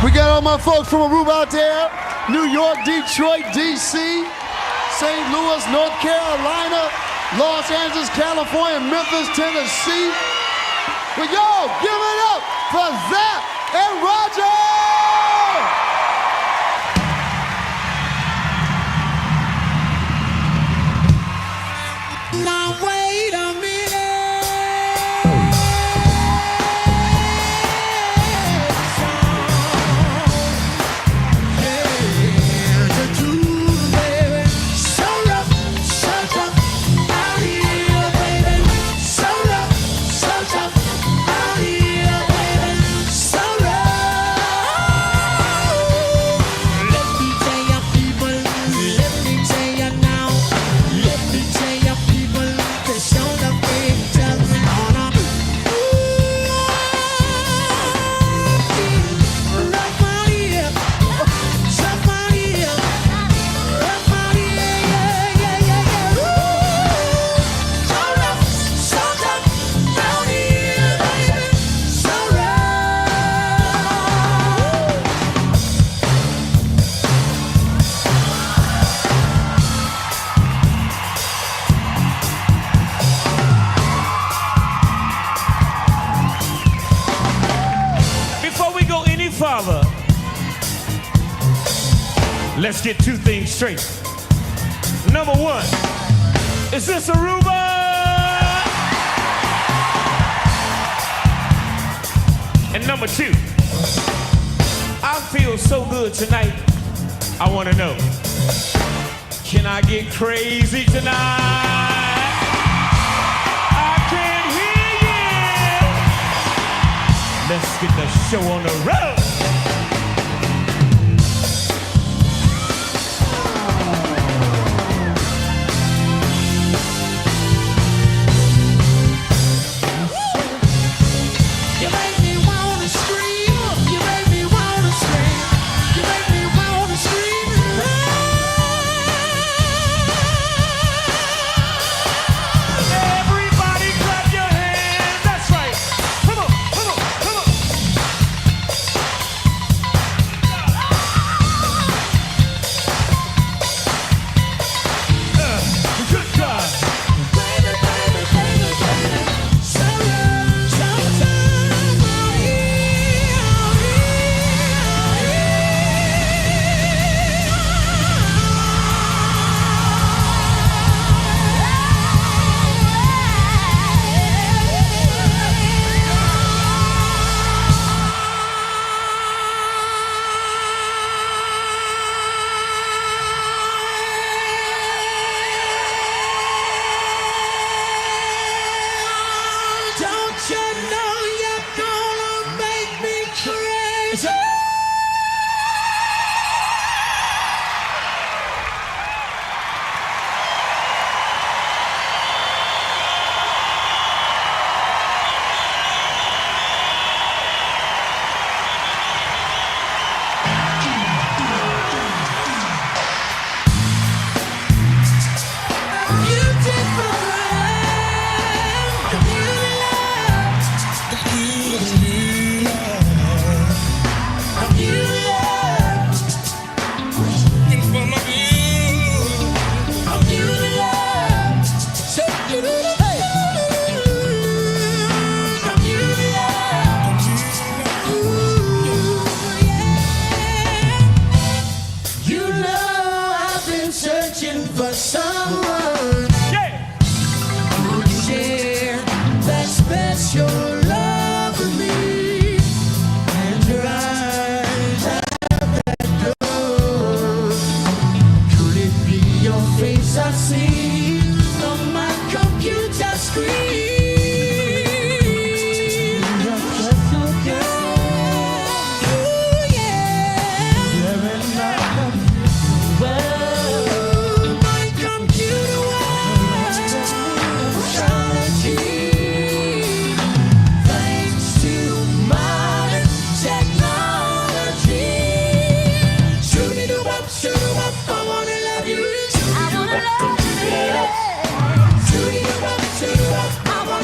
We got all my folks from Aruba out there, New York, Detroit, D.C., St. Louis, North Carolina, Los Angeles, California, Memphis, Tennessee. Well, yo, give it up for Zach and Roger! Now wait a minute. Yeah, the truth, baby. So rough, so tough out here, baby. So rough, so tough out here, baby. So rough. Let me tell ya people, let me tell ya now. Let me tell ya people, they show the big tell me on a rough out here, tough out here, rough out here, yeah. So rough, so tough out here, baby, so rough. Before we go any farther, let's get two things straight. Number one, is this Aruba? And number two, I feel so good tonight, I want to know, can I get crazy tonight? I can't hear you. Let's get the show on the road. You make me wanna scream. You make me wanna scream. You make me wanna scream. Everybody clap your hands. That's right. Come on, come on, come on. Good God. Baby, baby, baby, baby. So rough, so tough out here, out Don't you know you're gonna make me crazy? Beautiful You know I've been searching for someone Yeah. who can share that special love with me. And your eyes have that glow. Could it be your face I see on my computer screen? You're just so good. Ooh, yeah. You're in love. Well, my computer was patriarchy. Thanks to modern technology. Shoot it up, I wanna love you. I wanna love you, baby. Shoot it up, I wanna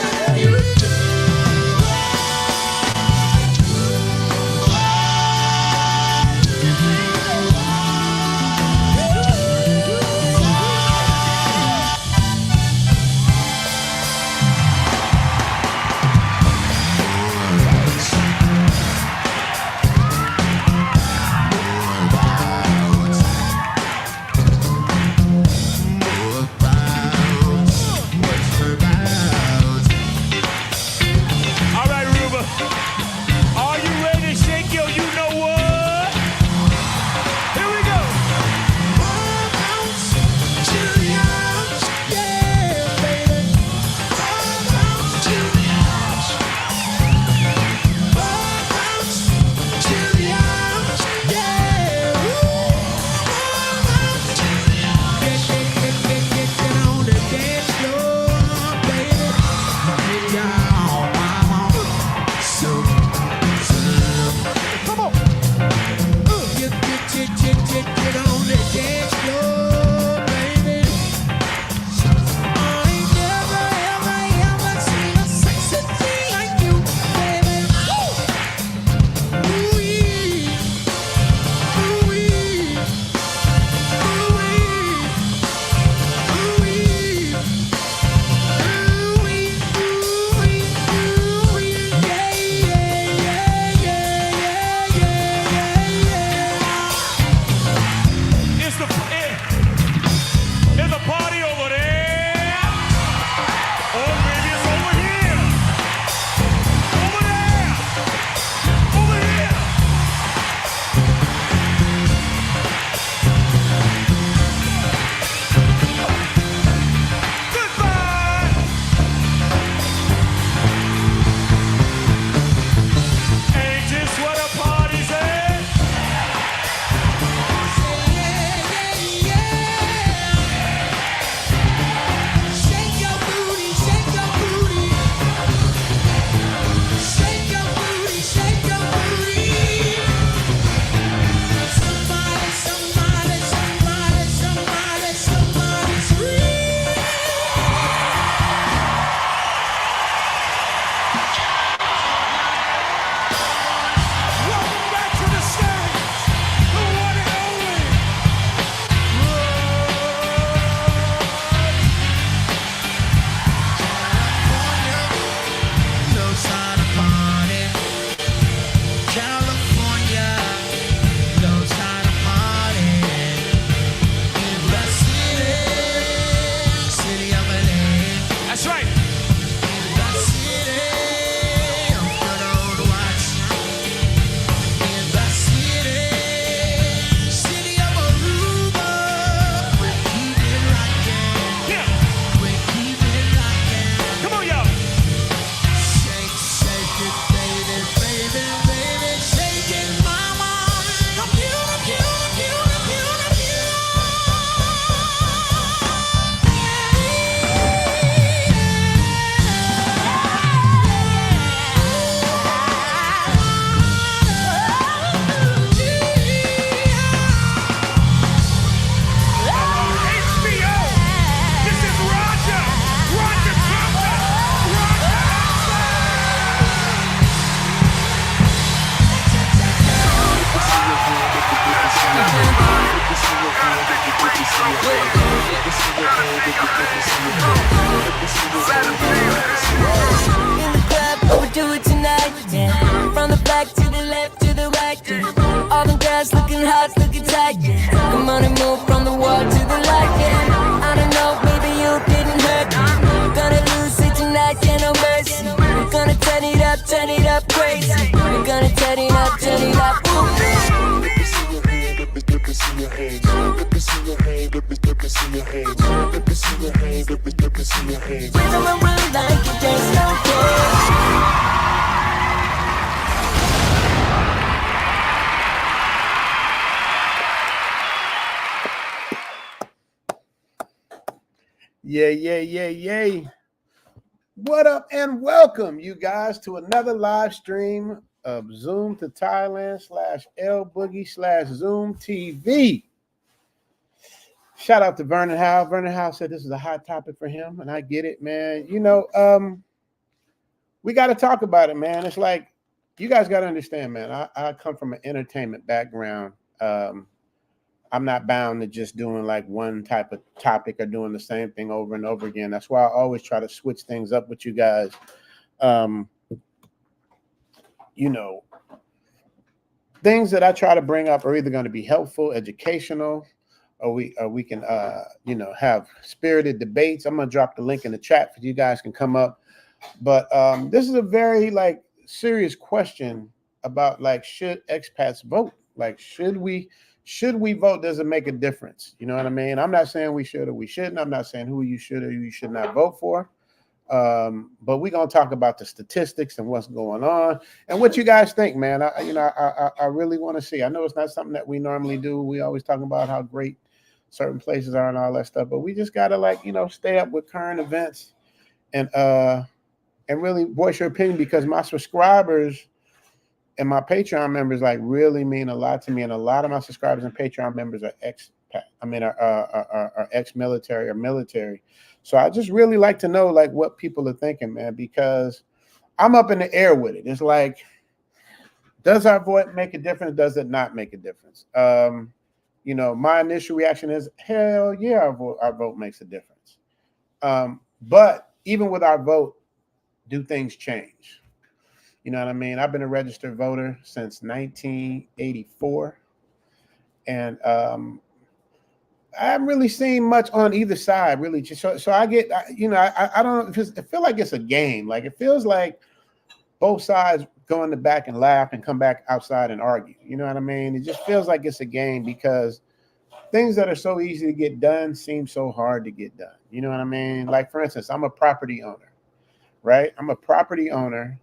We'll do it tonight, yeah. From the back to the left to the right, yeah. All them girls looking hot, looking tight, yeah. Come on and move from the wall to the light, yeah. I don't know, maybe you didn't hurt me. Gonna lose it tonight, yeah, no mercy. We're gonna turn it up crazy. We're gonna turn it up, turn it up. Let me see your hands. Let me see your hands. Let me see your hands. Let me see your hands. Let me see your hands. When I'm around like it, there's no care. Yay. What up and welcome you guys to another live stream of Zoom to Thailand /L Boogie /Zoom TV. Shout out to Vernon Howe. Vernon Howe said this is a hot topic for him, and I get it, man. You know, we got to talk about it, man. It's like, you guys got to understand, man. I come from an entertainment background. I'm not bound to just doing like one type of topic or doing the same thing over and over again. That's why I always try to switch things up with you guys. You know, things that I try to bring up are either going to be helpful, educational, or we can you know, have spirited debates. I'm going to drop the link in the chat for you guys can come up. But this is a very like serious question about like, should expats vote? Like, should we vote? Does it make a difference? You know what I mean? I'm not saying we should or we shouldn't. I'm not saying who you should or you should not vote for. But we're going to talk about the statistics and what's going on and what you guys think, man. I really want to see. I know it's not something that we normally do. We always talk about how great certain places are and all that stuff, but we just got to, like, you know, stay up with current events and really voice your opinion, because my subscribers and my Patreon members like really mean a lot to me. And a lot of my subscribers and Patreon members are expat. I mean, are ex-military or military. So I just really like to know like what people are thinking, man, because I'm up in the air with it. It's like, does our vote make a difference? Does it not make a difference? You know, my initial reaction is, hell yeah, our vote makes a difference. But even with our vote, do things change? You know what I mean? I've been a registered voter since 1984. And I haven't really seen much on either side, really. Just so I get, you know, I don't know, it feels like it's a game. Like, it feels like both sides go in the back and laugh and come back outside and argue. You know what I mean? It just feels like it's a game, because things that are so easy to get done seem so hard to get done. You know what I mean? Like, for instance, I'm a property owner, right? I'm a property owner,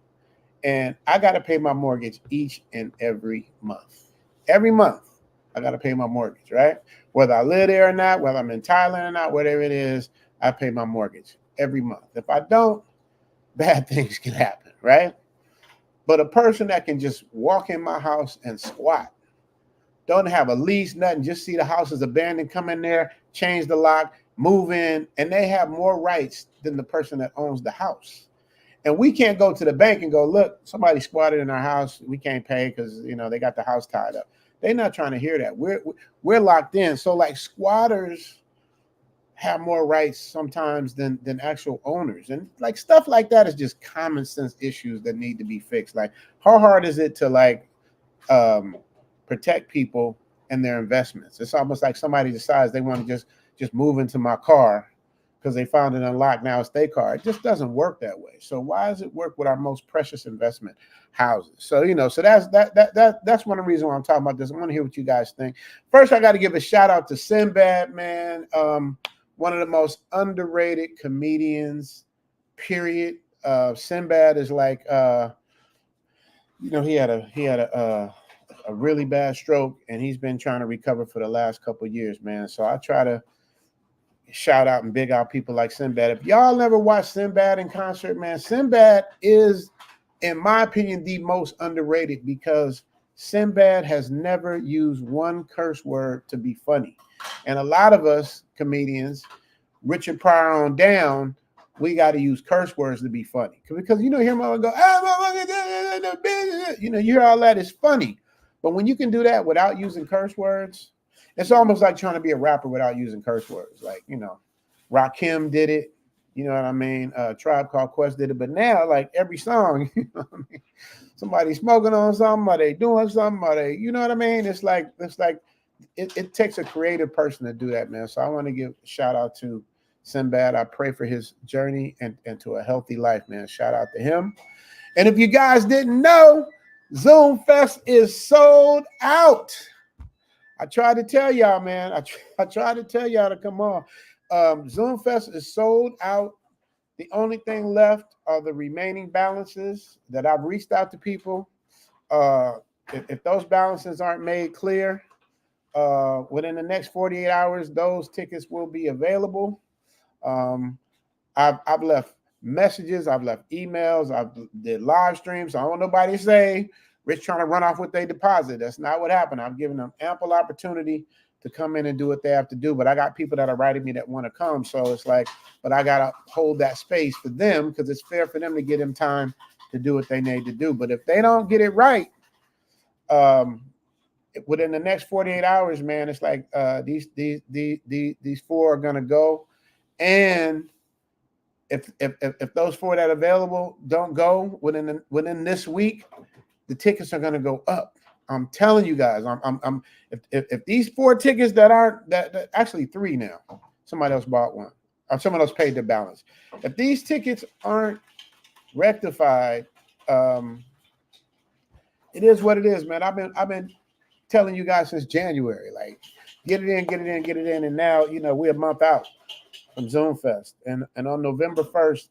and I got to pay my mortgage each and every month. Every month, I got to pay my mortgage, right? Whether I live there or not, whether I'm in Thailand or not, whatever it is, I pay my mortgage every month. If I don't, bad things can happen, right? But a person that can just walk in my house and squat, don't have a lease, nothing, just see the house is abandoned, come in there, change the lock, move in, and they have more rights than the person that owns the house. And we can't go to the bank and go, look, somebody squatted in our house, we can't pay because, you know, they got the house tied up. They're not trying to hear that. We're locked in. So like, squatters have more rights sometimes than actual owners. And like, stuff like that is just common sense issues that need to be fixed. Like, how hard is it to like protect people and their investments? It's almost like somebody decides they want to just move into my car because they found it unlocked. Now it's their car. It just doesn't work that way. So why does it work with our most precious investment, houses? So, you know, so that's one of the reasons why I'm talking about this. I want to hear what you guys think. First, I got to give a shout out to Simbad, man. One of the most underrated comedians, period. Simbad is like, you know, he had a really bad stroke, and he's been trying to recover for the last couple of years, man. So I try to shout out and big out people like Simbad. If y'all never watched Simbad in concert, man, Simbad is, in my opinion, the most underrated, because Simbad has never used one curse word to be funny. And a lot of us comedians, Richard Pryor on down, we got to use curse words to be funny. Because, you know, hear my go, you know, you hear all that, is funny. But when you can do that without using curse words, it's almost like trying to be a rapper without using curse words. Like, you know, Rakim did it. You know what I mean? Tribe Called Quest did it. But now, like every song, you know what I mean? Somebody smoking on something, or they doing something, or they, you know what I mean? It's like it takes a creative person to do that, man. So I want to give a shout out to Simbad. I pray for his journey and to a healthy life, man. Shout out to him. And if you guys didn't know, Zoom Fest is sold out. I tried to tell y'all, man. I tried to tell y'all to come on. Zoom Fest is sold out. The only thing left are the remaining balances that I've reached out to people. If those balances aren't made clear, within the next 48 hours, those tickets will be available. I've left messages, I've left emails, I've did live streams. I don't want nobody to say Rich trying to run off with their deposit. That's not what happened. I've given them ample opportunity to come in and do what they have to do. But I got people that are writing me that want to come. So it's like, but I got to hold that space for them because it's fair for them to give them time to do what they need to do. But if they don't get it right, within the next 48 hours, man, it's like these four are going to go. And if those four that are available don't go within this week, the tickets are going to go up. I'm telling you guys, if these four tickets that aren't that actually three now, somebody else bought one, or someone else paid their balance. If these tickets aren't rectified, it is what it is, man. I've been telling you guys since January, like get it in, and now we're a month out from Zoom Fest, and on November 1st,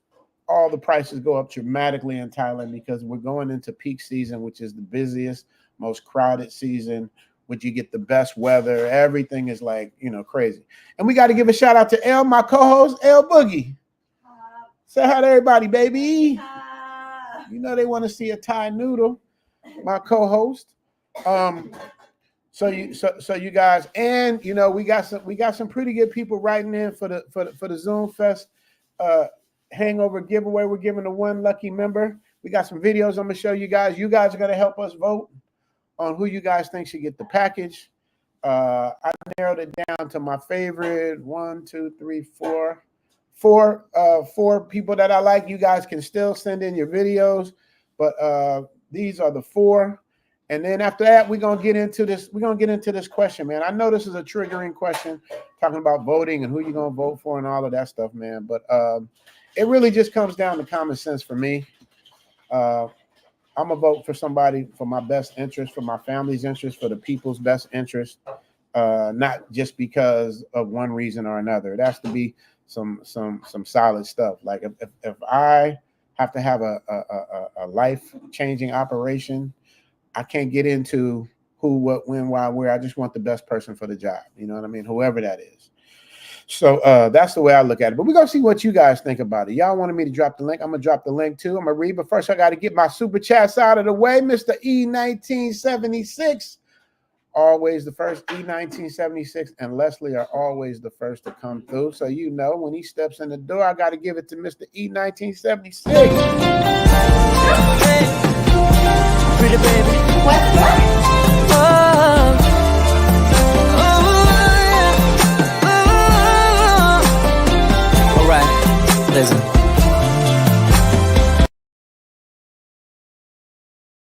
all the prices go up dramatically in Thailand because we're going into peak season, which is the busiest, most crowded season, which you get the best weather. Everything is like, crazy. And we got to give a shout out to Elle, my co-host, Elle Boogie. Say hi to everybody, baby. They want to see a Thai noodle, my co-host. So you guys, and we got some pretty good people writing in for the Zoom Fest hangover giveaway. We're giving to one lucky member. We got some videos I'm gonna show you guys. You guys are gonna help us vote on who you guys think should get the package. I narrowed it down to my favorite 4 people that I like. You guys can still send in your videos, but these are the 4. And then after that, we're gonna get into this. We're gonna get into this question, man. I know this is a triggering question, talking about voting and who you're gonna vote for and all of that stuff, man. But it really just comes down to common sense for me. I'm gonna vote for somebody for my best interest, for my family's interest, for the people's best interest, not just because of one reason or another. It has to be some solid stuff. Like if I have to have a life-changing operation, I can't get into who, what, when, why, where. I just want the best person for the job. You know what I mean? Whoever that is. So that's the way I look at it. But we're going to see what you guys think about it. Y'all wanted me to drop the link. I'm going to drop the link too. I'm going to read. But first, I got to get my super chats out of the way. Mr. E1976, always the first. E1976 and Leslie are always the first to come through. So when he steps in the door, I got to give it to Mr. E1976. Pretty baby. All right, listen.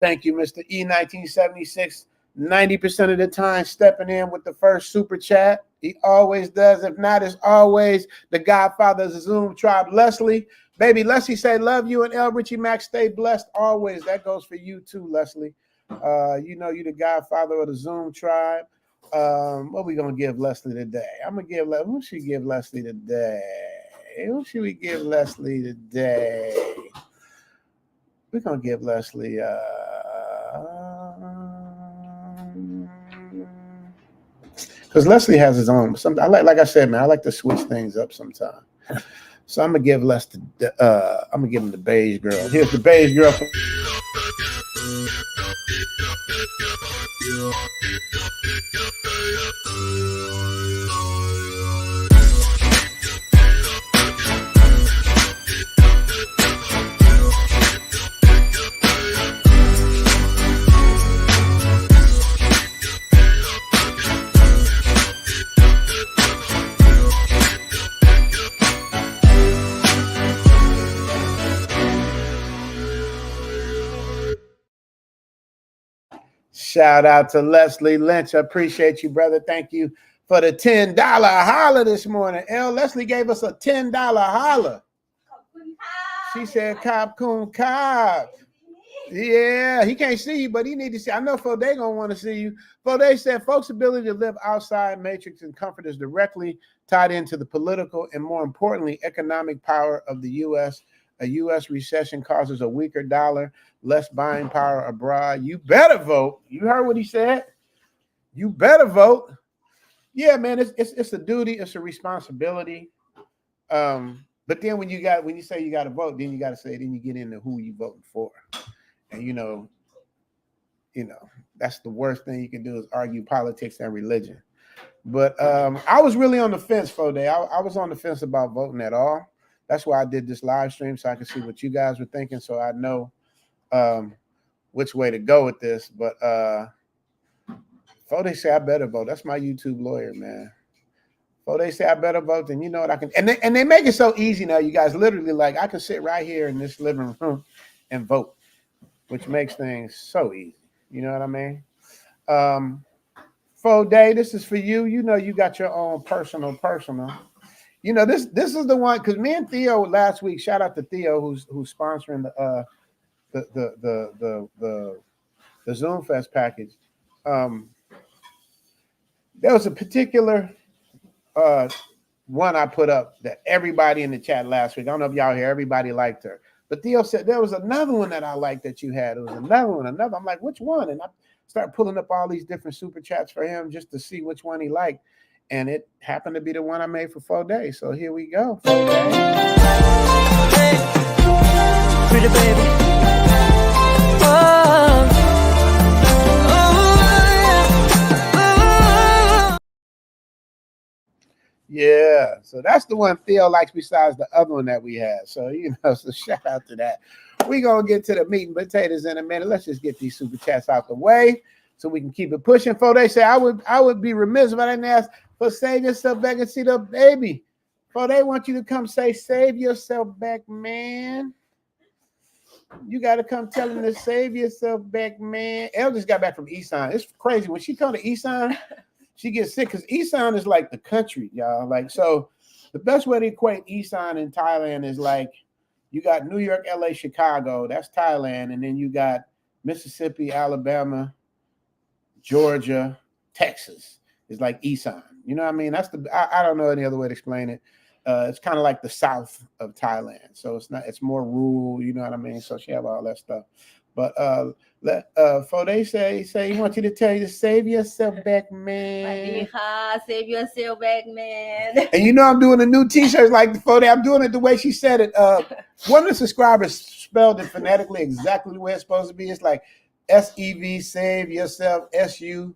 Thank you, Mr. E1976. 90% of the time stepping in with the first super chat. He always does. If not, it's always the godfather of the Zoom tribe, Leslie. Baby, Leslie say, love you, and L. Richie Max, stay blessed always. That goes for you too, Leslie. You're the godfather of the Zoom tribe. What we going to give Leslie today? I'm going to give, who should we give Leslie today? Who should we give Leslie today? We're going to give Leslie, because Leslie has his own. Like I said, man, I like to switch things up sometimes. So I'm gonna give I'm gonna give him the beige girl. Here's the beige girl. Shout out to Leslie Lynch. I appreciate you, brother. Thank you for the $10 holler this morning. Leslie gave us a $10 holler. She said, Cobb Coon Cobb. Yeah, he can't see you, but he need to see. I know Fode gonna want to see you. Fode said, folks' ability to live outside matrix and comfort is directly tied into the political and, more importantly, economic power of the U.S. A U.S. recession causes a weaker dollar, less buying power abroad. You better vote. You heard what he said. You better vote. Yeah, man, it's a duty, it's a responsibility. But then when you say you got to vote, then you got to say, then you get into who you voting for. And you know, that's the worst thing you can do is argue politics and religion. But I was really on the fence, Fode. I was on the fence about voting at all. That's why I did this live stream, so I could see what you guys were thinking, so I know which way to go with this. But Fode say I better vote. That's my YouTube lawyer, man. Fode say I better vote, then you know what I can. And they make it so easy now, you guys. Literally, like, I can sit right here in this living room and vote, which makes things so easy. You know what I mean? Fode, this is for you. You know, you got your own personal. You know, this is the one, because me and Theo last week, shout out to Theo who's sponsoring the Zoom Fest package. There was a particular one I put up that everybody in the chat last week. I don't know if y'all hear, everybody liked her. But Theo said there was another one that I liked that you had. It was another one. I'm like, which one? And I start pulling up all these different super chats for him just to see which one he liked. And it happened to be the one I made for Fode. So here we go. Hey, pretty baby. Yeah, so that's the one Theo likes besides the other one that we had. So, so shout out to that. We're going to get to the meat and potatoes in a minute. Let's just get these super chats out the way so we can keep it pushing. Fode say, I would be remiss if I didn't ask for save yourself back and see the baby. Fode want you to come say, save yourself back, man. You got to come tell him to save yourself back, man. Elle just got back from Isan. It's crazy. When she come to Isan, she gets sick because Isan is like the country, y'all. Like, so the best way to equate Isan in Thailand is like you got New York, LA, Chicago. That's Thailand. And then you got Mississippi, Alabama, Georgia, Texas. It's like Isan. You know what I mean? That's I don't know any other way to explain it. It's kind of like the south of Thailand. So it's more rural, you know what I mean? So she have all that stuff. But Fode say he wants you to tell you to save yourself back, man. Save yourself back, man. And you know I'm doing a new t-shirt like Fode. I'm doing it the way she said it. One of the subscribers spelled it phonetically exactly the way it's supposed to be. It's like SEV, save yourself, SUSEV,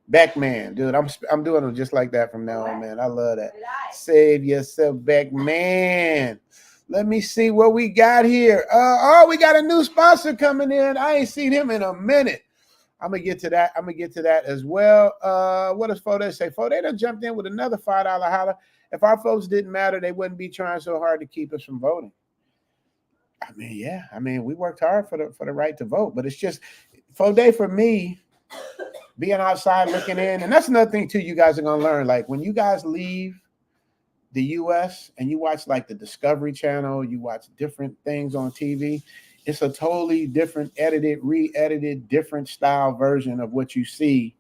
back, man. Dude, I'm doing it just like that from now on, man. I love that. Save yourself back, man. Let me see what we got here. We got a new sponsor coming in. I ain't seen him in a minute. I'm gonna get to that as well. What does Fode say? Fode done jumped in with another $5 holler. If our folks didn't matter, they wouldn't be trying so hard to keep us from voting. I mean, yeah. I mean, we worked hard for the right to vote, but it's just Fode for me, being outside looking in, and that's another thing too. You guys are gonna learn. Like when you guys leave the US and you watch like the Discovery Channel, you watch different things on TV, it's a totally different edited, re-edited, different style version of what you see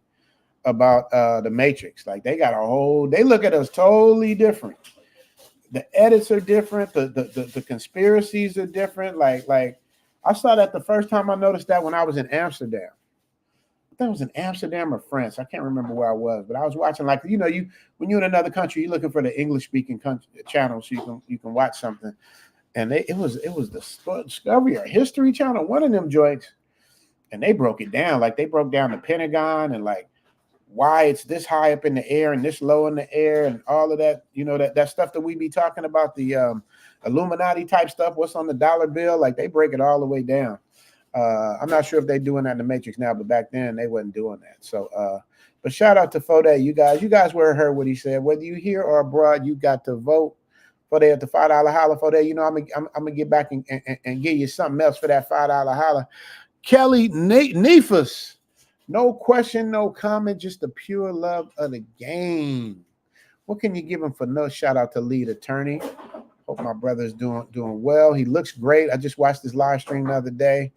about the Matrix. Like they look at us totally different. The edits are different, the conspiracies are different. Like I saw that the first time I noticed that when I was in Amsterdam. I think it was in Amsterdam or France. I can't remember where I was, but I was watching when you're in another country, you're looking for the English-speaking channel so you can watch something. And it was the Discovery or History Channel, one of them joints, and they broke it down. Like they broke down the Pentagon and like why it's this high up in the air and this low in the air and all of that. You know that stuff that we be talking about, the Illuminati type stuff. What's on the dollar bill? Like they break it all the way down. I'm not sure if they're doing that in the Matrix now, but back then they wasn't doing that. So, but shout out to Fode. You guys were heard what he said. Whether you here or abroad, you got to vote. Fode at the $5 holler. Fode, I'm gonna get back and give you something else for that $5 holler. Kelly Nefus. No question, no comment, just the pure love of the game. What can you give him for no? Shout out to lead attorney. Hope my brother's doing well. He looks great. I just watched his live stream the other day.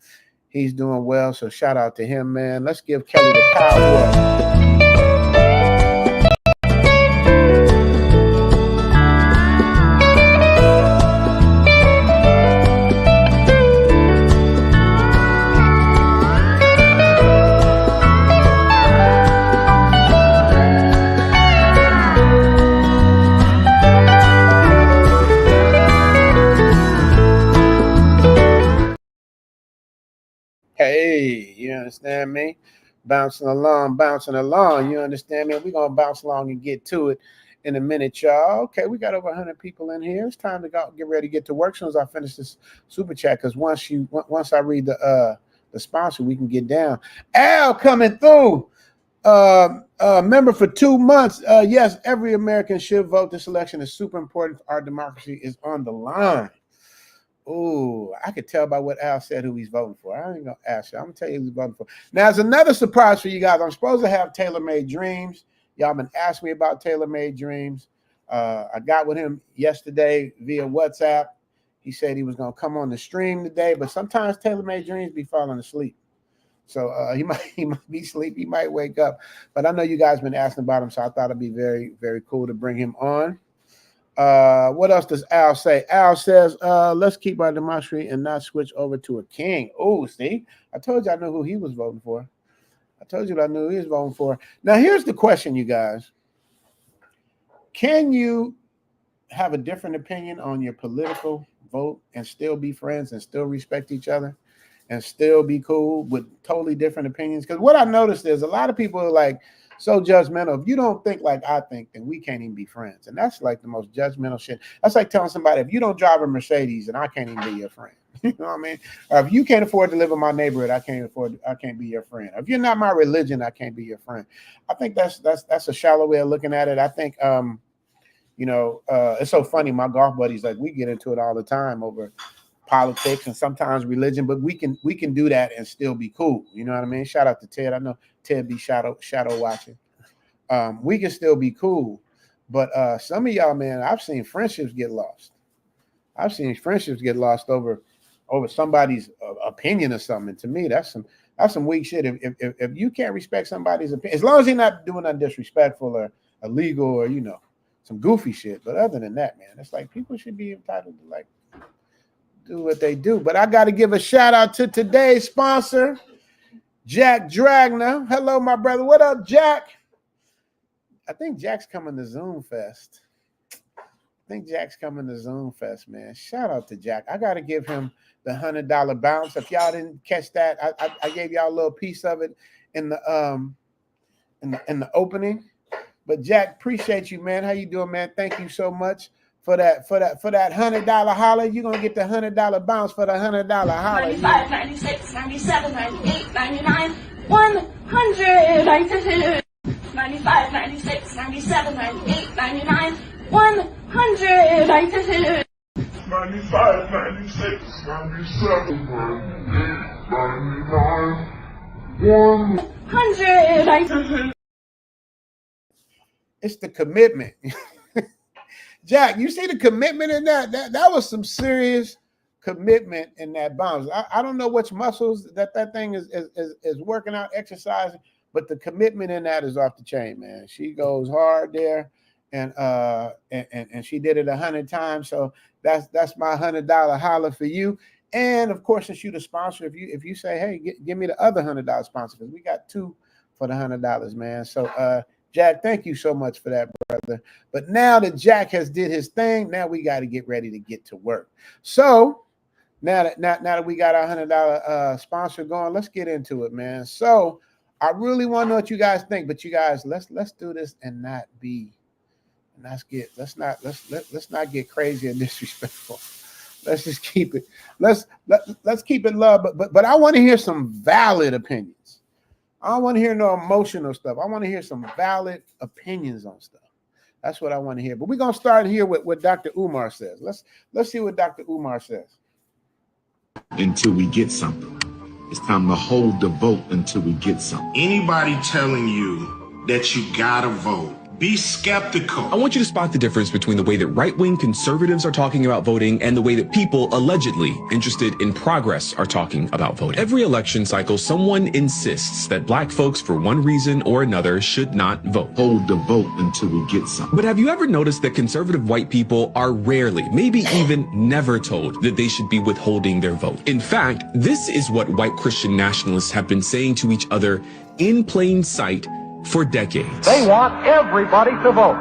He's doing well, so shout out to him, man. Let's give Kelly the cowboy. Hey, you understand me? Bouncing along. You understand me? We're going to bounce along and get to it in a minute, y'all. Okay, we got over 100 people in here. It's time to go get ready to get to work as soon as I finish this super chat, because once I read the sponsor, we can get down. Al coming through. Member for 2 months. Yes, every American should vote. This election is super important. Our democracy is on the line. Oh, I could tell by what Al said who he's voting for. I ain't gonna ask you. I'm gonna tell you who he's voting for. Now, there's another surprise for you guys. I'm supposed to have tailor-made dreams. Y'all been asking me about tailor-made dreams. I got with him yesterday via WhatsApp. He said he was gonna come on the stream today, but sometimes tailor-made dreams be falling asleep. So he might be asleep. He might wake up. But I know you guys been asking about him, so I thought it'd be very, very cool to bring him on. What else does Al say? Al says, let's keep our democracy and not switch over to a king. Oh, see, I told you I knew who he was voting for. I told you I knew who he was voting for. Now, here's the question, you guys. Can you have a different opinion on your political vote and still be friends and still respect each other and still be cool with totally different opinions? Because what I noticed is a lot of people are like, so judgmental. If you don't think like I think, then we can't even be friends. And that's like the most judgmental shit. That's like telling somebody, if you don't drive a Mercedes, then I can't even be your friend. You know what I mean? Or if you can't afford to live in my neighborhood, I can't be your friend. If you're not my religion, I can't be your friend. I think that's a shallow way of looking at it. I think it's so funny. My golf buddies, like, we get into it all the time over politics and sometimes religion, but we can do that and still be cool. You know what I mean? Shout out to Ted. I know Ted be shadow watching. We can still be cool, but some of y'all, man, I've seen friendships get lost. I've seen friendships get lost over somebody's opinion or something. To me, that's some weak shit. If you can't respect somebody's opinion, as long as you're not doing nothing disrespectful or illegal or some goofy shit, but other than that, man, it's like people should be entitled to like do what they do. But I got to give a shout out to today's sponsor, Jack Dragner. Hello, my brother. What up, Jack? I think Jack's coming to Zoom Fest. Man. Shout out to Jack. I got to give him the $100 bounce. If y'all didn't catch that, I gave y'all a little piece of it in the opening. But Jack, appreciate you, man. How you doing, man? Thank you so much for that $100 holler. You're gonna get the $100 bounce for the $100 holler. 95, 96, 97, 98, 99, 100. 95, 96, 97, 98, 99, 100. 95, 96, 97, 98, 99, 100. It's the commitment. Jack, you see the commitment in that? That was some serious commitment in that bounce. I don't know which muscles that thing is working out, exercising, but the commitment in that is off the chain, man. She goes hard there, and she did it 100 times. So that's my $100 holler for you. And of course, since you the sponsor, if you say, hey, give me the other $100 sponsor, because we got two for the $100, man. So Jack, thank you so much for that, brother. But now that Jack has did his thing, now we got to get ready to get to work. So now that we got our $100 sponsor going, let's get into it, man. So I really want to know what you guys think, but you guys, let's do this and not not get crazy and disrespectful. Let's just keep it. Let's keep it love. But I want to hear some valid opinions. I don't want to hear no emotional stuff. I want to hear some valid opinions on stuff. That's what I want to hear. But we're gonna start here with what Dr. Umar says. Let's see what Dr. Umar says. Until we get something. It's time to hold the vote until we get some. Anybody telling you that you gotta vote, be skeptical. I want you to spot the difference between the way that right-wing conservatives are talking about voting and the way that people allegedly interested in progress are talking about voting. Every election cycle, someone insists that black folks, for one reason or another, should not vote. Hold the vote until we get some. But have you ever noticed that conservative white people are rarely, maybe even never told that they should be withholding their vote? In fact, this is what white Christian nationalists have been saying to each other in plain sight for decades. They want everybody to vote.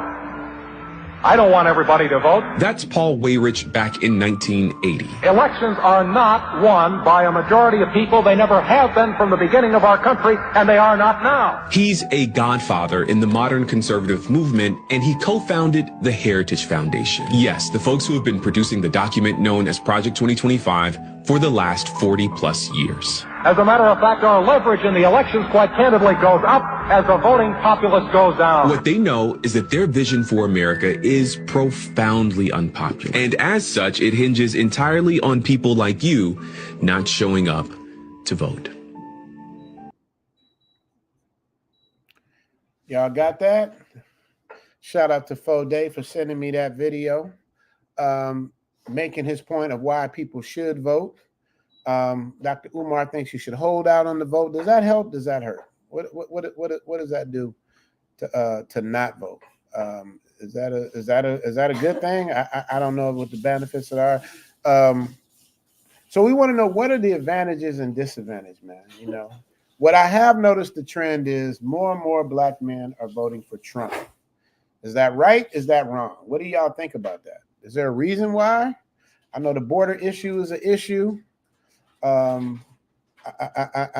I don't want everybody to vote. That's Paul Weyrich back in 1980. Elections are not won by a majority of people. They never have been from the beginning of our country, and they are not now. He's a godfather in the modern conservative movement, and he co-founded the Heritage Foundation. Yes, the folks who have been producing the document known as Project 2025 for the last 40 plus years. As a matter of fact, our leverage in the elections, quite candidly, goes up as the voting populace goes down. What they know is that their vision for America is profoundly unpopular. And as such, it hinges entirely on people like you not showing up to vote. Y'all got that? Shout out to Foday for sending me that video, making his point of why people should vote. Dr. Umar thinks you should hold out on the vote. Does that help? Does that hurt? What does that do to not vote? Is that a good thing? I don't know what the benefits are. So we want to know, what are the advantages and disadvantages, man? You know, what I have noticed the trend is more and more black men are voting for Trump. Is that right? Is that wrong? What do y'all think about that? Is there a reason why? I know the border issue is an issue. I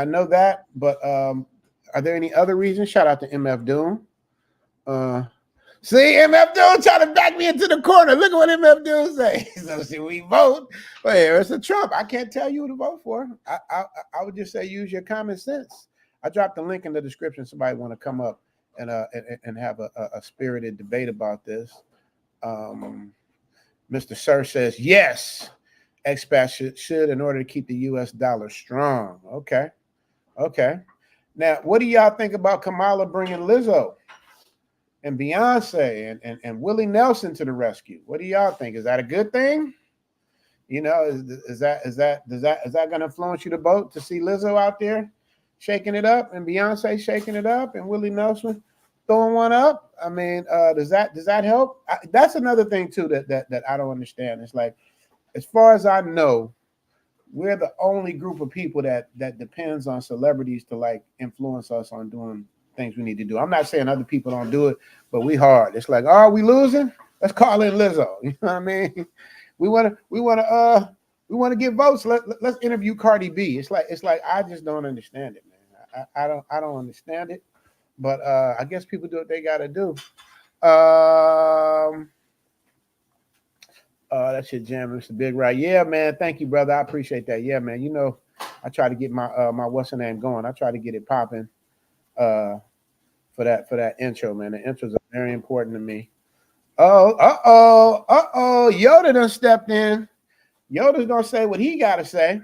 know that, but are there any other reasons? Shout out to MF Doom. See, MF Doom trying to back me into the corner. Look at what MF Doom say. So see, we vote. Well, here it's a Trump. I can't tell you who to vote for. I would just say use your common sense. I dropped the link in the description. Somebody want to come up and have a spirited debate about this. Mr. Sir says yes. Expats should in order to keep the U.S. dollar strong. Okay. Now, what do y'all think about Kamala bringing Lizzo and Beyonce and Willie Nelson to the rescue? What do y'all think? Is that a good thing? You know, is that going to influence you to vote to see Lizzo out there shaking it up and Beyonce shaking it up and Willie Nelson throwing one up? I mean, does that help? That's another thing too that I don't understand. It's like, as far as I know, we're the only group of people that depends on celebrities to like influence us on doing things we need to do. I'm not saying other people don't do it, but we hard. It's like, are we losing? Let's call in Lizzo. You know what I mean? We want to get votes. Let's interview Cardi B. It's like I just don't understand it, man. I don't understand it. But I guess people do what they got to do. That's your jam, Mr. Big Right. Yeah, man. Thank you, brother. I appreciate that. Yeah, man. You know, I try to get my what's the name going. I try to get it popping for that intro, man. The intros are very important to me. Yoda done stepped in. Yoda's gonna say what he gotta say.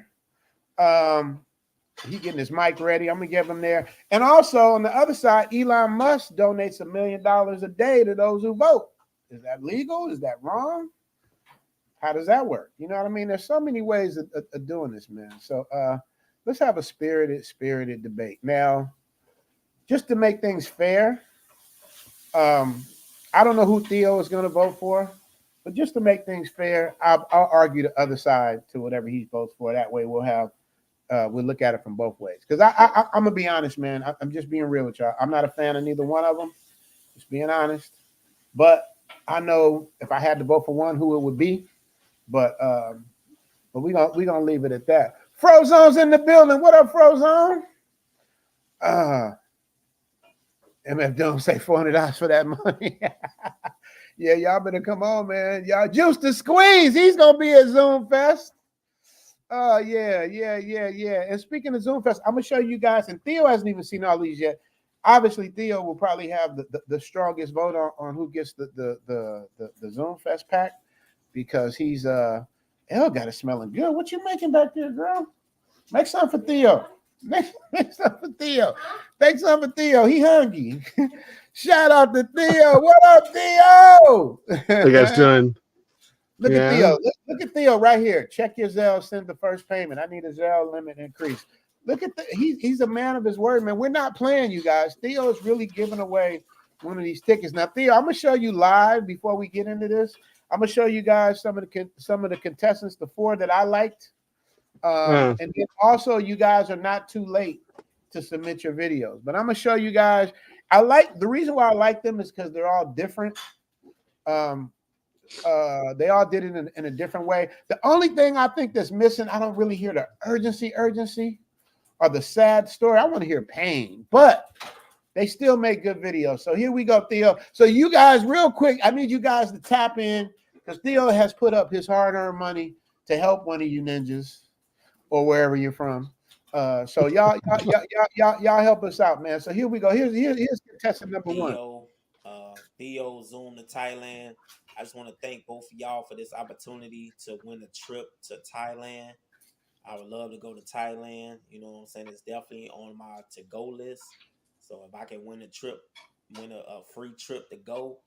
He getting his mic ready. I'm gonna give him there. And also on the other side, Elon Musk donates $1 million a day to those who vote. Is that legal? Is that wrong? How does that work? You know what I mean? There's so many ways of doing this, man. So let's have a spirited debate. Now, just to make things fair, I don't know who Theo is going to vote for, but just to make things fair, I'll argue the other side to whatever he votes for. That way we'll look at it from both ways. Because I'm going to be honest, man. I'm just being real with y'all. I'm not a fan of neither one of them. Just being honest. But I know if I had to vote for one, who it would be. But we're gonna leave it at that. Frozone's in the building. What up, Frozone? MF don't say $400 for that money. Yeah, y'all better come on, man. Y'all Juice the Squeeze. He's gonna be at Zoom Fest. Yeah. And speaking of Zoom Fest, I'm gonna show you guys, and Theo hasn't even seen all these yet. Obviously, Theo will probably have the strongest vote on who gets the Zoom Fest pack. Because he's Elle got it smelling good. What you making back there, girl? Make something for Theo. Make some for Theo. Make some for Theo. He hungry. Shout out to Theo. What up, Theo? How you guys doing? Look Yeah. at Theo. Look at Theo right here. Check your Zelle. Send the first payment. I need a Zelle limit increase. Look at he's a man of his word, man. We're not playing, you guys. Theo is really giving away one of these tickets. Now, Theo, I'm gonna show you live before we get into this. I'm gonna show you guys some of the contestants, the 4 that I liked. And then also, you guys are not too late to submit your videos. But I'm gonna show you guys. The reason why I like them is because they're all different. They all did it in a different way. The only thing I think that's missing, I don't really hear the urgency, or the sad story. I want to hear pain, but they still make good videos. So here we go, Theo. So you guys, real quick, I need you guys to tap in because Theo has put up his hard-earned money to help one of you ninjas or wherever you're from. So y'all help us out, man. So here we go. Here's contestant number 1. Theo Zoom to Thailand. I just want to thank both of y'all for this opportunity to win a trip to Thailand. I would love to go to Thailand. You know what I'm saying? It's definitely on my to-go list. So if I can win a free trip to go,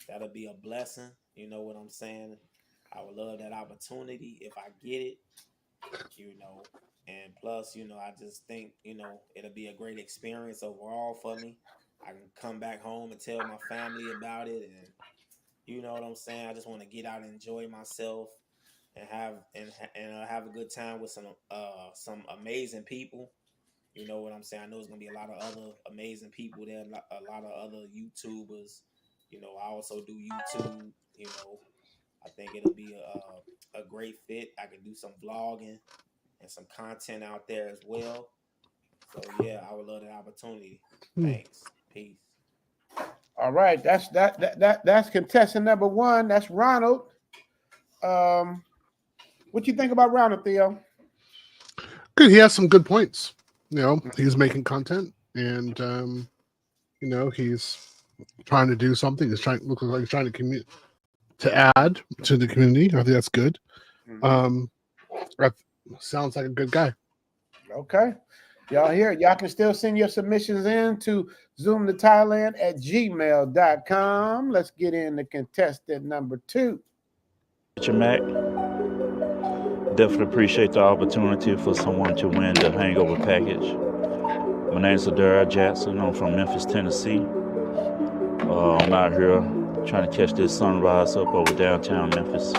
that'll be a blessing. You know what I'm saying? I would love that opportunity if I get it, you know. And plus, you know, I just think, you know, it'll be a great experience overall for me. I can come back home and tell my family about it, and you know what I'm saying. I just want to get out and enjoy myself and have a good time with some amazing people. You know what I'm saying. I know there's gonna be a lot of other amazing people there, a lot of other YouTubers. You know, I also do YouTube. You know, I think it'll be a great fit. I can do some vlogging and some content out there as well. So yeah, I would love that opportunity. Thanks. Peace. All right, that's contestant number 1. That's Ronald. What you think about Ronald, Theo? Good. He has some good points. You know, he's making content, and you know, he's trying to do something. He's trying to add to the community. I think that's good. That sounds like a good guy. Okay. Y'all hear it. Y'all can still send your submissions in to zoomtothailand@gmail.com. Let's get into contestant number 2. Mac. Definitely appreciate the opportunity for someone to win the hangover package. My name is Adara Jackson. I'm from Memphis, Tennessee. I'm out here trying to catch this sunrise up over downtown Memphis.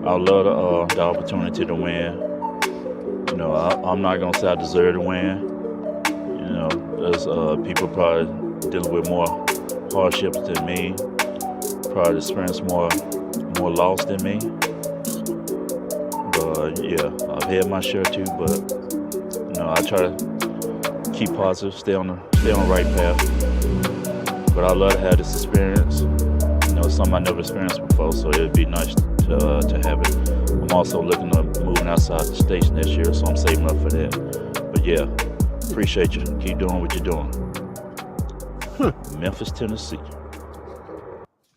I would love the opportunity to win. You know, I'm not gonna say I deserve to win. You know, there's people probably dealing with more hardships than me, probably experience more loss than me. But yeah, I've had my share too. But you know, I try to keep positive, stay on the right path. But I love to have this experience. You know, it's something I never experienced before, so it'd be nice to have it. I'm also looking at moving outside the station this year, so I'm saving up for that. But yeah, appreciate you. Keep doing what you're doing. Memphis, Tennessee.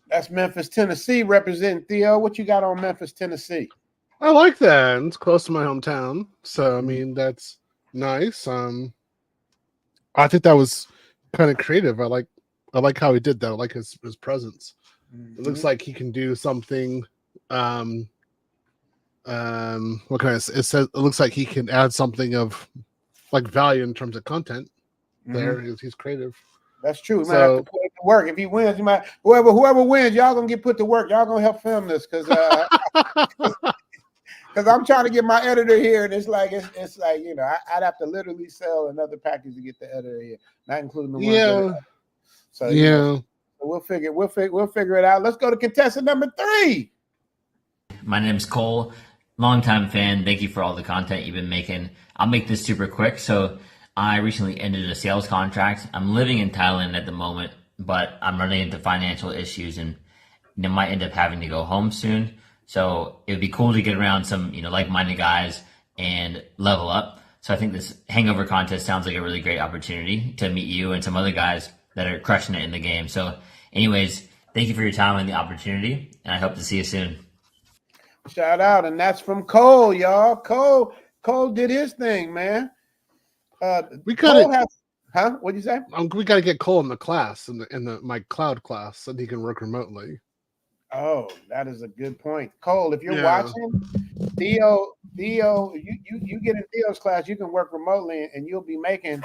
That's Memphis, Tennessee, representing Theo. What you got on Memphis, Tennessee? I like that. It's close to my hometown, so I mean that's nice. I think that was kind of creative. I like how he did that. I like his presence. It looks like he can do something. What can I say? It looks like he can add something of like value in terms of content. There, he's creative. That's true. We might have to put it to work. If he wins, you might whoever wins, y'all gonna get put to work. Y'all gonna help film this because I'm trying to get my editor here, and it's like you know I'd have to literally sell another package to get the editor here, not including the ones. Yeah. So yeah, we'll figure it out. Let's go to contestant number 3. My name's Cole, longtime fan. Thank you for all the content you've been making. I'll make this super quick. So I recently ended a sales contract. I'm living in Thailand at the moment, but I'm running into financial issues and might end up having to go home soon. So it would be cool to get around some, like-minded guys and level up. So I think this hangover contest sounds like a really great opportunity to meet you and some other guys that are crushing it in the game. So anyways, thank you for your time and the opportunity, and I hope to see you soon. Shout out, and that's from Cole, y'all. Cole, Cole did his thing, man. We Cole gotta, huh? What'd you say? we gotta get Cole in the class in my cloud class so that he can work remotely. Oh, that is a good point. Cole, if you're Yeah. watching, Theo, you get in Theo's class, you can work remotely and you'll be making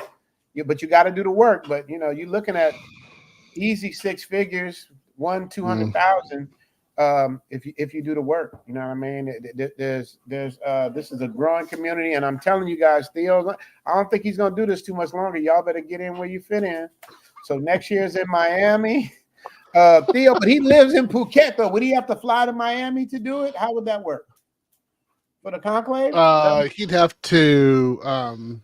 you, but you got to do the work. But you know, you're looking at easy six figures, 200,000. If you do the work, you know what I mean. There's this is a growing community, and I'm telling you guys, Theo, I don't think he's gonna do this too much longer. Y'all better get in where you fit in. So next year's in Miami. Theo, but he lives in Phuket though. Would he have to fly to Miami to do it? How would that work? For the conclave? He'd have to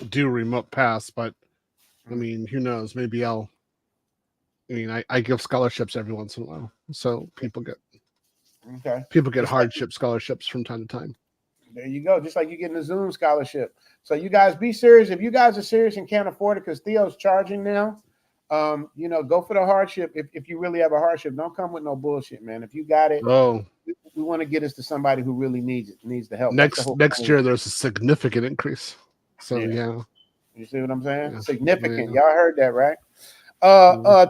do remote pass, but I mean, who knows? Maybe I give scholarships every once in a while, so people get hardship scholarships from time to time. There you go. Just like you getting a Zoom scholarship. So you guys be serious. If you guys are serious and can't afford it, because Theo's charging now. You know, go for the hardship. If you really have a hardship, don't come with no bullshit, man. If you got it, we want to get us to somebody who really needs the help. Next year, there's a significant increase. So yeah. You see what I'm saying? Yeah. Significant. Yeah. Y'all heard that, right?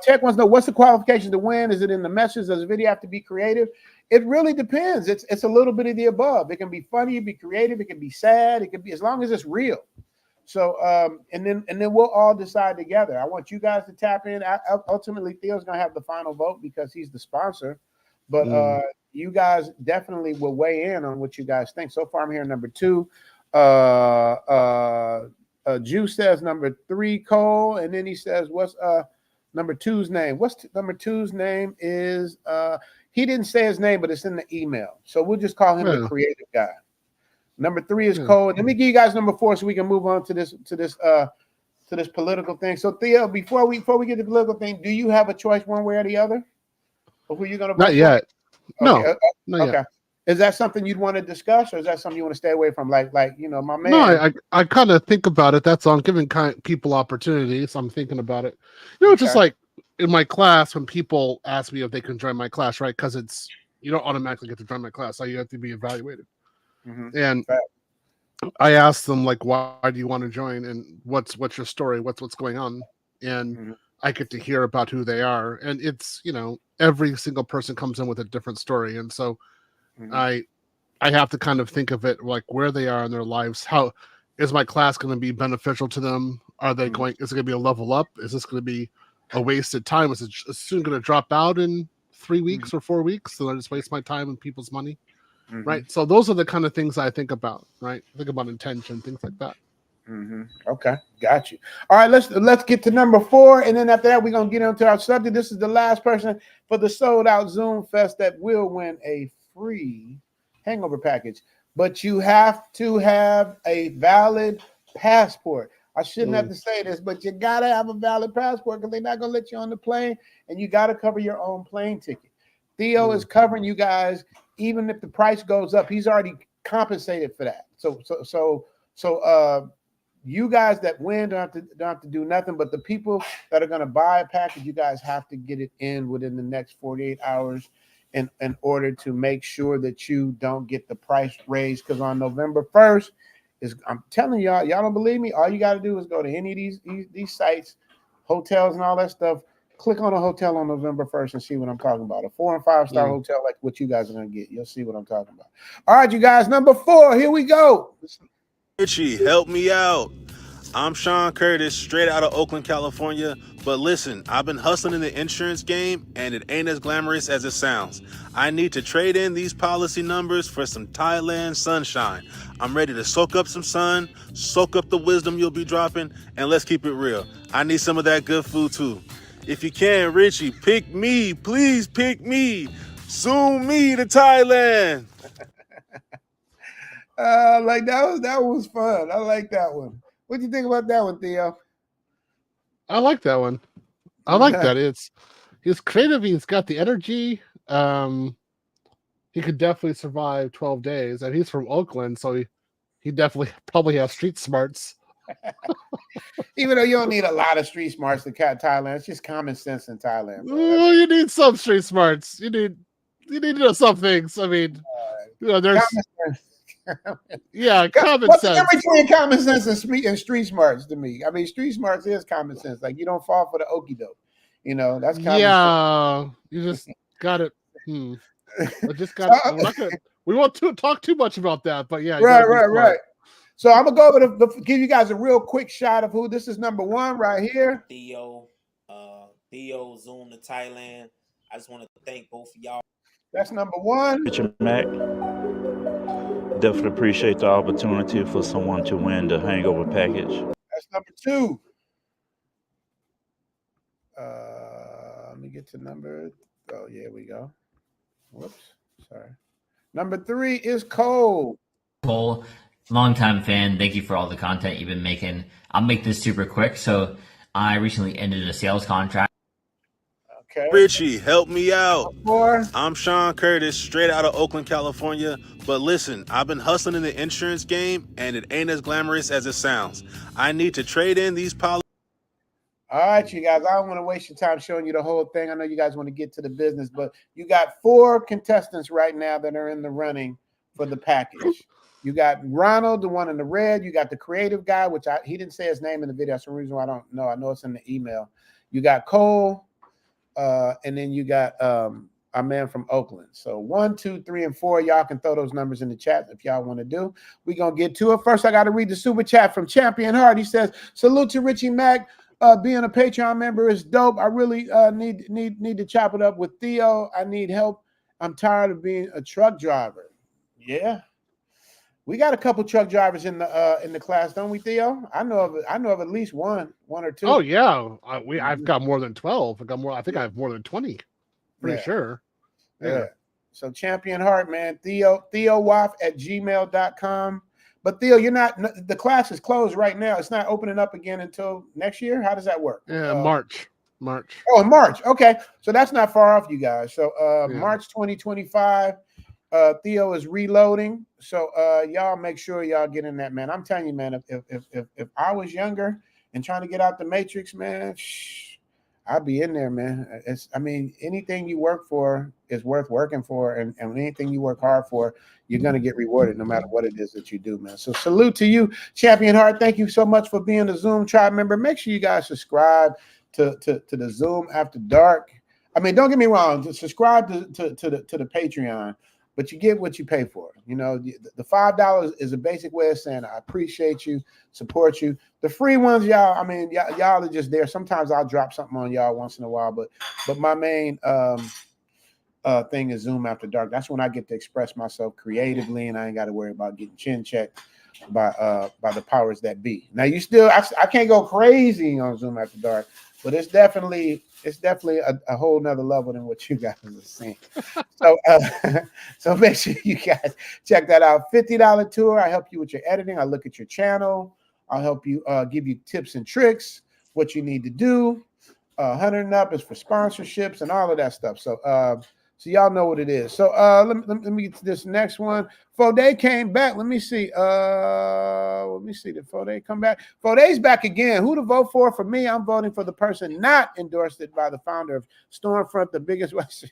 Tech wants to know, what's the qualification to win? Is it in the message? Does the video have to be creative? It really depends. It's a little bit of the above. It can be funny, it can be creative, it can be sad, it can be, as long as it's real. So and then we'll all decide together. I want you guys to tap in. Ultimately, Theo's gonna have the final vote because he's the sponsor. But you guys definitely will weigh in on what you guys think. So far, I'm hearing number 2. Jew says number 3, Cole, and then he says, what's number 2's name? Number 2's name is he didn't say his name, but it's in the email. So we'll just call him the creative guy. Number 3 is Cole. Let me give you guys number 4 so we can move on to this political thing. So Theo, before we get to the political thing, do you have a choice one way or the other? Or who you're gonna vote Not yet. For? No, okay. not Okay. yet. Is that something you'd want to discuss, or is that something you want to stay away from? Like you know, my man. No, I kind of think about it. That's all. I'm giving people opportunities. I'm thinking about it. You know, just like in my class, when people ask me if they can join my class, right? Because it's, you don't automatically get to join my class. So you have to be evaluated. And I asked them, like, why do you want to join, and what's your story, what's going on, and I get to hear about who they are, and it's, you know, every single person comes in with a different story, and so I have to kind of think of it like where they are in their lives. How is my class going to be beneficial to them? Are they going? Is it going to be a level up? Is this going to be a wasted time? Is it soon going to drop out in 3 weeks or 4 weeks? So I just waste my time and people's money. Right. So those are the kind of things I think about, right? Think about intention, things like that. Okay, got you. All right, let's get to number 4, and then after that, we're gonna get into our subject. This is the last person for the sold out Zoom Fest that will win a free hangover package, but you have to have a valid passport. I shouldn't have to say this, but you gotta have a valid passport because they're not gonna let you on the plane, and you gotta cover your own plane ticket. Theo is covering you guys. Even if the price goes up, he's already compensated for that. So you guys that win don't have to do nothing. But the people that are going to buy a package, you guys have to get it in within the next 48 hours in order to make sure that you don't get the price raised. Because on November 1st, I'm telling y'all don't believe me. All you got to do is go to any of these sites, hotels and all that stuff. Click on a hotel on November 1st and see what I'm talking about. A 4- and 5-star hotel like what you guys are going to get. You'll see what I'm talking about. All right, you guys, number 4. Here we go. Richie, help me out. I'm Sean Curtis, straight out of Oakland, California. But listen, I've been hustling in the insurance game, and it ain't as glamorous as it sounds. I need to trade in these policy numbers for some Thailand sunshine. I'm ready to soak up some sun, soak up the wisdom you'll be dropping, and let's keep it real. I need some of that good food too. If you can, Richie, pick me. Please pick me. Zoom me to Thailand. Like that was fun. I like that one. What do you think about that one, Theo? I like that one. I like that. He's creative. He's got the energy. He could definitely survive 12 days, and he's from Oakland, so he definitely probably has street smarts. Even though you don't need a lot of street smarts to cat Thailand, it's just common sense in Thailand. Oh, you need some street smarts. You need to know some things. I mean, there's Yeah, common What's sense. the difference between common sense and street smarts to me? I mean, street smarts is common sense. Like you don't fall for the okie doke. That's common sense. Yeah, you just got it. I just got. So, We're not gonna. We won't talk too much about that, but yeah, you right, gotta be right, smart. right. So I'm gonna go over give you guys a real quick shot of who this is. Number one right here. Theo Zoom to Thailand. I just want to thank both of y'all. That's number one. Richard Mack. Definitely appreciate the opportunity for someone to win the hangover package. That's number two. Let me get to number. Oh, yeah, we go. Whoops, sorry. Number three is Cole. Cole, longtime fan. Thank you for all the content you've been making. I'll make this super quick. So I recently ended a sales contract. Okay. Richie, help me out. Four. I'm Sean Curtis, straight out of Oakland, California. But listen, I've been hustling in the insurance game, and it ain't as glamorous as it sounds. I need to trade in these policies. All right, you guys, I don't want to waste your time showing you the whole thing. I know you guys want to get to the business, but you got 4 contestants right now that are in the running for the package. You got Ronald, the one in the red. You got the creative guy, which he didn't say his name in the video. That's the reason why I don't know. I know it's in the email. You got Cole, and then you got our man from Oakland. So 1, 2, 3, and 4. Y'all can throw those numbers in the chat if y'all want to do. We're going to get to it. First, I got to read the super chat from Champion Heart. He says, salute to Richie Mack. Being a Patreon member is dope. I really need to chop it up with Theo. I need help. I'm tired of being a truck driver. Yeah, we got a couple truck drivers in the class, don't we, Theo? I know of at least one or two. Oh yeah, I've got more than 12. I think I have more than 20. Pretty sure. Yeah. So Champion Heart, man. TheoWaff@gmail.com. But Theo, the class is closed right now. It's not opening up again until next year. How does that work? Yeah, March. Oh, in March. Okay. So that's not far off, you guys. So March 2025, Theo is reloading. So y'all make sure y'all get in that, man. I'm telling you, man, if I was younger and trying to get out the matrix, man, I'd be in there, man. Anything you work for is worth working for, and anything you work hard for, you're gonna get rewarded no matter what it is that you do, man. So salute to you, Champion Heart. Thank you so much for being a Zoom tribe member. Make sure you guys subscribe to the Zoom After Dark. I mean, don't get me wrong, just subscribe to the Patreon, but you get what you pay for. The $5 is a basic way of saying I appreciate you, support you. The free ones, y'all, y'all are just there. Sometimes I'll drop something on y'all once in a while, but my main thing is Zoom After Dark. That's when I get to express myself creatively, and I ain't got to worry about getting chin checked by the powers that be. Now I can't go crazy on Zoom After Dark, but it's definitely a whole nother level than what you guys are seeing. So make sure you guys check that out. $50 tour. I help you with your editing. I look at your channel. I'll help you give you tips and tricks, what you need to do. 100 and up is for sponsorships and all of that stuff. So y'all know what it is. So let me get to this next one. Fode came back. Let me see. Did Fode come back? Fode's back again. Who to vote for? For me, I'm voting for the person not endorsed by the founder of Stormfront, the biggest Western.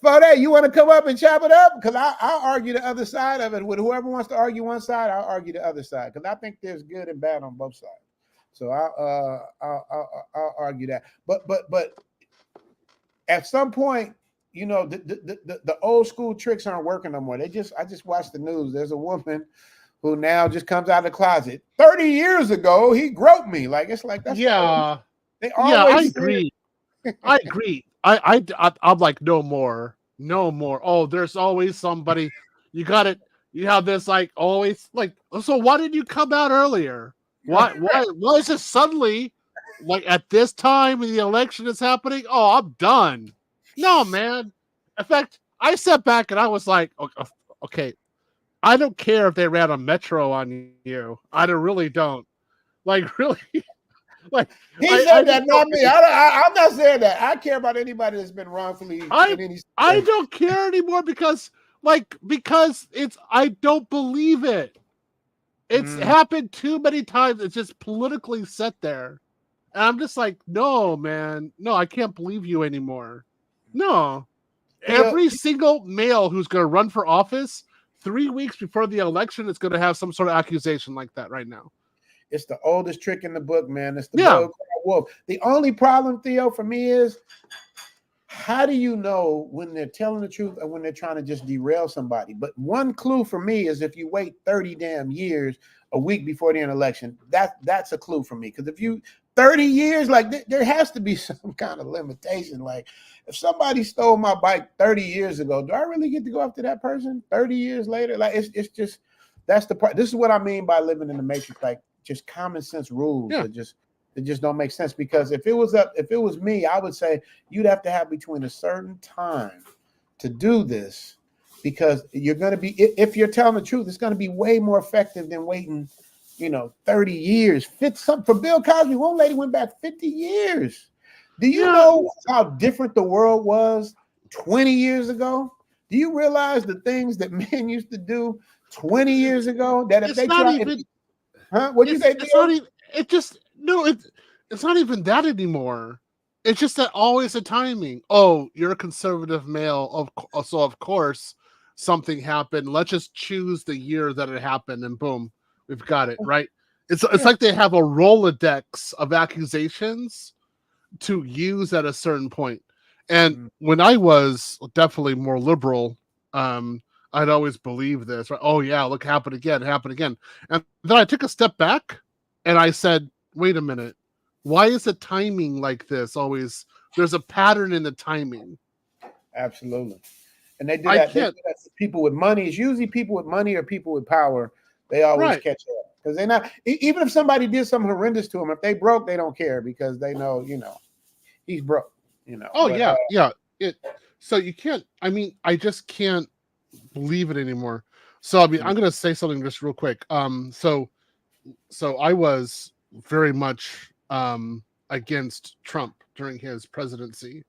Fode, you want to come up and chop it up? Because I'll argue the other side of it. With whoever wants to argue one side, I'll argue the other side. Because I think there's good and bad on both sides. So I'll argue that. But at some point, the old school tricks aren't working no more. I just watched the news. There's a woman who now just comes out of the closet. 30 years ago, he groped me. That's yeah. They always I agree. I'm like, no more. Oh, there's always somebody. You got it. You have this always so why didn't you come out earlier? Why is it suddenly at this time when the election is happening? Oh, I'm done. No, man. In fact, I sat back and I was like, okay, I don't care if they ran a metro on you. I really don't. Really. He said that, not me. I'm not saying that. I care about anybody that's been wrongfully. I don't care anymore because it's. I don't believe it. It's happened too many times. It's just politically set there, and I'm just like, no, man, no, I can't believe you anymore. No. every single male who's going to run for office 3 weeks before the election is going to have some sort of accusation like that right now. It's the oldest trick in the book, man. It's the bold wolf. The only problem, Theo, for me is, how do you know when they're telling the truth or when they're trying to just derail somebody? But one clue for me is if you wait 30 damn years, a week before the election, that's a clue for me. Because if you 30 years, like there has to be some kind of limitation. Like if somebody stole my bike 30 years ago, do I really get to go after that person 30 years later? Like it's just, that's the part. This is what I mean by living in the matrix. Like just common sense rules that just don't make sense. Because if it was me, I would say you'd have to have between a certain time to do this, because you're going to be, if you're telling the truth, it's going to be way more effective than waiting, 30 years. For Bill Cosby, one lady went back 50 years. Do you know how different the world was 20 years ago? Do you realize the things that men used to do 20 years ago? That if It's they not try, even. What'd you say? It's not even. It just no. It's not even that anymore. It's just that always the timing. Oh, you're a conservative male, so of course something happened. Let's just choose the year that it happened, and boom, we've got it right. It's like they have a Rolodex of accusations to use at a certain point. And when I was definitely more liberal, I'd always believe this. Right? Oh yeah, look, happen again. And then I took a step back, and I said, wait a minute. Why is the timing like this always? There's a pattern in the timing. Absolutely. And they do that. They do that to people with money. It's usually people with money or people with power. They always catch up. Because they're not, even if somebody did something horrendous to them, if they broke, they don't care because they know, he's broke, Oh, but, so you can't, I just can't believe it anymore. So, I'm going to say something just real quick. So I was very much against Trump during his presidency,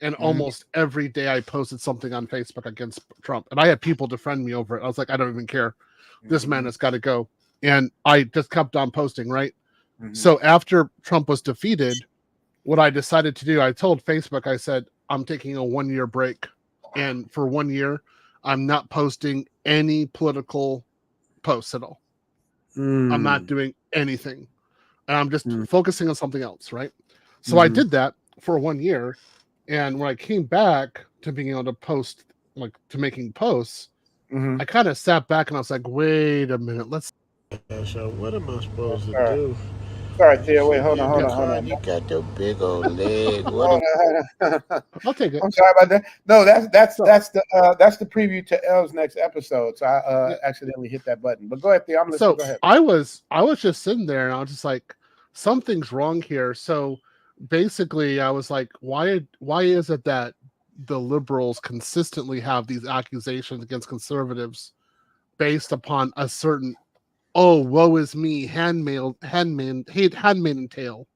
and almost every day I posted something on Facebook against Trump, and I had people defriend me over it. I was like, I don't even care. This man has got to go, and I just kept on posting. Right. So after Trump was defeated, what I decided to do, I told Facebook, I said, I'm taking a 1-year break, and for 1 year, I'm not posting any political posts at all. I'm not doing anything. And I'm just focusing on something else, right? So I did that for 1 year. And when I came back to being able to post, like to making posts, I kind of sat back and I was like, wait a minute, So what am I supposed to do? Sorry, Theo. Wait, hold on. You got the big old leg. I'll take it. I'm sorry about that. No, that's the preview to L's next episode. So I accidentally hit that button. But go ahead, Theo. I'm listening. Go ahead. I was just sitting there and I was just like, something's wrong here. So basically, I was like, why is it that the liberals consistently have these accusations against conservatives based upon a certain, oh, woe is me, handmaiden tale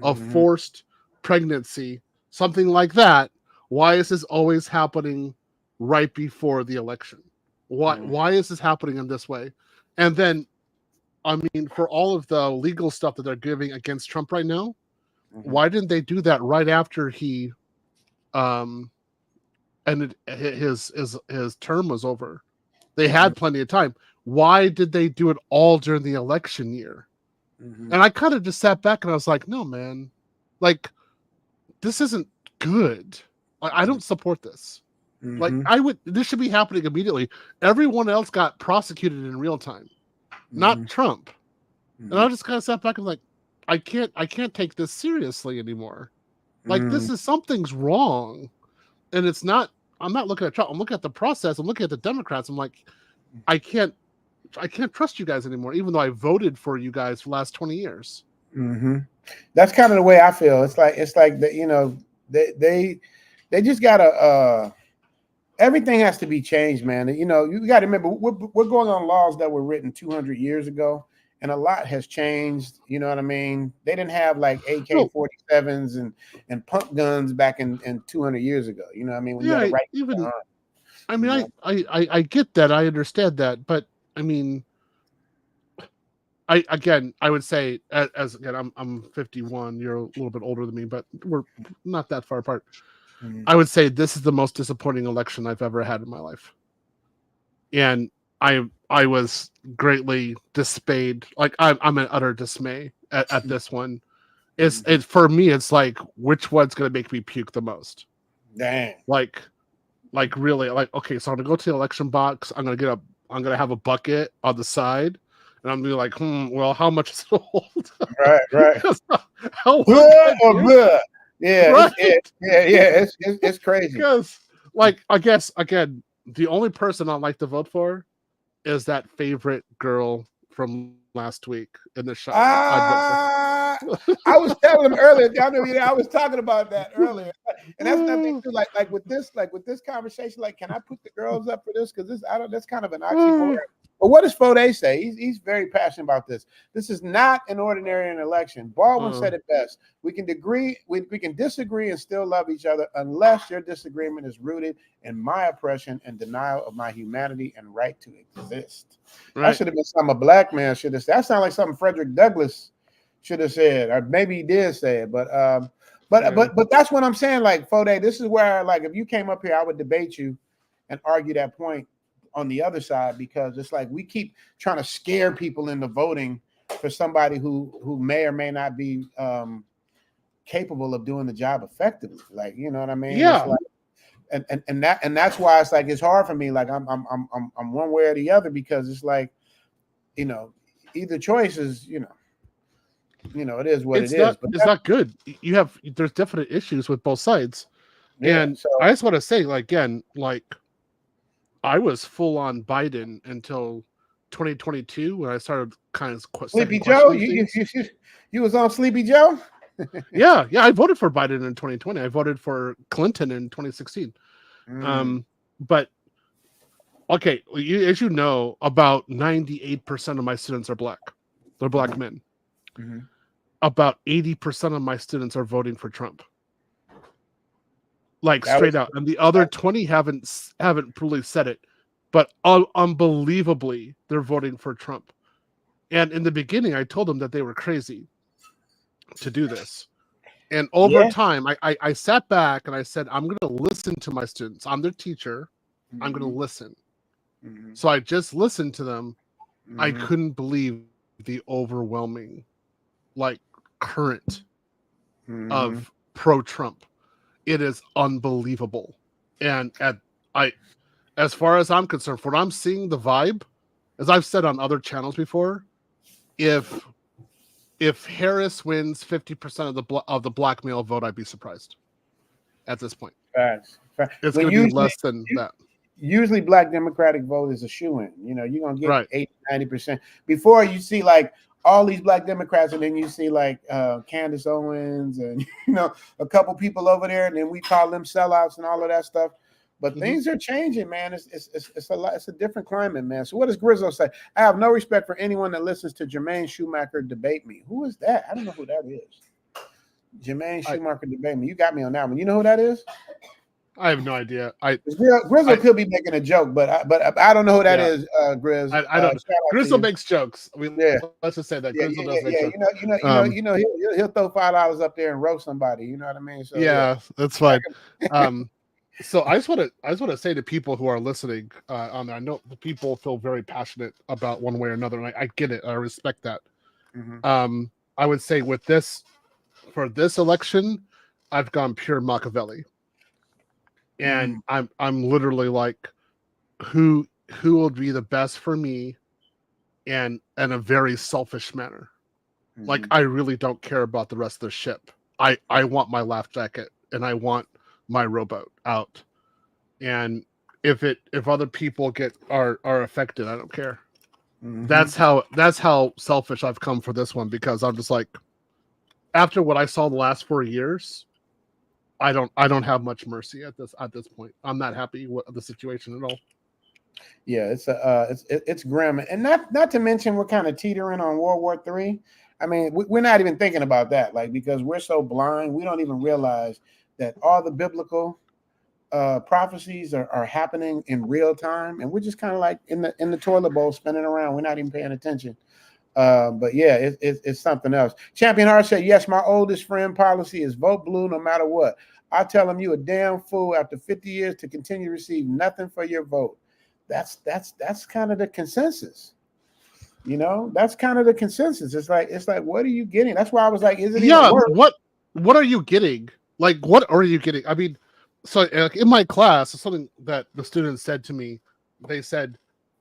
of forced pregnancy, something like that. Why is this always happening right before the election? Why is this happening in this way? And then, for all of the legal stuff that they're giving against Trump right now, why didn't they do that right after he ended his term was over? They had plenty of time. Why did they do it all during the election year? And I kind of just sat back and I was like, no, man, like, this isn't good. I don't support this. Like, this should be happening immediately. Everyone else got prosecuted in real time, not Trump. And I just kind of sat back and like, I can't take this seriously anymore. Like, this is, something's wrong. And it's not, I'm not looking at Trump. I'm looking at the process. I'm looking at the Democrats. I'm like, I can't trust you guys anymore, even though I voted for you guys for the last 20 years. That's kind of the way I feel. It's like that, they just gotta, everything has to be changed, man. You got to remember, we're going on laws that were written 200 years ago, and a lot has changed. You know what I mean? They didn't have like AK-47s and pump guns back in 200 years ago. You know what I mean? When you had to write I get that. I understand that. But I would say, as I'm 51, you're a little bit older than me, but we're not that far apart. I would say this is the most disappointing election I've ever had in my life. And I was greatly dismayed. Like I'm in utter dismay at this one. It for me, it's like, which one's gonna make me puke the most? Dang. Like really, like, okay, so I'm gonna go to the election box, I'm gonna have a bucket on the side, and I'm gonna be like, well, how much is it hold? Right. How Yeah, right? it's crazy. Because, like, I guess again, the only person I'd like to vote for is that favorite girl from last week in the show. I was telling him earlier. I know I was talking about that earlier, and that's nothing too. Like with this conversation. Like, can I put the girls up for this? Because that's kind of an oxymoron. But what does Fode say? He's very passionate about this. This is not an ordinary election. Baldwin said it best. We can disagree and still love each other unless your disagreement is rooted in my oppression and denial of my humanity and right to exist. Right. That should have been something a black man should have said. That sounds like something Frederick Douglass should have said, or maybe he did say it. But that's what I'm saying. Like, Fode, this is where, like, if you came up here, I would debate you and argue that point on the other side, because it's like we keep trying to scare people into voting for somebody who may or may not be capable of doing the job effectively. Like, you know what I mean? Yeah. Like, and that's why it's like it's hard for me. Like I'm one way or the other, because it's like, you know, either choice is, you know, it is what it is. But it's not good. There's definite issues with both sides. Yeah, and I just want to say, like, again, like, I was full on Biden until 2022 when I started kind of Sleepy Joe. You was on Sleepy Joe. yeah, I voted for Biden in 2020. I voted for Clinton in 2016. But okay, as you know, about 98% of my students are black. They're black men. About 80% of my students are voting for Trump. Like, straight out, and the other 20 haven't really said it, but unbelievably, they're voting for Trump. And in the beginning, I told them that they were crazy to do this. And over time, I sat back and I said, I'm going to listen to my students. I'm their teacher. I'm going to listen. So I just listened to them. I couldn't believe the overwhelming, like, current of pro-Trump. It is unbelievable. And as far as I'm concerned, for what I'm seeing, the vibe, as I've said on other channels before, if Harris wins 50% of the black male vote, I'd be surprised at this point. Facts. It's going to be less than that. Usually black Democratic vote is a shoo-in. You know, you're going to get 80-90%. Before, you see, like, all these black Democrats, and then you see, like, Candace Owens and, you know, a couple people over there, and then we call them sellouts and all of that stuff. But things are changing, man. It's a lot. It's a different climate, man. So what does Grizzle say? I have no respect for anyone that listens to Jermaine Schumacher debate me. Who is that? I don't know who that is. Jermaine Schumacher debate me. You got me on that one. You know who that is? I have no idea. Grizzle could be making a joke, but I don't know who that is. Grizz. I don't. Grizzle makes jokes. Let's just say that Grizzle does make jokes. You know, he'll throw $5 up there and roast somebody. You know what I mean? So, that's fine. So I just want to say to people who are listening, on there, I know the people feel very passionate about one way or another, and I get it. I respect that. I would say for this election, I've gone pure Machiavelli. And I'm literally like, who will be the best for me, and in a very selfish manner. Like, I really don't care about the rest of the ship. I want my life jacket and I want my rowboat out. And if other people are affected, I don't care. That's how selfish I've come for this one, because I'm just like, after what I saw the last 4 years, I don't have much mercy at this point. I'm not happy with the situation at all. Yeah, it's grim, and not to mention we're kind of teetering on World War III. I mean, we're not even thinking about that, like, because we're so blind, we don't even realize that all the biblical prophecies are happening in real time, and we're just kind of like in the toilet bowl spinning around. We're not even paying attention. But yeah, it's something else. Champion Heart said, yes, my oldest friend policy is vote blue no matter what. I tell him you a damn fool after 50 years to continue to receive nothing for your vote. That's kind of the consensus. You know, that's kind of the consensus. It's like, what are you getting? That's why I was like, is it even worse? What are you getting? Like, what are you getting? I mean, so in my class, something that the students said to me, they said,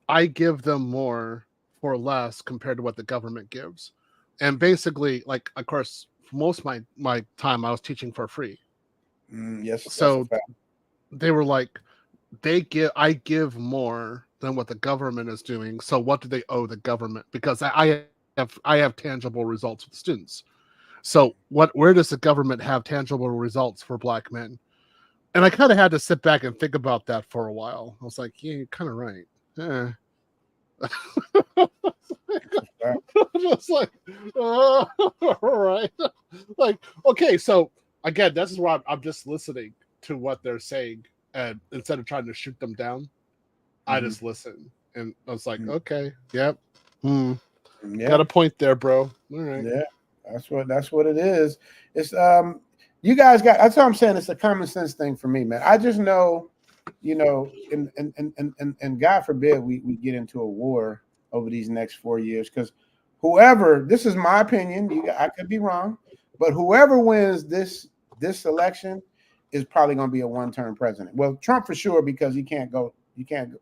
I give them more for less compared to what the government gives. And basically, like, of course, most of my time I was teaching for free. Yes. So they were like, I give more than what the government is doing. So what do they owe the government? Because I have tangible results with students. So where does the government have tangible results for Black men? And I kind of had to sit back and think about that for a while. I was like, yeah, you're kind of right. Yeah. Just like, all right. Like, okay, so again, this is where I'm just listening to what they're saying, and instead of trying to shoot them down, I just listen. And I was like, okay, yep. Got a point there, bro. All right. Yeah, that's what it is. It's you guys got, that's what I'm saying. It's a common sense thing for me, man. I just know, you know, and God forbid we get into a war over these next 4 years, because whoever, this is my opinion, I could be wrong, but whoever wins this election is probably going to be a one-term president. Well, Trump for sure, because you can't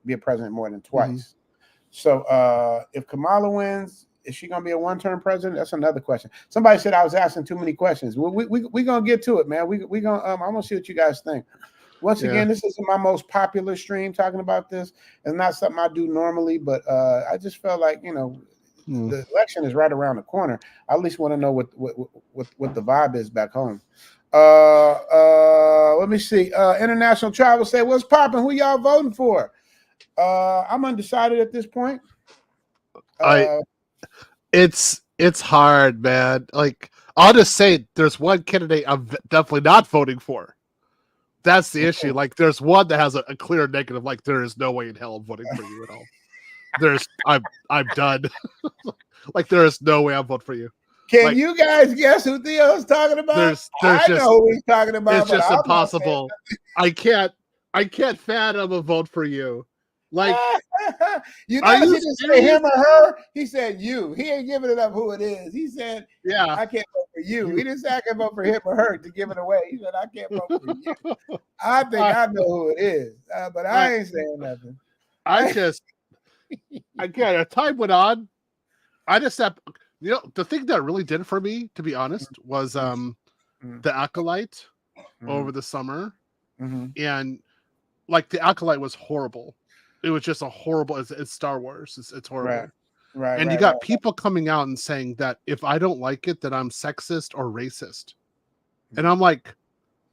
be a president more than twice. So if Kamala wins, is she going to be a one-term president? That's another question. Somebody said I was asking too many questions. Well, we're going to get to it, man. I'm going to see what you guys think. Once again, this isn't my most popular stream talking about this. It's not something I do normally, but I just felt like, you know, the election is right around the corner. I at least want to know what the vibe is back home. Let me see. International Travel say, what's popping? Who y'all voting for? I'm undecided at this point. It's hard, man. Like, I'll just say there's one candidate I'm definitely not voting for. That's the issue. Like, there's one that has a clear negative. Like, there is no way in hell I'm voting for you at all. I'm done. Like, there is no way I'm voting for you. Can you guys guess who Theo's talking about? I know who he's talking about. It's just impossible. I can't fathom a vote for you. Like, you notice he didn't say him or her. He said you. He ain't giving it up who it is. He said, "Yeah, I can't vote for you." He didn't say I can vote for him or her to give it away. He said, "I can't vote for you." I think I know who it is, but I ain't saying nothing. Again, as time went on, I just have, you know, the thing that really did it for me, to be honest, was the Acolyte over the summer, and like the Acolyte was horrible. It was just a horrible. It's Star Wars. It's horrible. Right. And you got people coming out and saying that if I don't like it, that I'm sexist or racist. And I'm like,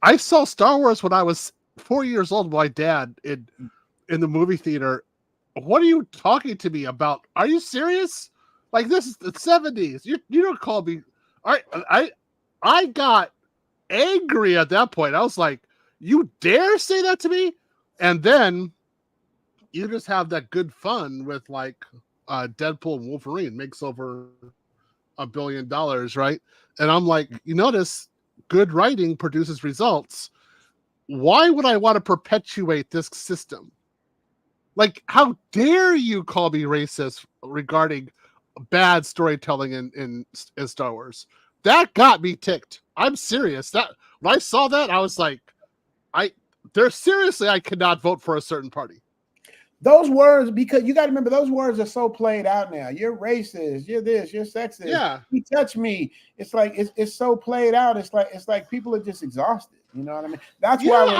I saw Star Wars when I was 4 years old with my dad in the movie theater. What are you talking to me about? Are you serious? Like, this is the 70s. You don't call me. I got angry at that point. I was like, you dare say that to me? And then you just have that good fun with like Deadpool and Wolverine makes over $1 billion, right? And I'm like, you notice good writing produces results. Why would I want to perpetuate this system? Like, how dare you call me racist regarding bad storytelling in Star Wars? That got me ticked. I'm serious. That when I saw that, I was like, I could not vote for a certain party. Those words, because you got to remember, those words are so played out now. You're racist. You're this. You're sexist. Yeah. You touch me. It's like it's so played out. It's like people are just exhausted. You know what I mean? That's why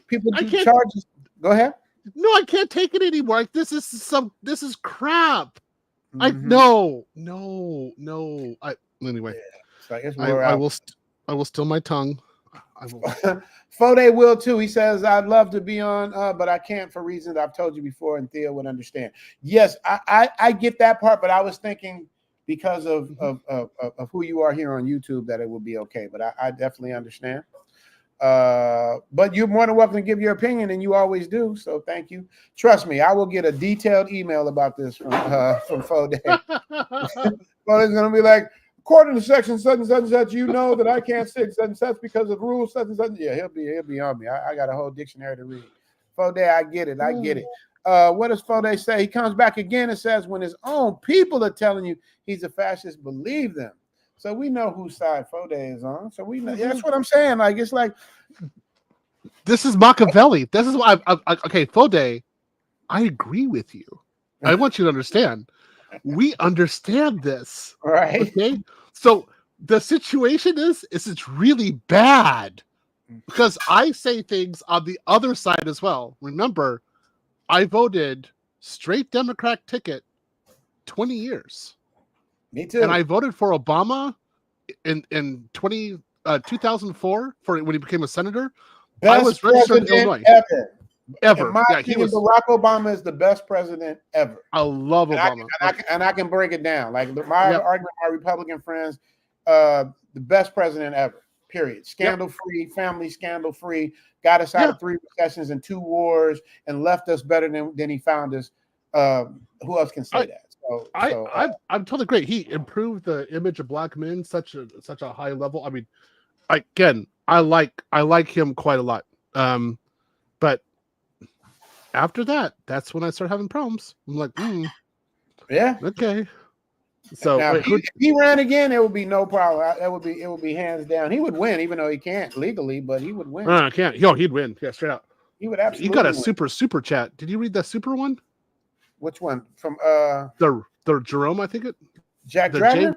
people do charges. Go ahead. No, I can't take it anymore. Like, this is crap. Like, no. Anyway, I will still my tongue. I will. Fode will too. He says, I'd love to be on, but I can't for reasons I've told you before, and Theo would understand. Yes, I get that part, but I was thinking because of who you are here on YouTube that it would be okay. But I definitely understand. But you're more than welcome to give your opinion, and you always do. So thank you. Trust me, I will get a detailed email about this from Foday. Well, it's gonna be like, according to section such and such and such, you know that I can't say such and such because of rules such and such. Yeah, he'll be on me. I got a whole dictionary to read. Foday, I get it. What does Foday say? He comes back again and says, when his own people are telling you he's a fascist, believe them. So we know whose side Foday is on. So we know. That's what I'm saying. Like, it's like, this is Machiavelli. This is why okay, Foday, I agree with you. I want you to understand. We understand this. Right. Okay. So the situation is it's really bad because I say things on the other side as well. Remember, I voted straight Democrat ticket 20 years. Me too. And I voted for Obama in 2004 for when he became a senator. Best I was registered in president Illinois. ever. In my Yeah, opinion, Barack Obama is the best president ever. I love Obama. And I can break it down. Like my argument, my Republican friends, the best president ever. Period. Scandal free, family scandal free. Got us out of 3 recessions and 2 wars, and left us better than he found us. Who else can say that? I'm totally great. He improved the image of black men such a high level. I mean, again, I like him quite a lot. But after that, that's when I started having problems. I'm like, yeah, okay. So now, if he ran again, it would be no problem. It would be hands down. He would win, even though he can't legally, but he would win. I can't. Yo, he'd win. Yeah, straight out. He would absolutely. You got a win. super chat. Did you read that super one? Which one? From the Jerome, I think it. Jack Dragner?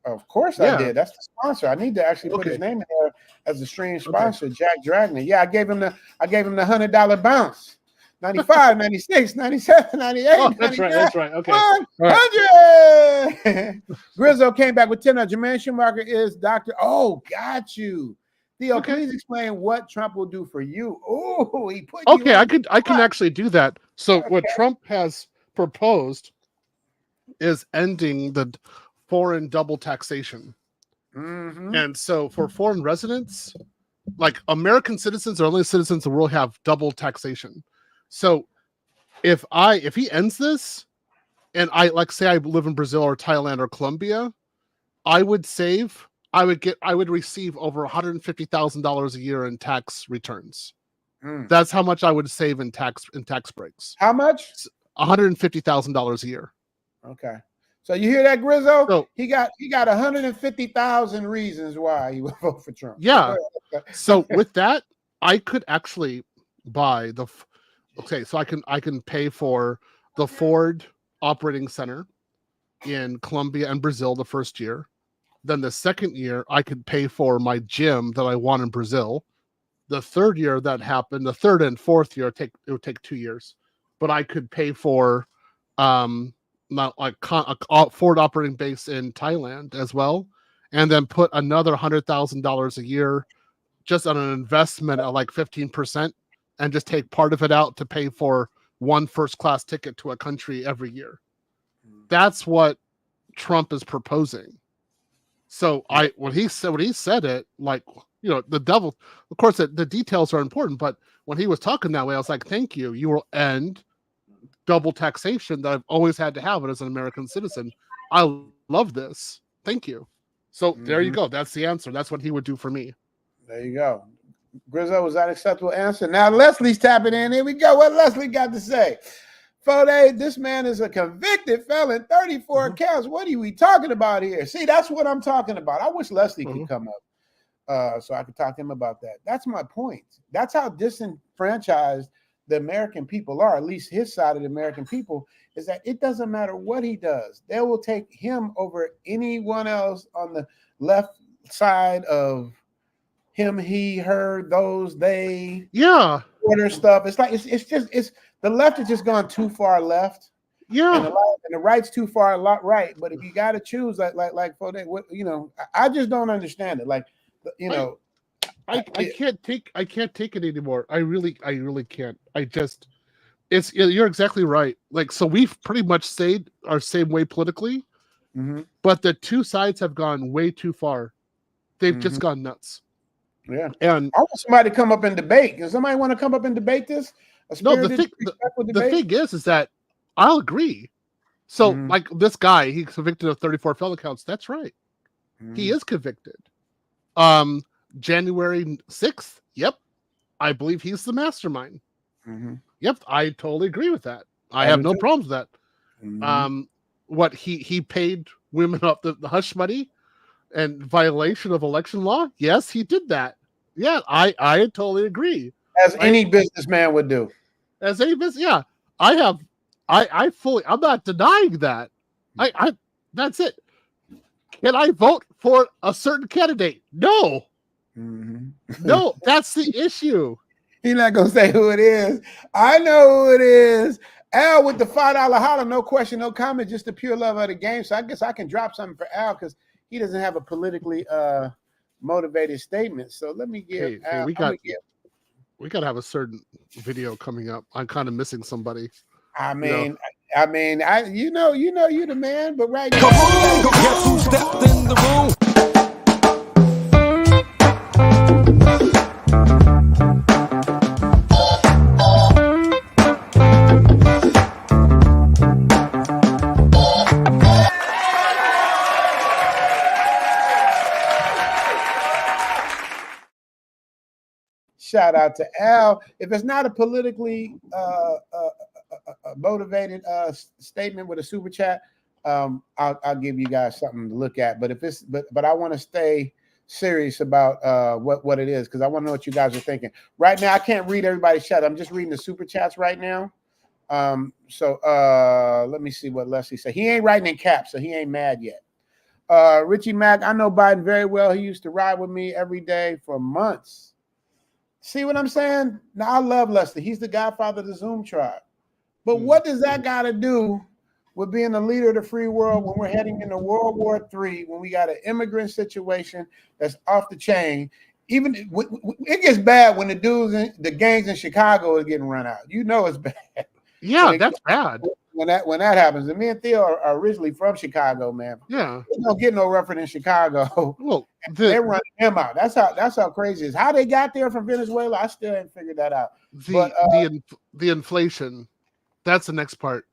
Of course I did. That's the sponsor. I need to actually put his name in there as a stream sponsor, Jack Dragner. Yeah, I gave him the $100 bounce. 95, 96, 97, 98. Oh, that's right. That's right. Okay. 100. Grizzo came back with 10. Jermaine Schumacher is Dr. Oh, got you. Theo, please explain what Trump will do for you. Oh, he put you I can actually do that. So what Trump has proposed is ending the foreign double taxation. And so for foreign residents, like American citizens are only citizens that will have double taxation. So if he ends this, and I say I live in Brazil or Thailand or Colombia, I would receive over $150,000 a year in tax returns. That's how much I would save in tax breaks. How much? $150,000 a year. Okay. So you hear that, Grizzo? So, he got 150,000 reasons why he would vote for Trump. Yeah. So with that, I could actually buy so I can pay for the Ford operating center in Colombia and Brazil the first year. Then the second year, I could pay for my gym that I want in Brazil. The third year that happened, the third and fourth year, it would take 2 years. But I could pay for not like a Ford operating base in Thailand as well, and then put another $100,000 a year just on an investment at like 15%, and just take part of it out to pay for one first-class ticket to a country every year. That's what Trump is proposing. So when he said it, like, you know, the devil, of course, the details are important, but when he was talking that way, I was like, thank you. You will end double taxation that I've always had to have it as an American citizen. I love this. Thank you. So there you go. That's the answer. That's what he would do for me. There you go. Grizzo, was that an acceptable answer? Now Leslie's tapping in. Here we go. What Leslie got to say? Foday, this man is a convicted felon, 34 counts. What are we talking about here? See, that's what I'm talking about. I wish Leslie could come up so I could talk to him about that. That's my point. That's how disenfranchised the American people are, at least his side of the American people, is that it doesn't matter what he does. They will take him over anyone else on the left side of him, he, her, those, they. Yeah. Order stuff. It's like it's the left has just gone too far left. Yeah. And the right's too far right. But if you got to choose, like what, you know, I just don't understand it. Like, you know, I can't take it anymore. I really can't. You're exactly right. Like, so we've pretty much stayed our same way politically, but the two sides have gone way too far. They've just gone nuts. Yeah. And I want somebody to come up and debate. Does somebody want to come up and debate this? no, the thing is that I'll agree. So, like this guy, he's convicted of 34 felony counts. That's right. He is convicted. January 6th. Yep. I believe he's the mastermind. Yep. I totally agree with that. I have no problems with that. What he paid women up the hush money and violation of election law? Yes, he did that. Yeah, I totally agree. As any businessman would do. As any business, yeah. I'm not denying that. I that's it. Can I vote for a certain candidate? No. No, that's the issue. He's not gonna say who it is. I know who it is. Al with the $5 holler, no question, no comment, just the pure love of the game. So I guess I can drop something for Al because he doesn't have a politically motivated statement. So let me give Al. We got to have a certain video coming up. I'm kind of missing somebody. I mean, you know, you're the man, but right now, come on, guess who stepped in the room? shout out to Al. If it's not a politically motivated statement with a super chat, I'll give you guys something to look at. But if it's but I want to stay serious about what it is because I want to know what you guys are thinking. Right now, I can't read everybody's chat. I'm just reading the super chats right now. So let me see what Leslie said. He ain't writing in caps, so he ain't mad yet. Richie Mack, I know Biden very well. He used to ride with me every day for months. See what I'm saying? Now, I love Lester. He's the godfather of the Zoom tribe. But what does that got to do with being the leader of the free world when we're heading into World War III, when we got an immigrant situation that's off the chain? Even it gets bad when the gangs in Chicago are getting run out. You know it's bad. Yeah, that's bad. When that happens, and me and Theo are originally from Chicago, man. Yeah, you don't get no rougher than Chicago. Well, they're running him out. That's how crazy it is. How they got there from Venezuela, I still haven't figured that out. The inflation, that's the next part.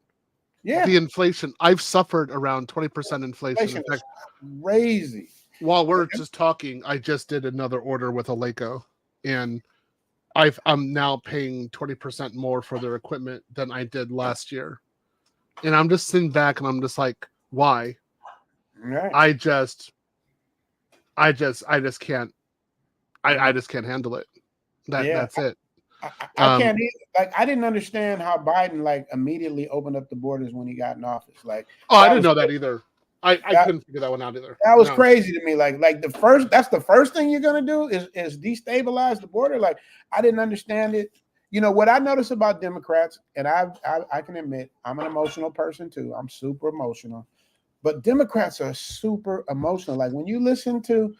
Yeah, the inflation. I've suffered around 20% inflation. In fact, crazy. While we're just talking, I just did another order with Aleco, and I'm now paying 20% more for their equipment than I did last year. And I'm just sitting back and I'm just like, why? Right. I just can't. I just can't handle it. That's it. I can't like I didn't understand how Biden immediately opened up the borders when he got in office. I didn't know that either. I couldn't figure that one out either. That was crazy to me. That's the first thing you're gonna do is destabilize the border. I didn't understand it. You know what I notice about Democrats, and I can admit I'm an emotional person too. I'm super emotional, but Democrats are super emotional. Like when you listen to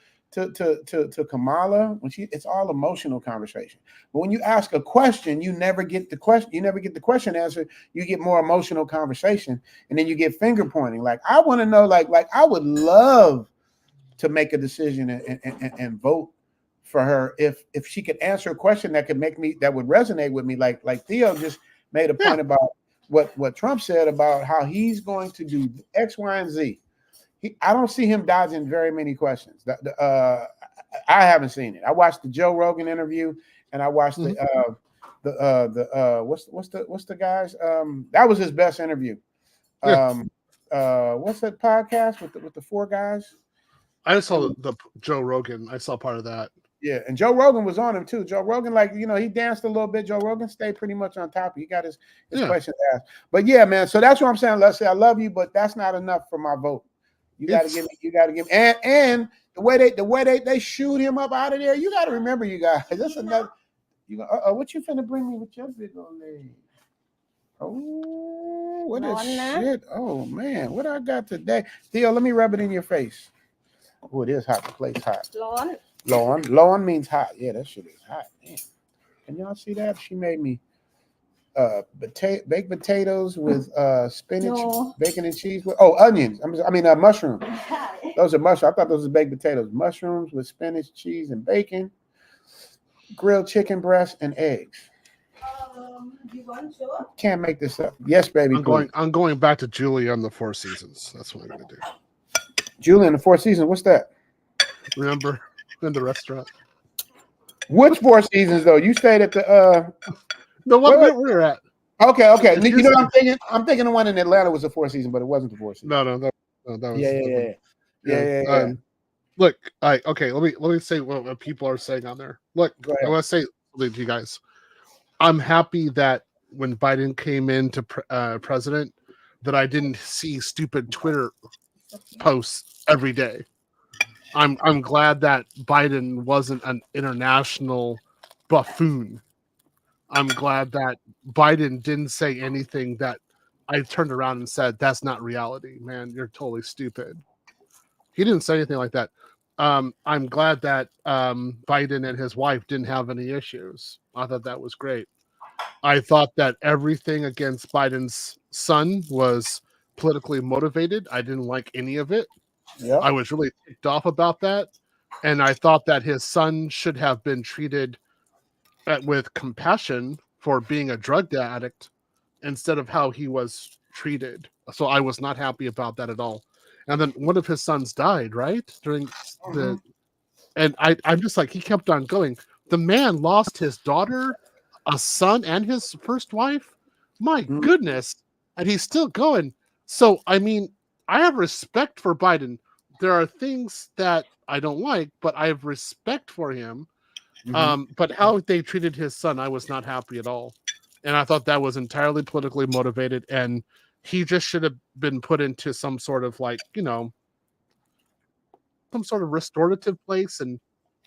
Kamala, it's all emotional conversation. But when you ask a question, you never get the question. You never get the question answered. You get more emotional conversation, and then you get finger pointing. I want to know. I would love to make a decision and vote for her if she could answer a question that would resonate with me. Like Theo just made a point about what Trump said about how he's going to do X, Y, and Z. I don't see him dodging very many questions. I haven't seen it. I watched the Joe Rogan interview, and I watched what's the guys? That was his best interview. What's that podcast with the four guys? I saw the Joe Rogan. I saw part of that. Yeah, and Joe Rogan was on him too. Joe Rogan, he danced a little bit. Joe Rogan stayed pretty much on top. He got his questions asked. But yeah, man. So that's what I'm saying. Let's say I love you, but that's not enough for my vote. You got to give me. And the way they shoot him up out of there. You got to remember, you guys. That's another. What you finna bring me with your big old leg? Oh, what is shit? Oh man, what I got today? Theo, let me rub it in your face. Oh, it is hot. The plate's hot. Lawn means hot. Yeah, that shit is hot. Man. Can y'all see that? She made me baked potatoes with spinach, bacon and cheese. Onions. Mushrooms. Those are mushrooms. I thought those were baked potatoes. Mushrooms with spinach, cheese, and bacon. grilled chicken breast and eggs. You want sure? Can't make this up. Yes, baby. I'm going back to Julie on the Four Seasons. That's what I'm gonna do. Julie in the Four Seasons. What's that? Remember in the restaurant. Which Four Seasons though? You stayed at the the one where we're at. Okay. You know what I'm thinking? I'm thinking the one in Atlanta was the Four Seasons, but it wasn't the Four Seasons. No, that was Yeah. Look, okay. Let me say what people are saying on there. Look, I want to say something to you guys. I'm happy that when Biden came into president, that I didn't see stupid Twitter posts every day. I'm glad that Biden wasn't an international buffoon. I'm glad that Biden didn't say anything that I turned around and said, that's not reality, man. You're totally stupid. He didn't say anything like that. I'm glad that Biden and his wife didn't have any issues. I thought that was great. I thought that everything against Biden's son was politically motivated. I didn't like any of it. Yep. I was really ticked off about that. And I thought that his son should have been treated with compassion for being a drug addict instead of how he was treated. So I was not happy about that at all. And then one of his sons died, right? During and I'm just like, he kept on going. The man lost his daughter, a son, and his first wife. My goodness. And he's still going. So, I mean, I have respect for Biden. There are things that I don't like, but I have respect for him. But how they treated his son, I was not happy at all. And I thought that was entirely politically motivated. And he just should have been put into some sort of like, some sort of restorative place and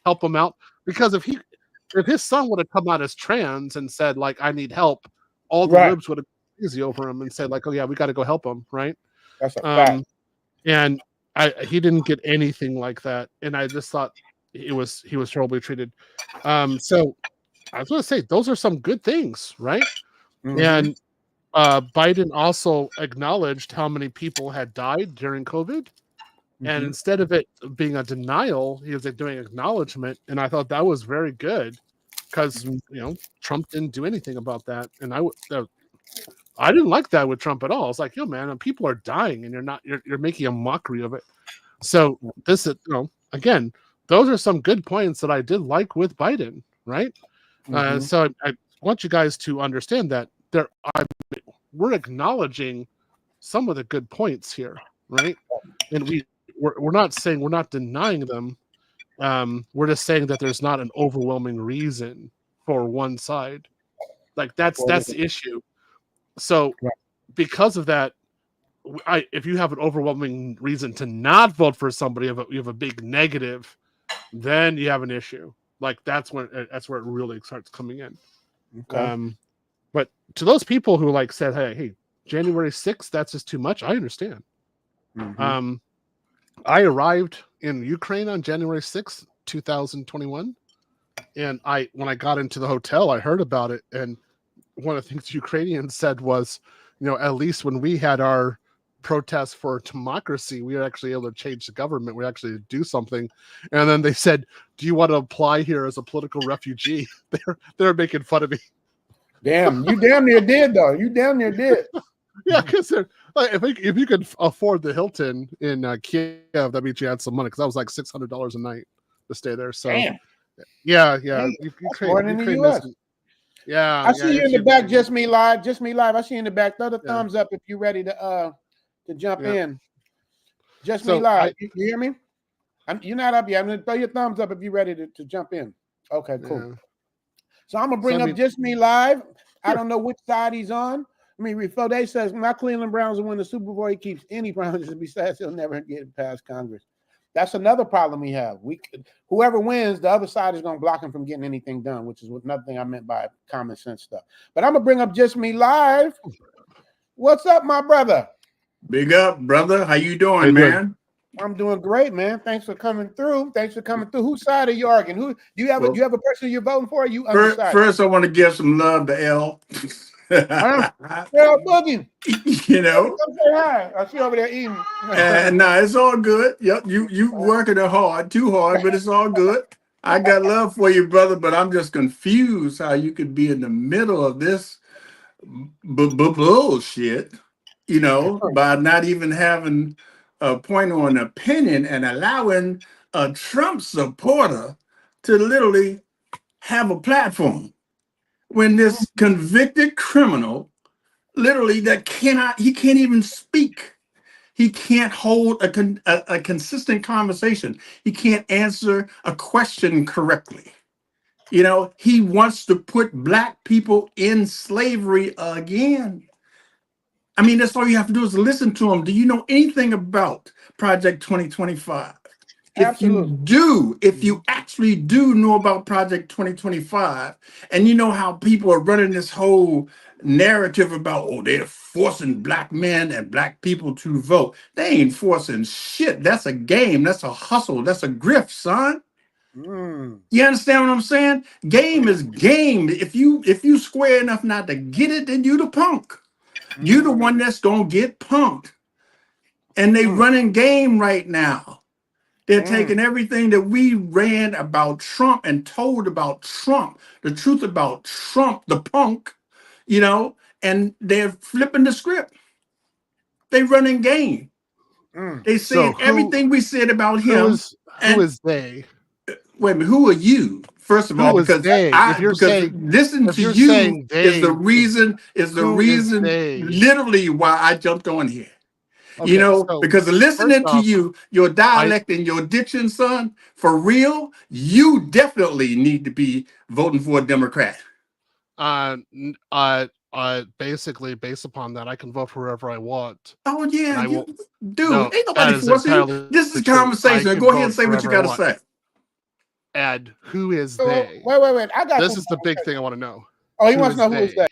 help him out. Because if his son would have come out as trans and said, like, I need help, all the libs would have been easy over him and said, like, oh yeah, we got to go help him, right? That's a fact. And he didn't get anything like that. And I just thought he was terribly treated. So I was going to say, those are some good things, right? And Biden also acknowledged how many people had died during COVID. And instead of it being a denial, he was doing acknowledgement. And I thought that was very good because, Trump didn't do anything about that. And I didn't like that with Trump at all. It's like, yo, man, people are dying and you're making a mockery of it. So this is, again, those are some good points that I did like with Biden, right? So I want you guys to understand that we're acknowledging some of the good points here, right? And we're not saying, we're not denying them. We're just saying that there's not an overwhelming reason for one side. Like that's the issue. So because of that, if you have an overwhelming reason to not vote for somebody, you have a big negative, then you have an issue. Like that's where it really starts coming in. Okay. But to those people who like said, hey, January 6th, that's just too much. I understand. I arrived in Ukraine on January 6th, 2021. And when I got into the hotel, I heard about it. And one of the things Ukrainians said was, at least when we had our protests for democracy, we were actually able to change the government. We actually do something. And then they said, do you want to apply here as a political refugee? They're making fun of me. Damn, you damn near did though. You damn near did. Yeah, because if you could afford the Hilton in Kiev, that means you had some money. Because that was like $600 a night to stay there. So, damn. Yeah. More than the U.S. Yeah, I see you in the back. Just me live. I see you in the back. Throw the thumbs up if you're ready to jump in. Just me live. You hear me? You're not up yet. I'm gonna throw your thumbs up if you're ready to jump in. Okay, cool. Yeah. So I'm gonna bring up Just Me Live. I don't know which side he's on. I mean, Fode says my Cleveland Browns will win the Super Bowl. He keeps any Browns, and besides, he'll never get past Congress. That's another problem we have. Whoever wins, the other side is going to block him from getting anything done, which is another thing I meant by common sense stuff. But I'm going to bring up Just Me Live. What's up, my brother? Big up, brother. How you doing, man? I'm doing great, man. Thanks for coming through. Whose side are you arguing? Who do you have? Do you have a person you're voting for? Or are you undecided? First, I want to give some love to L. Boogie. Come say hi. I see you over there eating. No, it's all good. Yep, you working it hard, too hard, but it's all good. I got love for you, brother, but I'm just confused how you could be in the middle of this bullshit, by not even having a point or an opinion and allowing a Trump supporter to literally have a platform when this convicted criminal literally he can't even speak. He can't hold a consistent conversation. He can't answer a question correctly. He wants to put Black people in slavery again. I mean, that's all you have to do is listen to him. Do you know anything about Project 2025? If you actually do know about Project 2025, and you know how people are running this whole narrative about, they're forcing Black men and Black people to vote. They ain't forcing shit. That's a game. That's a hustle. That's a grift, son. You understand what I'm saying? Game is game. If you square enough not to get it, then you the punk. You the one that's gonna get punked. And they running game right now. They're taking everything that we ran about Trump and told about Trump, the truth about Trump, the punk, and they're flipping the script. They running game. They saying everything we said about him. Who is they? Wait a minute, who are you? First of all, because listen to you is the reason literally why I jumped on here. Because listening to you, your dialect and your diction, son, for real, you definitely need to be voting for a Democrat. Basically, based upon that, I can vote for whoever I want. Oh yeah, ain't nobody forcing you. This is a conversation. Go ahead and say what you got to say. Ed, who is they? Wait. This is the big thing I want to know. Oh, he wants to know who is they?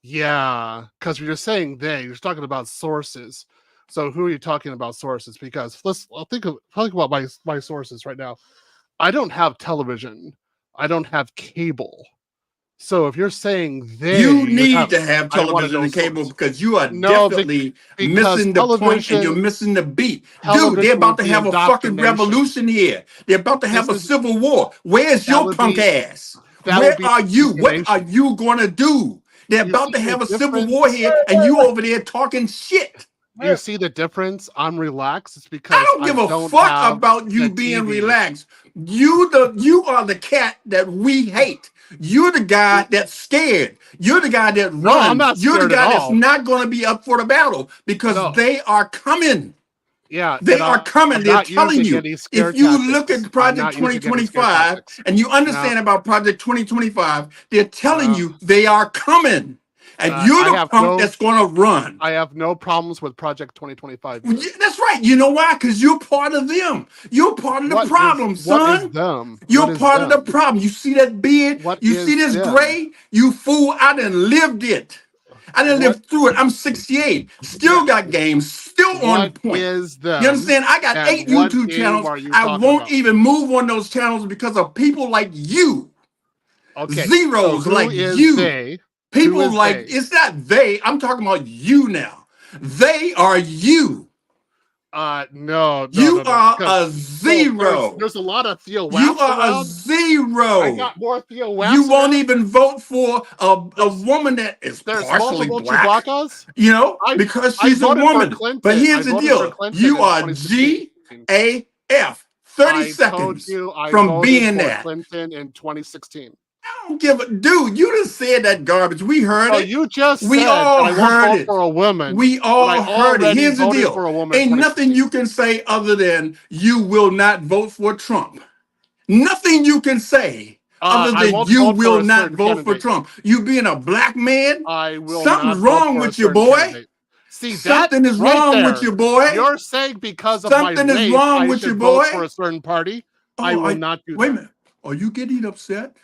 Yeah, because when you're saying they, you're talking about sources. So who are you talking about sources? Because I'll think about my sources right now. I don't have television. I don't have cable. So if you're saying you need to have television and cable because you are definitely missing the point and you're missing the beat. Dude, they're about to have a fucking revolution here. They're about to have a civil war. Where's your punk ass? Where are you? What are you going to do? They're about to have a civil war here and you over there talking shit. You see the difference? I'm relaxed. It's because I don't give a fuck about you being relaxed. You are the cat that we hate. You're the guy that's scared. You're the guy that runs. No, I'm not scared. You're the guy at that's all. not going to be up for the battle because they are coming. Yeah, they are coming. They're telling you. If you look at Project 2025 and you understand about Project 2025, they're telling you they are coming. And you're the punk that's going to run. I have no problems with Project 2025. That's right. You know why? Because you're part of them. You're part of the problem, son. What is them? You're part of the problem. You see that beard? You see this gray? You fool. I done lived it. I done lived through it. I'm 68. Still got games. Still on point. You understand? I got 8 YouTube channels. I won't even move on those channels because of people like you. Zeros like you. People like, it's not they. I'm talking about you now. They are you. No. You are a zero. There's a lot of Theo Waps You are around. a zero. I got more Theo Waps. You won't even vote for a woman that is partially black. Because she's a woman. But here's the deal. You are GAF. 30 seconds from being that. Clinton in 2016. I don't give a dude. You just said that garbage. We heard it. You just we said all I won't heard vote it for a woman. We all heard it. Here's the deal. Ain't nothing you can say other than you will not vote for Trump. Nothing you can say other than you will not vote for Trump. You being a black man, something's wrong with you, boy. See, something is wrong with you, boy. You're saying because of something my race, is wrong I with should you, boy. vote for a certain party. I will not do that. Wait a minute. Are you getting upset?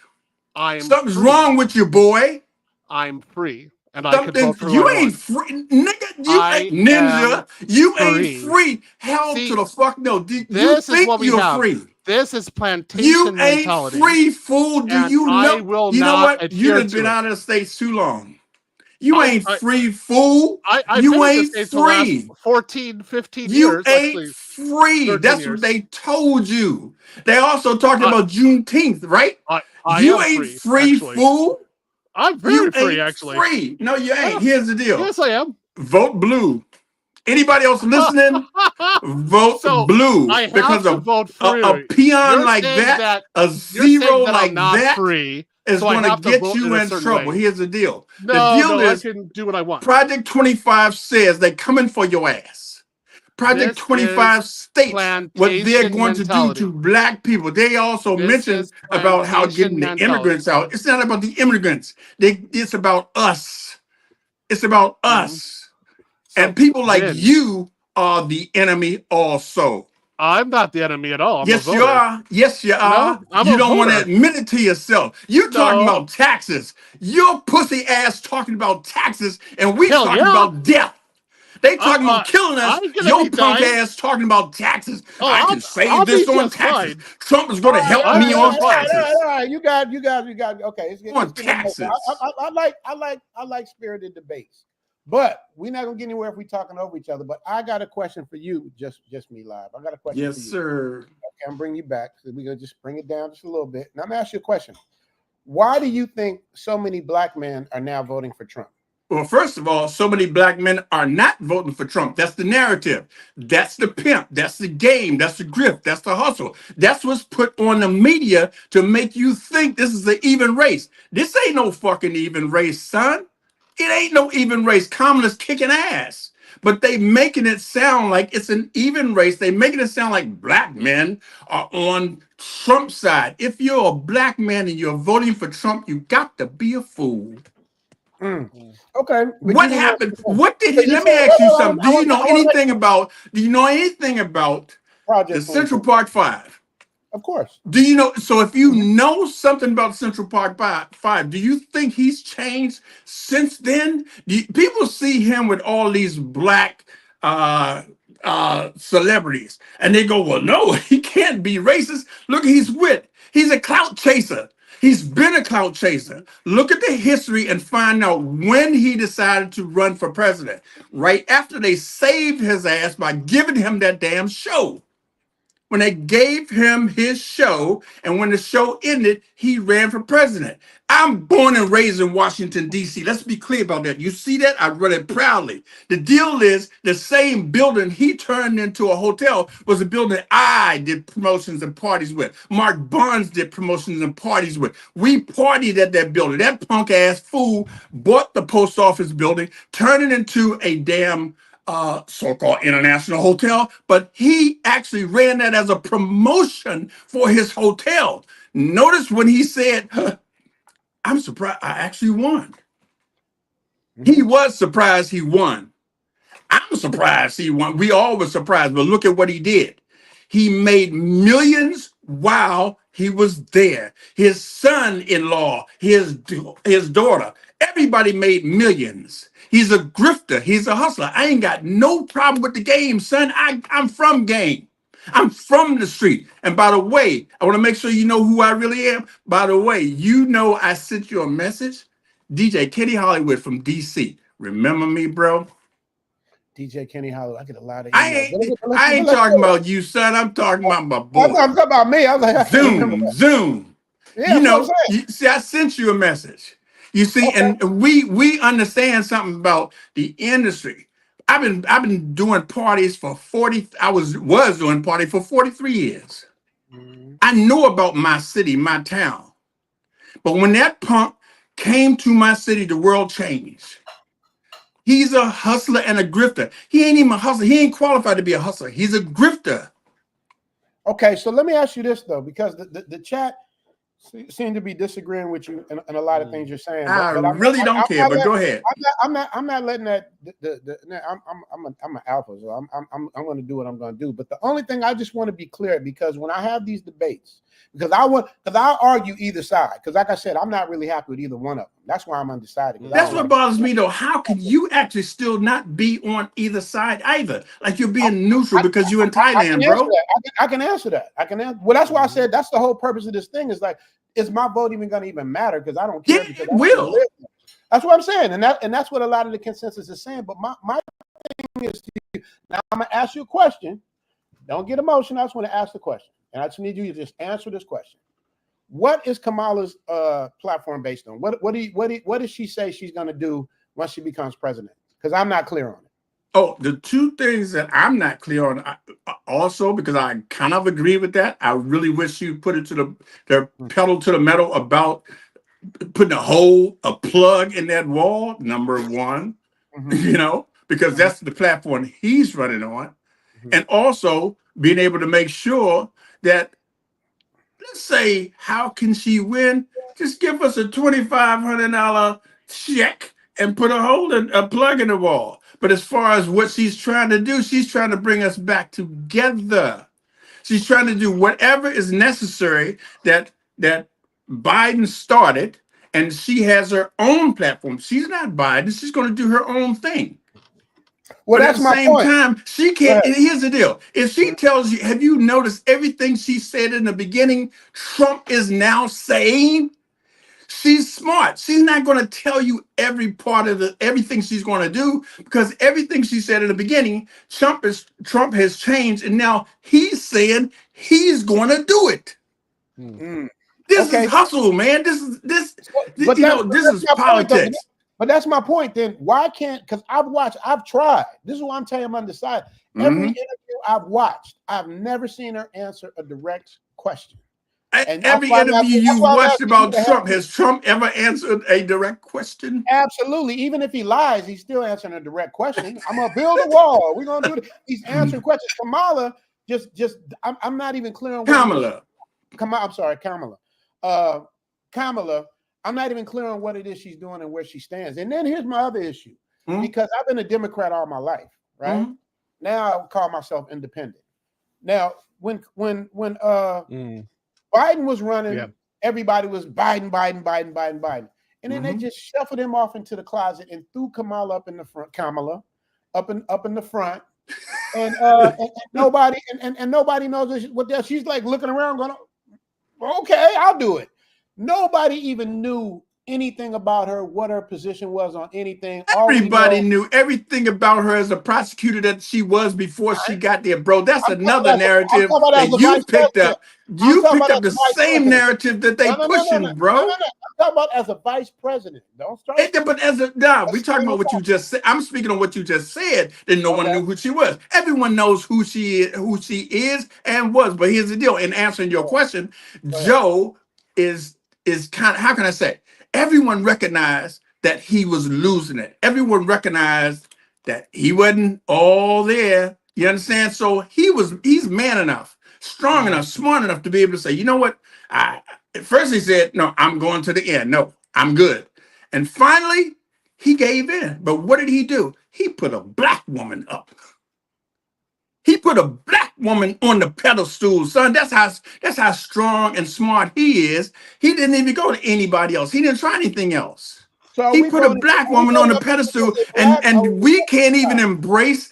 Something's wrong with you, boy. I'm free, and I can vote for you ain't free, nigga. You ain't ninja. You ain't free. Hell to the fuck no. You think you're free? This is plantation you mentality. You ain't free, fool. Do you know? I will you know not what? You have been out of the States too long. You ain't free, fool. I've You been in the ain't States the last free. 14, 15 You years. ain't Actually, free. 13 That's years. what they told you. They also talked about Juneteenth, right? I You am ain't free, free, actually. fool. I'm You very free, ain't actually. free. No, you ain't. Here's the deal. Yes, I am. Vote blue. Anybody else listening? Vote So blue, I have because to vote a free. peon You're like saying that, a you're saying zero that I'm like not that, free, is so I going to have to get vote in you a in certain trouble. way. Here's the deal. The No, deal I is can do what I want. Project 25 says they're coming for your ass. Project This 25 is states what they're plantation going to do to mentality. black people. They also This mentioned is about how plantation getting the mentality. immigrants out. It's not about the immigrants. It's about us. It's about us. So And people like when you are the enemy also. I'm not the enemy at all. I'm a Yes, you voter. are. Yes, you No, are. I'm You a don't want to voter. admit it to yourself. You talking No. about taxes. Your pussy ass talking about taxes, and we Hell talking yeah. about death. They talking about killing us. I'm gonna Your be punk dying. ass talking about taxes. Oh, I can save I'll be this on just taxes. fine. Trump is All going to right, help all I'll right, me be all on just right, all right, fine. all right, taxes. all right. You got. Okay, let's On get into it. taxes. I like spirited debates, but we're not gonna get anywhere if we're talking over each other. But I got a question for you, just me live. I got a question Yes, for you. sir. Okay, I'm bringing you back. So we're gonna just bring it down just a little bit. Now I'm gonna ask you a question. Why do you think so many black men are now voting for Trump? Well, first of all, so many black men are not voting for Trump. That's the narrative. That's the pimp. That's the game. That's the grift. That's the hustle. That's what's put on the media to make you think this is an even race. This ain't no fucking even race, son. It ain't no even race. Kamala's kicking ass. But they making it sound like it's an even race. They making it sound like black men are on Trump's side. If you're a black man and you're voting for Trump, you got to be a fool. Okay, but What you didn't happened? answer. What did So he? you Let said, me ask you wait, something. Do you know I want to let anything about? Do you know anything about the Project Central 24. Park Five? Of course. Do you know? So if you know something about Central Park Five, do you think he's changed since then? People see him with all these black celebrities, and they go, "Well, no, he can't be racist. Look, he's a clout chaser. He's been a clout chaser. Look at the history and find out when he decided to run for president. Right after they saved his ass by giving him that damn show." When they gave him his show, and when the show ended, he ran for president. I'm born and raised in Washington, D.C. Let's be clear about that. You see that? I run it proudly. The deal is the same building he turned into a hotel was a building I did promotions and parties with. Mark Barnes did promotions and parties with. We partied at that building. That punk ass fool bought the post office building, turned it into a damn so-called international hotel, but he actually ran that as a promotion for his hotel. Notice when he said, I'm surprised I actually won. He was surprised he won. I'm surprised he won. We all were surprised, but look at what he did. He made millions while he was there. His son-in-law, his daughter, everybody made millions. He's a grifter. He's a hustler. I ain't got no problem with the game, son. I'm from game. I'm from the street. And by the way, I want to make sure you know who I really am. By the way, you know I sent you a message. DJ Kenny Hollywood from DC. Remember me, bro? DJ Kenny Hollywood. I get a lot of I emails. ain't talking about you, son. I'm talking about my boy. I'm talking about me. I was like, I can't remember that. Zoom. Yeah, You that's what I'm know, saying. see, I sent you a message. You see, Okay. and we understand something about the industry. I've been doing parties for 40. I was doing parties for 43 years. I know about my city, my town. But when that punk came to my city, the world changed. He's a hustler and a grifter. He ain't even a hustler. He ain't qualified to be a hustler. He's a grifter. Okay, so let me ask you this though, because the chat seem to be disagreeing with you in a lot of things you're saying. I But really don't care. But go ahead. I'm not letting that. I'm an alpha, so I'm going to do what I'm going to do. But the only thing I just want to be clear, because when I have these debates, because I argue either side, because like I said, I'm not really happy with either one of them. That's why I'm undecided. That's what bothers me though. How can you actually still not be on either side either? Like you're being neutral because you're in Thailand, bro. I can answer that. Well, that's why I said that's the whole purpose of this thing. Is like, is my vote even going to even matter? Because I don't care. Yeah, it will. That's what I'm saying, and that's what a lot of the consensus is saying. But my thing is, now I'm gonna ask you a question. Don't get emotional. I just want to ask the question, and I just need you to just answer this question. What is Kamala's platform based on? What does she say she's gonna do once she becomes president? Because I'm not clear on it. Oh, the two things that I'm not clear on, also, because I kind of agree with that. I really wish you put it to the pedal to the metal about putting a plug in that wall, number one, because that's the platform he's running on. And also being able to make sure that, let's say, how can she win? Just give us a $2,500 check and put a plug in the wall. But as far as what she's trying to do, she's trying to bring us back together. She's trying to do whatever is necessary that Biden started, and she has her own platform. She's not Biden. She's going to do her own thing. Well, but that's at the my same point. time, she can't. And here's the deal: if she tells you, have you noticed everything she said in the beginning? Trump is now saying. She's smart. She's not going to tell you every part of everything she's going to do, because everything she said in the beginning, Trump has changed, and now he's saying he's going to do it. This is hustle, man. This is this is politics. But that's my point. Then why can't? Because I've tried. This is why I'm telling you I'm undecided. Every interview I've watched, I've never seen her answer a direct question. And every interview you've watched about Trump, has Trump ever answered a direct question? Absolutely. Even if he lies, he's still answering a direct question. I'm gonna build a wall. We're gonna do it. He's answering questions. Kamala, I'm not even clear on Kamala. I'm sorry, Kamala. Kamala, I'm not even clear on what it is she's doing and where she stands. And then here's my other issue. Because I've been a Democrat all my life, right? Now I call myself independent. Now, when Biden was running, everybody was Biden. And then they just shuffled him off into the closet and threw Kamala up in the front, up in the front. And nobody knows what that. She's like looking around going, okay, I'll do it. Nobody even knew anything about her, what her position was on anything. Everybody knew everything about her as a prosecutor that she was before she got there, bro. That's another narrative that you picked up. You picked up the same narrative that they pushing, bro. I'm talking about as a vice president. Don't start. But we talking about what you just said. I'm speaking on what you just said. That no one knew who she was. Everyone knows who she is and was. But here's the deal. In answering your question, Joe is kind of, how can I say? Everyone recognized that he was losing it. Everyone recognized that he wasn't all there. You understand? So he's man enough, strong enough, smart enough to be able to say, you know what? At first he said, no, I'm going to the end. No, I'm good. And finally, he gave in. But what did he do? He put a black woman up. He put a black woman on the pedestal, son. That's how strong and smart he is. He didn't even go to anybody else. He didn't try anything else. So he put a black woman on the pedestal, and we can't even embrace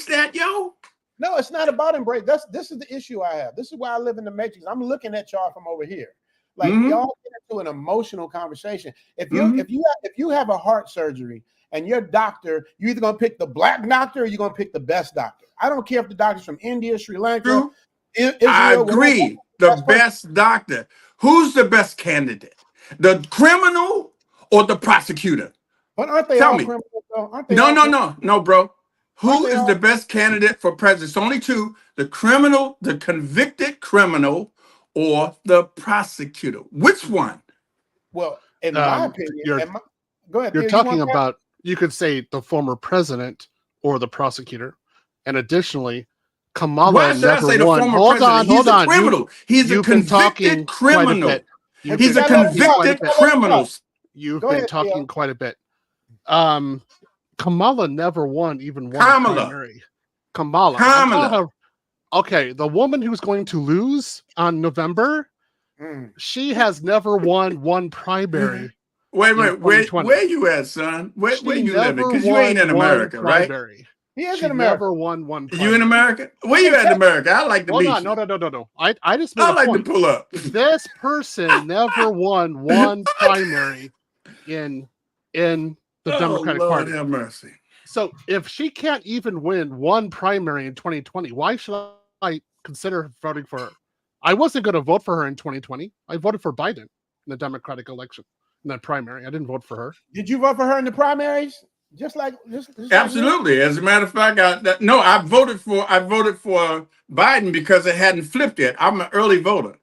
that, yo. No, it's not about embrace. This is the issue I have. This is why I live in the matrix. I'm looking at y'all from over here. Like y'all get into an emotional conversation. If you have a heart surgery and your doctor, you're either gonna pick the black doctor or you're gonna pick the best doctor. I don't care if the doctor's from India, Sri Lanka, Israel. I agree. The best doctor. Who's the best candidate? The criminal or the prosecutor? But aren't they all criminals though? Aren't they No, bro. Who is the best candidate for president? It's only two: the criminal, the convicted criminal, or the prosecutor. Which one? Well, in my opinion, go ahead. You're talking about, you could say the former president or the prosecutor, and additionally, Kamala never won. Hold on. He's a convicted criminal. He's a convicted criminal. You've been talking quite a bit. Kamala never won even one primary. Kamala. Okay, the woman who's going to lose on November, she has never won one primary. Wait, where you at, son? Where you living? Because you ain't in America, right? He is in America. Never won one primary. You in America? Where you at in America? I like to meet you. No. I just made I like to pull up. This person never won one primary in the Democratic Lord Party. have mercy. So if she can't even win one primary in 2020, why should I consider voting for her? I wasn't going to vote for her in 2020. I voted for Biden in the Democratic election, in that primary. I didn't vote for her. Did you vote for her in the primaries? Just Absolutely. As a matter of fact, I voted for Biden because it hadn't flipped yet. I'm an early voter.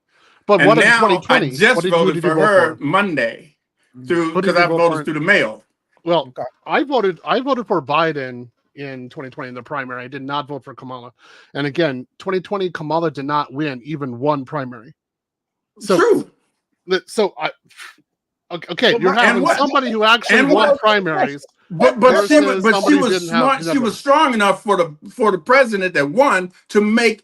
But And what in now 2020? I just voted for her Monday because I voted through the mail. Well, I voted for Biden in 2020 in the primary. I did not vote for Kamala. And again, 2020, Kamala did not win even one primary. So, true. So okay, you're having somebody who actually won primaries. But she was smart. She was strong enough for the president that won to make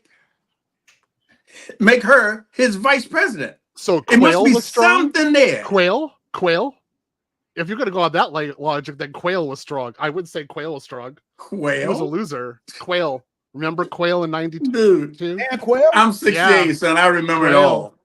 her his vice president. So it must be was strong? something there. Quail. If you're going to go on that logic, then Quail was strong. I would say Quail was strong. Quail? He was a loser. Quail. Remember Quail in 92? Dude. And Quail? I'm 68, son. I remember it all.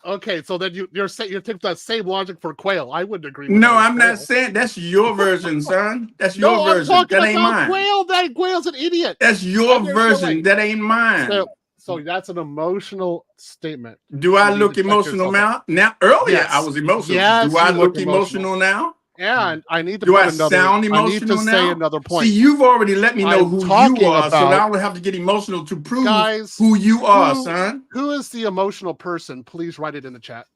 Okay, so then you're taking that same logic for Quail. I wouldn't agree with No, that. I'm not saying that's your version, son. That's your version. I'm talking that ain't about mine. Quail. That Quail's an idiot. That's your version. That ain't mine. So that's an emotional statement. Do I look emotional now? Earlier yes. I was emotional. Yes, do I look emotional now? And I need to do put I another, sound emotional I need to now? say another point. See, you've already let me know who you are, so now I don't have to get emotional to prove who you are, son. Who is the emotional person? Please write it in the chat.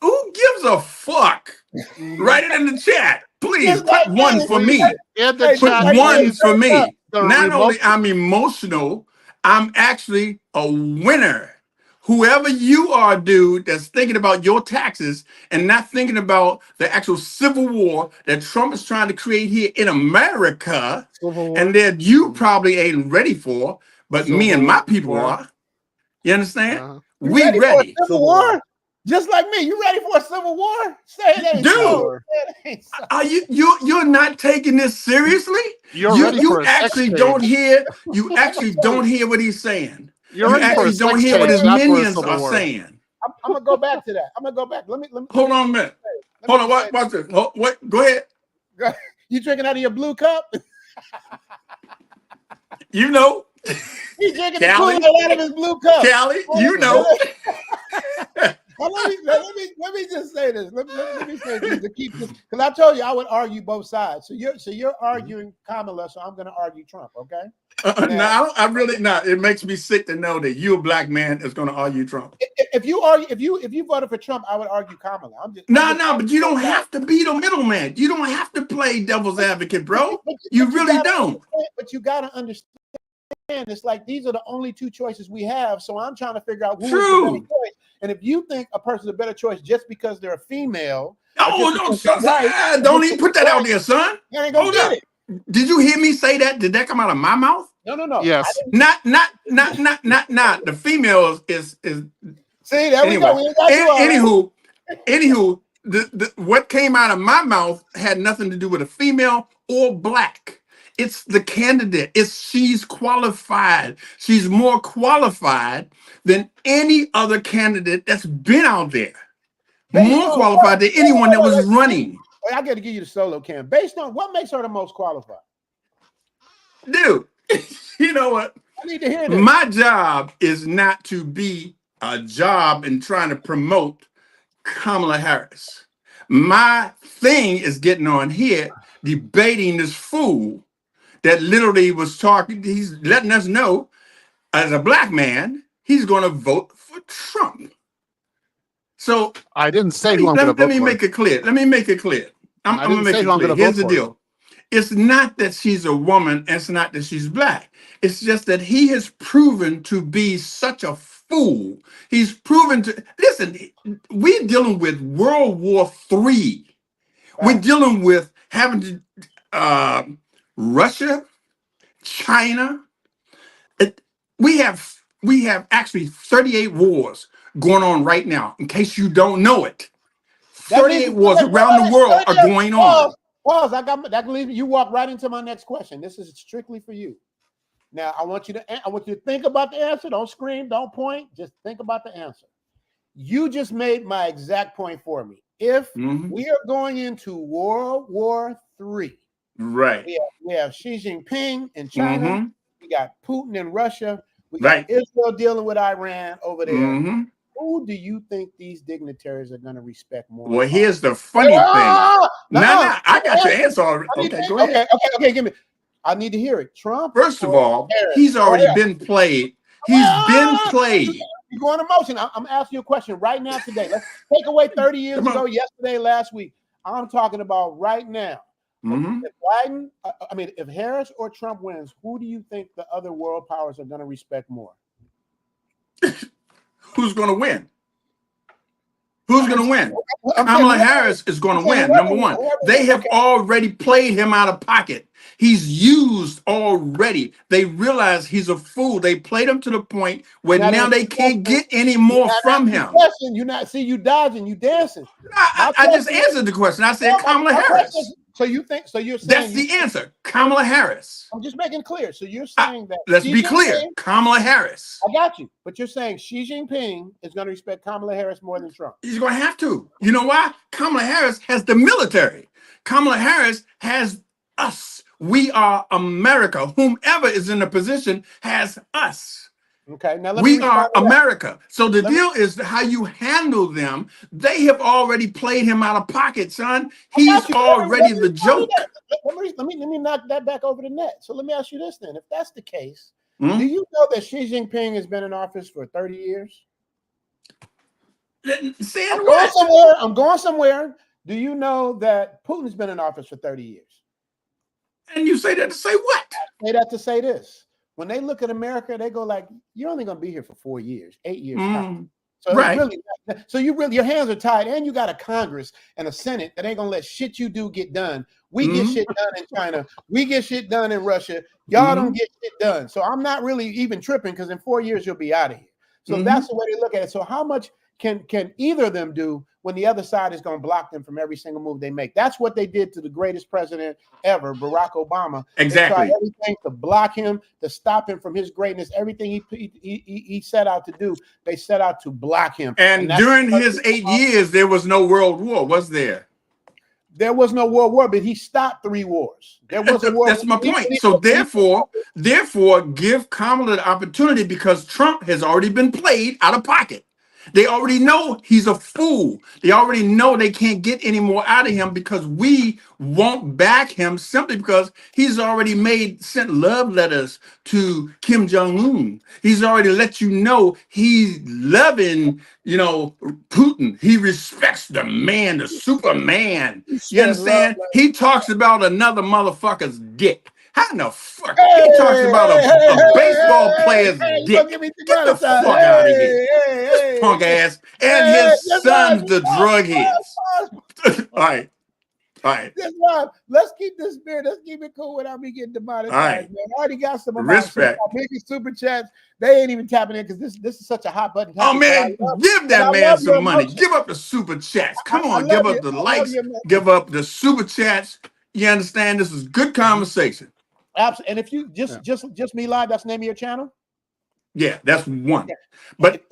Who gives a fuck? Write it in the chat. Please put one for me. Put one for me. Not only I'm emotional, I'm actually a winner. Whoever you are, dude, that's thinking about your taxes and not thinking about the actual civil war that Trump is trying to create here in America, and that you probably ain't ready for, but me and my people are. You understand? We ready. For a civil war? Just like me, you ready for a civil war? Say it ain't so. Are you're not taking this seriously? You actually don't hear. You actually don't hear what he's saying. You actually don't hear what his minions are saying. I'm gonna go back to that. I'm gonna go back. Let me hold on a minute. Hold on. Watch this. What? Go ahead. You drinking out of your blue cup? You know. He's drinking the Kool-Aid out of his blue cup. Callie, you know. Well, let me just say this. Let me say this to keep this, because I told you I would argue both sides. So you're arguing Kamala, so I'm going to argue Trump. Okay? No, I'm really not. It makes me sick to know that you, a black man, is going to argue Trump. If you voted for Trump, I would argue Kamala. But you don't have to be the middleman. You don't have to play devil's advocate, bro. You really don't. But you got to understand. It's like these are the only two choices we have, so I'm trying to figure out who is the better choice. And if you think a person's a better choice just because they're a female, don't even put that out there, son. Hold up. Did you hear me say that? Did that come out of my mouth? No. Yes. Not. The female is. See, there we go. Anywho, the what came out of my mouth had nothing to do with a female or black. It's the candidate. She's qualified. She's more qualified than any other candidate that's been out there. More qualified than anyone that was running. I got to give you the solo cam. Based on what makes her the most qualified? Dude, you know what? I need to hear this. My job is not to be a job in trying to promote Kamala Harris. My thing is getting on here, debating this fool that literally was talking. He's letting us know, as a black man, he's going to vote for Trump. So I didn't say who I'm going to vote for. Let me make it clear. I'm going to make it clear. Here's the deal. It's not that she's a woman. It's not that she's black. It's just that he has proven to be such a fool. He's proven to listen. We're dealing with World War III. We're dealing with having to. Russia, China, we have actually 38 wars going on right now. In case you don't know it, 38 wars around the world are going on. Pause. I can leave you. Walk right into my next question. This is strictly for you. Now, I want you to think about the answer. Don't scream. Don't point. Just think about the answer. You just made my exact point for me. If Mhm. we are going into World War III, Right. we have Xi Jinping in China, Mhm. we got Putin in Russia, we got Right. Israel dealing with Iran over there. Mhm. Who do you think these dignitaries are going to respect more? Well, and here's the follow? funny thing. No, I got your answer already. I need Okay, to- go ahead. okay, give me. I need to hear it. Trump First of or all, Harris? he's Go already ahead. been played. He's been played. You're going emotion. I'm asking you a question right now today. Let's take away 30 years Come on. ago, yesterday, last week. I'm talking about right now. Mhm. If Biden, if Harris or Trump wins, who do you think the other world powers are going to respect more? Who's going to win? Who's going to win? I'm saying Kamala whoever- Harris is going I'm to saying win. Number whoever- one, whoever- they have okay. already played him out of pocket. He's used already. They realize he's a fool. They played him to the point where You're not now they answering the can't question. get any You're more not from answering the him. question. You not see you dodging, you dancing. I just answered the question. I said Kamala Harris. So you think? So you're saying That's the answer. Kamala Harris. I'm just making clear. So you're saying that Let's Xi be clear. Jinping- Kamala Harris. I got you, but you're saying Xi Jinping is going to respect Kamala Harris more than Trump. He's going to have to. You know why? Kamala Harris has the military. Kamala Harris has us. We are America. Whomever is in a position has us. Okay, now let me We respond are to that. America. So the deal is how you handle them. They have already played him out of pocket, son. He's already the joke. Let me knock that back over the net. So let me ask you this then: if that's the case, Hmm? do you know that Xi Jinping has been in office for 30 years? Saying I'm what? going somewhere. Do you know that Putin's been in office for 30 years? And you say that to say what? I say that to say this. When they look at America, they go like, "You're only going to be here for 4 years, 8 years." Time. So Right. your hands are tied, and you got a Congress and a Senate that ain't gonna let shit you do get done. We get shit done in China. We get shit done in Russia. Y'all don't get shit done. So I'm not really even tripping because in 4 years you'll be out of here. So that's the way they look at it. So how much can either of them do when the other side is going to block them from every single move they make? That's what they did to the greatest president ever, Barack Obama. Exactly. They tried everything to block him, to stop him from his greatness. Everything he set out to do, they set out to block him. And during his 8 years, there was no world war, was there? There was no world war, but he stopped 3 wars. There was a war. That's my point. So therefore, give Kamala the opportunity because Trump has already been played out of pocket. They already know he's a fool. They already know they can't get any more out of him because we won't back him simply because he's already sent love letters to Kim Jong-un. He's already let you know he's loving, Putin. He respects the man, the Superman. You understand? He talks about another motherfucker's dick. How in the fuck? He talks about a baseball player's dick. Get the fuck out of here. Punk ass. And his son's the drug heads. All right. That's why let's keep this spirit. Let's keep it cool without me getting demonetized, Right. man. I already got some of Respect. my biggest super chats. They ain't even tapping in because this is such a hot button topic. Oh man, give that man some money. Give up the super chats. Come on, give up the likes. Give up the super chats. You understand? This is good conversation. Absolutely. And if you just me live, that's the name of your channel. Yeah, that's one. But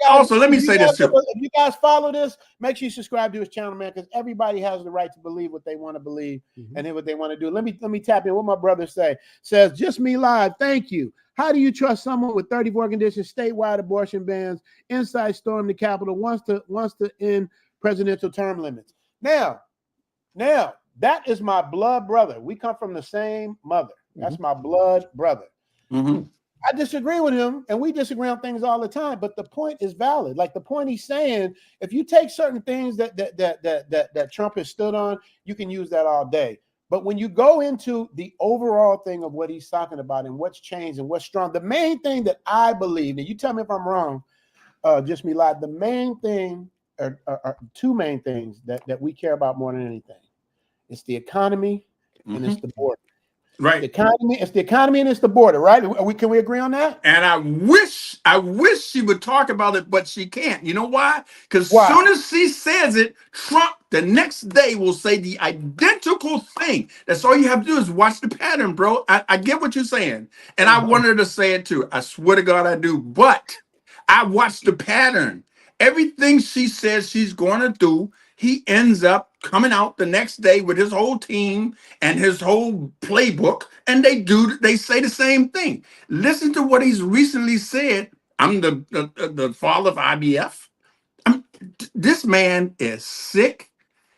also let me say this too. If you guys follow this, make sure you subscribe to his channel, man, because everybody has the right to believe what they want to believe and then what they want to do. Let me tap in what my brother says. Just me live. Thank you. How do you trust someone with 34 conditions, statewide abortion bans, inside storm the Capitol, wants to end presidential term limits? Now, that is my blood brother. We come from the same mother. That's my blood brother. I disagree with him, and we disagree on things all the time. But the point is valid. Like the point he's saying, if you take certain things that Trump has stood on, you can use that all day. But when you go into the overall thing of what he's talking about and what's changed and what's strong, the main thing that I believe, and you tell me if I'm wrong, just me live. The main thing are two main things that we care about more than anything. It's the economy and it's the border. Right. It's the economy and it's the border, right? Can we agree on that? And I wish she would talk about it, but she can't. You know why? Because as soon as she says it, Trump the next day will say the identical thing. That's all you have to do is watch the pattern, bro. I get what you're saying. And I wanted her to say it too. I swear to God I do. But I watched the pattern. Everything she says she's going to do, he ends up coming out the next day with his whole team and his whole playbook, and they say the same thing. Listen to what he's recently said. I'm the father of IBF. This man is sick.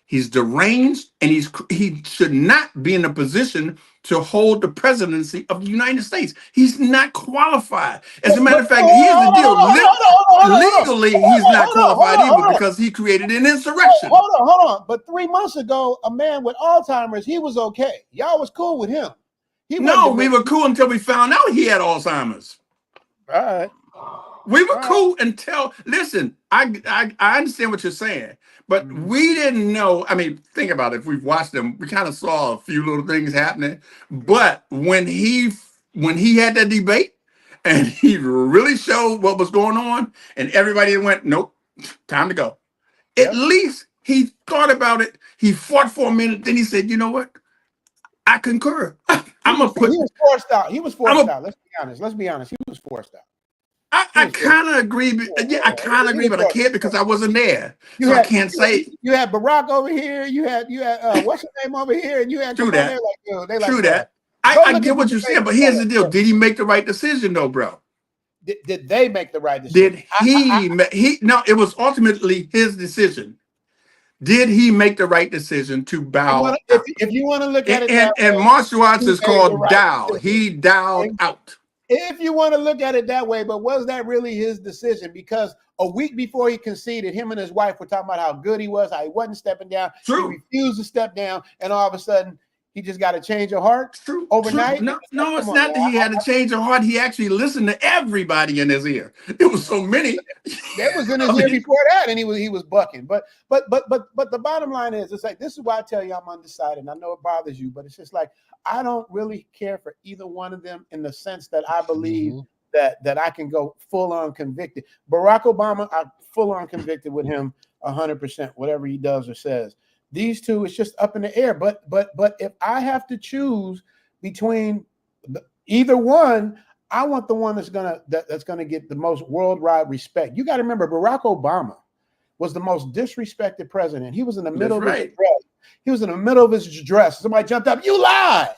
He's deranged, and he should not be in a position to hold the presidency of the United States. He's not qualified. As a matter of fact, here's the deal. Legally, he's not qualified either because he created an insurrection. Hold on. But 3 months ago, a man with Alzheimer's, he was okay. Y'all was cool with him. No, we were cool until we found out he had Alzheimer's. All right. We were cool until, listen, I understand what you're saying, but we didn't know. I mean, think about it. If we've watched them, we kind of saw a few little things happening. But when he had that debate and he really showed what was going on, and everybody went, nope, time to go. At least he thought about it. He fought for a minute. Then he said, you know what? I concur. I'm gonna put. He was forced out. He was forced out. Let's be honest. He was forced out. I kind of agree. Yeah, I kind of agree, but I can't because I wasn't there. I can't say. You had Barack over here. You had what's his name over here, and you had True that. True that. I get what you're saying, but here's the deal: did he make the right decision, though, bro? Did they make the right decision? Did he? No, it was ultimately his decision. Did he make the right decision to bow? If you want to look at it, and martial arts is called Dow. He dowed out. If you want to look at it that way, but was that really his decision? Because a week before he conceded, him and his wife were talking about how good he was, how he wasn't stepping down. True. He refused to step down, and all of a sudden, he just got a change of heart overnight. True. No, it's not that he had a change of heart. He actually listened to everybody in his ear. It was so many. That was in his ear before that, and he was bucking. But the bottom line is, it's like, this is why I tell you I'm undecided. And I know it bothers you, but it's just like, I don't really care for either one of them in the sense that I believe that I can go full on convicted. Barack Obama, I'm full on convicted with him 100%, whatever he does or says. These two, it's just up in the air. But if I have to choose between either one, I want the one that's gonna get the most worldwide respect. You got to remember, Barack Obama was the most disrespected president. He was in the middle of his dress. He was in the middle of his dress. Somebody jumped up. You lie.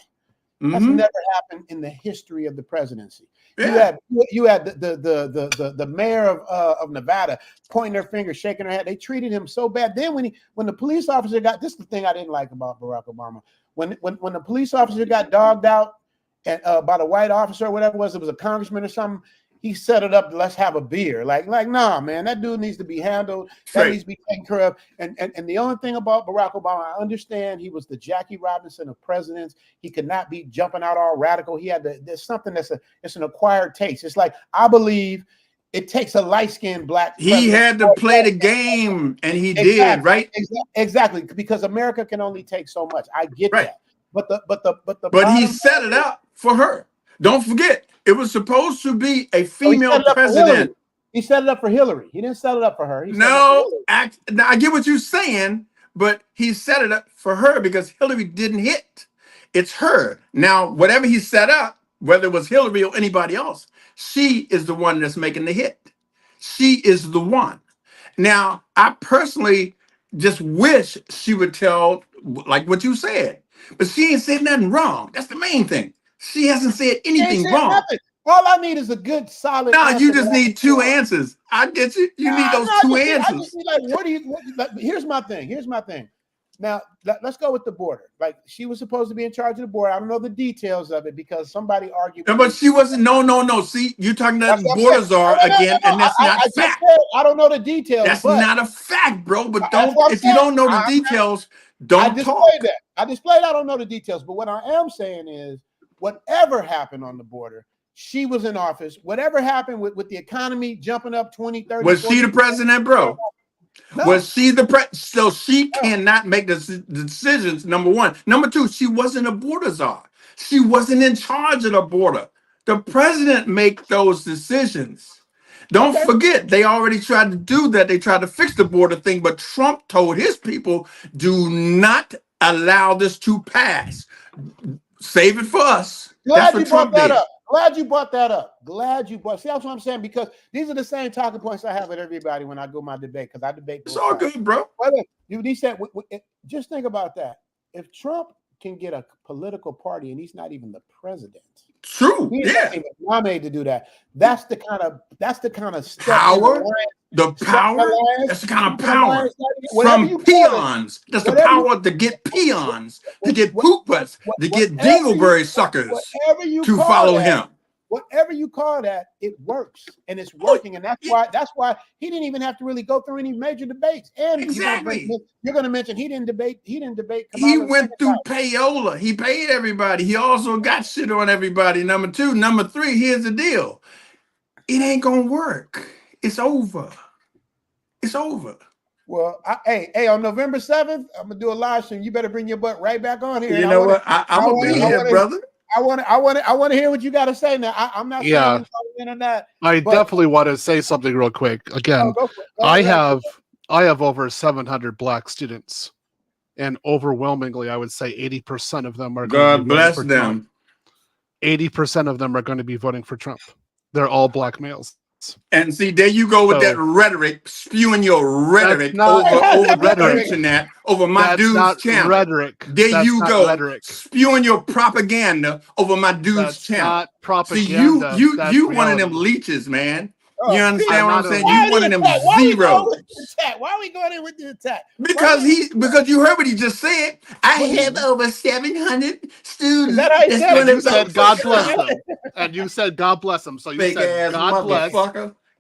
That's never happened in the history of the presidency. Yeah. You had the mayor of Nevada pointing their finger, shaking her head. They treated him so bad. Then when the police officer this is the thing I didn't like about Barack Obama. When the police officer got dogged out and by the white officer or whatever it was a congressman or something, he set it up to let's have a beer. Like, nah, man, that dude needs to be handled. That needs to be taken care of. And the only thing about Barack Obama, I understand he was the Jackie Robinson of presidents. He could not be jumping out all radical. He had there's something it's an acquired taste. It's like, I believe it takes a light-skinned black. He had to play the game, and he did, right? Exactly, because America can only take so much. I get that. But he set it up for her. Don't forget, it was supposed to be a female president. He set it up for Hillary. He didn't set it up for her. Now I get what you're saying, but he set it up for her because Hillary didn't hit. It's her. Now, whatever he set up, whether it was Hillary or anybody else, she is the one that's making the hit. She is the one. Now, I personally just wish she would tell, like what you said, but she ain't said nothing wrong. That's the main thing. She hasn't said anything wrong. Nothing. All I need is a good, solid. No, you just need two answers. I get you. You need those two answers. I just need, like, here's my thing. Now, let's go with the border. Like, she was supposed to be in charge of the border. I don't know the details of it because somebody argued. No, but she wasn't. No. See, you're talking about the border czar again, and that's not fact. I don't know the details. That's not a fact, bro. But if you don't know the details, don't talk. I displayed. I don't know the details. But what I am saying is, whatever happened on the border, she was in office. Whatever happened with the economy jumping up 20, 30. Was she the president, bro? No. Was she the president? So she cannot make the decisions, number one. Number two, she wasn't a border czar. She wasn't in charge of the border. The president make those decisions. Don't forget, they already tried to do that. They tried to fix the border thing, but Trump told his people, do not allow this to pass. Save it for us. Glad you brought that up. Glad you brought that up. Glad you brought. See, that's what I'm saying, because these are the same talking points I have with everybody when I go my debate, because I debate. It's all good, bro. He said, just think about that. If Trump can get a political party and he's not even the president, true, he's not even nominated to do that. That's the kind of step power. The power. That's the kind of power from peons. That's the power to get peons, to get poopers, to get dingleberry suckers to follow him. Whatever you call that, it works, and it's working, and that's why he didn't even have to really go through any major debates. And exactly, you're going to mention he didn't debate. He didn't debate. He went through payola. He paid everybody. He also got shit on everybody. Number two, number three. Here's the deal: it ain't gonna work. It's over. It's over. Well, hey, on November 7th, I'm gonna do a live stream. You better bring your butt right back on here. You know what? I'm gonna be here, brother. I want to hear what you got to say now. I'm not saying on the internet. I definitely want to say something real quick. Again, I have over 700 Black students, and overwhelmingly, I would say 80% of them are. God bless them. 80% of them are going to be voting for Trump. They're all Black males. And see, there you go with that rhetoric, spewing your rhetoric over the internet, over my dude's channel. Rhetoric. There you go, spewing your propaganda over my dude's channel. Not propaganda. See, you one of them leeches, man. You understand what I'm saying? You one of them zeros. Why are we going in with the attack? Because you heard what he just said. I have over 700 students. And you said God bless them. And you said God bless them. So you said God bless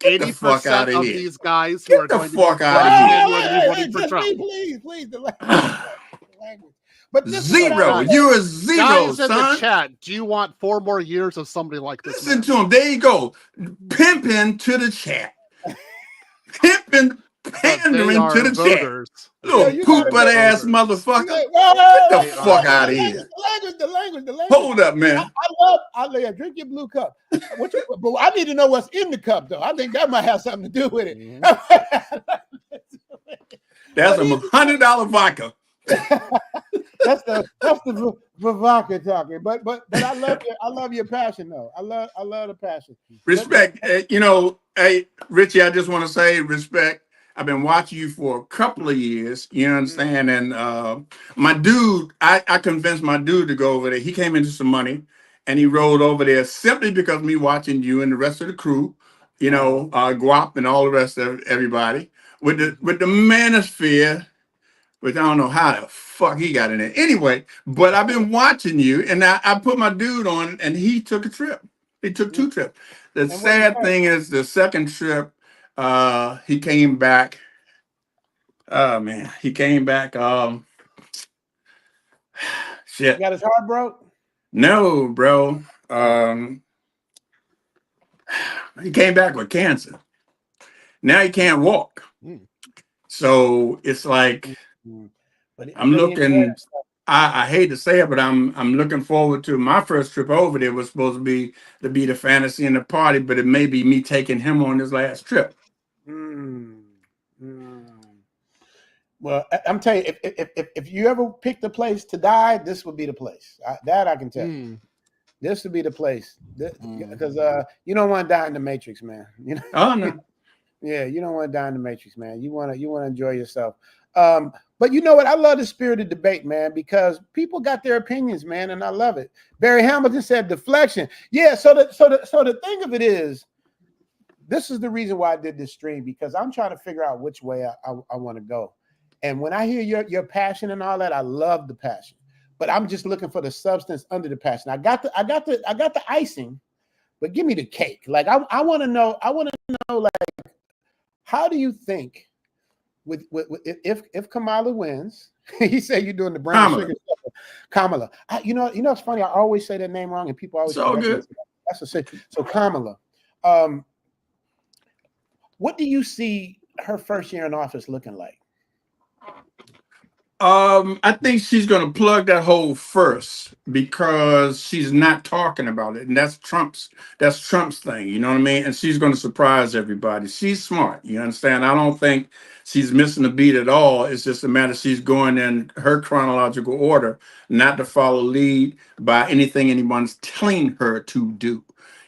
80% of these guys who are going to be voting for Trump. Please, the language. But zero. You're a zero, guys son. In the chat, do you want 4 more years of somebody like this? Listen to him. There you go. Pimping to the chat. Pandering to the voters. Chat. Little poop ass motherfucker. Get the fuck out of here. The language. Hold up, man. I love drink your blue cup. But I need to know what's in the cup, though. I think that might have something to do with it. That's a $100 vodka. that's the vodka talking. But I love your passion, though. I love the passion. Respect. Hey, Richie, I just want to say respect. I've been watching you for a couple of years, you understand? And my dude, I convinced my dude to go over there. He came into some money and he rolled over there simply because of me watching you and the rest of the crew, Guap and all the rest of everybody with the manosphere, which I don't know how the fuck he got in there. Anyway, but I've been watching you and I put my dude on and he took a trip. He took 2 trips. The sad thing is the second trip, he came back. Oh man, he came back. Shit. You got his heart broke? No, bro. He came back with cancer. Now he can't walk. So it's like I'm looking. I hate to say it, but I'm looking forward to my first trip over there. Was supposed to be the fantasy and the party, but it may be me taking him on his last trip. Well, I'm telling you, if you ever picked a place to die, this would be the place. That I can tell you. This would be the place because you don't want to die in the Matrix, man. Oh no. Yeah, you don't want to die in the Matrix, man. You want to enjoy yourself. But you know what? I love the spirit of debate, man, because people got their opinions, man, and I love it. Barry Hamilton said deflection. Yeah. So the thing of it is, this is the reason why I did this stream, because I'm trying to figure out which way I want to go. And when I hear your passion and all that, I love the passion. But I'm just looking for the substance under the passion. I got the icing, but give me the cake. Like I want to know. Like, how do you think if Kamala wins? He said you're doing the brown sugar stuff. Kamala. It's funny. I always say that name wrong, and people always. So good. So Kamala. What do you see her first year in office looking like? I think she's going to plug that hole first because she's not talking about it, and that's Trump's thing. You know what I mean? And she's going to surprise everybody. She's smart. You understand? I don't think she's missing a beat at all. It's just a matter she's going in her chronological order, not to follow lead by anything anyone's telling her to do.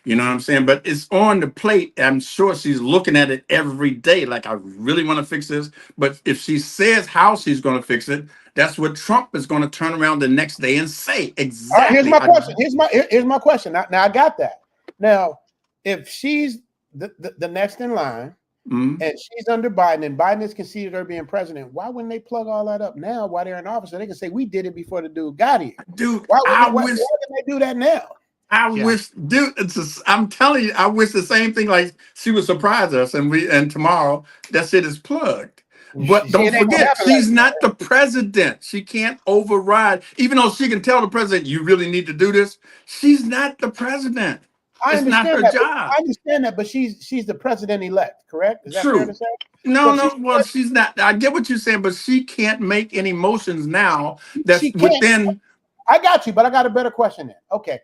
You know what I'm saying? But it's on the plate. I'm sure she's looking at it every day. Like, I really want to fix this. But if she says how she's going to fix it, that's what Trump is going to turn around the next day and say. All right, here's Exactly. my question. Here's my question. Now I got that. Now, if she's the next in line Mhm. and she's under Biden and Biden has conceded her being president, why wouldn't they plug all that up now while they're in office? So they can say we did it before the dude got here. Dude, Why I wouldn't wish they do that now? I wish, dude. I'm telling you, I wish the same thing. Like, she would surprise us, and tomorrow that shit is plugged. But See, don't it ain't gonna forget, happen like she's not the president. She can't override, even though she can tell the president, "You really need to do this." She's not the president. I It's not understand her that. job. I understand that, but she's the president elect, correct? Is that fair True. to say? No, So if no. Well, she's not. I get what you're saying, but she can't make any motions now. That's she can't. within. I got you, but I got a better question then. Okay,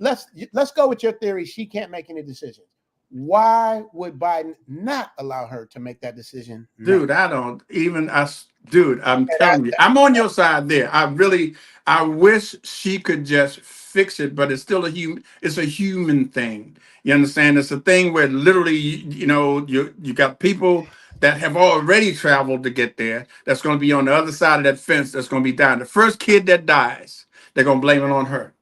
let's go with your theory. She can't make any decisions. Why would Biden not allow her to make that decision? Dude, I don't even. Dude, I'm telling you, I'm on your side there. I wish she could just fix it, but it's still a human. It's a human thing. You understand? It's a thing where literally, you got people that have already traveled to get there. That's going to be on the other side of that fence. That's going to be dying. The first kid that dies, they're going to blame it on her.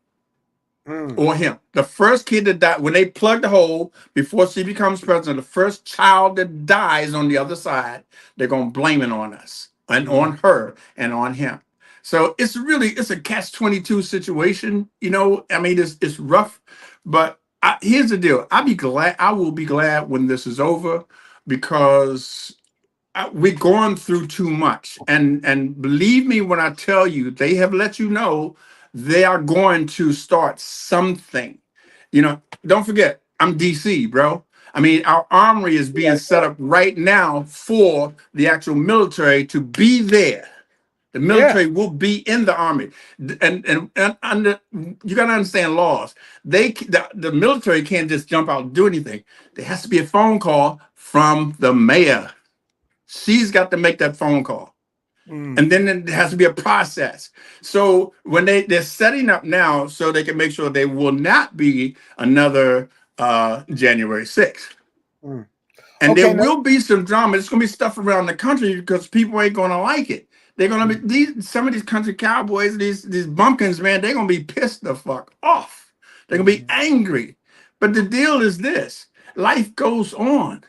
Or him. The first kid that died, when they plug the hole before she becomes president, the first child that dies on the other side, they're gonna blame it on us and on her and on him. So it's a catch-22 situation. I mean, it's rough, but here's the deal. I will be glad when this is over, because we're going through too much. And believe me when I tell you, they have let you know they are going to start something. Don't forget, I'm DC, bro. I mean, our armory is being set up right now for the actual military to be there. The military will be in the army, and under, you got to understand laws. The military can't just jump out and do anything. There has to be a phone call from the mayor. She's got to make that phone call. And then there has to be a process. So when they're setting up now, so they can make sure there will not be another January 6th. And there will be some drama. It's going to be stuff around the country because people ain't going to like it. They're going to be some of these country cowboys, these bumpkins, man. They're going to be pissed the fuck off. They're going to be angry. But the deal is this: life goes on.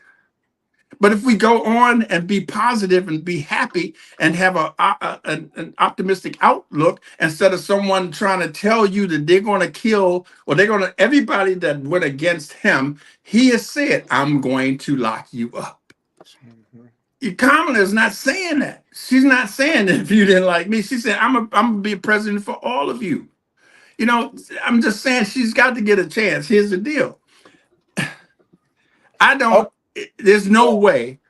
But if we go on and be positive and be happy and have an optimistic outlook, instead of someone trying to tell you that they're going to kill, or everybody that went against him, he has said, "I'm going to lock you up." Kamala is not saying that. She's not saying that if you didn't like me. She said, I'm going to be a president for all of you. I'm just saying she's got to get a chance. Here's the deal. There's no way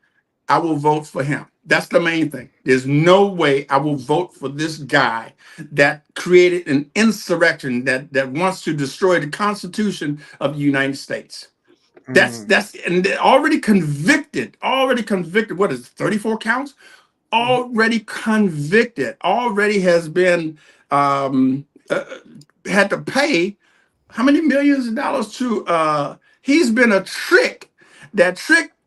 I will vote for him. That's the main thing. There's no way I will vote for this guy that created an insurrection that wants to destroy the Constitution of the United States. And they're already convicted. What is it, 34 counts? Already convicted. Already has been had to pay how many millions of dollars to he's been a trick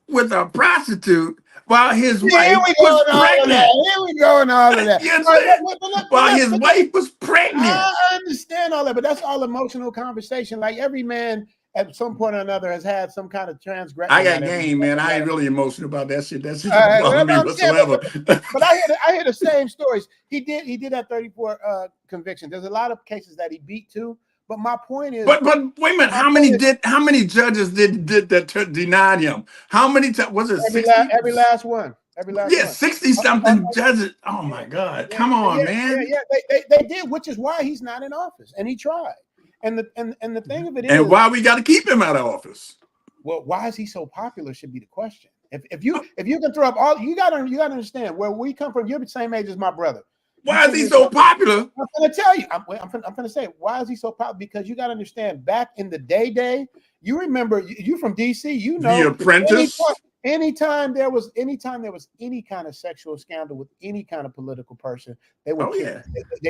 with a prostitute while his wife was pregnant. Here we go and all of that. While his wife was pregnant. I understand all that, but that's all emotional conversation. Like, every man at some point or another has had some kind of transgression. I got game, man. I ain't really emotional about that shit. That shit doesn't bother me whatsoever. But I hear the same stories. He did have 34 convictions. There's a lot of cases that he beat too. But my point is, but wait a minute. How many judges did that denied him? How many times was it? Every last one. 60 something judges. Oh my God! Come on, man. They did, which is why he's not in office, and he tried. And the thing of it is, and why we got to keep him out of office? Well, why is he so popular? Should be the question. If you can throw up all, you gotta understand where we come from. You're the same age as my brother. Why is he so popular? I'm going to tell you. I'm going to say, why is he so popular? Because you got to understand, back in the day, you remember, you from DC, you know, The Apprentice. Anytime there was any kind of sexual scandal with any kind of political person, they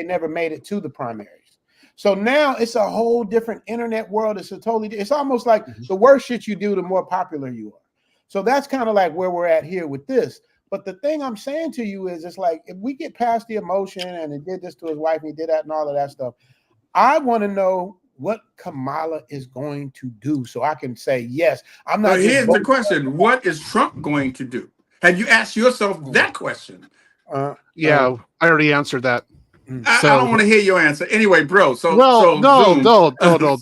never made it to the primaries. So now it's a whole different internet world. It's almost like the worse shit you do, the more popular you are. So that's kind of like where we're at here with this. But the thing I'm saying to you is, it's like, if we get past the emotion and he did this to his wife, and he did that and all of that stuff, I want to know what Kamala is going to do so I can say, yes, I'm not. But here's the question. What is Trump going to do? Have you asked yourself that question? Yeah, I already answered that. I don't want to hear your answer. Anyway, bro. No, Zoom,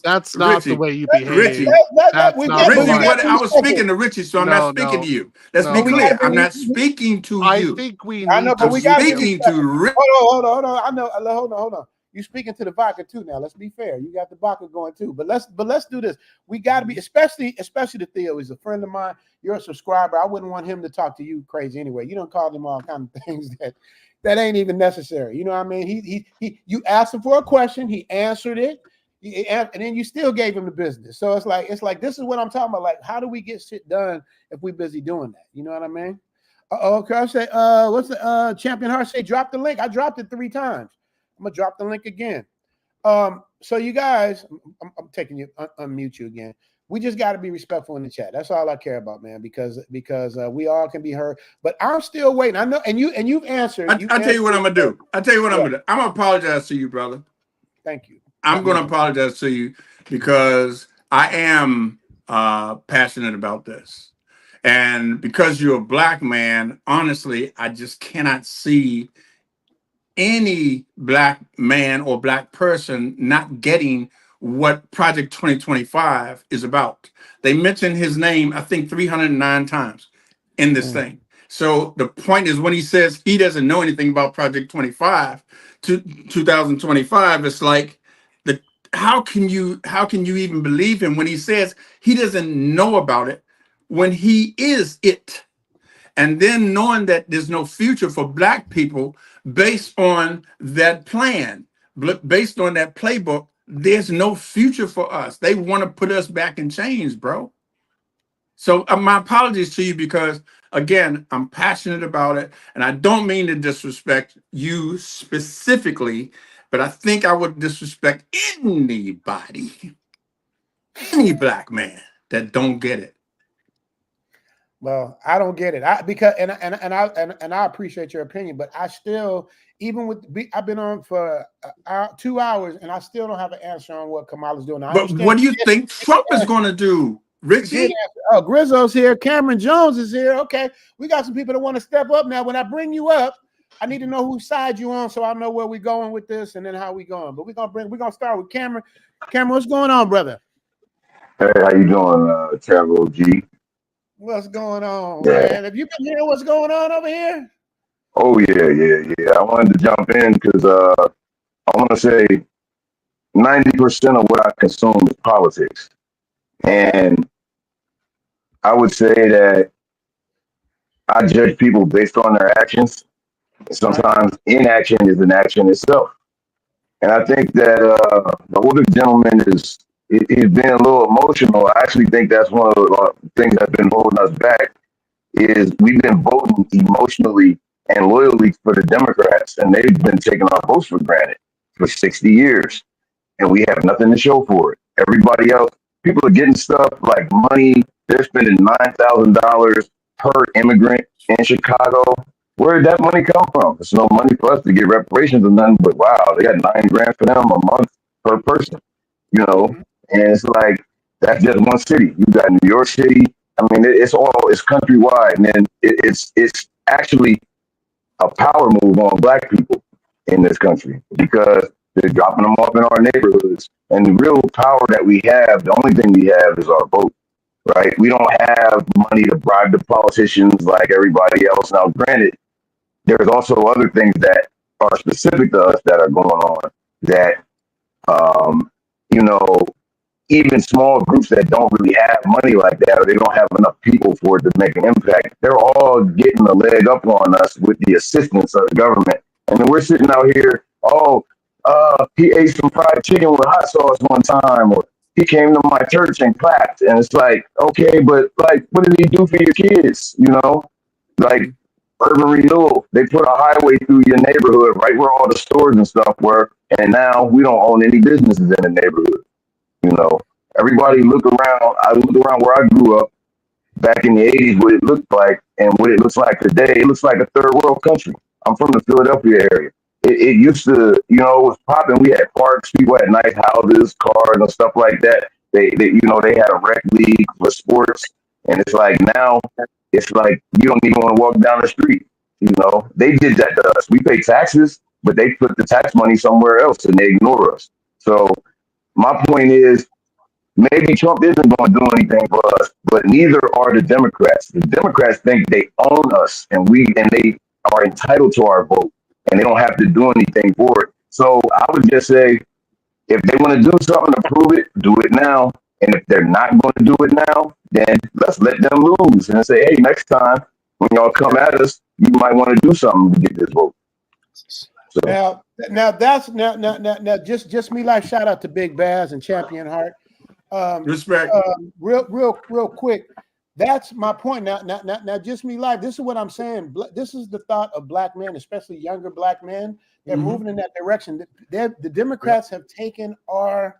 that's not Richie, the way you behave. Richie, That's not Richie, polite. I was speaking to Richie, so I'm not speaking to you. Let's be clear. I'm not speaking to you. I think we need I'm speaking to Richie. Hold on. I know. Hold on. You're speaking to the vodka too now. Let's be fair. You got the vodka going too. But let's do this. We got to be, especially the Theo. He's a friend of mine. You're a subscriber. I wouldn't want him to talk to you crazy anyway. You don't call him all kind of things that ain't even necessary. You know what I mean? You asked him for a question. He answered it. And then you still gave him the business. So it's like this is what I'm talking about. Like, how do we get shit done if we're busy doing that? You know what I mean? Okay, I say, what's the Champion Heart say? Drop the link. I dropped it 3 times. I'm gonna drop the link again. So you guys, I'm taking you, unmute you again. We just got to be respectful in the chat. That's all I care about, man, because we all can be heard. But I'm still waiting. I know, and you've answered. I'll tell you what I'm gonna do. I'm gonna apologize to you, brother. Thank you. I'm gonna apologize to you because I am passionate about this. And because you're a black man, honestly, I just cannot see any black man or black person not getting what Project 2025 is about. They mentioned his name, I think, 309 times in this thing. So the point is, when he says he doesn't know anything about Project 2025, it's like, how can you even believe him when he says he doesn't know about it when he is it? And then knowing that there's no future for black people based on that plan, based on that playbook, there's no future for us. They want to put us back in chains, bro. So my apologies to you because, again, I'm passionate about it. And I don't mean to disrespect you specifically, but I think I would disrespect anybody, any black man that don't get it. Well, I don't get it. I appreciate your opinion, but I still, even with I've been on for 2 hours and I still don't have an answer on what Kamala's doing. But what do you think Trump is going to do, Richie? Oh, Grizzo's here. Cameron Jones is here. Okay, we got some people that want to step up now. When I bring you up, I need to know whose side you on, so I know where we're going with this and then how we going. But we're gonna start with Cameron. Cameron, what's going on, brother? Hey, how you doing, Travel G? What's going on, man? Have you been hearing what's going on over here? Oh yeah. I wanted to jump in because I want to say 90% of what I consume is politics, and I would say that I judge people based on their actions. Sometimes inaction is an action itself, and I think that the older gentleman he's been a little emotional. I actually think that's one of the things that's been holding us back is we've been voting emotionally and loyally for the Democrats, and they've been taking our votes for granted for 60 years, and we have nothing to show for it. Everybody else, people are getting stuff like money. They're spending $9,000 per immigrant in Chicago. Where did that money come from? There's no money for us to get reparations or nothing, but wow, they got $9 grand for them a month per person, you know? And it's like, that's just one city. You got New York City. I mean, it's countrywide, and then it's actually a power move on black people in this country because they're dropping them off in our neighborhoods. And the real power that we have, the only thing we have is our vote, right? We don't have money to bribe the politicians like everybody else. Now, granted, there's also other things that are specific to us that are going on that, you know, even small groups that don't really have money like that, or they don't have enough people for it to make an impact, they're all getting a leg up on us with the assistance of the government. And then we're sitting out here, he ate some fried chicken with hot sauce one time, or he came to my church and clapped. And it's like, okay, but like, what did he do for your kids? You know, like, urban renewal. They put a highway through your neighborhood, right where all the stores and stuff were, and now we don't own any businesses in the neighborhood. You know, everybody look around. I look around where I grew up back in the '80s, what it looked like, and what it looks like today. It looks like a third world country. I'm from the Philadelphia area. It used to, you know, it was popping. We had parks, people had nice houses, cars, and stuff like that. You know, they had a rec league for sports, and it's like now, it's like you don't even want to walk down the street. You know, they did that to us. We pay taxes, but they put the tax money somewhere else, and they ignore us. So my point is, maybe Trump isn't going to do anything for us, but neither are the Democrats. The Democrats think they own us, and they are entitled to our vote, and they don't have to do anything for it. So I would just say, if they want to do something to prove it, do it now. And if they're not going to do it now, then let's let them lose and say, hey, next time when y'all come at us, you might want to do something to get this vote. So. Now that's now just me like shout out to Big Baz and Champion Heart. Respect. Real quick. That's my point. Now, just me live. This is what I'm saying. This is the thought of black men, especially younger black men. They're moving in that direction. The Democrats have taken our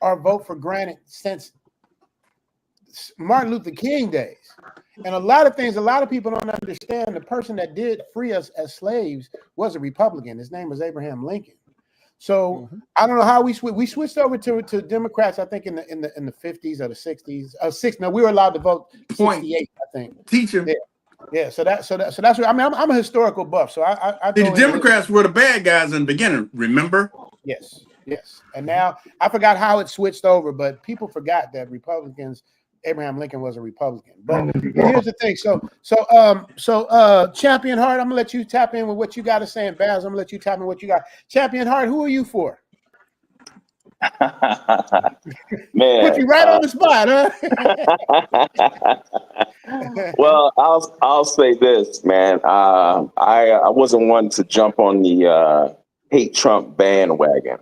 vote for granted since Martin Luther King days. And a lot of people don't understand. The person that did free us as slaves was a Republican. His name was Abraham Lincoln. So I don't know how we switched over to Democrats. I think in the 50s or the 60s. No, we were allowed to vote 68. I think. Teacher. Yeah. So that's what I mean. I'm a historical buff. So I the Democrats were the bad guys in the beginning. Remember? Yes. And now I forgot how it switched over, but people forgot that Abraham Lincoln was a Republican. But here's the thing. So Champion Heart, I'm gonna let you tap in with what you got to say, and Baz, I'm gonna let you tap in what you got. Champion Heart, who are you for? Man, put you right on the spot, huh? Well, I'll say this, man. I wasn't one to jump on the hate Trump bandwagon.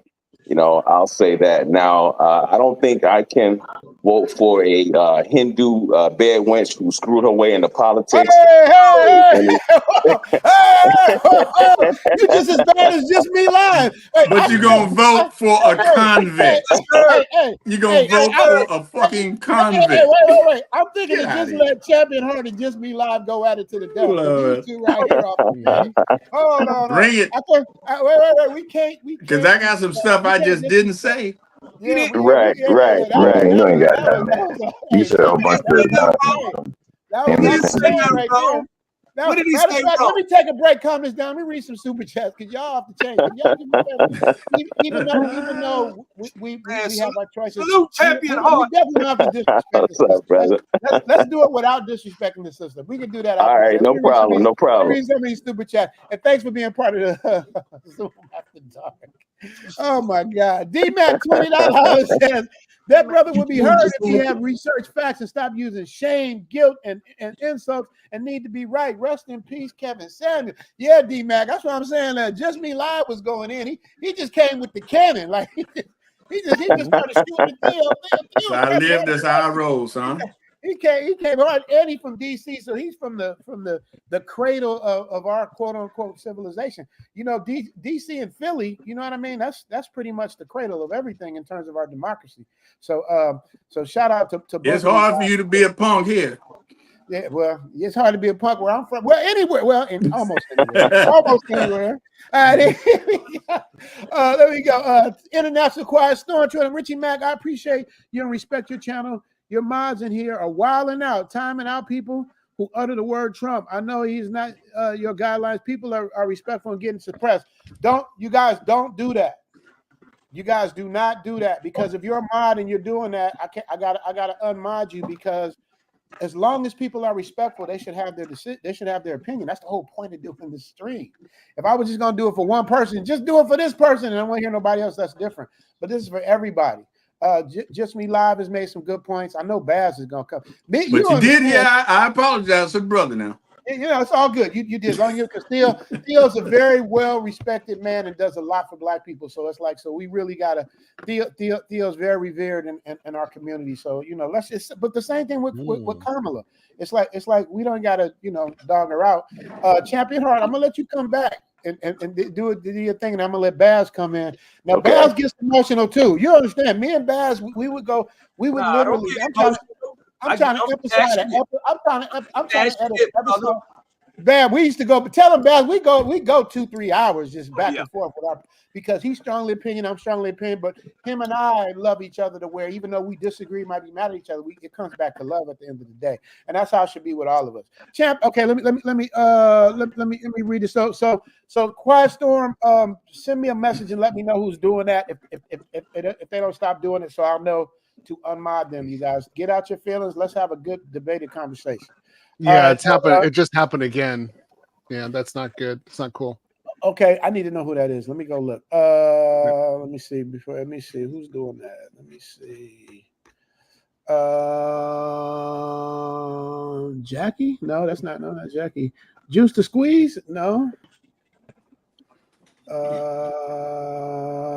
You know, I'll say that. Now, I don't think I can vote for a Hindu bed wench who screwed her way into politics. Hey, you're just as bad as just me live. But you're going to vote for a convict. You're going to vote for a fucking convict. Wait. I'm thinking to just let Champion Heart and just me live go at it to the death. These two right here off the bench. Hold on. Bring it. Wait. We can't. Because I got some stuff I just didn't say. Yeah, right. You ain't got that, man. You said a whole bunch of What did he say? Let me take a break, calm this down. Let me read some super chats because y'all off the chain. Even though we have our choices. Salute Champion Heart. We definitely don't have to disrespect let's do it without disrespecting the system. We can do that. All right, no problem. Read some of these stupid chats. And thanks for being part of the Zoom After Dark. Oh my God. D-Mac $20 says that brother would be heard if he had researched facts and stopped using shame, guilt, and insults and need to be right. Rest in peace, Kevin Samuel. Yeah, D-Mac, that's what I'm saying. Just Me Live was going in. He just came with the cannon. Like he just started shooting the deal. I live this high road, son. He came on, and he's from DC, so he's from the cradle of our quote unquote civilization. You know, DC and Philly, you know what I mean? That's pretty much the cradle of everything in terms of our democracy. So shout out to it's hard for you to be a punk here. Yeah, well, it's hard to be a punk where I'm from. Well, anywhere. Well, almost anywhere. Almost anywhere. All right, there we go. International Quiet Storm Trail. Richie Mack, I appreciate you and respect your channel. Your mods in here are wilding out, timing out people who utter the word Trump. I know he's not your guidelines. People are respectful and getting suppressed. You guys don't do that. You guys do not do that, because if you're a mod and you're doing that, I gotta unmod you, because as long as people are respectful, they should have their opinion. That's the whole point of doing this stream. If I was just gonna do it for one person, just do it for this person, and I don't want to hear nobody else. That's different. But this is for everybody. Just Me Live has made some good points. I know Baz is gonna come. But you did, yeah. I apologize to the brother now. It's all good. You did long because Theo's a very well respected man and does a lot for Black people. So it's like, so we really gotta Theo's very revered in our community. So let's just. But the same thing with Kamala. It's like we don't gotta dog her out. Champion Heart, I'm gonna let you come back and do your thing, and I'm gonna let Baz come in. Now Baz gets emotional too. You understand? Me and Baz, we would literally. I'm trying to emphasize that. I'm trying to edit episode. Bad. We used to go, but tell him, Bad, we go 2-3 hours just back and forth with because he's strongly opinion, I'm strongly opinion, but him and I love each other to where even though we disagree, might be mad at each other, it comes back to love at the end of the day, and that's how it should be with all of us. Champ, okay, let me read this. So Quiet Storm, send me a message and let me know who's doing that if they don't stop doing it, so I'll know to unmod them. You guys get out your feelings. Let's have a good debated conversation. Yeah, it's happened. It just happened again. Yeah, that's not good. It's not cool. Okay, I need to know who that is. Let me go look. Let me see who's doing that. Let me see. Jackie? No, that's not. No, not Jackie. Juice to Squeeze? No.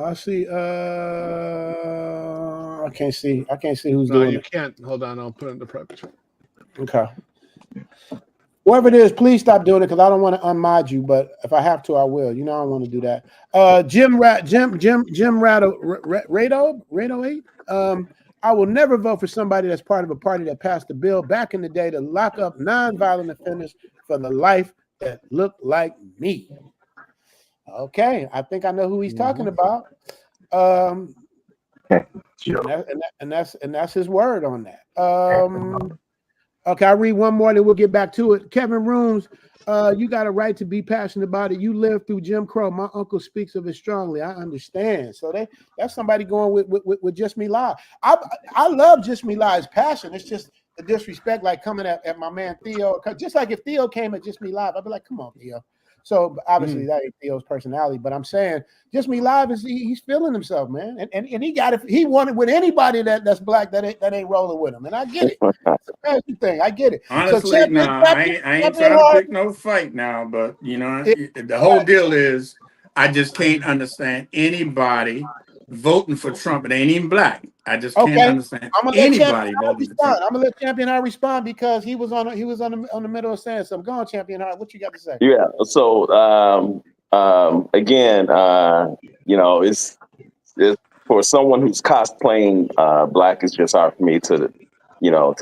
I see. I can't see who's doing it. You can't. Hold on. I'll put it in the private chat. Okay. Whoever it is, please stop doing it because I don't want to unmod you. But if I have to, I will. I don't want to do that. Jim Rado 8. I will never vote for somebody that's part of a party that passed a bill back in the day to lock up nonviolent offenders for the life that looked like me. Okay, I think I know who he's talking about. And that's his word on that. Okay, I'll read one more, then we'll get back to it. Kevin Rooms, you got a right to be passionate about it. You lived through Jim Crow. My uncle speaks of it strongly. I understand. So that's somebody going with Just Me Live. I love Just Me Live's passion. It's just the disrespect, like coming at my man Theo. Just like if Theo came at Just Me Live, I'd be like, come on, Theo. So obviously that ain't Theo's personality, but I'm saying Just Me Live is he's feeling himself, man, and he got it. He wanted with anybody that's Black that ain't rolling with him, and I get it. It's a passion thing. I get it. Honestly, so I ain't trying to pick no fight now, but the whole deal is I just can't understand anybody voting for Trump. It ain't even Black. I just can't understand anybody voting for Trump. I'm gonna let Champion Hart respond because he was on the middle of saying something. Go on, Champion Hart. What you got to say? Yeah. So again, it's for someone who's cosplaying Black, it's just hard for me to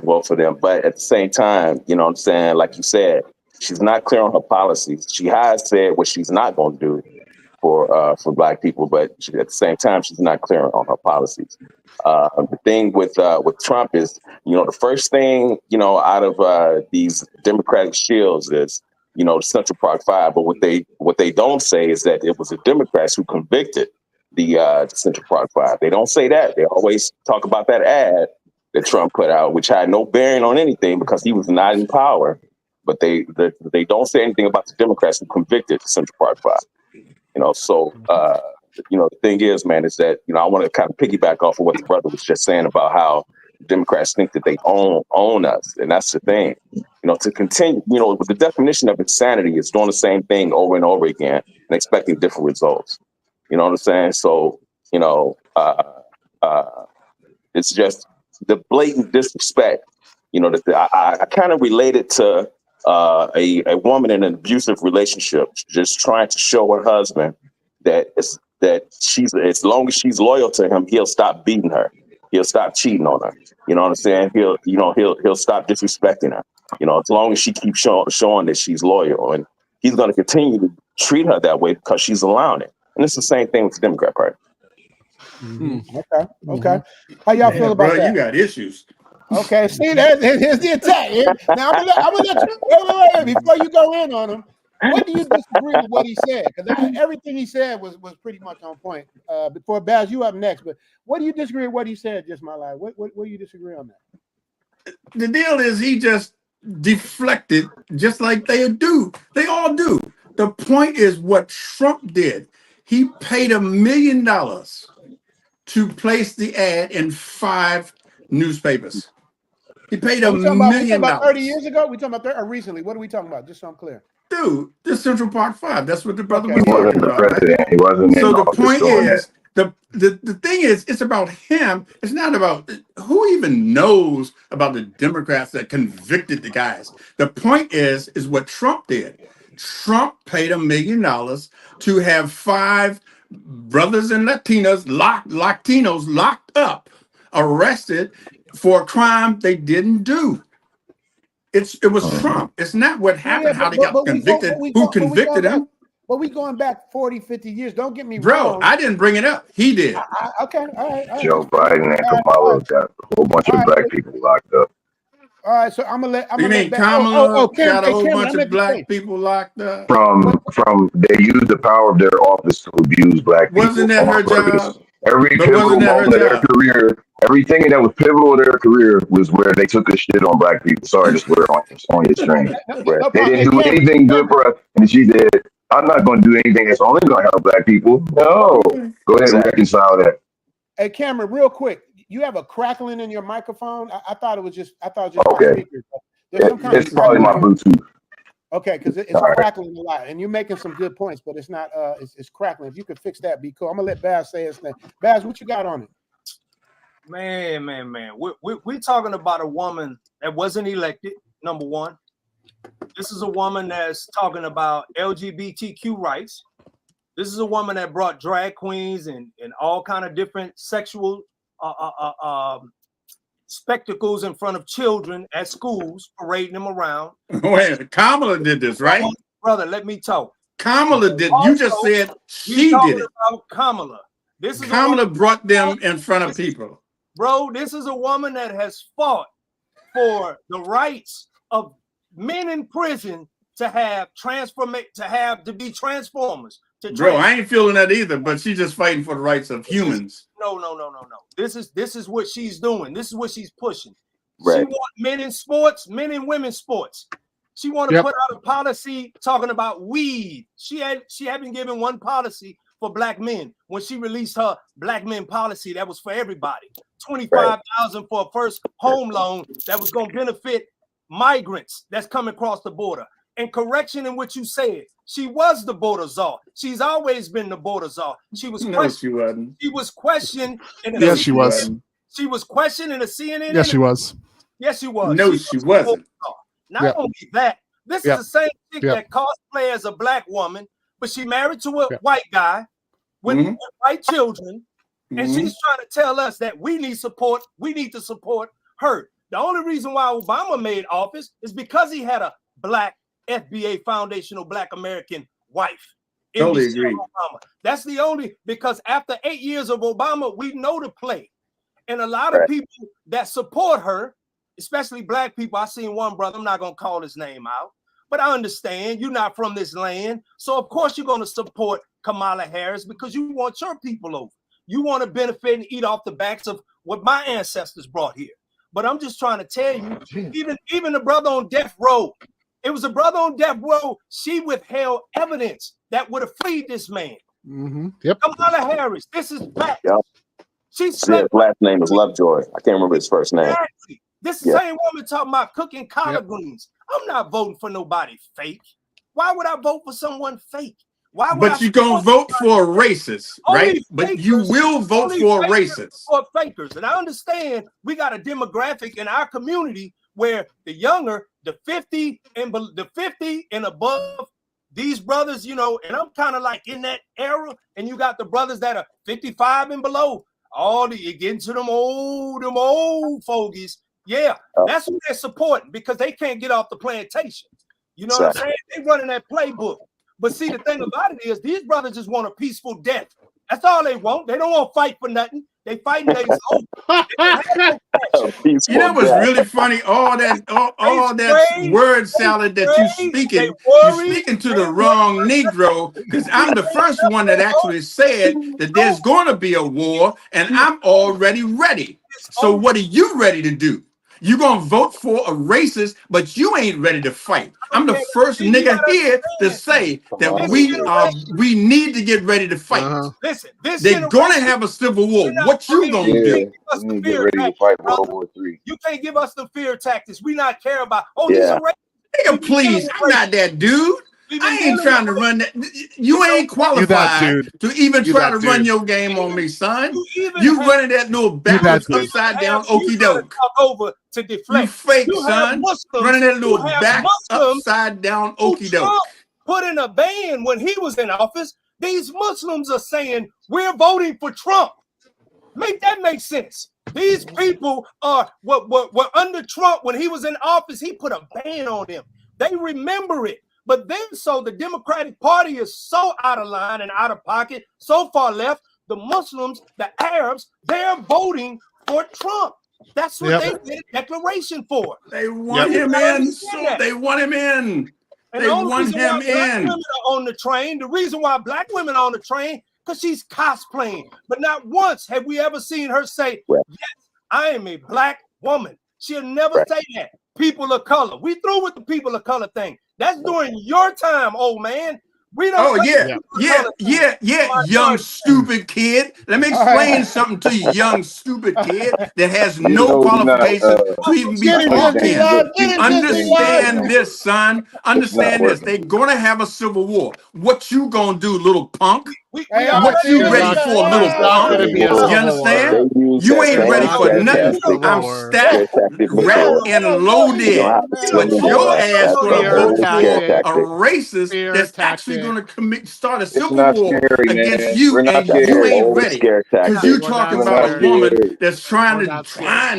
vote for them. But at the same time, what I'm saying, like you said, she's not clear on her policies. She has said what she's not going to do for Black people, but at the same time, she's not clear on her policies. The thing with Trump is, the first thing, out of these Democratic shields is, the Central Park Five. But what they don't say is that it was the Democrats who convicted the Central Park Five. They don't say that. They always talk about that ad that Trump put out, which had no bearing on anything because he was not in power. But they don't say anything about the Democrats who convicted the Central Park Five. The thing is, man, is that, I want to kind of piggyback off of what the brother was just saying about how Democrats think that they own us. And that's the thing, to continue, with the definition of insanity is doing the same thing over and over again and expecting different results. You know what I'm saying? So, it's just the blatant disrespect, that I kind of relate it to a woman in an abusive relationship, just trying to show her husband that she's, as long as she's loyal to him, he'll stop beating her. He'll stop cheating on her. You know what I'm saying? He'll stop disrespecting her. As long as she keeps showing that she's loyal, and he's going to continue to treat her that way because she's allowing it. And it's the same thing with the Democrat Party. Okay. How y'all feel about that? You got issues. Okay, see that? Here's the attack. Now I'm gonna let you wait, before you go in on him. What do you disagree with what he said? Because everything he said was pretty much on point. Before Baz, you up next. But what do you disagree with what he said? Just my life. What do you disagree on that? The deal is he just deflected, just like they do. They all do. The point is what Trump did. He paid $1 million to place the ad in 5 newspapers. He paid Are $1 we talking about, million. 30 years ago? We talking about 30 or recently? What are we talking about? Just so I'm clear. Dude, this Central Park 5. That's what the brother Okay. was He wasn't talking the about. Right? president. He wasn't So in the office point doing that. is, the thing is, it's about him. It's not about who even knows about the Democrats that convicted the guys. The point is what Trump did. Trump paid $1 million to have 5 brothers and Latinos locked up, arrested for a crime they didn't do. It was Trump. It's not what happened, how they got convicted, who convicted him. But we going back 40, 50 years. Don't get me Bro, wrong. I didn't bring it up. He did. Okay, all right. Joe Biden and Kamala got a whole bunch of black people locked up. All right, so I'm gonna let. You mean Kamala got a whole bunch of black people locked up? From they use the power of their office to abuse black people. Wasn't that her job? Every pivotal moment of their career, everything that was pivotal to their career was where they took a shit on black people. Sorry to swear on your stream. They didn't do anything good for us, and she said, "I'm not going to do anything that's only going to help black people." No, go ahead and reconcile that. Hey, Cameron, real quick, you have a crackling in your microphone. I thought it was just my speakers. There's some kind It's probably my Bluetooth. Okay, because it's crackling a lot, and you're making some good points, but it's not. It's crackling. If you could fix that, be cool. I'm gonna let Baz say his thing. Baz, what you got on it? Man. We're talking about a woman that wasn't elected. Number one, this is a woman that's talking about LGBTQ rights. This is a woman that brought drag queens and all kind of different sexual spectacles in front of children at schools, parading them around. Wait, Kamala did this, right? Brother, let me talk. Kamala did. You just said she did it. About Kamala. This is Kamala brought them in front of people. Bro, this is a woman that has fought for the rights of men in prison to have to be transformers. Bro, I ain't feeling that either, but she's just fighting for the rights of humans. No. This is what she's doing. This is what she's pushing. Right. She wants men in sports, men and women's sports. She want to put out a policy talking about weed. She hadn't given one policy for black men. When she released her black men policy, that was for everybody. $25,000 for a first home loan that was going to benefit migrants that's coming across the border. And correction in what you said, she was the border czar. She's always been the border czar. She was she wasn't. She was questioned. Yes, she was. She was questioned in a CNN. Yes, she was. Yes, she was. No, she wasn't. Not only that, this is the same chick that cosplay as a black woman, but she married to a white guy with white children, and she's trying to tell us that we need support. We need to support her. The only reason why Obama made office is because he had a black FBA foundational black American wife. Totally agree. Obama. That's the only, because after 8 years of Obama, we know the play. And a lot of people that support her, especially black people, I seen one brother, I'm not going to call his name out, but I understand you're not from this land. So of course you're going to support Kamala Harris because you want your people over. You want to benefit and eat off the backs of what my ancestors brought here. But I'm just trying to tell you, even the brother on death row, it was a brother on death row. She withheld evidence that would have freed this man. Kamala Harris, this is fact. Yep. His last name is Lovejoy. I can't remember his first name. Exactly. This same woman talking about cooking collard greens. I'm not voting for nobody fake. Why would I vote for someone fake? Why would but you're going to vote for a racist, right? But you will vote for a racist. For fakers. And I understand we got a demographic in our community where the younger, the 50 and above, these brothers, you know, and I'm kind of like in that era, and you got the brothers that are 55 and below. You get into them old fogies. Yeah, that's who they're supporting because they can't get off the plantation. You know what I'm saying? They running that playbook. But see, the thing about it is these brothers just want a peaceful death. That's all they want. They don't want to fight for nothing. They fighting their own. You know what's really funny? All that word salad that you're speaking to the wrong Negro, because I'm the first one that actually said that there's going to be a war, and I'm already ready. So what are you ready to do? You're going to vote for a racist, but you ain't ready to fight. I'm the first nigga here to say that we need to get ready to fight. Listen, this They're generation, going to have a civil war. What you going to do? We need to get ready to fight World War III. You can't give us the fear tactics. We not care about, he's a racist. Nigga, please, I'm not that dude. I ain't trying to run that. You ain't qualified to even try to run your game on me, son. You running that little backwards, upside down, okie doke. Over to deflect. You fake, son. Running that little back, upside down, okie doke. Put in a ban when he was in office. These Muslims are saying we're voting for Trump. Make that make sense. These people are were under Trump when he was in office. He put a ban on them. They remember it. But then, so the Democratic Party is so out of line and out of pocket, so far left, the Muslims, the Arabs, they're voting for Trump. That's what they did a declaration for. They want him in. So they want him in. And they the only want reason him why black in. women are on the train, the reason why black women are on the train, because she's cosplaying. But not once have we ever seen her say, yes, I am a black woman. She'll never say that. People of color. We through with the people of color thing. That's during your time, old man. We don't. Oh yeah, young stupid kid. Let me explain something to you, young stupid kid that has no qualifications to even be talking. Understand this, son. Understand this. They're gonna have a civil war. What you gonna do, little punk? What you ready for, little punk? You understand? You ain't ready for nothing. I'm stacked, wrapped, and loaded. But your ass gonna vote for a racist that's actually gonna start a civil war against you, and you ain't ready because you talking about a woman that's trying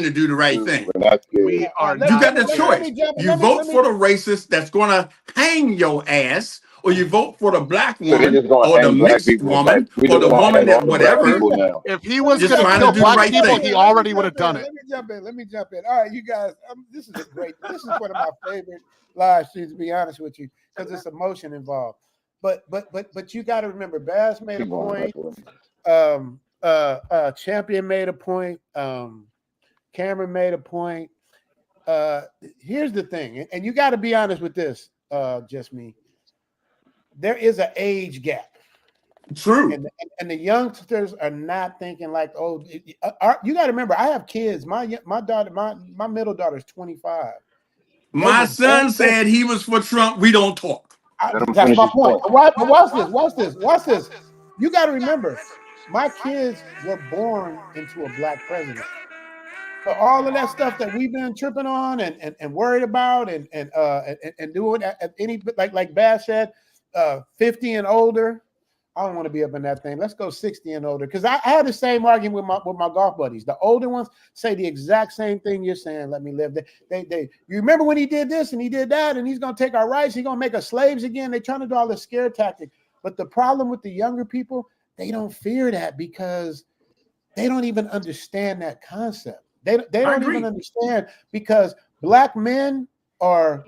to do the right thing. You got the choice. You vote for the racist that's gonna hang your ass, or you vote for the black woman, or the mixed woman, or the woman that whatever. If he was going to kill black people, he already would have done it. Let me jump in. All right, you guys, this is this is one of my favorite live streams, to be honest with you, because it's emotion involved. But you got to remember, Baz made a point. Champion made a point. Cameron made a point. Here's the thing, and you got to be honest with this, just me. There is an age gap. True. And the youngsters are not thinking like, oh, you got to remember, I have kids. My daughter, my middle daughter is 25. My son said he was for Trump. We don't talk. That's my point. Watch this. You got to remember, my kids were born into a black president. So all of that stuff that we've been tripping on and worried about and doing at any, like Bass said, 50 and older. I don't want to be up in that thing. Let's go 60 and older. Because I had the same argument with my golf buddies. The older ones say the exact same thing you're saying. Let me live. You remember when he did this and he did that, and he's gonna take our rights, he's gonna make us slaves again. They're trying to do all this scare tactic. But the problem with the younger people, they don't fear that because they don't even understand that concept. They don't even understand, because black men are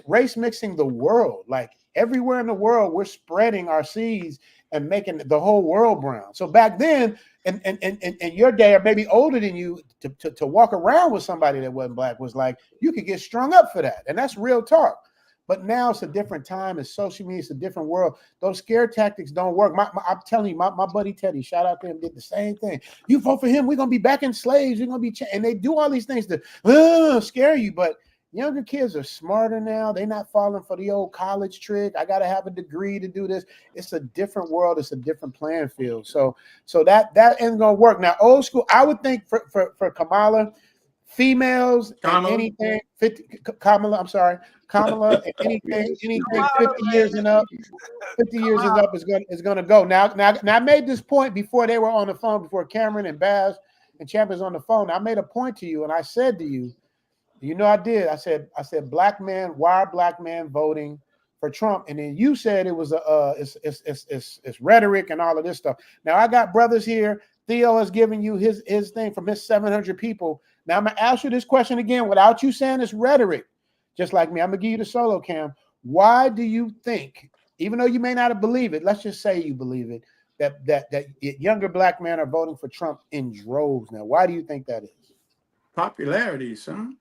race mixing the world. Like everywhere in the world, we're spreading our seeds and making the whole world brown. So back then, and your day, or maybe older than you, to walk around with somebody that wasn't black was like, you could get strung up for that. And that's real talk. But now it's a different time. It's social media. It's a different world. Those scare tactics don't work. I'm telling you, my buddy Teddy, shout out to him, did the same thing. You vote for him, we're going to be back in slaves. We're going to be, and they do all these things to scare you. But younger kids are smarter now. They're not falling for the old college trick. I got to have a degree to do this. It's a different world. It's a different playing field. So that ain't going to work. Now, old school, I would think for Kamala, females and anything, Kamala, anything 50 years and up, 50 years and up is going to go. Now I made this point before they were on the phone, before Cameron and Baz and Champions on the phone. I made a point to you, and I said to you, I did. I said, black man, why are black men voting for Trump? And then you said it was it's rhetoric and all of this stuff. Now I got brothers here. Theo has given you his thing from his 700 people. Now I'm gonna ask you this question again without you saying it's rhetoric, just like me. I'm gonna give you the solo cam. Why do you think, even though you may not believe it, let's just say you believe it, that younger black men are voting for Trump in droves now? Why do you think that is? Popularity, son.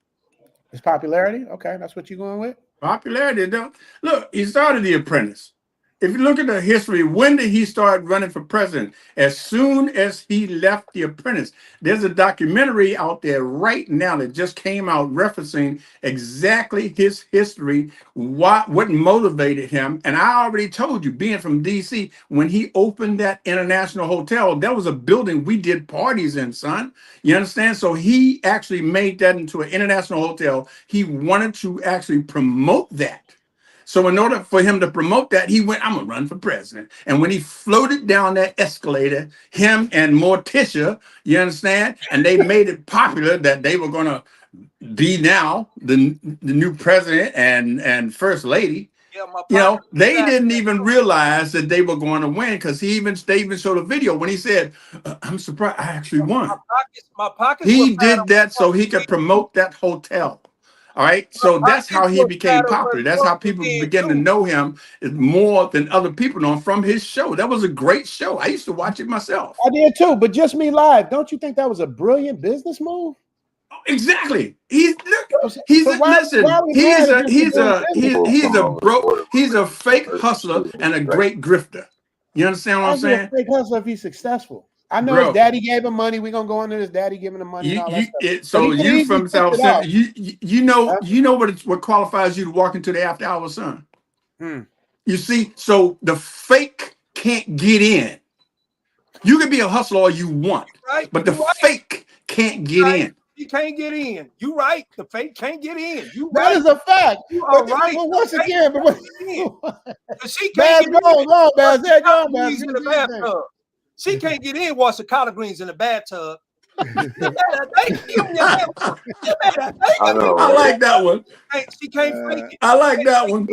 It's popularity. Okay, that's what you're going with. Popularity. Don't look. He started The Apprentice. If you look at the history, when did he start running for president? As soon as he left The Apprentice. There's a documentary out there right now that just came out referencing exactly his history, what motivated him. And I already told you, being from DC, when he opened that international hotel, that was a building we did parties in, son. You understand? So he actually made that into an international hotel. He wanted to actually promote that. So in order for him to promote that, he went, I'm going to run for president. And when he floated down that escalator, him and Morticia, you understand? And they made it popular that they were going to be now the new president and first lady. Yeah, You know, they didn't even realize that they were going to win because they even showed a video when he said, I'm surprised I actually won. My pockets He did that so he could promote that hotel. All right. So that's how he became popular. That's how people began to know him more than other people know him from his show. That was a great show. I used to watch it myself. I did too, but Just Me Live. Don't you think that was a brilliant business move? Exactly. He's a fake hustler and a great grifter. You understand what I'm saying? A fake hustler if he's successful. I know his daddy gave him money. We're gonna go into his daddy giving him money. You from South Central, you know what qualifies you to walk into the after hours, son. You see, so the fake can't get in. You can be a hustler all you want, but the fake can't get in. He can't get in. You right. The fake can't get in. You that right. is a fact. You are right. But once again, she can't get in the bathtub. She can't get in. Wash the collard greens in the bathtub. I like that one. She can't fake it. I like that one.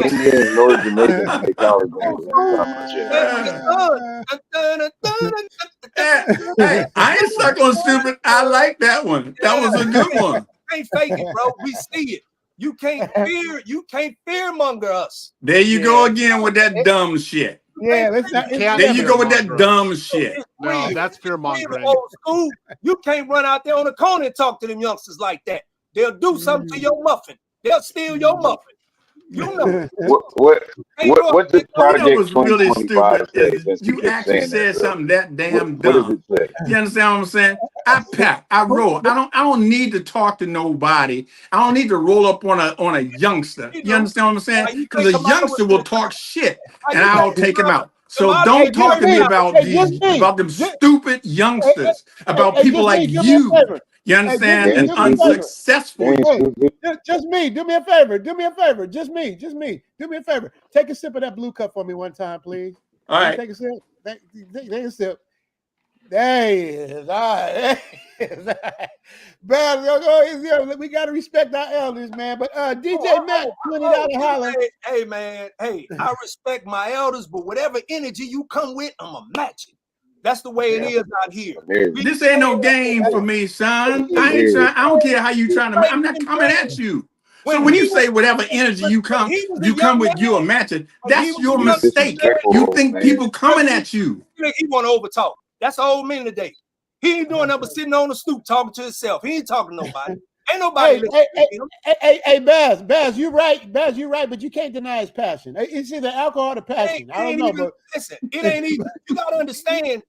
Hey, I ain't stuck on stupid. I like that one. That was a good one. You can't fake it, bro. We see it. You can't fear monger us. There you go again with that dumb shit. Yeah, there you go with that dumb shit. No, that's fear mongering. Old school. You can't run out there on the corner and talk to them youngsters like that. They'll do something to your muffin. They'll steal your muffin. You know what the project was really stupid is you actually said something that damn dumb. You understand what I'm saying? I pack, I roll. I don't need to talk to nobody. I don't need to roll up on a youngster. You understand what I'm saying? Because a youngster will talk shit and I'll take him out. So don't talk to me about them stupid youngsters, about people like you. You understand? And unsuccessful. Just me. Do me a favor. Do me a favor. Just me. Do me a favor. Take a sip of that blue cup for me one time, please. All right. Take a sip. Take a sip. There he is. All right. We got to respect our elders, man. But DJ Matt, $20 holler. Hey, man. Hey, I respect my elders, but whatever energy you come with, I'm going to match it. That's the way it is out here. This ain't no game for me, son. I don't care how you trying to. I'm not coming at you. So when you say whatever energy you come with, you will match it. That's your mistake. You think people coming at you. He want to overtalk. That's the old man today. He ain't doing nothing but sitting on the stoop talking to himself. He ain't talking to nobody. Ain't nobody. Hey, Baz, you're right. Baz, you're right, but you can't deny his passion. It's either alcohol or passion. I don't know, but listen, it ain't even. You got to understand.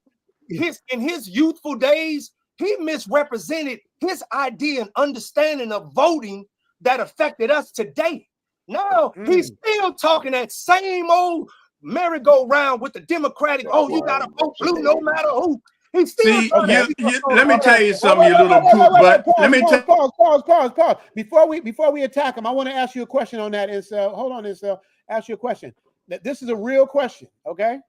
In his youthful days, he misrepresented his idea and understanding of voting that affected us today. Now he's still talking that same old merry-go-round with the Democratic. Oh, you gotta vote blue no matter who. He's still. Let me tell you something, you little poop. But let me pause. Before we attack him, I want to ask you a question on that. Hold on, ask you a question. This is a real question, okay?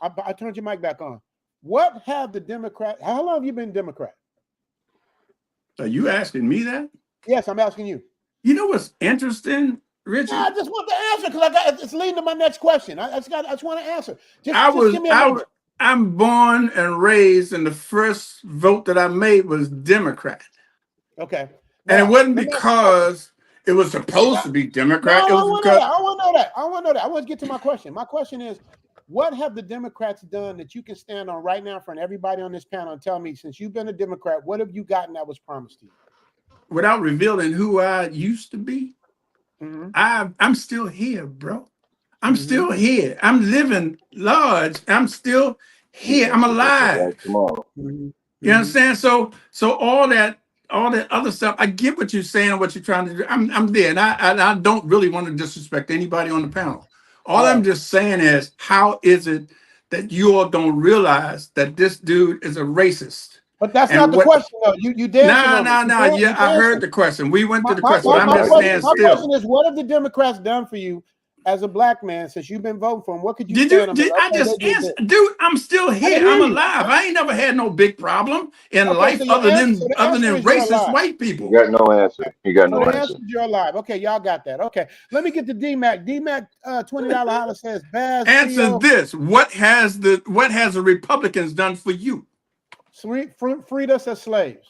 I turned your mic back on. What have the Democrats? How long have you been Democrat? Are you asking me that? Yes, I'm asking you. You know what's interesting, Richard? I just want the answer because it's leading to my next question. I just want to answer. I'm born and raised, and the first vote that I made was Democrat. Okay. And it wasn't because it was supposed to be Democrat. I want to know that. I want to get to my question. My question is, what have the Democrats done that you can stand on right now in front of everybody on this panel and tell me, since you've been a Democrat, what have you gotten that was promised to you? without revealing who I used to be, I'm still here, bro. I'm still here. I'm living large. I'm still here. I'm alive. You understand? So all that other stuff, I get what you're saying and what you're trying to do. I'm there, and I don't really want to disrespect anybody on the panel. All I'm just saying is, how is it that you all don't realize that this dude is a racist? But that's And not the question, though. You dancing on it. No. Yeah, I heard the question. We went to the question. My I'm just question, saying still. is, what have the Democrats done for you as a black man since you've been voting for them? What could you Did stand you? on? Did I Okay, just they did answer, this. dude? I'm still I here. didn't I'm hear you. alive. I ain't never had no big problem in Okay, life so your other answer, than so the answer is you're racist alive. white people. You got no answer. You got So no the answer. answer is you're alive. Okay, y'all got that. Okay, let me get to D-Mac. D-Mac, $20 holler says, Baz, Answer Theo, this: what has the Republicans done for you? freed us as slaves.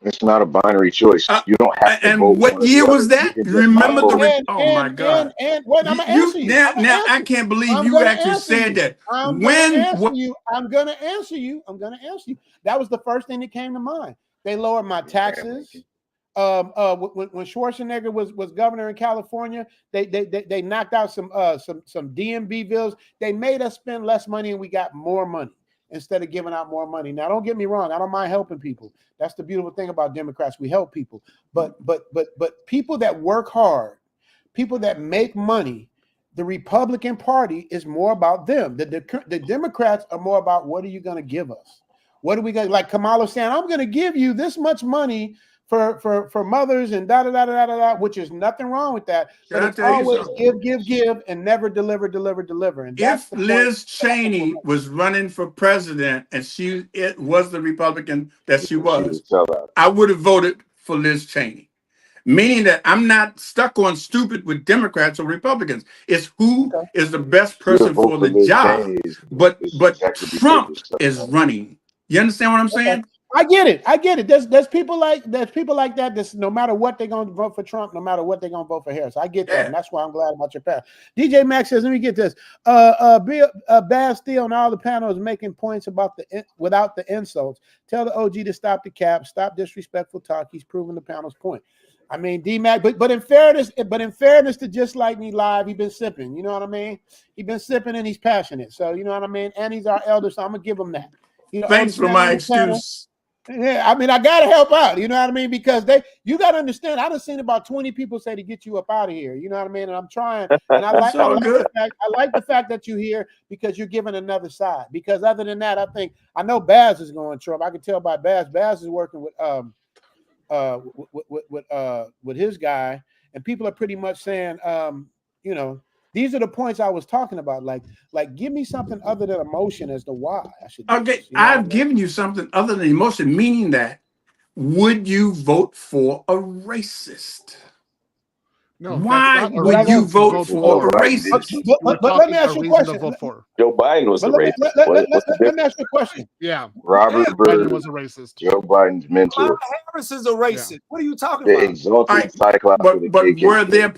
It's not a binary choice. You don't have to And vote what one or year the was other. You that? can just not Remember vote. oh my God! And wait, I'm gonna answer you. Now I can't believe I'm you gonna actually answer said you. that. I'm gonna answer you. I'm gonna answer you. That was the first thing that came to mind. They lowered my taxes. When Schwarzenegger was governor in California, they knocked out some DMV bills. They made us spend less money and we got more money instead of giving out more money. Now, don't get me wrong, I don't mind helping people. That's the beautiful thing about Democrats. We help people. But people that work hard, people that make money, the Republican Party is more about them. The Democrats are more about, what are you going to give us? What are we going to, like Kamala saying, I'm going to give you this much money for mothers and da, which is nothing wrong with that. But it's always give, and never deliver. And that's If the Liz Cheney was running for president and it was the Republican that she was, I would have voted for Liz Cheney. Meaning that I'm not stuck on stupid with Democrats or Republicans. It's who is the best person for the job. But Trump is running. You understand what I'm saying? I get it. There's people like that. That's no matter what they're gonna vote for Trump, no matter what they're gonna vote for Harris. I get that, and that's why I'm glad about your path. DJ Max says, let me get this. Baz Steele and all the panels making points about without the insults. Tell the OG to stop the cap, stop disrespectful talk. He's proving the panel's point. I mean, D-Mac, but in fairness to Just Like Me Live, he's been sipping. You know what I mean? He's been sipping and he's passionate. So you know what I mean? And he's our elder, so I'm gonna give him that. You know, thanks for my excuse. Yeah, I mean, I gotta help out. You know what I mean? Because you gotta understand. I done seen about 20 people say to get you up out of here. You know what I mean? And I'm trying. And I like the fact that you're here because you're giving another side. Because other than that, I know Baz is going Trump. I can tell by Baz. Baz is working with his guy, and people are pretty much saying, you know, these are the points I was talking about. Like give me something other than emotion as to why I should do this, you know I've given you something other than emotion, meaning that would you vote for a racist? No, why would you vote for a racist? But let me ask you a question. Joe Biden was a racist. Let me ask you a question. Yeah, Robert Biden was a racist. Joe Biden's mentor. Harris is a racist. What are you talking The about? exalted Cyclops. But were there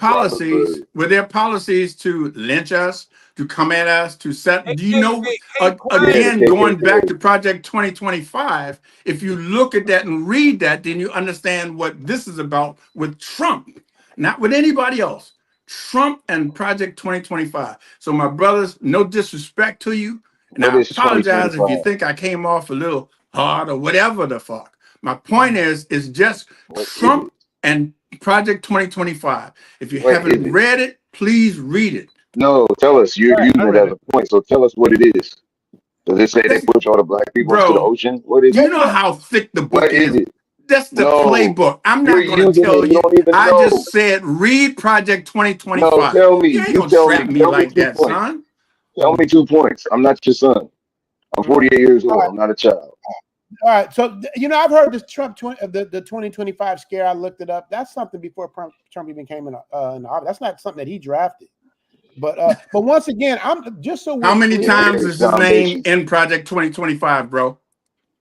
policies to lynch us, to come at us, to set? Do you know? Again, going back to Project 2025, if you look at that and read that, then you understand what this is about with Trump, not with anybody else. Trump and Project 2025. So, my brothers, no disrespect to you, and I apologize if you think I came off a little hard or whatever the fuck. My point is just Trump and Project 2025. If you haven't read it, please read it. No, tell us. You're using it as a point, so tell us what it is. Does it say they push all the black people into the ocean? What is it? You know how thick the book is? That's the No, playbook. I'm not going to tell you. I just said read Project 2025. No, tell me. You ain't going to trap me like that, son. Tell me 2 points. I'm not your son. I'm 48 years old. I'm not a child. All right, so you know I've heard this Trump the 2025 scare. I looked it up. That's something before Trump even came in the office. That's not something that he drafted. But once again, I'm just so. How many times is his name in Project 2025, bro?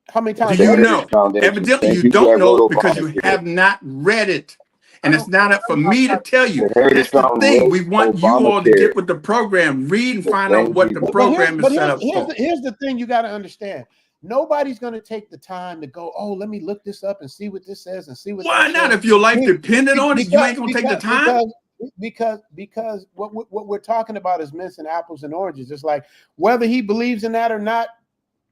How many times? Do you know? Evidently, you don't know because you have not read it. And it's not up for me to tell you. That's the thing. We want you all to get with the program, read and find out what the program is set up for. Here's the thing you got to understand. Nobody's going to take the time to go, oh, let me look this up and see what this says and see what. Why not? If your life depended on it, you ain't gonna take the time. Because what we're talking about is missing apples and oranges. It's like whether he believes in that or not,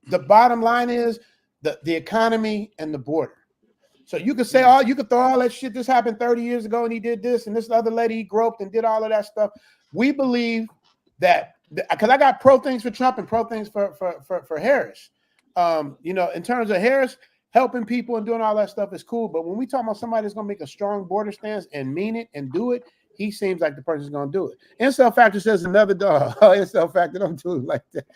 the bottom line is the economy and the border. So you could say, you could throw all that shit. This happened 30 years ago, and he did this, and this other lady he groped and did all of that stuff. We believe that because I got pro things for Trump and pro things for Harris. In terms of Harris helping people and doing all that stuff is cool, but when we talk about somebody that's gonna make a strong border stance and mean it and do it, he seems like the person's gonna do it. Incel Factor says another dog. Oh, Incel Factor don't do it like that.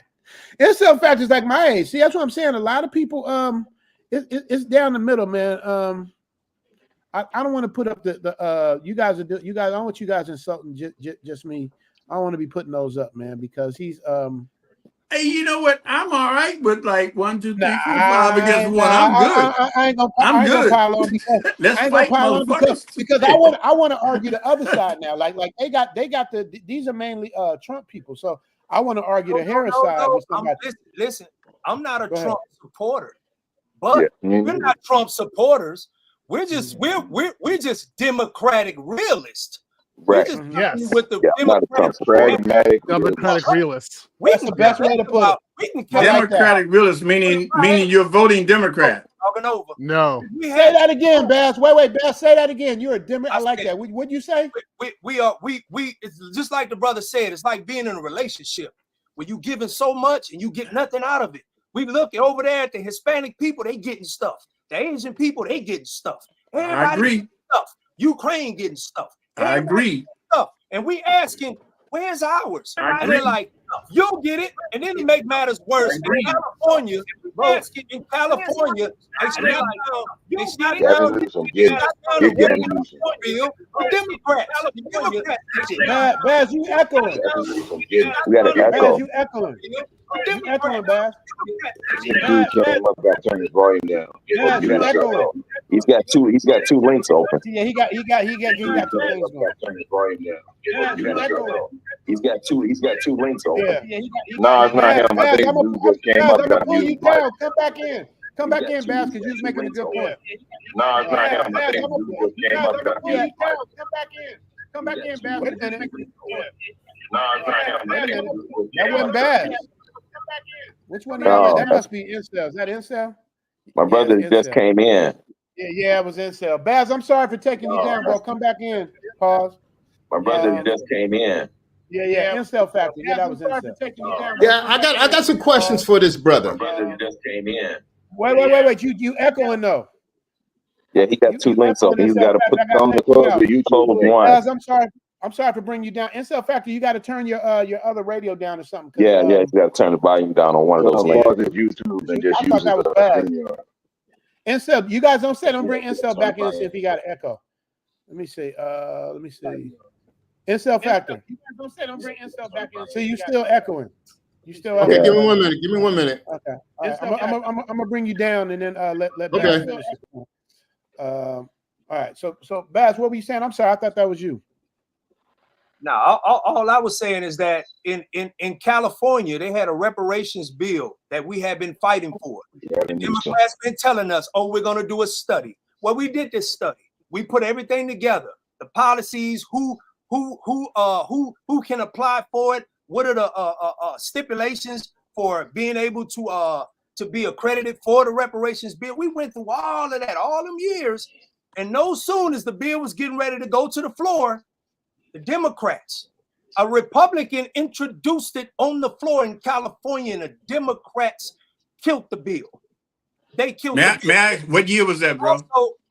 Incel Factor is like my age. See, that's what I'm saying. A lot of people, it's down the middle, man. I don't want to put up you guys. I don't want you guys insulting just me. I don't want to be putting those up, man, because he's Hey, you know what? I'm all right with like 1, 2, 3, 4, 5 against 1. I'm good. I ain't gonna pile on because Let's I ain't fight, gonna pile on motherfuckers. because I want to argue the other side now. Like they got these are mainly Trump people, so I want to argue the Harris side. Listen, I'm not a Trump supporter, but we're not Trump supporters. We're just we're just Democratic realists. Right. Yes. With the Democratic realists. That's the best way to put it. Democratic realists, meaning you're voting Democrat. Talking over. No. Say that again, Bass. Wait, Bass. Say that again. You're a Democrat. I like that. What'd you say? We it's just like the brother said. It's like being in a relationship where you giving so much and you get nothing out of it. We look over there at the Hispanic people. They getting stuff. The Asian people, they getting stuff. Everybody I agree. Getting stuff. Ukraine getting stuff. I agree. Stuff. And we asking, where's ours? And they're like, you'll get it. And then to make matters worse, in California, they shut down the bill for Democrats. Baz, you echoing. We got an echo. Baz, you echoing. You echoing, Baz. Dude came up, got to turn his volume down. Baz, you echoing. He's got two links open. Yeah, he got 2 things going. Turn his volume down. Baz, you echoing. He's got 2 links open. Yeah, No, it's not him. I think dude just came up. I'm gonna pull you down. Come back in. Come back in, Baz, because you was making a good point. No, it's not him. I think dude just came up. Come back in. Come back in, Baz. No, it's not him. That wasn't bad. Which one? That must be Incel. Is that Incel? My brother just came in. Yeah, it was Incel. Baz, I'm sorry for taking you down, bro. Come back in. Pause. My brother just came in. Yeah. Incel Factor. Yeah, that was Incel. Yeah, I got some questions for this brother. My brother just came in. Wait. You echoing though? Yeah, he got 2 links open. He's got to put thumb to close the YouTube one. Baz, I'm sorry for bringing you down. Incel Factor, you got to turn your other radio down or something. Yeah, he's got to turn the volume down on one of those links. YouTube and just use that was bad. Incel, you guys don't bring Incel back in and see if he got an echo. Let me see. Incel Factor. You guys don't bring Incel back in. So you still echoing. You still echoing. Okay, give me 1 minute. Okay. I'm gonna bring you down and then let Baz finish. All right. So Baz, what were you saying? I'm sorry, I thought that was you. Now, all I was saying is that in California, they had a reparations bill that we had been fighting for. The Democrats been telling us, oh, we're going to do a study. Well, we did this study. We put everything together, the policies, who can apply for it, what are the stipulations for being able to be accredited for the reparations bill. We went through all of that, all them years, and no soon as the bill was getting ready to go to the floor, the Democrats, a Republican introduced it on the floor in California, and the Democrats killed the bill. They killed the bill. What year was that, bro?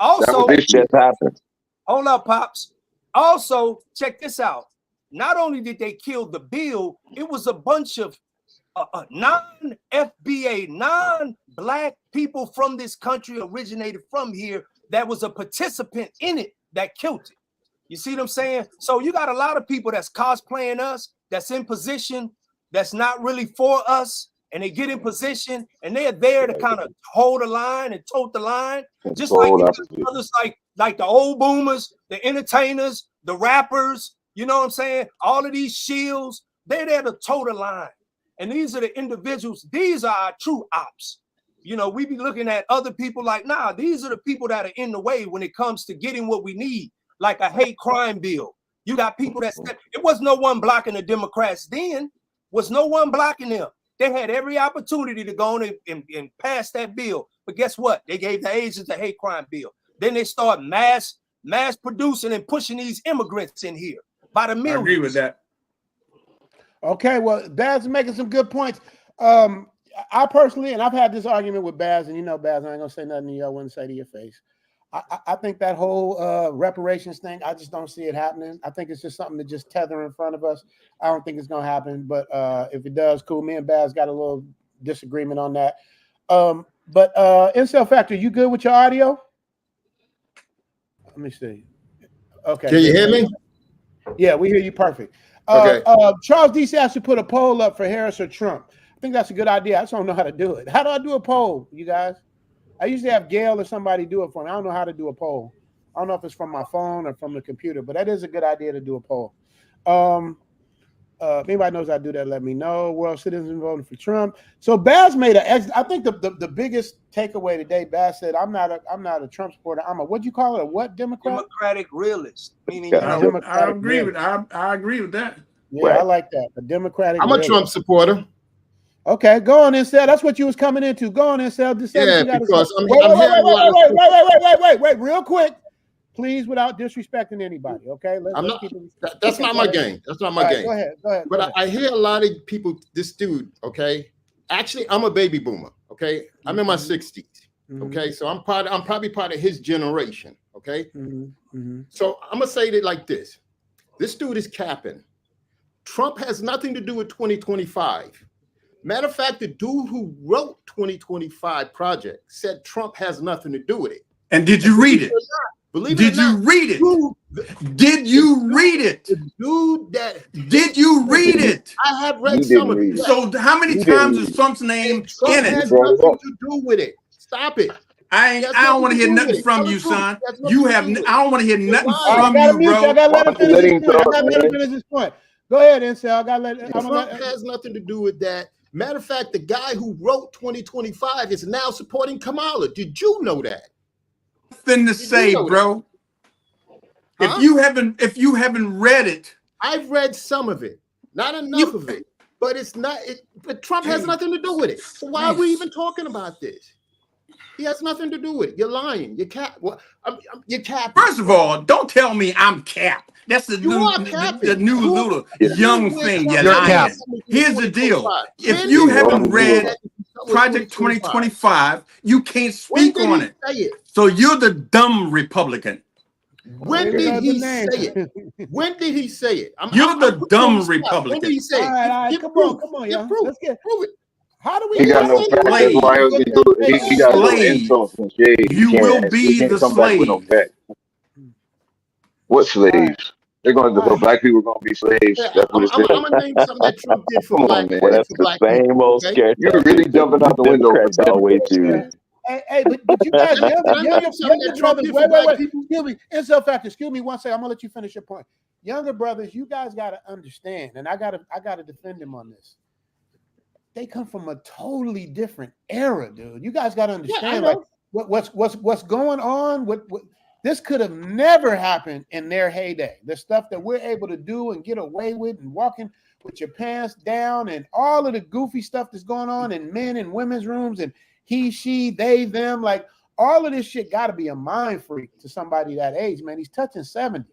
Also, this just happened. Hold up, Pops. Also, check this out. Not only did they kill the bill, it was a bunch of non-FBA, non-black people from this country originated from here that was a participant in it that killed it. You see what I'm saying? So you got a lot of people that's cosplaying us, that's in position, that's not really for us, and they get in position and they're there to kind of hold the line and tote the line. Just like others, like the old boomers, the entertainers, the rappers, you know what I'm saying? All of these shields, they're there to toe the line. And these are the individuals, these are our true ops. You know, we be looking at other people like, nah, these are the people that are in the way when it comes to getting what we need, like a hate crime bill. You got people that it was no one blocking the Democrats then, was no one blocking them. They had every opportunity to go on and pass that bill. But guess what? They gave the agents a hate crime bill. Then they start mass producing and pushing these immigrants in here by the millions. I agree with that. Okay, well, Baz is making some good points. I personally, and I've had this argument with Baz, and you know, Baz, I ain't gonna say nothing to you I wouldn't say to your face. I think that whole reparations thing, I just don't see it happening. I think it's just something to just tether in front of us. I don't think it's gonna happen, but if it does, cool. Me and Baz got a little disagreement on that. But Incel Factor, you good with your audio? Let me see. Okay. Can you hear me? Yeah, we hear you perfect. Okay. Charles DC has to put a poll up for Harris or Trump. I think that's a good idea. I just don't know how to do it. How do I do a poll, you guys? I usually have Gail or somebody do it for me. I don't know how to do a poll. I don't know if it's from my phone or from the computer, but that is a good idea to do a poll. If anybody knows how to do that, let me know. World citizens voting for Trump. So Baz made I think the biggest takeaway today, Baz said, I'm not a Trump supporter. I'm a, what'd you call it? A what Democrat? Democratic realist. Meaning I agree with that. Yeah, right. I like that. A Democratic. I'm a Trump supporter. Okay, go on, Incel. That's what you was coming into. Go on, Incel. Yeah, because wait, real quick, please, without disrespecting anybody. Okay, that's not my game. That's not my game. Go ahead. But I hear a lot of people. This dude, okay. Actually, I'm a baby boomer. Okay, I'm in my 60s. Okay, so I'm probably part of his generation. Okay, so I'm gonna say it like this: this dude is capping. Trump has nothing to do with 2025. Matter of fact, the dude who wrote 2025 project said Trump has nothing to do with it. And did you read it? Did you read it? Did you read it? The dude that did you read it? I have read some of it. So how many times is Trump's name in it? Has nothing to do with it. Stop it. I don't want to hear nothing from you, son. You have. I don't want to hear nothing from you, bro. I gotta let him finish this point. Go ahead, Incel. I gotta let. Trump has nothing to do with that. Matter of fact, the guy who wrote 2025 is now supporting Kamala. Did you know that? Nothing to say, bro. Huh? If you haven't read it, I've read some of it, not enough of it. But it's not. But Trump has nothing to do with it. So why are we even talking about this? He has nothing to do with it. You're lying. You're cap. You're capping. First of all, don't tell me I'm capped. That's the new little young thing. You're lying. Here's the deal. If you haven't read Project 2025, you can't speak on it. So you're the dumb Republican. When did he say it? When did he say it? You're the dumb Republican. When did he say it? All right, come on, y'all. Let's prove it. How do we? He got no facts. That's why he was gonna do it. He got no insults and shade. You will be the slave. What slaves? They're going to. Black people are going to be slaves. That's what it's. I'm gonna name something that Trump did for black people. Well, that's the same old scare. You're really jumping out the window. Always do. Hey, but you guys, younger brothers, wait. Excuse me, Incel Factor. Excuse me one second. I'm gonna let you finish your point. Younger brothers, you guys gotta understand, and I gotta defend them on this. They come from a totally different era, dude. You guys gotta understand, like what's going on. What this could have never happened in their heyday. The stuff that we're able to do and get away with, and walking with your pants down, and all of the goofy stuff that's going on in men and women's rooms, and he, she, they, them, like all of this shit got to be a mind freak to somebody that age, man. He's touching 70.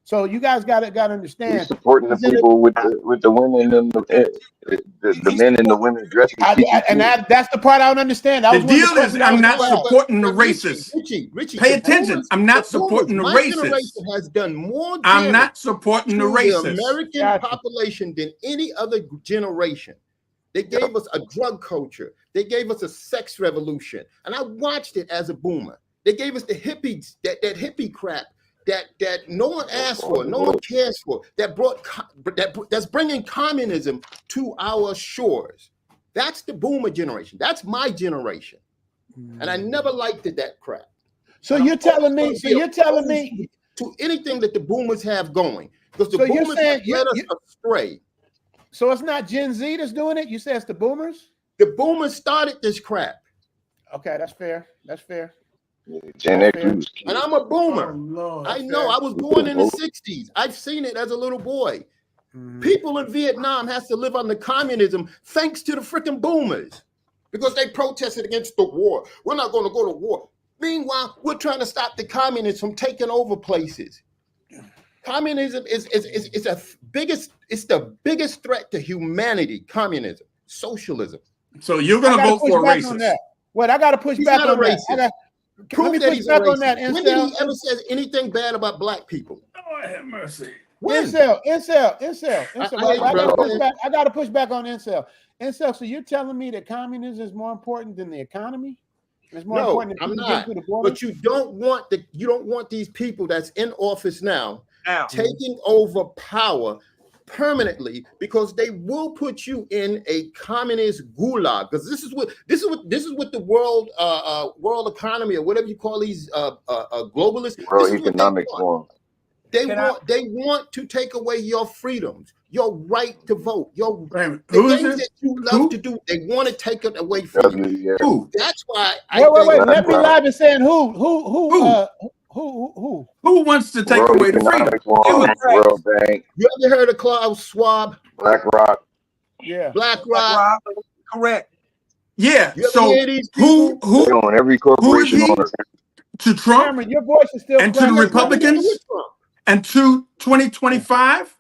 So you guys got to understand. He's supporting the people with the women and the men and the women dressing. That's the part I don't understand. The deal is I'm not supporting the racists. Richie, pay attention. I'm not supporting the racists. Has done more. I'm not supporting the racists. The American population than any other generation. They gave us a drug culture. They gave us a sex revolution. And I watched it as a boomer. They gave us the hippies, that hippie crap that no one asked for, no one cares for, that's bringing communism to our shores. That's the boomer generation. That's my generation. And I never liked that crap. So you're telling me to anything that the boomers have going. Because the boomers have led us astray. So it's not Gen Z that's doing it? You say it's the boomers? The boomers started this crap. Okay, that's fair. That's fair. Gen That's X fair. was And I'm a boomer. Oh, Lord. I That's know. fair. I was born in the 60s. I've seen it as a little boy. People in Vietnam has to live under communism thanks to the freaking boomers because they protested against the war. We're not going to go to war. Meanwhile, we're trying to stop the communists from taking over places. Communism is the biggest threat to humanity. Communism, socialism. So you're going to vote for a back on racist? that. Wait, I got to push He's back not a on that. racist. Prove Let me that push he's back a racist. on that. When did he Incel. ever say anything bad about black people? Lord have mercy. When? Incel. I got to push back on incel. Incel. So you're telling me that communism is more important than the economy? It's more No, important than I'm people not. getting to the border? But you don't want these people that's in office now taking over power permanently, because they will put you in a communist gulag. Because this is what the world economy, or whatever you call these globalists. World Economic Forum. They want to take away your freedoms, your right to vote, the things that you love to do. They want to take it away from you. Who? That's why Wait. Let me live and saying who? Who wants to take away the freedom? World Bank. You ever heard of Klaus Schwab? BlackRock. Yeah. BlackRock. Correct. Yeah. You ever So hear these who They own every corporation on earth. to Trump Cameron, your voice is still and to the crackling. Republicans and to 2025?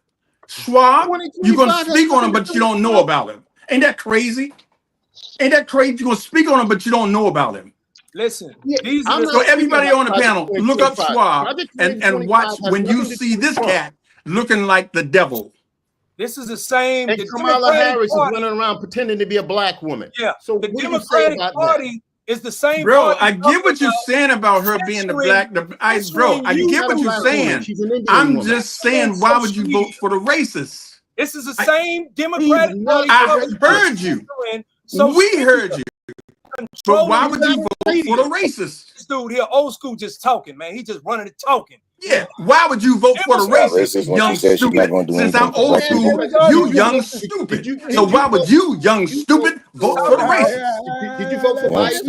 Schwab, you're going to speak on him, but you don't know about him. Ain't that crazy? Ain't that crazy? You're going to speak on him, but you don't know about him. Listen, so everybody on the panel, look up Schwab and watch when you see this cat looking like the devil. This is the same. And Kamala Harris is running around pretending to be a black woman. Yeah. So the what do you say Democratic about Party is the same. Bro, party I get what you're saying about her being the black. I get what you're saying. I'm just saying, why would you vote for the racists? This is the same Democratic Party. I heard you. We heard you. But why would you vote for the racists? This dude here, old school, just talking, man. He just running and talking. Yeah, why would you vote for the racist, young stupid? Since I'm old school, you young stupid. So why would you, young stupid, vote for the racist? Did you vote for Biden?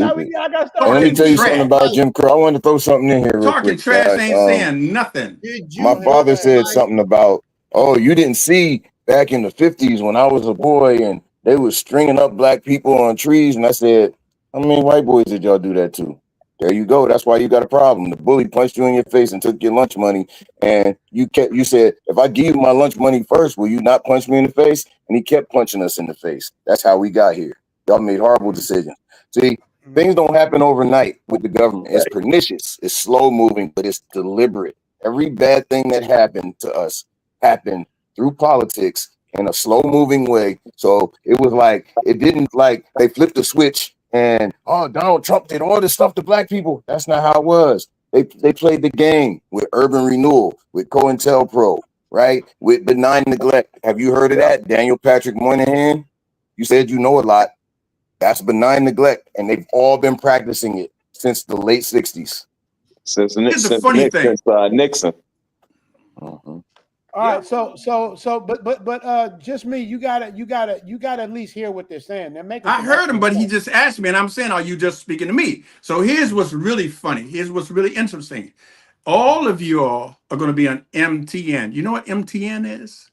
Let me tell you something about Jim Crow. I wanted to throw something in here real Talking quick. trash guys. ain't saying nothing. My father said something about, oh, you didn't see back in the 50s when I was a boy and they was stringing up black people on trees. And I said, how many white boys did y'all do that to? There you go. That's why you got a problem. The bully punched you in your face and took your lunch money. And you said, if I give you my lunch money first, will you not punch me in the face? And he kept punching us in the face. That's how we got here. Y'all made horrible decisions. See, things don't happen overnight with the government. It's pernicious. It's slow moving, but it's deliberate. Every bad thing that happened to us happened through politics in a slow moving way. So it was like, it didn't like they flipped the switch and, oh, Donald Trump did all this stuff to black people. That's not how it was. They played the game with urban renewal, with COINTELPRO, right? With benign neglect. Have you heard of that? Daniel Patrick Moynihan? You said you know a lot. That's benign neglect. And they've all been practicing it since the late 60s. Since Nixon. All right, but just me, you gotta at least hear what they're saying. They're making. I heard him, but he just asked me, and I'm saying, are you just speaking to me? So here's what's really funny. Here's what's really interesting. All of you all are going to be on MTN. You know what MTN is?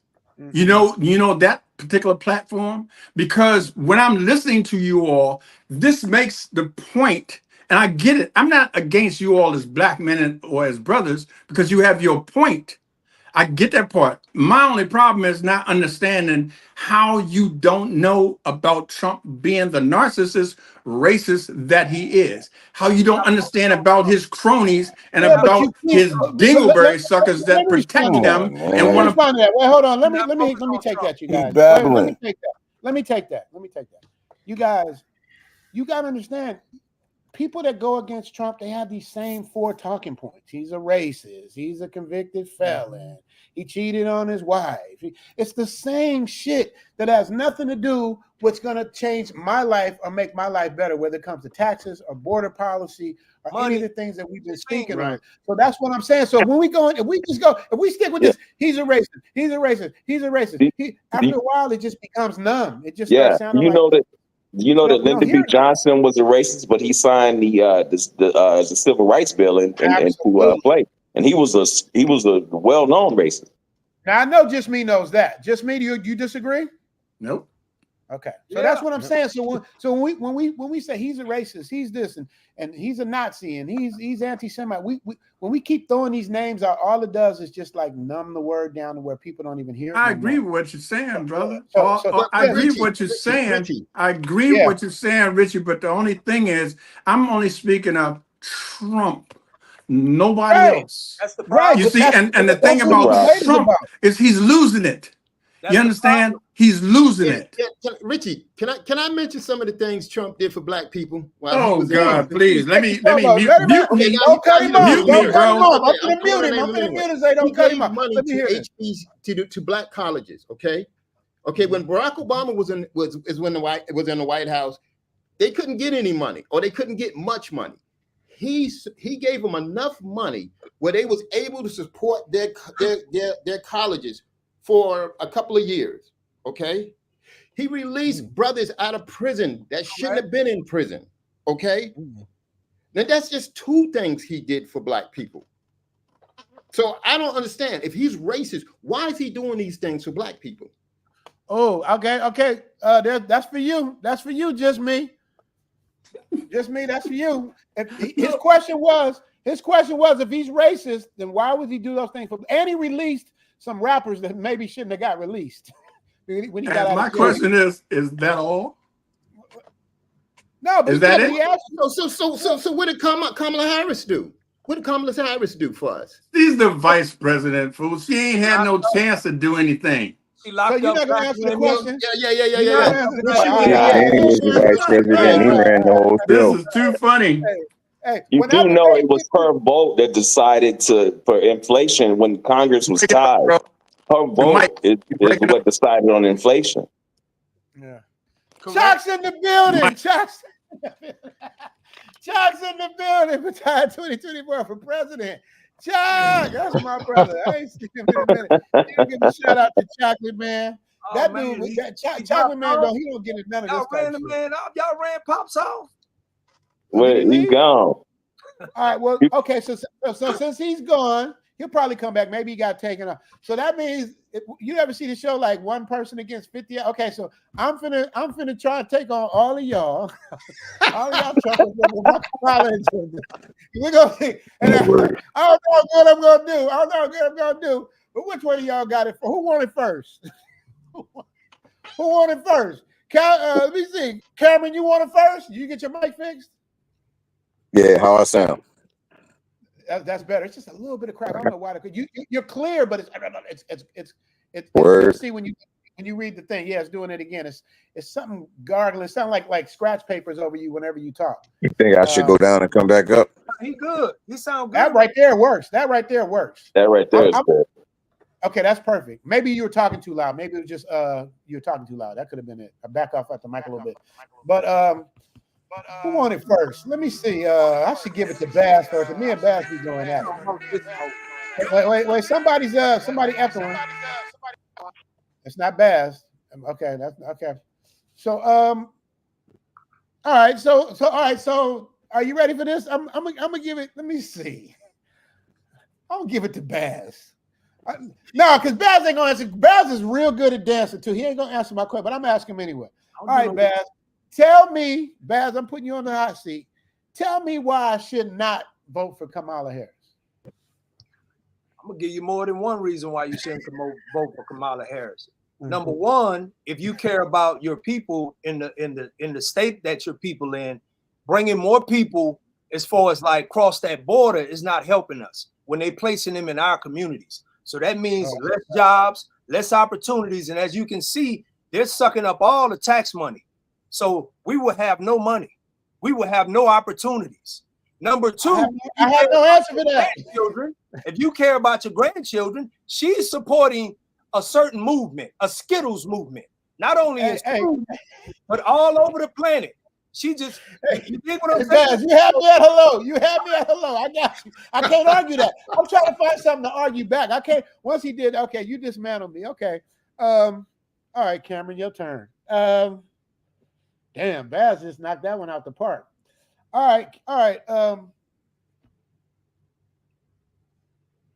You know that particular platform? Because when I'm listening to you all, this makes the point, and I get it. I'm not against you all as black men or as brothers, because you have your point. I get that part. My only problem is not understanding how you don't know about Trump being the narcissist, racist that he is. How you don't understand about his cronies and about his dingleberry suckers that protect him and want to. Well, hold on. Let me take that, you guys. Let me take that. You guys, you got to understand. People that go against Trump, they have these same 4 talking points. He's a racist. He's a convicted felon. He cheated on his wife. It's the same shit that has nothing to do with what's going to change my life or make my life better, whether it comes to taxes or border policy or any of the things that we've been speaking on. So that's what I'm saying. So when we go, if we stick with this, he's a racist. He's a racist. He's a racist. After a while, it just becomes numb. It just starts sounding like. You know that Lyndon B. Johnson was a racist, but he signed the Civil Rights Bill and to play, and he was a well-known racist. Now I know Just Me knows that. Just Me, do you disagree? Nope. Okay, so that's what I'm saying. So when we say he's a racist, he's this and he's a Nazi and he's anti-Semite, when we keep throwing these names out, all it does is just like numb the word down to where people don't even hear it. I agree with what you're saying, brother. So I agree with what you're saying. I agree with what you're saying, Richie. But the only thing is, I'm only speaking of Trump. Nobody else. That's the problem. You see, and the thing about Trump is he's losing it. You understand? He's losing it. Richie, can I mention some of the things Trump did for black people? Oh God, please let me mute me. Don't cut him off. Mute me, bro. I'm gonna mute him. I'm gonna mute him. Say don't cut him off. Money to black colleges. Okay. When Barack Obama was in the White House, they couldn't get any money, or they couldn't get much money. He gave them enough money where they was able to support their colleges for a couple of years. Okay, he released brothers out of prison that shouldn't have been in prison. Okay, now that's just two things he did for black people. So I don't understand, if he's racist, why is he doing these things for black people? Oh, okay. That's for you. That's for you, Just Me. Just Me. That's for you. His question was, if he's racist, then why would he do those things for? And he released some rappers that maybe shouldn't have got released. When he got out my question is that all? No, but is that it? So what did Kamala Harris do? What did Kamala Harris do for us? She's the vice president, fool. She ain't had no chance to do anything. She locked you're up. not gonna answer the question? Yeah. He was the vice president. He ran the whole show. This is too funny. You do know it was her vote that decided for inflation when Congress was tied. Her vote is what decided on inflation. Yeah. Chuck's in the building. Chuck's in the building. Retired 2024 for president. Chuck, that's my brother. I ain't seen him in a minute. Give a shout out to Chocolate Man. That dude, Chocolate Man, though, he don't get none of this. Y'all ran the man off. Y'all ran Pops off. Well, he's gone. All right. Well, okay. So since he's gone, he'll probably come back. Maybe he got taken off. So that means you ever see the show like one person against 50? Okay. So I'm finna try to take on all of y'all. All of y'all we're gonna see. And I don't know what I'm gonna do. But which one of y'all got it for? Who won it first? Who won it first? Let me see. Cameron, you want it first? Did you get your mic fixed? Yeah, how I sound? That's better. It's just a little bit of crack. I don't know why. You're clear, but it's Word. see when you read the thing. Yeah, it's doing it again. It's something gargling. It sounds like scratch papers over you whenever you talk. You think I should go down and come back up? He good. He sound good. That right there works. That right there is good. Okay, that's perfect. Maybe you were talking too loud. Maybe it was just you were talking too loud. That could have been it. I back off at the mic a little bit. But who won it first? Let me see. I should give it to Bass first. Me and Bass be going at it. Wait. Somebody echoing. It's not Bass. Okay, that's okay. So all right. So are you ready for this? I'm gonna give it. Let me see. I'm gonna give it to Bass. No, because Baz ain't gonna answer. Baz is real good at dancing too. He ain't gonna answer my question, but I'm asking him anyway. All right, Baz. Tell me, Baz, I'm putting you on the hot seat. Tell me why I should not vote for Kamala Harris. I'm gonna give you more than one reason why you shouldn't vote for Kamala Harris. Number one, if you care about your people in the state that your people in, bringing more people as far as like cross that border is not helping us when they placing them in our communities. So that means less jobs, less opportunities. And as you can see, they're sucking up all the tax money. So we will have no money. We will have no opportunities. Number two, I have no answer for that. If you care about your grandchildren, she's supporting a certain movement, a Skittles movement, not only in school, but all over the planet. She just, you dig what I'm saying? You have me at hello. You have me at hello. I got you. I can't argue that. I'm trying to find something to argue back. I can't. Once he did, okay, you dismantled me. Okay. All right, Cameron, your turn. Damn, Baz just knocked that one out the park. All right. All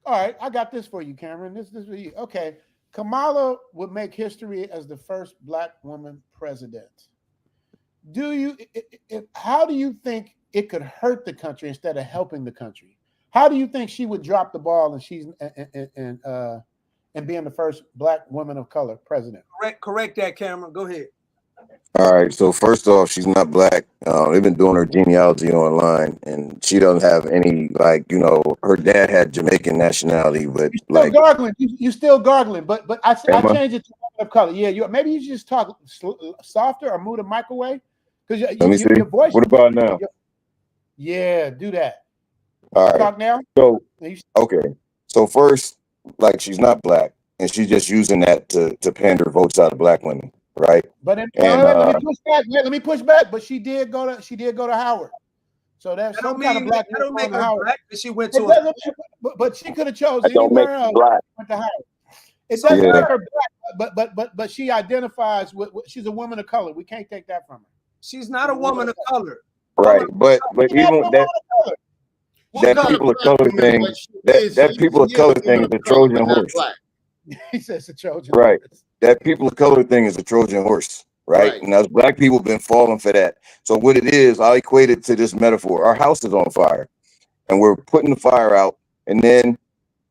right, I got this for you, Cameron. This for you. Okay. Kamala would make history as the first Black woman president. How do you think it could hurt the country instead of helping the country? How do you think she would drop the ball and being the first Black woman of color president? Correct that, Cameron. Go ahead. All right. So first off, she's not black. They've been doing her genealogy online, and she doesn't have any her dad had Jamaican nationality, but Still gargling. You still gargling, but I changed it to woman of color. Yeah, maybe you should just talk softer or move the microwave because let me see. Your voice. What about now? Yeah, do that. All right. Talk now. So okay. So first, she's not black, and she's just using that to pander votes out of Black women, right? But let me push back. But she did go to Howard, so that's some kind of black. I don't make her Howard. black. She went to. But she could have chosen anywhere else. Went to Howard. It doesn't make her black, but she identifies with. She's a woman of color. We can't take that from her. She's not a woman of color. Right, but even with that. That people of color thing, that people of color thing is a Trojan horse. He says a Trojan. Right. That people of color thing is a Trojan horse. Right. And us black people have been falling for that. So what it is, I equate it to this metaphor. Our house is on fire and we're putting the fire out. And then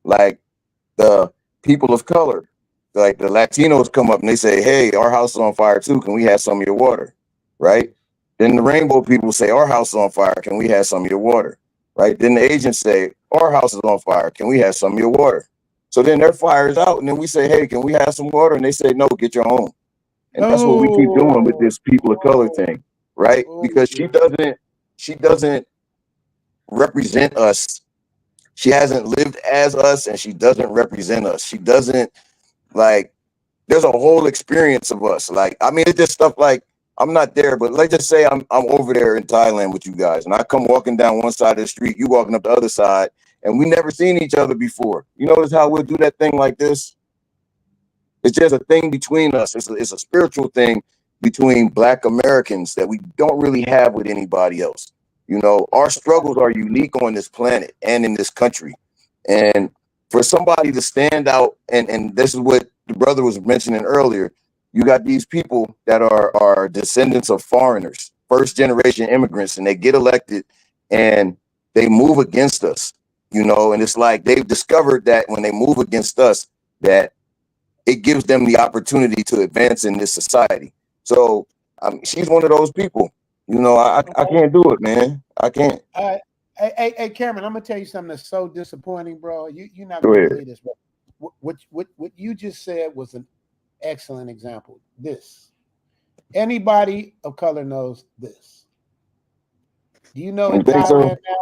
the people of color, the Latinos come up and they say, hey, our house is on fire too. Can we have some of your water? Right. Then the rainbow people say, our house is on fire. Can we have some of your water? Right. Then the Asians say, our house is on fire. Can we have some of your water? So then their fire is out. And then we say, hey, can we have some water? And they say, no, get your own. And that's what we keep doing with this people of color thing. Right. Because she doesn't represent us. She hasn't lived as us and she doesn't represent us. She doesn't there's a whole experience of us. It's just stuff I'm not there, but let's just say I'm over there in Thailand with you guys, and I come walking down one side of the street, you walking up the other side, and we never seen each other before. You notice how we'll do that thing like this? It's just a thing between us. It's a spiritual thing between Black Americans that we don't really have with anybody else. Our struggles are unique on this planet and in this country. And for somebody to stand out, and this is what the brother was mentioning earlier, you got these people that are descendants of foreigners, first generation immigrants, and they get elected and they move against us, and it's they've discovered that when they move against us, that it gives them the opportunity to advance in this society. So she's one of those people. I can't do it, man. I can't. Hey, Cameron, I'm gonna tell you something that's so disappointing, bro. You're not gonna believe this, bro. What you just said was an excellent example. Anybody of color knows this. Do you know in Thailand now?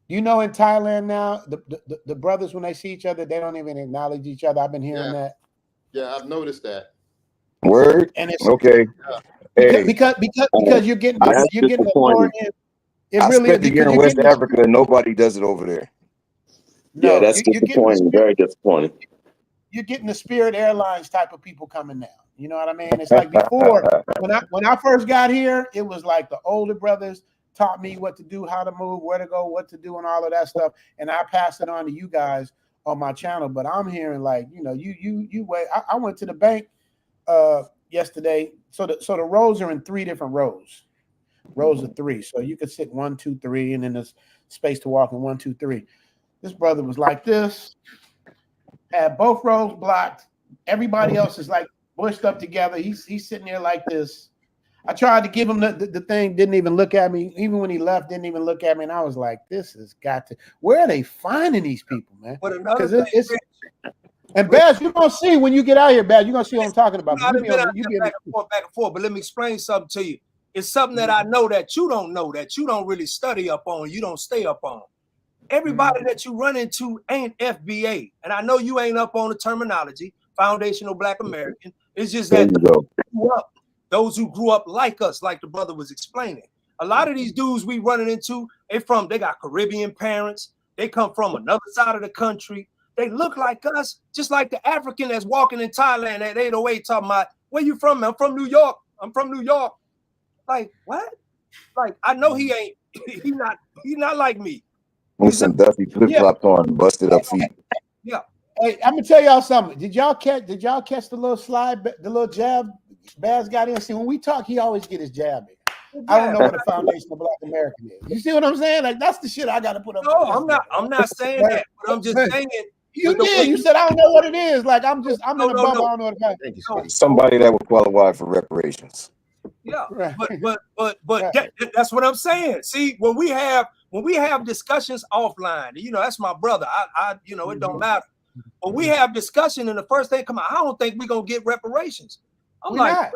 Do you know in Thailand now the brothers, when they see each other, they don't even acknowledge each other? I've been hearing that. Yeah, I've noticed that. Word. And it's okay. Because you're getting the lower end. I spent a year in West Africa and nobody does it over there. No, yeah, that's disappointing. Very disappointing. You're getting the Spirit Airlines type of people coming now. You know what I mean? It's like before, when I first got here, it was like the older brothers taught me what to do, how to move, where to go, what to do, and all of that stuff. And I passed it on to you guys on my channel. But I'm hearing you wait. I went to the bank yesterday. So the rows are in 3 different rows of 3. So you could sit 1, 2, 3, and then there's space to walk in 1, 2, 3. This brother was like this, had both rows blocked. Everybody else is bushed up together. He's sitting there like this. I tried to give him the thing, didn't even look at me. Even when he left, didn't even look at me. And I was like, this has got to. Where are they finding these people, man? Because and Baz, you're gonna see when you get out here, Baz. You're gonna see what I'm talking about. Back and forth. But let me explain something to you. It's something that I know that you don't know, that you don't really study up on, you don't stay up on. Everybody that you run into ain't FBA, and I know you ain't up on the terminology, foundational Black American. It's just that those who grew up like us, like the brother was explaining. A lot of these dudes we running into, they got Caribbean parents. They come from another side of the country. They look like us, just like the African that's walking in Thailand at 808 talking about, where you from, man? I'm from New York. I'm from New York. Like what? Like I know he ain't. He not like me. With some Duffy flip flops on, busted up feet. Yeah. Hey, I'm gonna tell y'all something. Did y'all catch the little slide, the little jab Baz got in? See, when we talk, he always get his jab in. I don't know what a foundation of Black American is. You see what I'm saying? Like that's the shit I got to put up. No, I'm not saying that. But I'm just saying. You did. You said I don't know what it is. Like I'm in a bubble. I don't know what it is. Somebody that would qualify for reparations. Yeah, but that's what I'm saying. See, when we have discussions offline, that's my brother. I it don't matter. When we have discussion and the first thing come out, I don't think we're gonna get reparations. I'm like,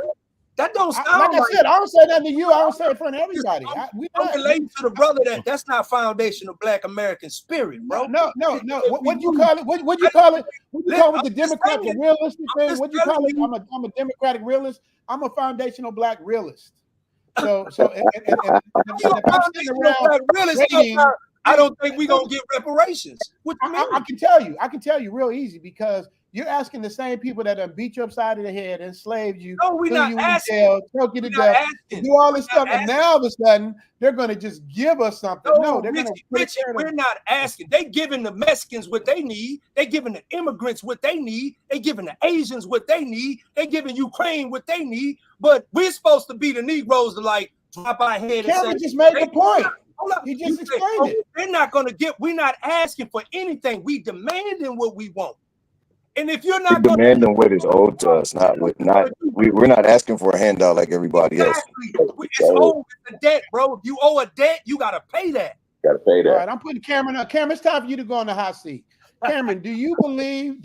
that don't sound like I said, I don't say that to you. I don't say it in front of everybody. I'm relating to the brother that's not foundation of Black American spirit, bro. No. What you call it? What you call it? What you call it? The Democratic realistic thing? What you call it? I'm a Democratic realist. I'm a foundational Black realist. So if I'm sitting around waiting, I don't think we're gonna get reparations. What you mean? I can tell you real easy because you're asking the same people that have beat you upside of the head, enslaved you, no, we're not asking. Jail, choke you to death, do all this stuff, and now all of a sudden they're going to just give us something. No, they're going to. Richie, we're not asking. They giving the Mexicans what they need. They giving the immigrants what they need. They giving the Asians what they need. They giving Ukraine what they need. But we're supposed to be the Negroes to like drop our head. Cameron just made the point. He just explained it. They're not going to get. We're not asking for anything. We demanding what we want. And if you're not demanding what is owed to us, we're not asking for a handout like everybody else. It's owed with the debt, bro. If you owe a debt, you gotta pay that. Gotta pay that. All right, I'm putting Cameron up. Cameron, it's time for you to go on the hot seat. Cameron, do you believe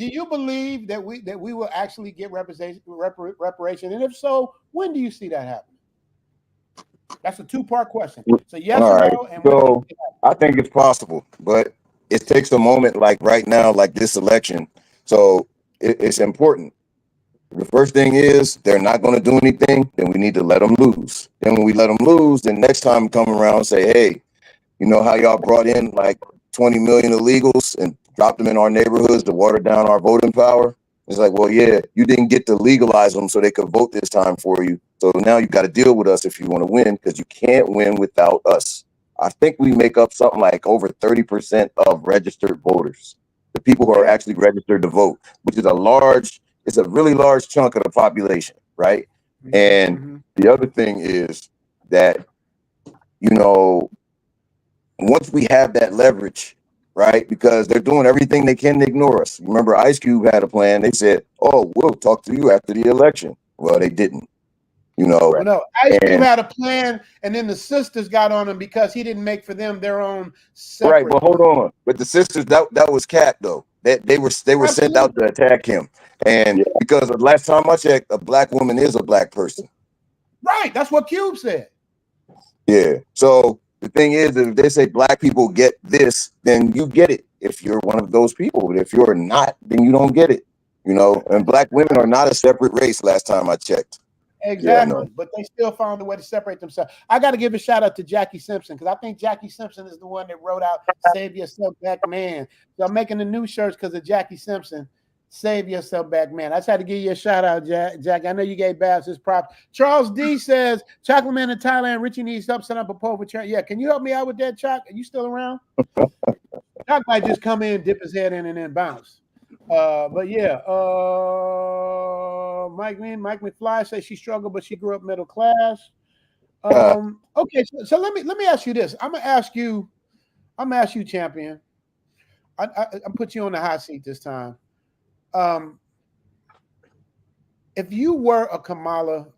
that we will actually get reparation? And if so, when do you see that happen? That's a two-part question. So yes or no. And so I think it's possible, but it takes a moment like right now, like this election. So it's important. The first thing is they're not going to do anything. Then we need to let them lose. Then when we let them lose, then next time come around and say, hey, you know how y'all brought in like 20 million illegals and dropped them in our neighborhoods to water down our voting power? It's like, well, yeah, you didn't get to legalize them so they could vote this time for you. So now you got to deal with us if you want to win, because you can't win without us. I think we make up something like over 30% of registered voters. The people who are actually registered to vote, which is it's a really large chunk of the population, right? And the other thing is that, once we have that leverage, right, because they're doing everything they can to ignore us. Remember, Ice Cube had a plan. They said, oh, we'll talk to you after the election. Well, they didn't. Well, no, Ice Cube had a plan, and then the sisters got on him because he didn't make for them their own separate. Right, but hold on. But the sisters, that was cap though. They were sent out to attack him, and because the last time I checked, a Black woman is a Black person. Right, that's what Cube said. Yeah. So the thing is, if they say Black people get this, then you get it. If you're one of those people, but if you're not, then you don't get it. And Black women are not a separate race. Last time I checked. Exactly, but they still found a way to separate themselves. I got to give a shout out to Jackie Simpson because I think Jackie Simpson is the one that wrote out "Save Yourself Back, Man." So I'm making the new shirts because of Jackie Simpson. Save yourself back, man. I just had to give you a shout out, Jack. I know you gave Babs his props. Charles D says, Chocolate Man in Thailand, Richie needs help set up a poll for charity. Yeah, can you help me out with that, Choc? Are you still around? Choc might just come in, dip his head in, and then bounce. But yeah, Mike McFly says she struggled, but she grew up middle class. Okay, so let me ask you this. I'm gonna ask you, champion. I put you on the hot seat this time. If you were a Kamala,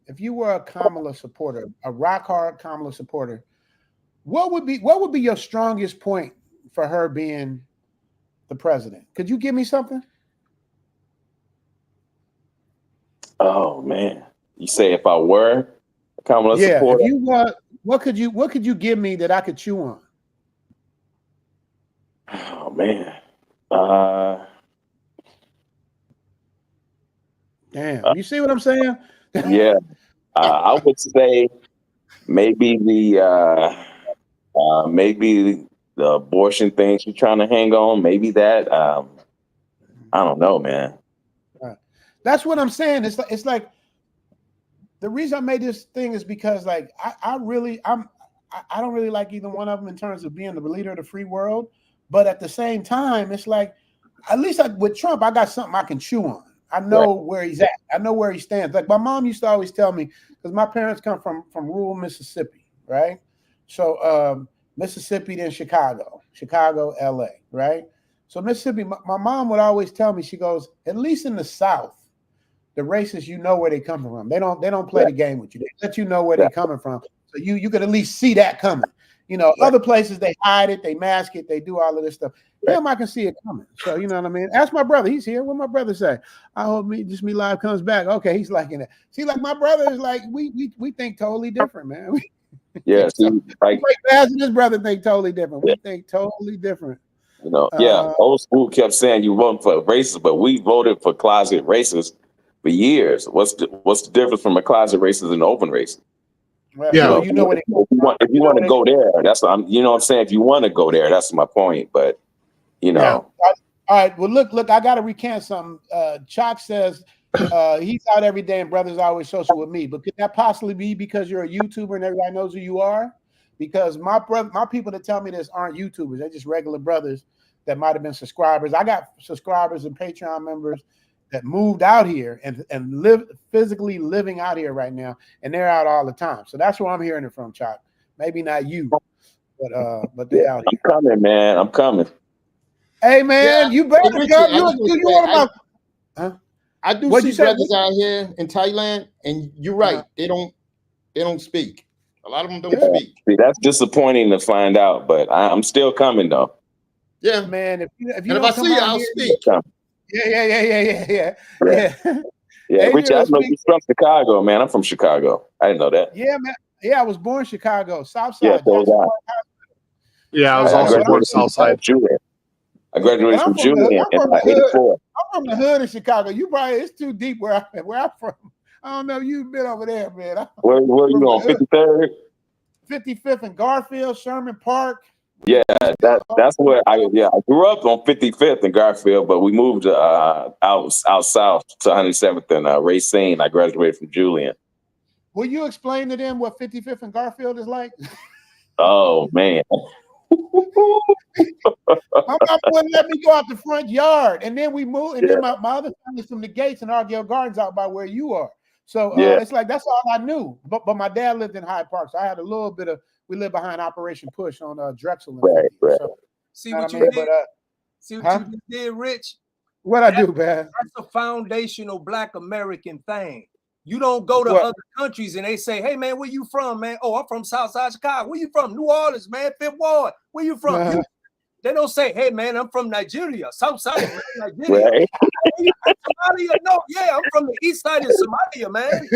if you were a Kamala supporter, a rock hard Kamala supporter, what would be your strongest point for her being the president? Could you give me something? Oh man, you say if I were a Kamala supporter? If you were, what could you give me that I could chew on? Oh man, damn, you see what I'm saying? Yeah, I would say maybe the abortion thing she's trying to hang on. Maybe that. I don't know, man. That's what I'm saying. It's like the reason I made this thing is because like I don't really like either one of them in terms of being the leader of the free world. But at the same time, it's like, at least with Trump, I got something I can chew on. I know where he's at. I know where he stands. Like my mom used to always tell me, because my parents come from rural Mississippi, right? So Mississippi, then Chicago, LA, right? So Mississippi, my mom would always tell me, she goes, at least in the South, the racists, you know where they come from. They don't play the game with you. They let you know where they're coming from. So you could at least see that coming. You know, other places they hide it, they mask it, they do all of this stuff. Him, I can see it coming. So you know what I mean? Ask my brother, he's here. What my brother say? I hope Me Live comes back. Okay, he's liking it. See, like my brother is like, we think totally different, man. Yeah, see, like Baz and his brother think totally different. We think totally different. You know, old school kept saying you vote for racists, but we voted for closet racists for years. What's the difference from a closet racist and an open racist? Well, Yeah, you know what? If you want to go there, that's what you know what I'm saying. If you want to go there, that's my point. But you know, all right. Well, look, I got to recant something. Chalk says he's out every day and brothers always social with me. But could that possibly be because you're a YouTuber and everybody knows who you are? Because my people that tell me this aren't YouTubers; they're just regular brothers that might have been subscribers. I got subscribers and Patreon members that moved out here and live physically living out here right now, and they're out all the time. So that's where I'm hearing it from, Chop. Maybe not you, but they're out here. I'm coming, man. I'm coming. Hey, man, you better Richard, come. I just You want want to about? Huh? I do What'd you see say? brothers out here in Thailand, and you're right. They don't speak. A lot of them don't speak. See, that's disappointing to find out, but I'm still coming though. Yeah, man. If you and don't if I come see you, out I'll here, speak. Yeah. Yeah, Richard, I Adrian, know you're from Chicago, man. I'm from Chicago. I didn't know that. Yeah, man. Yeah, I was born in Chicago, South Yeah, Side. so was Jackson I. Park High School. Yeah, I was also born South Side. I graduated from Julian in I'm 84. from the hood of Chicago. You probably it's too deep where I'm from. I don't know. You've been over there, man. Where are you on 53rd? 55th and Garfield, Sherman Park. Yeah, that's where I grew up on 55th and Garfield, but we moved out south to 107th and Racine. I graduated from Julian. Will you explain to them what 55th and Garfield is like? Oh man. My mom wouldn't let me go out the front yard, and then we moved, and then my other family's from the Gates and Argyle Gardens out by where you are. So it's like that's all I knew. But my dad lived in Hyde Park, so I had a little bit of. We lived behind Operation Push on Drexel. Right. So, see what you did. See what you did, Rich. What I do, man? That's a foundational Black American thing. You don't go to other countries and they say, "Hey, man, where you from, man?" "Oh, I'm from Southside Chicago." "Where you from?" "New Orleans, man, Fifth Ward." "Where you from?" They don't say, "Hey, man, I'm from Nigeria, Southside of Nigeria." Right. Somalia? No, yeah, I'm from the east side of Somalia, man.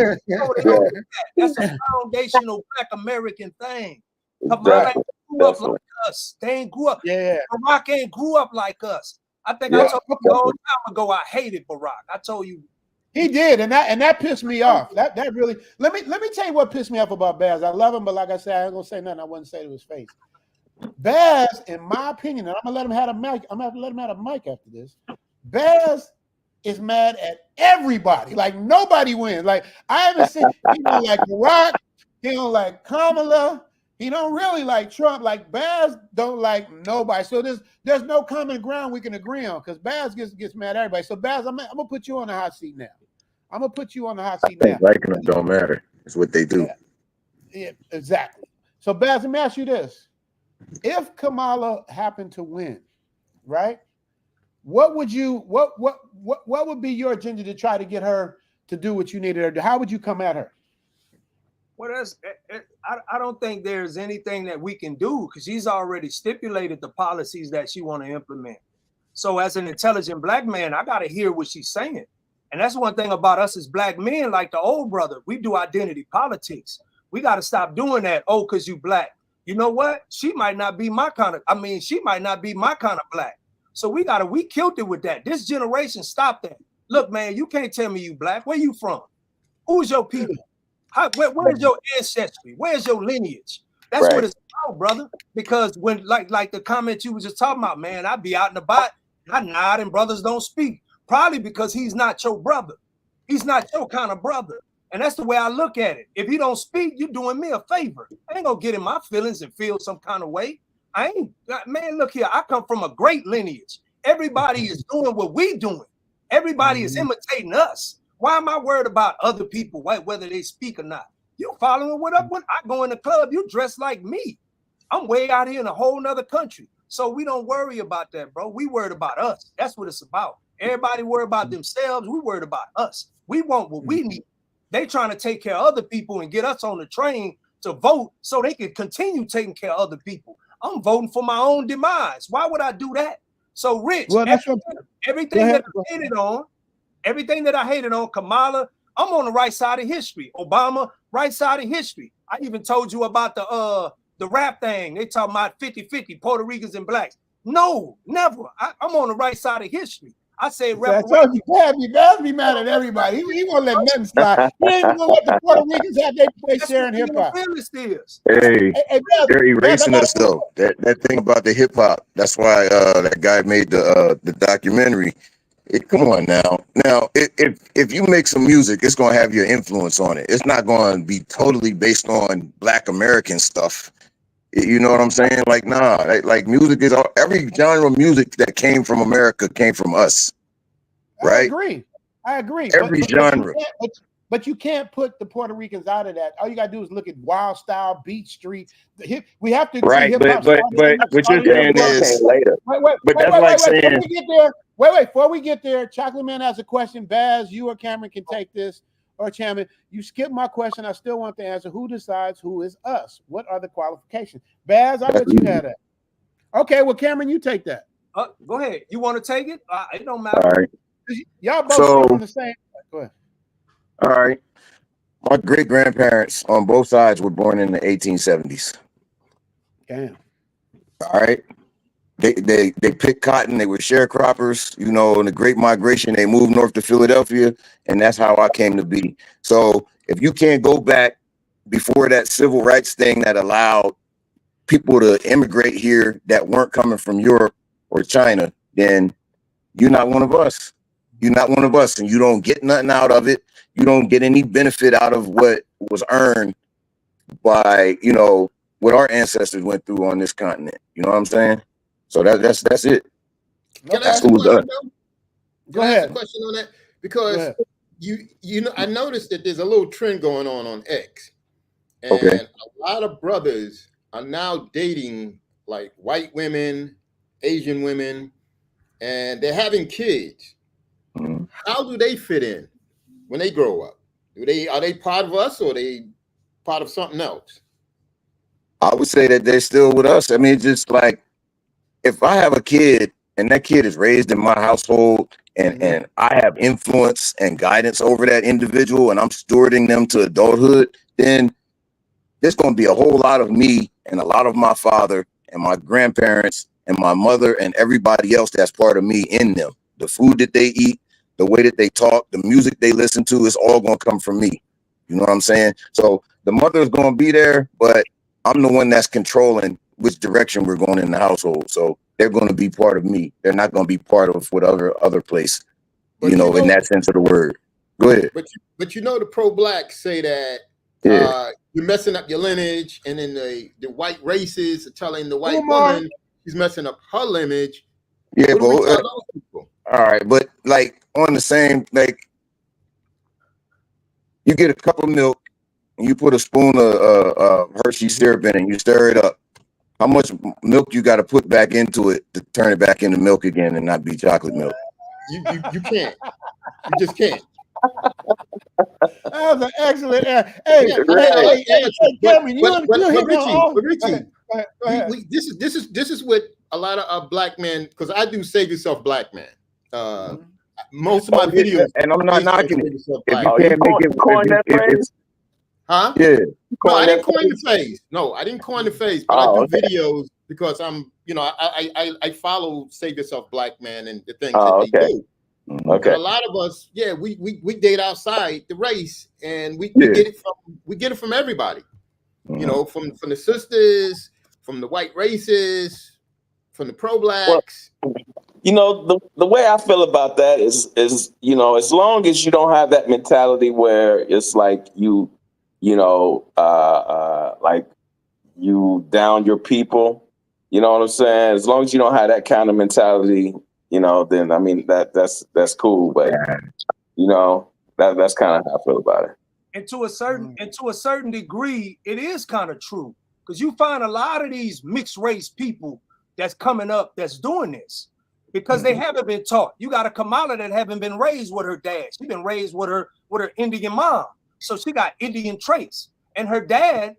That's a foundational Black American thing. Exactly. Grew up like us. They ain't grew up. Yeah. Barack ain't grew up like us. I think I told you a long time ago I hated Barack. I told you. He did, and that pissed me off. That really let me tell you what pissed me off about Baz. I love him, but like I said, I ain't gonna say nothing I wouldn't say to his face. Baz, in my opinion, and I'm gonna let him have a mic. I'm gonna have to let him have a mic after this. Baz is mad at everybody. Like nobody wins. Like I haven't seen. He don't like Barack. He don't like Kamala. He don't really like Trump. Like Baz don't like nobody. So there's no common ground we can agree on because Baz gets mad at everybody. So Baz, I'm gonna put you on the hot seat now. I'm gonna put you on the hot seat now. Liking them don't matter. It's what they do. Yeah, exactly. So Baz, let me ask you this: if Kamala happened to win, right? What would be your agenda to try to get her to do what you needed her to do? How would you come at her? Well, I don't think there's anything that we can do because she's already stipulated the policies that she want to implement. So as an intelligent Black man, I got to hear what she's saying. And that's one thing about us as Black men, like the old brother, we do identity politics. We got to stop doing that. Oh, because you Black. You know what? She might not be my kind of, she might not be my kind of Black. So we killed it with that. This generation, stop that. Look, man, you can't tell me you Black. Where you from? Who's your people? Where's your ancestry? Where's your lineage? That's what it's about, brother. Because when, like the comment you were just talking about, man, I be out and about, I nod and brothers don't speak. Probably because he's not your brother. He's not your kind of brother. And that's the way I look at it. If you don't speak, you're doing me a favor. I ain't gonna get in my feelings and feel some kind of way. I ain't, man, look here. I come from a great lineage. Everybody is doing what we doing. Everybody is imitating us. Why am I worried about other people, whether they speak or not? You following what up when I go in the club, you dress like me. I'm way out here in a whole nother country. So we don't worry about that, bro. We worried about us. That's what it's about. Everybody worry about themselves. We worried about us. We want what we need. They trying to take care of other people and get us on the train to vote so they can continue taking care of other people. I'm voting for my own demise. Why would I do that? So, Rich, well, everything that I hated on, Kamala, I'm on the right side of history. Obama, right side of history. I even told you about the rap thing. They talking about 50-50, Puerto Ricans and blacks. No, never. I'm on the right side of history. I say I told you, Babs be mad at everybody. He won't let nothing slide. He ain't even gonna let the Puerto Ricans have their place share in hip hop. Hey, Babs, they're erasing us though. That thing about the hip hop. That's why that guy made the documentary. Come on now. Now, if you make some music, it's gonna have your influence on it. It's not gonna be totally based on Black American stuff. You know what I'm saying? Like, nah, like music is every genre of music that came from America came from us, right? I agree. Every genre. But you can't put the Puerto Ricans out of that. All you gotta do is look at Wild Style, Beat Street. We have to agree. Right, but what you're saying is later. Before we get there, Chocolate Man has a question. Baz, you or Cameron can take this. Or Chairman, you skipped my question. I still want the answer. Who decides who is us? What are the qualifications? Baz, I'll let you have that. Okay, well, Cameron, you take that. Go ahead. You want to take it? It don't matter. All right. Y'all both on the same. Go ahead. All right. My great grandparents on both sides were born in the 1870s. Damn. All right. They picked cotton. They were sharecroppers. You know, in the Great Migration, they moved north to Philadelphia, and that's how I came to be. So if you can't go back before that civil rights thing that allowed people to immigrate here that weren't coming from Europe or China, then you're not one of us. You're not one of us, and you don't get nothing out of it. You don't get any benefit out of what was earned by, you know, what our ancestors went through on this continent. You know what I'm saying? So that's it. Can I ask a question, Go ahead. Ask a question on that? Because you know, I noticed that there's a little trend going on X, and a lot of brothers are now dating like white women, Asian women, and they're having kids. How do they fit in when they grow up? Are they part of us, or are they part of something else? I would say that they're still with us. I mean, just like if I have a kid and that kid is raised in my household and I have influence and guidance over that individual and I'm stewarding them to adulthood, then there's going to be a whole lot of me and a lot of my father and my grandparents and my mother and everybody else that's part of me in them. The food that they eat, the way that they talk, the music they listen to, is all going to come from me. You know what I'm saying? So the mother is going to be there, but I'm the one that's controlling which direction we're going in the household. So they're going to be part of me. They're not going to be part of what other place, you know, in that sense of the word. Go ahead. But you know, the pro-blacks say that you're messing up your lineage, and then the white races are telling the white woman she's messing up her lineage. Yeah, but all right, but like on the same, like you get a cup of milk and you put a spoon of Hershey syrup in it and you stir it up. How much milk you got to put back into it to turn it back into milk again and not be chocolate milk? You can't. You just can't. That was an excellent answer. Hey, Cameron, Richie, this is what a lot of black men, because I do Save Yourself Black Man. Most of my videos, and I'm not knocking it. If you can't make it, huh? Yeah. No, I didn't coin the phrase. No, I didn't coin the phrase, but I do videos because I'm, you know, I follow Save Yourself Black Man and the things that they do. Okay. And a lot of us, we date outside the race, and we get it from everybody. You know, from the sisters, from the white races, from the pro-blacks. You know, the way I feel about that is you know, as long as you don't have that mentality where it's like you know, like you down your people, you know what I'm saying? As long as you don't have that kind of mentality, you know, then I mean that's cool. But you know, that's kind of how I feel about it. And to a certain degree, it is kind of true, because you find a lot of these mixed race people that's coming up that's doing this because they haven't been taught. You got a Kamala that haven't been raised with her dad. She's been raised with her Indian mom, so she got Indian traits. And her dad,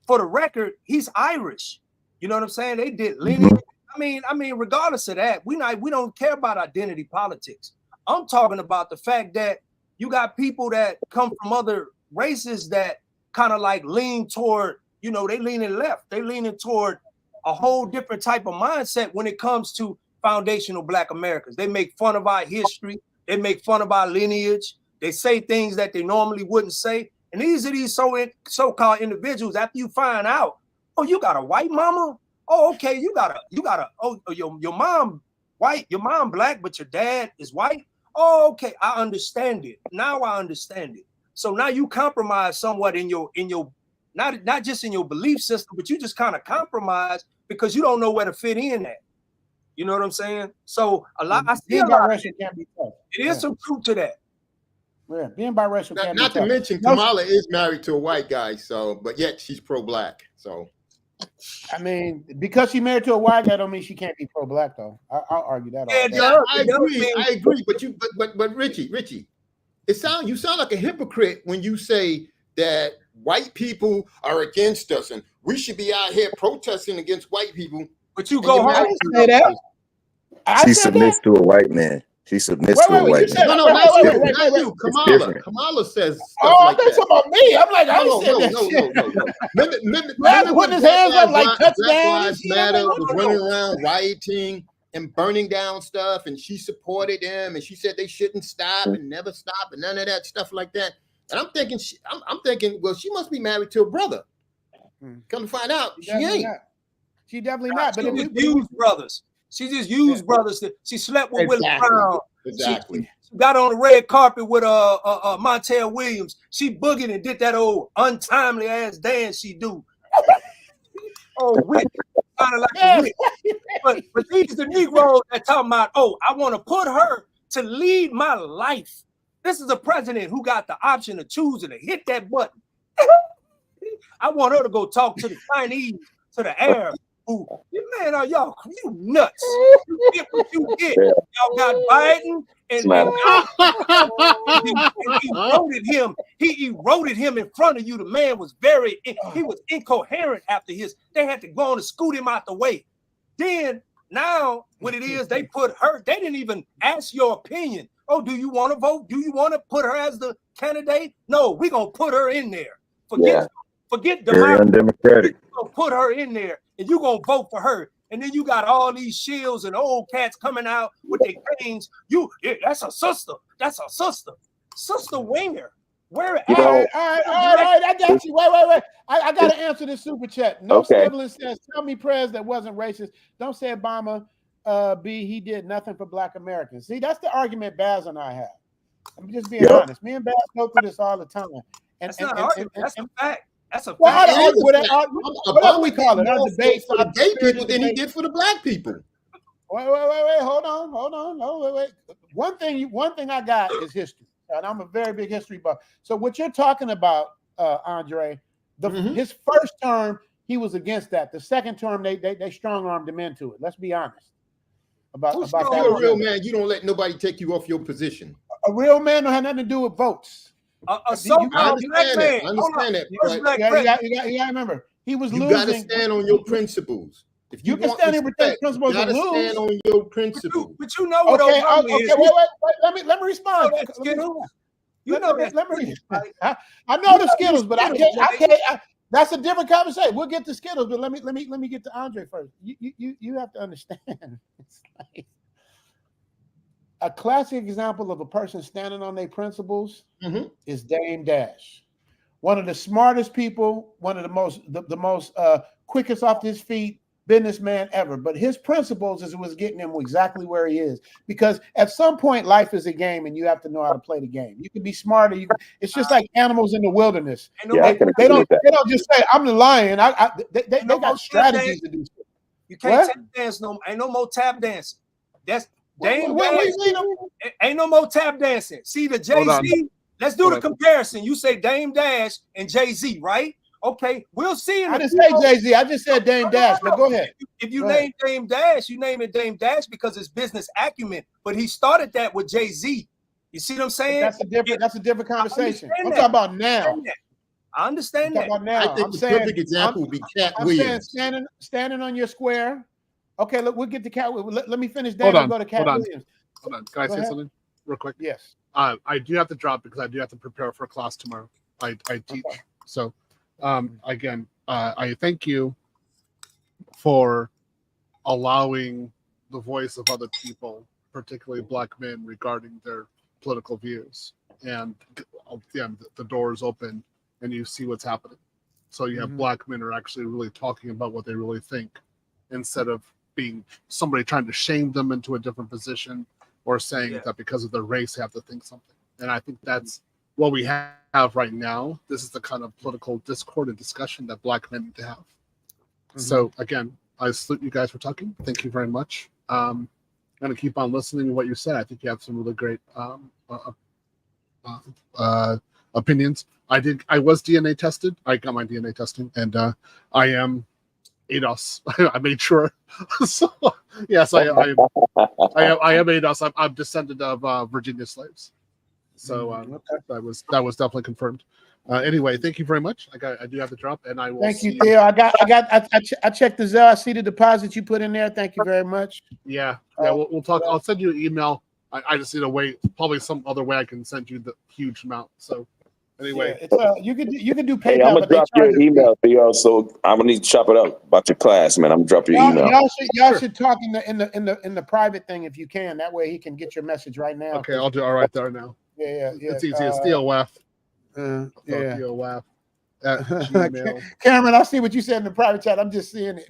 for the record, he's Irish. You know what I'm saying? They did lineage. I mean, regardless of that, we don't care about identity politics. I'm talking about the fact that you got people that come from other races that kind of like lean toward, you know, they leaning left. They leaning toward a whole different type of mindset when it comes to foundational Black Americans. They make fun of our history. They make fun of our lineage. They say things that they normally wouldn't say. And these are these so-called individuals, after you find out, oh, you got a white mama? Oh, okay, your mom white, your mom Black, but your dad is white? Oh, okay, I understand it. Now I understand it. So now you compromise somewhat in your not just in your belief system, but you just kind of compromise because you don't know where to fit in at. You know what I'm saying? So a lot, I see a lot. Can't be tough. It is some truth to that. Yeah, being biracial can't be Not to tough. mention Kamala is married to a white guy, so but yet she's pro-Black. So I mean, because she married to a white guy, don't mean she can't be pro-Black though. I'll argue that. I agree. But Richie, you sound like a hypocrite when you say that white people are against us and we should be out here protesting against white people. But you go home. I didn't say that. She submits to a white man. She submits to a white man. Not you. Kamala says stuff like that. That's about me. I'm like, I ain't saying that shit. Remember putting his hands up like touchdown. Black Lives Matter was running around rioting and burning down stuff, and she supported them, and she said they shouldn't stop and never stop, and none of that stuff like that. And I'm thinking, well, she must be married to a brother. Come to find out, she ain't. She definitely not. But she used brothers. She just used brothers. She slept with Willie Brown. Exactly. She got on the red carpet with Montel Williams. She boogied and did that old untimely ass dance she do. Oh, witch. Kind of like a witch. But these are the Negroes that talking about, oh, I want to put her to lead my life. This is a president who got the option of choosing to hit that button. I want her to go talk to the Chinese, to the Arabs. Who, man, are y'all, you nuts? You get what you get. Y'all got Biden and he eroded him. He eroded him in front of you. The man was he was incoherent after his. They had to go on and scoot him out the way. Then now what it is, they put her. They didn't even ask your opinion. Oh, do you want to vote? Do you want to put her as the candidate? No, we're gonna put her in there. Forget very undemocratic. We're gonna put her in there. And you're gonna vote for her, and then you got all these shields and old cats coming out with their canes. That's a sister. That's a sister. Sister where? Where? All right. I got you. Wait. I got to answer this super chat. No sibling says, "Tell me prayers that wasn't racist." Don't say Obama. He did nothing for Black Americans. See, that's the argument Baz and I have. I'm just being honest. Me and Baz go through this all the time. That's not an argument. That's a fact. That's a fact. Well, what do we call it? Our debate for the gay people than he did for the Black people. Wait. Hold on. No, wait. One thing I got is history, and I'm a very big history buff. So what you're talking about, Andre, his first term he was against that. The second term they strong-armed him into it. Let's be honest about that. You're a real man. You don't let nobody take you off your position. A real man don't have nothing to do with votes. I understand that. You gotta remember, he was losing. You gotta stand on your principles. If you can stand here with those principles, you gotta stand on your principles. But you know what Obama is. Wait. Let me respond. You know that. I know the Skittles, but I can't. That's a different conversation. We'll get to Skittles, but let me get to Andre first. You have to understand. It's like a classic example of a person standing on their principles is Dame Dash. One of the smartest people, one of the most quickest off his feet, businessman ever, but his principles is was getting him exactly where he is. Because at some point, life is a game, and you have to know how to play the game. You can be smarter. It's just like animals in the wilderness. Yeah, They don't just say, "I'm the lion." They got strategies to do. You can't tap dance no. Ain't no more tap dancing. That's Dame Dash. Ain't no more tap dancing. See the Jay-Z. Let's do the comparison. You say Dame Dash and Jay-Z, right? Okay, we'll see. I didn't say Jay-Z. I just said Dame Dash. But go ahead. If you name Dame Dash, you name it Dame Dash because it's business acumen. But he started that with Jay-Z. You see what I'm saying? That's a different conversation. I'm talking about now. I understand that. About now. I think the perfect example would be Cat Williams. Saying standing on your square. Okay, look, we'll get to Cat. Let me finish. Hold on. Go to Cat Williams. Hold on. Can I say something real quick? Yes. I do have to drop because I do have to prepare for a class tomorrow. I teach. Okay. So, again, I thank you for allowing the voice of other people, particularly Black men, regarding their political views. And again, the door is open, and you see what's happening. So you have Black men are actually really talking about what they really think, instead of being somebody trying to shame them into a different position or saying that because of their race they have to think something. And I think that's what we have right now. This is the kind of political discord and discussion that Black men need to have. So again, I salute you guys for talking. Thank you very much. I'm going to keep on listening to what you said. I think you have some really great opinions. I was DNA tested. I got my DNA testing, and I am ADOS. I made sure. So yes, I am ADOS. I'm descendant of Virginia slaves. So that was definitely confirmed. Anyway, thank you very much. I do have to drop, and I will. Thank you, Theo. I checked the Zelle. I see the deposit you put in there. Thank you very much. Yeah. We'll talk. I'll send you an email. I just need to wait. Probably some other way I can send you the huge amount. So anyway, you can do PayPal. Hey, I'm gonna drop your email, Theo. So I'm gonna need to chop it up about your class, man. I'm gonna drop your email. Y'all should talk in the private thing if you can. That way he can get your message right now. Okay, I'll do all right there now. Yeah. It's easy. It's Theo Waff. Theo Waff at Gmail. Cameron, I see what you said in the private chat. I'm just seeing it.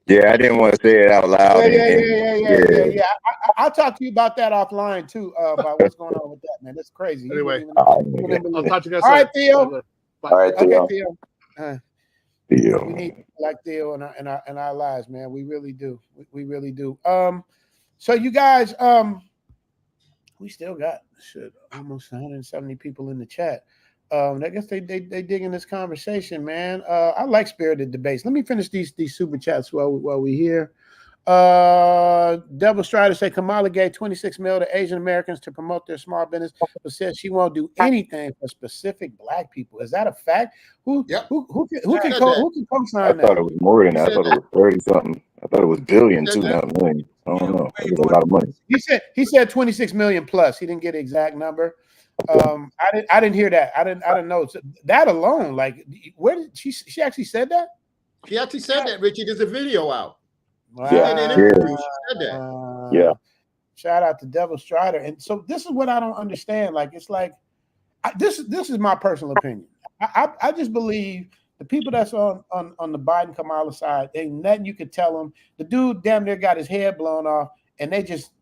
Yeah, I didn't want to say it out loud. Yeah. I'll talk to you about that offline too. About what's going on with that, man. That's crazy. Anyway, I'll talk to you guys. All right, Theo. All right, Theo. Okay, Theo. Theo. We need like Theo in our lives, man. We really do. We really do. So you guys, we still got almost 170 people in the chat. I guess they dig in this conversation, man. I like spirited debates. Let me finish these super chats while we here. Devil Strider say Kamala gave $26 million to Asian Americans to promote their small business, but said she won't do anything for specific Black people. Is that a fact? Who can co-sign that? I thought it was more than that. I thought it was 30 something. I thought it was billion too, not million. I don't know. It was a lot of money. He said 26 million plus. He didn't get the exact number. I didn't hear that. I didn't know. So that alone, like, where did she actually said that? She actually said that, Richie. There's a video out. Wow. She did an interview. She said that. Yeah. Shout out to Devil Strider. And so this is what I don't understand. Like, it's like this is my personal opinion. I just believe the people that's on the Biden Kamala side, ain't nothing you could tell them. The dude damn near got his head blown off, and they just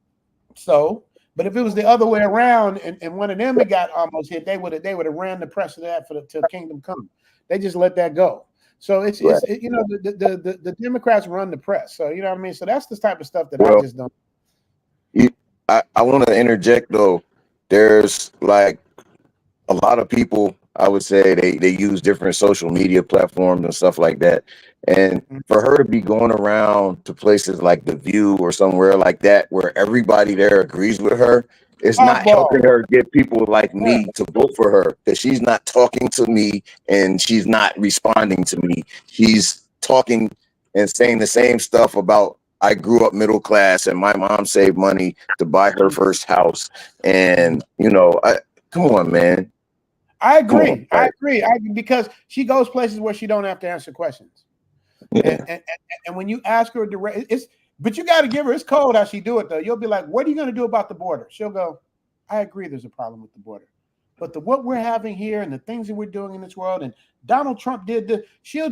so. But if it was the other way around, and one of them had got almost hit, they would have ran the press of that till Kingdom Come. They just let that go. So it's you know, the Democrats run the press. So you know what I mean. So that's the type of stuff that I just don't. I want to interject though. There's like a lot of people, I would say they use different social media platforms and stuff like that. And for her to be going around to places like The View or somewhere like that, where everybody there agrees with her, it's not helping her get people like me to vote for her. That she's not talking to me and she's not responding to me. She's talking and saying the same stuff about, I grew up middle class and my mom saved money to buy her first house. And, you know, come on, man. I agree. I agree. Because she goes places where she don't have to answer questions. Yeah. And when you ask her direct, but you got to give her, it's cold how she do it though. You'll be like, what are you going to do about the border? She'll go, I agree there's a problem with the border. But what we're having here and the things that we're doing in this world, and Donald Trump did she'll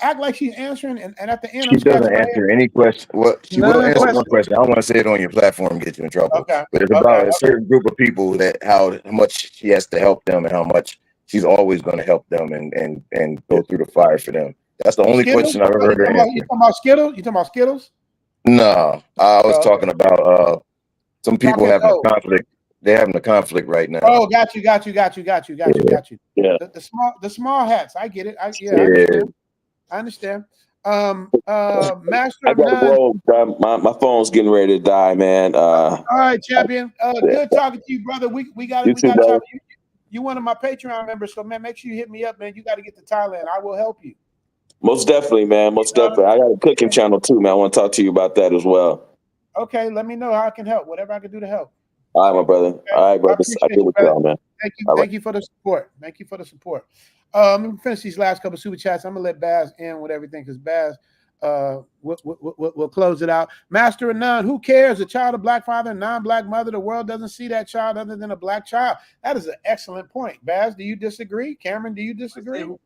act like she's answering, and at the end She doesn't answer any question. Well, she will answer one question. I don't want to say it on your platform and get you in trouble. Okay. But it's about a certain group of people that how much she has to help them and how much she's always going to help them and go through the fire for them. That's the only question I've ever heard her answer. You talking about Skittles? You talking about Skittles? No, I was talking about some people having a conflict. They're having a conflict right now. Oh, got you. Yeah. The small hats. I get it. I understand. Master I of gotta None. roll, bro. My phone's getting ready to die, man. All right, champion. Good talking to you, brother. We got you one of my Patreon members, so man, make sure you hit me up, man. You got to get to Thailand. I will help you. Most definitely, man. Most definitely. I got a cooking channel too, man. I want to talk to you about that as well. Okay, let me know how I can help. Whatever I can do to help. All right, my brother. Okay. All right, brother. I get with y'all, man. Thank you for the support. Thank you for the support. Let me finish these last couple of super chats. I'm gonna let Baz in with everything because Baz, we'll close it out. Master of None. Who cares? A child of black father, non-black mother. The world doesn't see that child other than a black child. That is an excellent point. Baz, do you disagree? Cameron, do you disagree? Who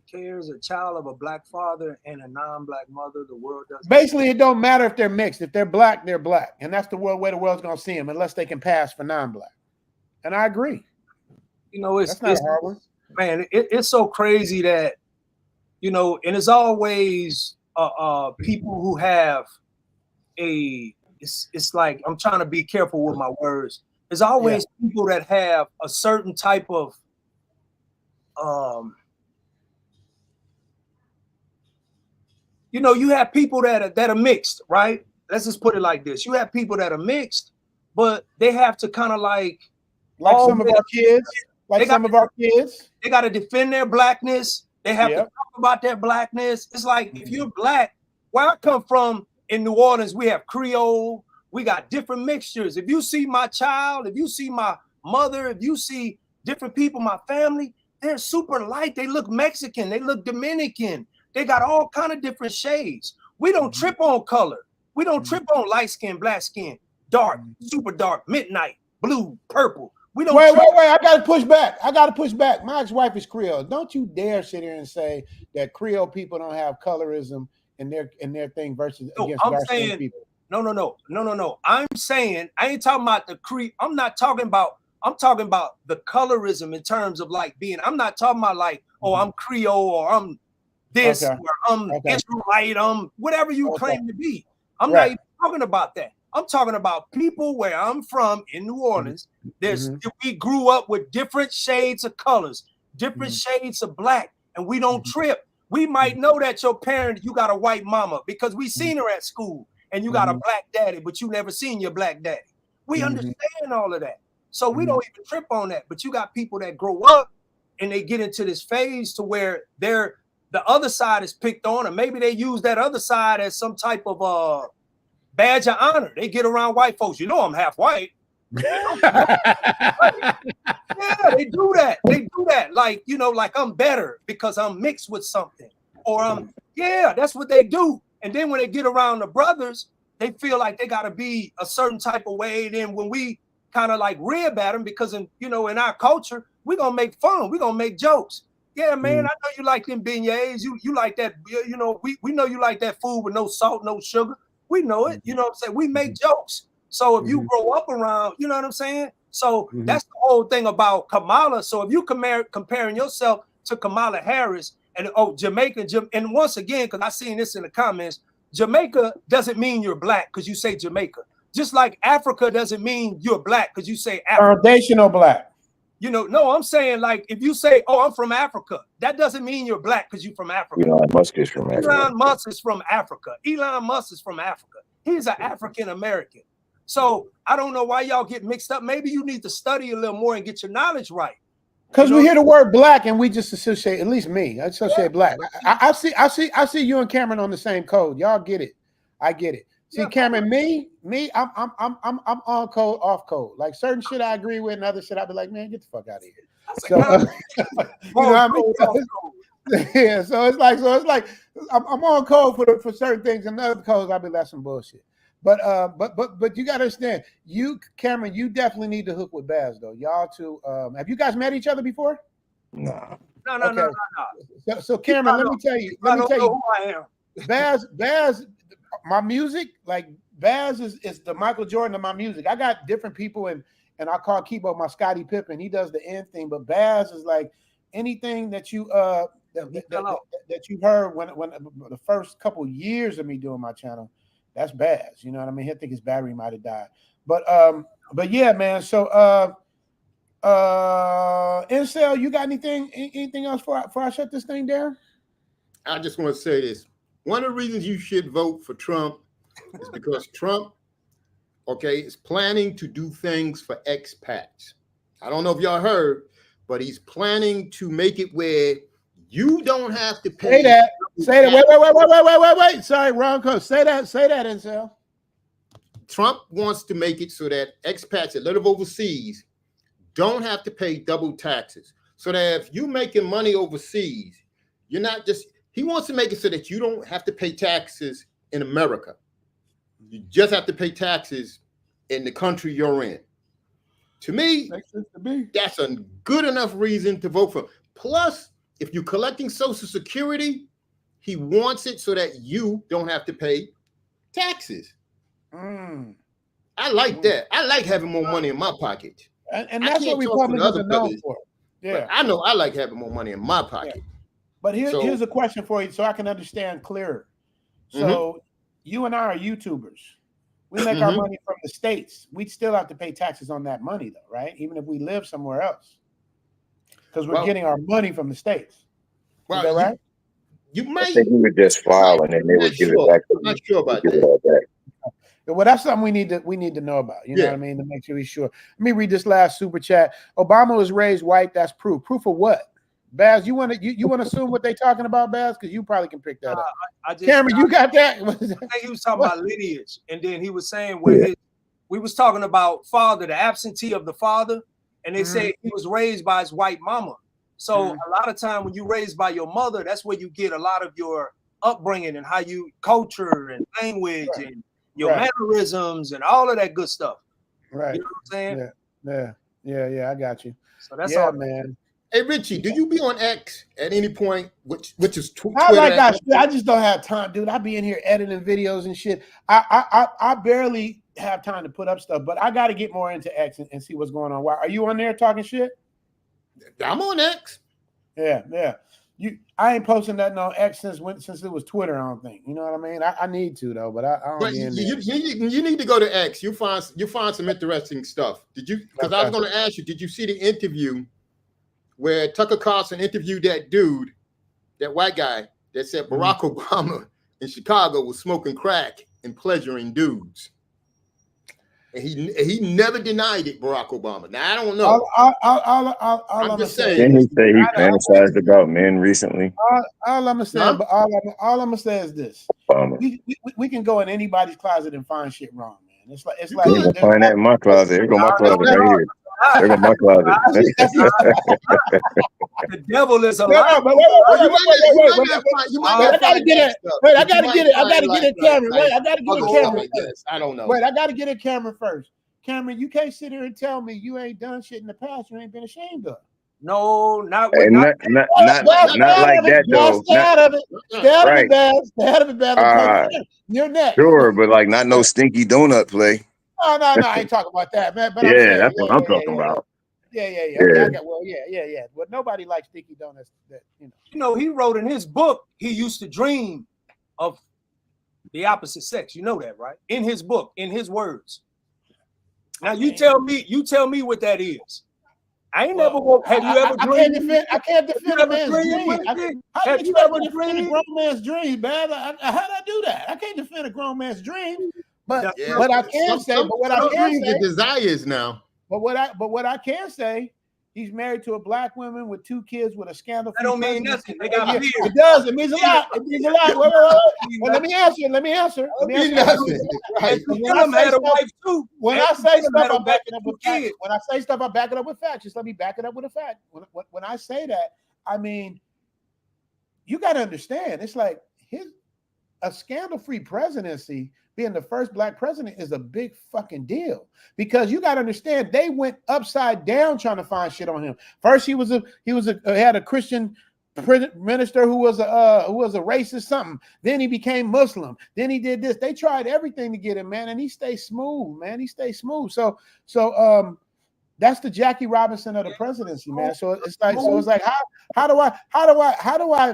cares? A child of a black father and a non-black mother. The world doesn't. Basically, it don't matter if they're mixed. If they're black, they're black, and that's the way the world's gonna see them, unless they can pass for non-black. And I agree. You know, it's not a hard one. Man, it's so crazy that, you know, and it's always people who have it's like, I'm trying to be careful with my words. There's always people that have a certain type of you know, you have people that are mixed, right? Let's just put it like this. You have people that are mixed, but they have to kind of like some of our kids. They got to defend their blackness. They have to talk about their blackness. It's like, if you're black, where I come from in New Orleans, we have Creole. We got different mixtures. If you see my child, if you see my mother, if you see different people, my family, they're super light. They look Mexican. They look Dominican. They got all kind of different shades. We don't trip on color. We don't trip on light skin, black skin, dark, super dark, midnight, blue, purple. We don't wait. I gotta push back. My ex-wife is Creole. Don't you dare sit here and say that Creole people don't have colorism in their thing versus against dark-skinned people. No. I'm saying, I ain't talking about the Creole. I'm talking about the colorism in terms of like being. I'm not talking about like, oh, I'm Creole or I'm this or I'm Israelite, I'm whatever you claim to be. I'm not even talking about that. I'm talking about people where I'm from in New Orleans. We grew up with different shades of colors, different shades of black, and we don't trip. We might know that your parent, you got a white mama because we seen her at school, and you got a black daddy, but you never seen your black daddy. We understand all of that. So we don't even trip on that. But you got people that grow up and they get into this phase to where the other side is picked on, and maybe they use that other side as some type of badge of honor. They get around white folks. You know, I'm half white. Yeah, they do that. Like, you know, like I'm better because I'm mixed with something, or that's what they do. And then when they get around the brothers, they feel like they got to be a certain type of way. Then when we kind of like rib at them, because in our culture, we're gonna make fun, we're gonna make jokes. Yeah, man, I know you like them beignets. You like that, you know, we know you like that food with no salt, no sugar. We know it, you know what I'm saying? We make jokes. So if you grow up around, you know what I'm saying? So that's the whole thing about Kamala. So if you comparing yourself to Kamala Harris and Jamaica, and once again, because I seen this in the comments, Jamaica doesn't mean you're black because you say Jamaica. Just like Africa doesn't mean you're black because you say Africa. Foundational black. You know, no, I'm saying like if you say, oh, I'm from Africa, that doesn't mean you're black because you're from Africa. Elon Musk is from Africa. Elon Musk is from Africa. Elon Musk is from Africa. He's an African American. So I don't know why y'all get mixed up. Maybe you need to study a little more and get your knowledge right. Because we hear the word black and we just associate, at least me, I associate black. I see you and Cameron on the same code. Y'all get it. I get it. See, Cameron, me, I'm on code, off code. Like certain shit I agree with, and other shit I'd be like, man, get the fuck out of here. So, you know what I mean? Yeah. So it's like I'm on code for certain things, and other codes I'll be like some bullshit. But you got to understand, you, Cameron, you definitely need to hook with Baz though. Y'all two, have you guys met each other before? Nah. No. So Cameron, let me tell you. Who I am. Baz, my music, like Baz is the Michael Jordan of my music. I got different people, and I call Kibo my Scottie Pippen. He does the end thing, but Baz is like anything that you that you heard when the first couple years of me doing my channel. That's Baz. You know what I mean? I think his battery might have died, but yeah, man. So Incel, you got anything else before I shut this thing down? I just want to say this. One of the reasons you should vote for Trump is because Trump, okay, is planning to do things for expats. I don't know if y'all heard, but he's planning to make it where you don't have to pay. Say that. Wait. Sorry, wrong code. Say that, Incel. Trump wants to make it so that expats that live overseas don't have to pay double taxes. So that if you're making money overseas, you're not just, he wants to make it so that you don't have to pay taxes in America. You just have to pay taxes in the country you're in. To me, that's a good enough reason to vote for him. Plus, if you're collecting Social Security, he wants it so that you don't have to pay taxes. I like that. I like having more money in my pocket. And that's what Republicans are known for. Yeah, I know I like having more money in my pocket. Yeah. But here's a question for you so I can understand clearer. So you and I are YouTubers. We make our money from the States. We'd still have to pay taxes on that money though, right? Even if we live somewhere else. Because we're getting our money from the States. Is that right? You might. I think we would just file and then they would give it back to you. I'm not sure about that. Well, that's something we need to know about. You know what I mean? To make sure we're sure. Let me read this last super chat. Obama was raised white. That's proof. Proof of what? Baz, you want to assume what they talking about, Baz? Because you probably can pick that up. Cameron, you got that? I think he was talking about lineage, and then he was saying where we was talking about father, the absentee of the father, and they say he was raised by his white mama. So a lot of time when you raised by your mother, that's where you get a lot of your upbringing and how you culture and language and your mannerisms and all of that good stuff. Right. You know what I'm saying? Yeah. I got you. So that's all, man. Hey Richie, do you be on X at any point? Which is Twitter? I just don't have time, dude. I be in here editing videos and shit. I barely have time to put up stuff, but I got to get more into X and see what's going on. Why are you on there talking shit? I'm on X. Yeah. I ain't posting that on X since it was Twitter. I don't think. You know what I mean? I need to though, but I don't. But you need to go to X. You find some interesting stuff. Did you? Because I was going to ask you. Did you see the interview where Tucker Carlson interviewed that dude, that white guy that said Barack Obama in Chicago was smoking crack and pleasuring dudes? And he never denied it, Barack Obama. Now I don't know. I'm just saying. Didn't he say he fantasized about men recently? All I'm gonna say, but all I'm gonna say is this: we can go in anybody's closet and find shit wrong, man. It's like you can find that in my closet. Here go my closet right here. There go my closet. The devil is a liar. I gotta get it. Wait, I gotta get it. I gotta get it, Cameron. Wait, I gotta get it, Cameron. I don't know. Wait, I gotta get it, Cameron first. Cameron, you can't sit here and tell me you ain't done shit in the past you ain't been ashamed of. No, not like that though. Stay out of it. Stay out of it, Baz. Stay out of it, Baz. You're next. Sure, but like not no stinky donut play. No, I ain't talking about that, man. But that's what I'm talking about. Yeah. Well, nobody likes sticky donuts. You know, he wrote in his book he used to dream of the opposite sex. You know that, right? In his book, in his words. Now you tell me what that is. I ain't never. Have you ever dreamed? I can't defend a man's dream. How can you ever defend a grown man's dream, man? How'd I do that? I can't defend a grown man's dream. But what I can say, the desires now. But what I can say, he's married to a black woman with 2 kids with a scandal. That don't mean nothing. They got beard. It does. It means a lot. It means a lot. Wait. Let me answer. When I say stuff, I'm backing up with facts. When I say stuff, I'm backing up with facts. Just let me back it up with a fact. When I say that, I mean, you got to understand. It's like a scandal-free presidency, being the first black president, is a big fucking deal, because you got to understand they went upside down trying to find shit on him. First, he had a Christian minister who was a racist something. Then he became Muslim. Then he did this. They tried everything to get him, man, and he stayed smooth, man. He stayed smooth. So that's the Jackie Robinson of the presidency, man. So it's like how do I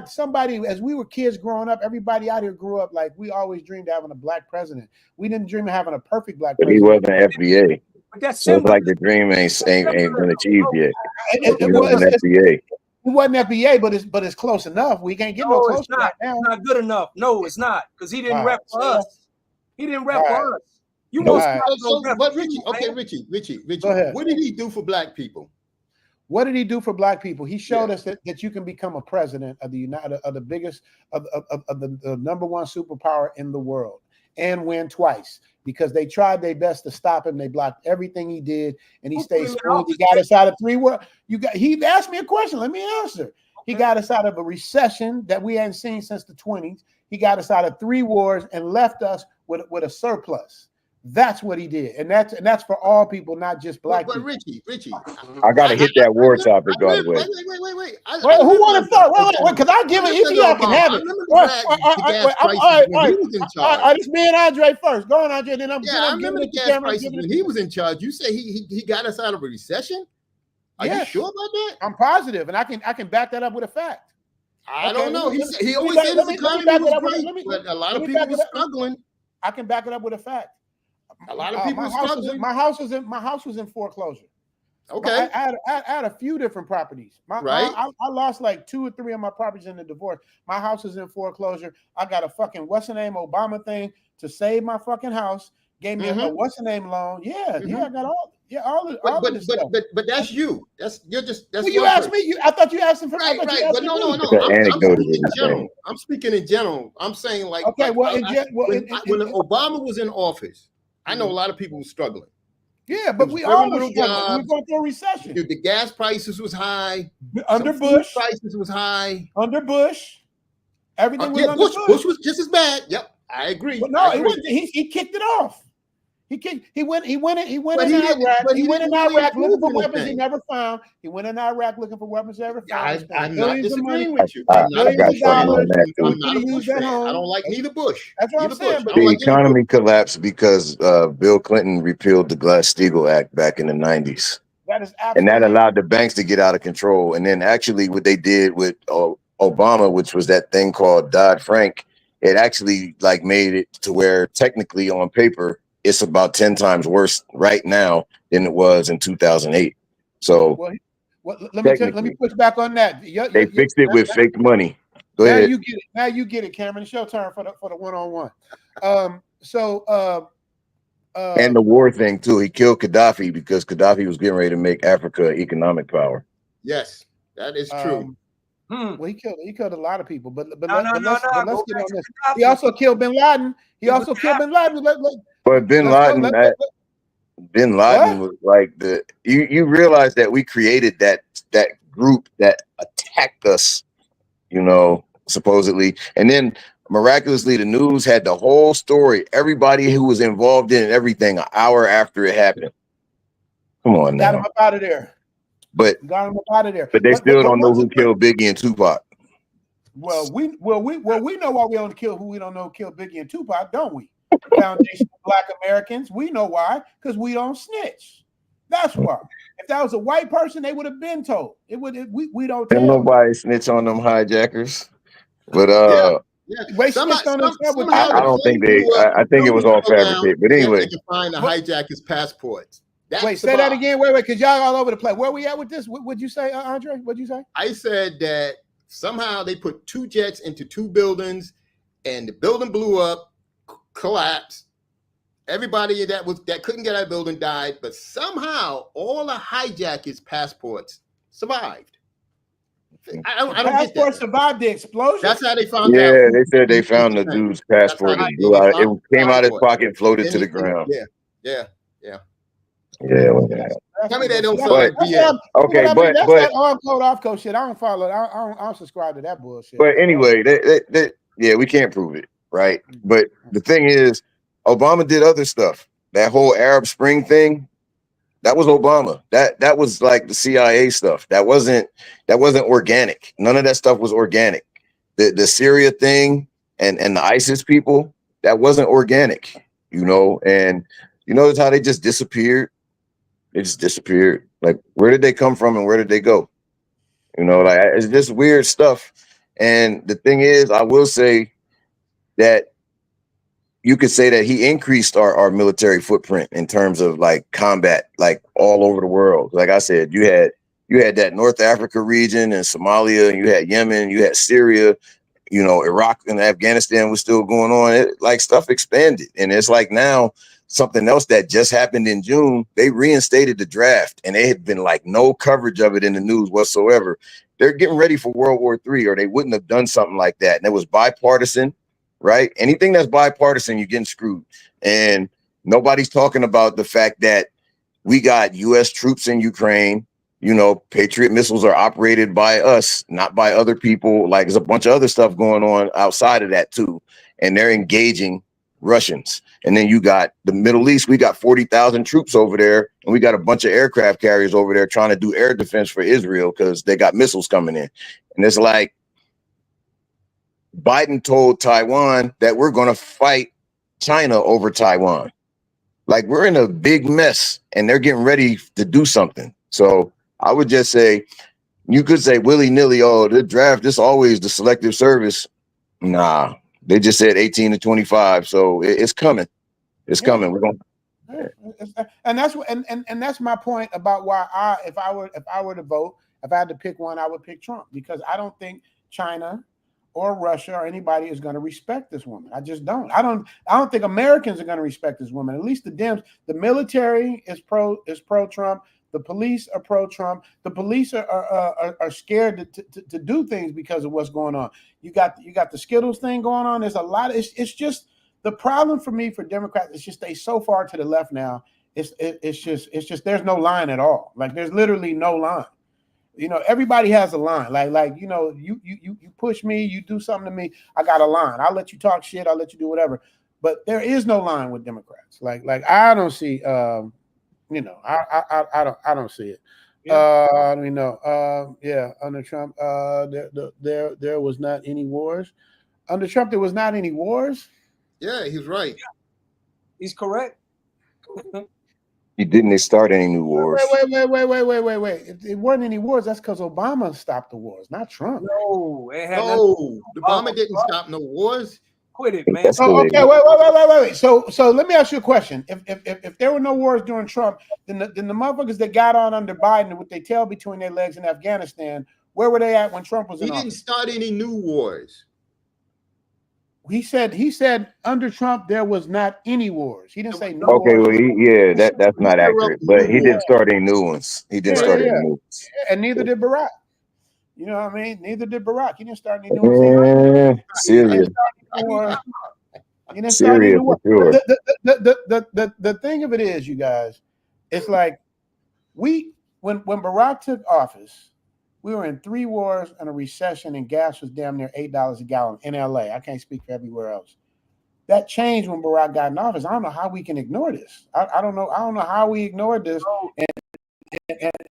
somebody, as we were kids growing up, everybody out here grew up like we always dreamed of having a black president. We didn't dream of having a perfect black But he president. wasn't FBA. But that's So it's like the dream ain't been achieved yet. He wasn't FBA. It wasn't FBA, but it's close enough. We can't get no closer it's not. right now. It's not good enough. No, it's not, because he didn't rep for us. He didn't rep for us. You No, want but Richie, Go ahead. what did he do for black people? What did he do for black people? He showed us that you can become a president of the biggest of the number one superpower in the world and win twice, because they tried their best to stop him. They blocked everything he did, and he stayed smooth. He got us out of he asked me a question. Let me answer. He got us out of a recession that we hadn't seen since the 20s. He got us out of 3 wars and left us with a surplus. That's what he did, and that's for all people, not just black people. But Richie, I gotta hit that war topic, by the way. Wait. Who wanted to start? Wait, because I give it. If y'all can have it. All right, it's me and Andre first. Go on, Andre. Then I remember the gas prices when he was in charge. You say he got us out of a recession? Are you sure about that? I'm positive, and I can back that up with a fact. I don't know. He always said his economy was great, but a lot of people were struggling. I can back it up with a fact. A lot of people struggling. My house was in foreclosure. Okay. I had a few different properties. I lost like 2 or 3 of my properties in the divorce. My house is in foreclosure. I got a fucking Obama thing to save my fucking house. Gave me a loan. Yeah, I got all of this stuff. But that's you. That's you asked me. I thought you asked him for right. But no. I'm speaking in general. I'm saying like when Obama was in office, I know a lot of people were struggling. Yeah, but we all were struggling. We were going through a recession. The gas prices was high. Under Bush. Prices was high. Under Bush. Everything was under Bush. Bush was just as bad. Yep, I agree. But no, he kicked it off. He went in Iraq. He went in Iraq looking for weapons he never found. He went in Iraq looking for weapons he never found. I'm not disagreeing with you. I don't like neither Bush. That's what I'm saying. The economy collapsed because Bill Clinton repealed the Glass-Steagall Act back in the 90s. And that allowed the banks to get out of control. And then actually what they did with Obama, which was that thing called Dodd-Frank, it actually like made it to where technically on paper, it's about 10 times worse right now than it was in 2008. So let me push back on that. They fixed it with fake money. Go ahead. Now you get it, Cameron. It's your turn for the one-on-one. And the war thing too. He killed Gaddafi because Gaddafi was getting ready to make Africa an economic power. Yes, that is true. Well, he killed a lot of people, but let's get on this. He also killed Bin Laden. But Bin Laden was like you realize that we created that group that attacked us, supposedly, and then miraculously the news had the whole story, everybody who was involved in everything an hour after it happened. Come on now. Got him up out of there. But they still don't know who killed Biggie and Tupac. Well, we know why we don't kill who we don't know killed Biggie and Tupac, don't we? Foundation of Black Americans. We know why, because we don't snitch. That's why. If that was a white person, they would have been told. We don't tell. Nobody snitch on them hijackers. But I don't think I think it was all fabricated. But anyway, they can find the hijackers' passports. Wait, say that again. Wait, because y'all all over the place. Where we at with this? What'd you say, Andre? What'd you say? I said that somehow they put 2 jets into 2 buildings, and the building blew up, collapsed. Everybody that couldn't get out of the building died, but somehow all the hijackers' passports survived. I don't get that. Passport survived the explosion. That's how they found out. Yeah, they said they found the dude's passport. It came out of his pocket and floated to the ground. Yeah. Tell me they don't okay, but that on code off code shit. I don't follow. I don't subscribe to that bullshit. But anyway, we can't prove it. right? But the thing is, Obama did other stuff. That whole Arab Spring thing, that was Obama. That was like the CIA stuff. That wasn't organic. None of that stuff was organic. The Syria thing and the ISIS people, that wasn't organic, you know. And you notice how they just disappeared. They just disappeared. Like, where did they come from and where did they go? You know, like, it's just weird stuff. And the thing is, I will say that you could say that he increased our military footprint in terms of like combat, like all over the world. Like I said, you had that North Africa region and Somalia, and you had Yemen, you had Syria, you know, Iraq and Afghanistan was still going on. It, like, stuff expanded. And it's like now something else that just happened in June, they reinstated the draft, and they had been like no coverage of it in the news whatsoever. They're getting ready for World War III, or they wouldn't have done something like that. And it was bipartisan, right? Anything that's bipartisan, you're getting screwed. And nobody's talking about the fact that we got U.S. troops in Ukraine. You know, Patriot missiles are operated by us, not by other people. Like, there's a bunch of other stuff going on outside of that too. And they're engaging Russians. And then you got the Middle East. We got 40,000 troops over there, and we got a bunch of aircraft carriers over there trying to do air defense for Israel because they got missiles coming in. And it's like, Biden told Taiwan that we're going to fight China over Taiwan. Like, we're in a big mess, and they're getting ready to do something. So I would just say, you could say willy-nilly, oh, the draft, this always the selective service. Nah, they just said 18 to 25. So it's coming. It's coming. We're going. And that's what, and that's my point about why if I were to vote, if I had to pick one, I would pick Trump, because I don't think China or Russia or anybody is going to respect this woman. I just don't. I don't think Americans are going to respect this woman. At least the Dems. The military is pro Trump. The police are pro Trump. The police are scared to do things because of what's going on. You got the Skittles thing going on. There's a lot of, it's just the problem for me, for Democrats. It's just they so far to the left now. It's just there's no line at all. Like, there's literally no line. You know, everybody has a line. Like you know, you push me, you do something to me, I got a line. I'll let you talk shit, I'll let you do whatever. But there is no line with Democrats. Like I don't see you know, I don't see it. Yeah. You know, yeah, under Trump, there was not any wars. Under Trump, there was not any wars. Yeah, he's right. He's correct. He didn't start any new wars. Wait. If it weren't any wars, that's because Obama stopped the wars, not Trump. No, Obama didn't stop no wars. Quit it, man. Oh, okay, wait. So let me ask you a question. If there were no wars during Trump, then the motherfuckers that got on under Biden with their tail between their legs in Afghanistan, where were they at when Trump was in office? He didn't start any new wars. He said under Trump there was not any wars. He didn't say no. Okay, wars. well, that's not accurate. But he didn't start any new ones. He didn't start any new ones. And neither did Barack. You know what I mean? Neither did Barack. He didn't start any new ones. Syria. He didn't start any Syria, new ones. for sure. The thing of it is, you guys, it's like when Barack took office, we were in 3 wars and a recession, and gas was damn near $8 a gallon in LA. I can't speak for everywhere else. That changed when Barack got in office. I don't know how we can ignore this. I don't know how we ignored this,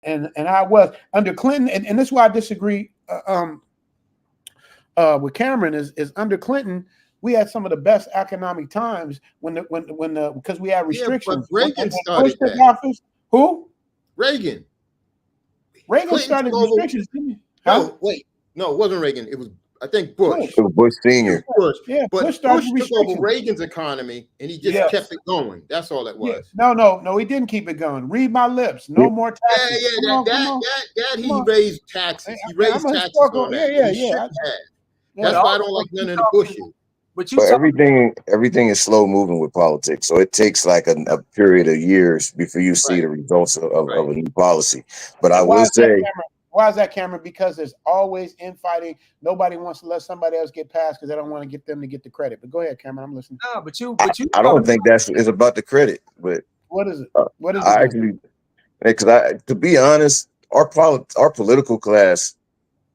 and how it was under Clinton. And this is why I disagree with Cameron. Is under Clinton, we had some of the best economic times because we had restrictions. Yeah, but Reagan started that. Office, who? Reagan Clinton started restrictions, didn't he? No, wait. No, it wasn't Reagan. It was, I think, Bush. It was Bush Senior. Bush. Yeah, but Bush Bush took over Reagan's economy, and he just kept it going. That's all it was. Yeah. No, he didn't keep it going. Read my lips. No more taxes. Yeah, he raised taxes. He raised taxes on that. Yeah. That's why I don't like none of the Bushes. But everything is slow moving with politics, so it takes like a period of years before you see the results of a new policy. But I will say, why is that, Cameron? Because there's always infighting. Nobody wants to let somebody else get past because they don't want to get them to get the credit. But go ahead, Cameron. I'm listening. No, but you. I don't think it's about the credit. But what is it? What is it? Actually, because to be honest, our political class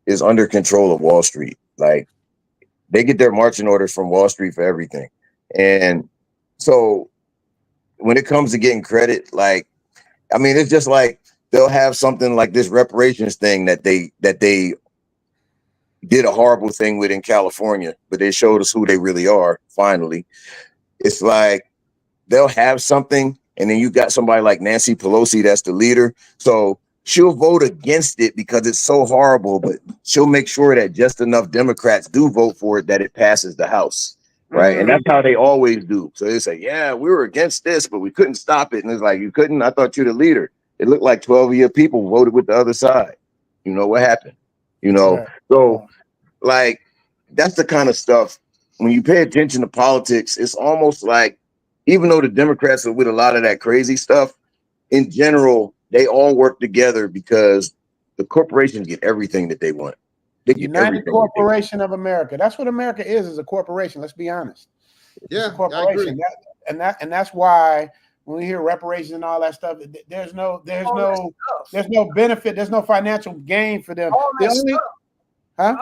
is under control of Wall Street. Like, They get their marching orders from Wall Street for everything. And so when it comes to getting credit, like, I mean, it's just like they'll have something like this reparations thing that they did a horrible thing with in California, but they showed us who they really are. Finally, it's like they'll have something, and then you got somebody like Nancy Pelosi that's the leader, so she'll vote against it because it's so horrible, but she'll make sure that just enough Democrats do vote for it that it passes the House, right? And that's how they always do. So they say, yeah, we were against this, but we couldn't stop it. And it's like, you couldn't? I thought you're the leader. It looked like 12 of your people voted with the other side. You know what happened? You know, so like, that's the kind of stuff, when you pay attention to politics, it's almost like, even though the Democrats are with a lot of that crazy stuff, in general, they all work together because the corporations get everything that they want. They get United Corporation of America. That's what America is a corporation. Let's be honest. Yeah, it's a corporation. And that's why when we hear reparations and all that stuff, there's no benefit. There's no financial gain for them. I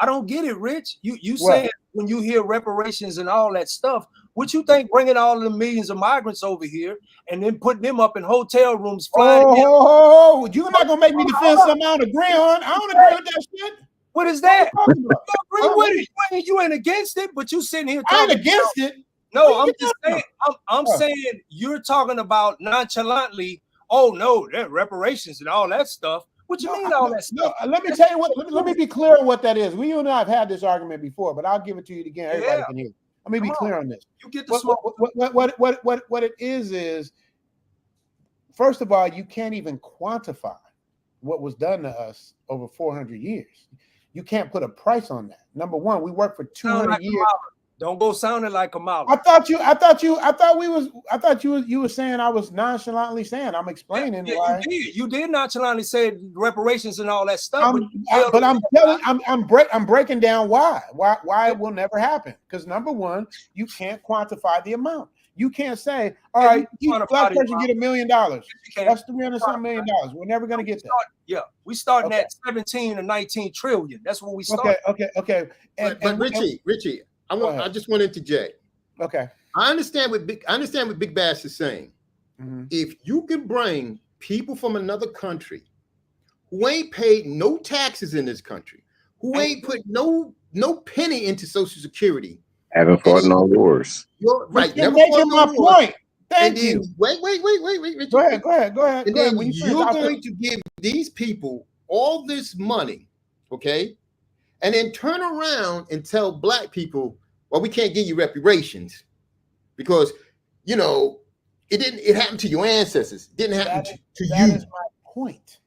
don't get it, Rich. You saying when you hear reparations and all that stuff, what you think bringing all the millions of migrants over here and then putting them up in hotel rooms, flying you're not gonna make me defend something I don't agree on. I don't agree with that shit. What is that? You agree with it? You ain't against it, but you sitting here talking. I ain't against it. No, I'm just saying. I'm saying you're talking about nonchalantly. Oh no, that reparations and all that stuff. What you mean all that stuff? Let me tell you what. Let me be clear on what that is. You and I have had this argument before, but I'll give it to you again. Everybody can hear. Let me be clear on this. You get the what it is. First of all, you can't even quantify what was done to us over 400 years. You can't put a price on that. Number one, we worked for 200 years. Don't go sounding like Kamala. I thought you were saying I was nonchalantly saying I'm explaining why. You did nonchalantly say reparations and all that stuff. I'm breaking down why it will never happen. Because number one, you can't quantify the amount. You can't say, all right, each black person get $1 million. That's $300-something million. We're never going to get that. We starting at 17 or 19 trillion. That's what we started. Okay. But Richie, I just want to interject. Okay. I understand what Big Bass is saying. Mm-hmm. If you can bring people from another country who ain't paid no taxes in this country, who ain't put no penny into Social Security, haven't fought no wars. Right. You're making my point. Thank you. Wait. Richie. Go ahead. And then you're going to give these people all this money, okay? And then turn around and tell black people, well, we can't give you reparations because, you know, it happened to your ancestors. It didn't happen to you. That is my point.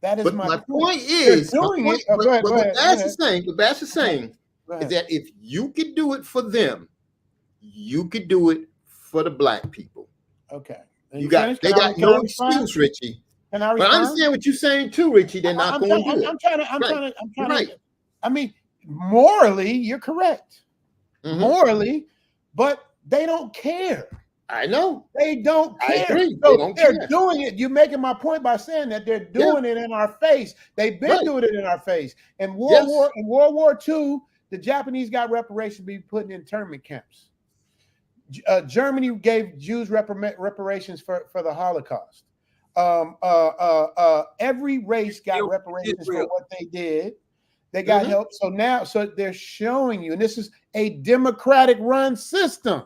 But my point is, what Bass is saying is that if you could do it for them, you could do it for the black people. Okay. They got no excuse, Richie. But I understand what you're saying too, Richie. They're not going to do it. I'm trying to. I mean, morally, you're correct. Mm-hmm. Morally, but they don't care. I know. They don't care. I agree. So they're doing it. You're making my point by saying that they're doing it in our face. They've been doing it in our face. In World War II, the Japanese got reparations be put in internment camps. Germany gave Jews reparations for the Holocaust. Every race got reparations for what they did. They got help. So they're showing you, and this is a democratic run system.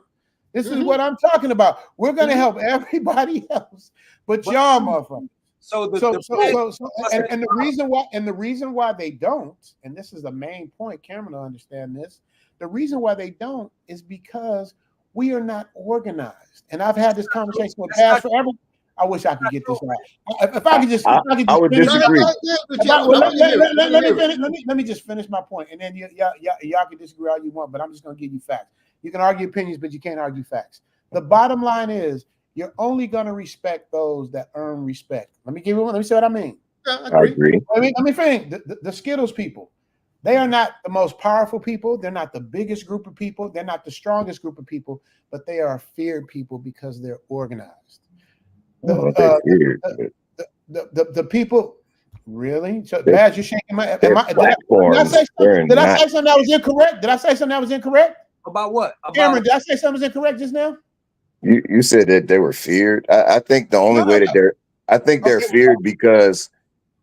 This is what I'm talking about. We're going to help everybody else, but y'all, motherfuckers. And the reason why they don't, and this is the main point, Cameron will understand this. The reason why they don't is because we are not organized. And I've had this conversation with Bass forever. I wish I could get this right. If I could just, I would disagree. Let me just finish my point, and then y'all can disagree all you want, but I'm just going to give you facts. You can argue opinions, but you can't argue facts. The bottom line is you're only going to respect those that earn respect. Let me say what I mean. I agree. Let me finish. The Skittles people, they are not the most powerful people. They're not the biggest group of people. They're not the strongest group of people, but they are feared people because they're organized. The people, Really? So, They- Baz, you're shaking my. Their Did I platforms, say they're something? Did I not. say something that was incorrect? Did I say something that was incorrect? About what? About Cameron, did I say something was incorrect just now? You said that they were feared. I think the only way that they're feared because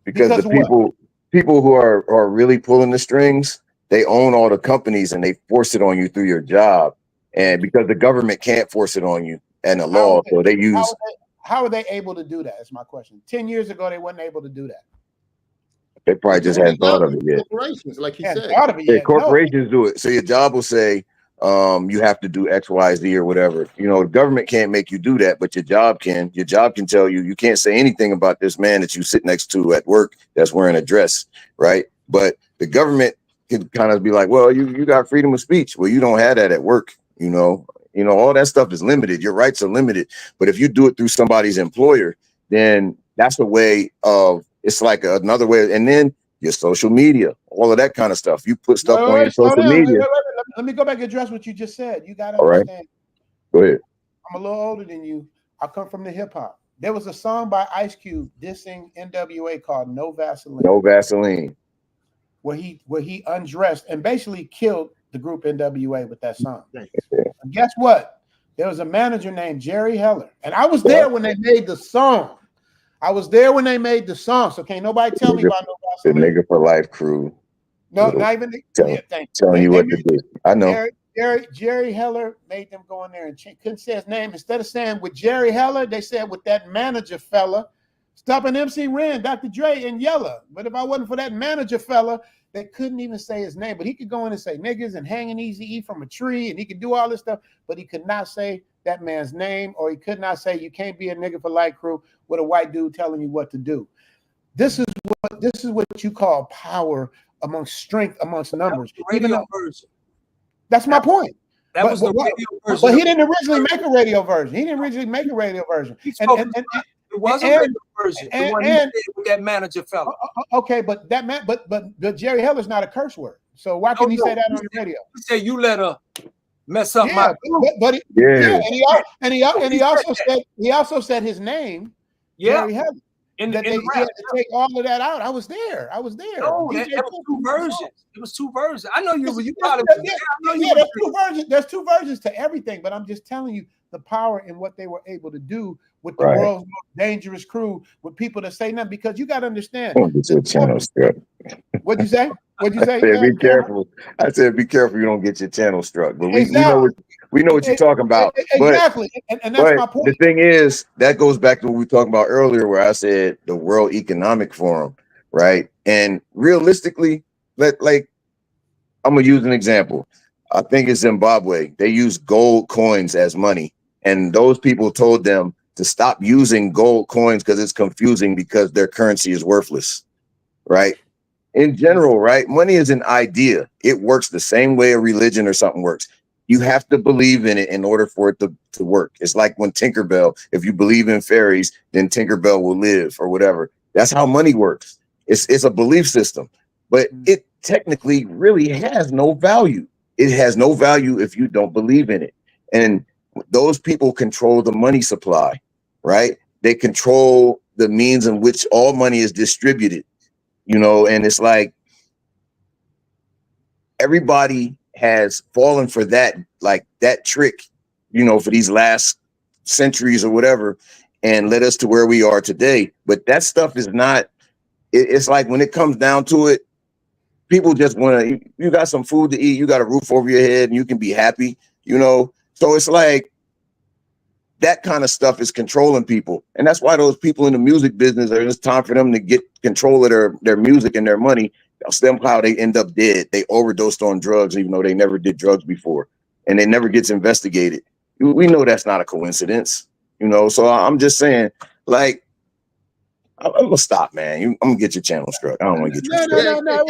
the Because what? people who are really pulling the strings, they own all the companies and they force it on you through your job. And because the government can't force it on you and the law, so they use. How are they able to do that? Is my question. 10 years ago, they weren't able to do that. They probably just hadn't thought of it yet. Corporations, like he Hadn't said. thought of it Yeah, yet. corporations do it. So your job will say, you have to do X, Y, Z or whatever. You know, the government can't make you do that, but your job can. Your job can tell you can't say anything about this man that you sit next to at work that's wearing a dress, right? But the government can kind of be like, well, you got freedom of speech. Well, you don't have that at work, you know, all that stuff is limited. Your rights are limited. But if you do it through somebody's employer, then that's a way of, it's like another way. And then your social media, all of that kind of stuff. You put stuff on your social media. Let me go back and address what you just said. You got to All right. understand. Go ahead. I'm a little older than you. I come from the hip hop. There was a song by Ice Cube dissing NWA called No Vaseline. No Vaseline. Where he undressed and basically killed the group NWA with that song. And guess what? There was a manager named Jerry Heller. And I was there when they made the song. So can't nobody tell me about No The Vaseline. Nigga for Life crew. No, not even telling you what to do. I know. Jerry Heller made them go in there and couldn't say his name. Instead of saying with Jerry Heller, they said with that manager fella, stopping MC Ren, Dr. Dre, and Yella. But if I wasn't for that manager fella, they couldn't even say his name. But he could go in and say niggas and hanging Eazy-E from a tree, and he could do all this stuff, but he could not say that man's name, or he could not say you can't be a nigga for life crew with a white dude telling you what to do. This is what you call power amongst strength amongst numbers. radio version. That's my point. That was the radio version. But he didn't originally make a radio version. It was a radio version. The one he did with that manager fella. Okay, but but Jerry Heller's not a curse word. So why can he say that on the radio? He said you let her mess up my and he also said his name. Jerry Heller. He had to take all of that out. I was there. No, that was two versions. It was two versions. I know you probably there's two versions to everything, but I'm just telling you the power in what they were able to do with the world's most dangerous crew, with people that say nothing, because you got to understand. Don't get your channel struck. What'd you say? I said, be careful. I said, be careful you don't get your channel struck. But we know what you're talking about. Exactly. And that's my point. The thing is, that goes back to what we were talking about earlier, where I said the World Economic Forum, right? And realistically, I'm gonna use an example. I think it's Zimbabwe. They use gold coins as money. And those people told them to stop using gold coins because it's confusing because their currency is worthless, right? In general, right? Money is an idea. It works the same way a religion or something works. You have to believe in it in order for it to work. It's like when Tinkerbell, if you believe in fairies, then Tinkerbell will live or whatever. That's how money works. It's a belief system, but it technically really has no value. It has no value if you don't believe in it. And those people control the money supply, right? They control the means in which all money is distributed. And it's like everybody has fallen for that trick, for these last centuries or whatever, and led us to where we are today. But that stuff is not, it's like when it comes down to it, people just want to, you got some food to eat, you got a roof over your head, and you can be happy, So it's like that kind of stuff is controlling people. And that's why those people in the music business, it's time for them to get control of their music and their money. Somehow they end up dead. They overdosed on drugs, even though they never did drugs before. And it never gets investigated. We know that's not a coincidence, So I'm just saying, I'm gonna stop, man. I'm gonna get your channel struck. I don't want to get you struck. No.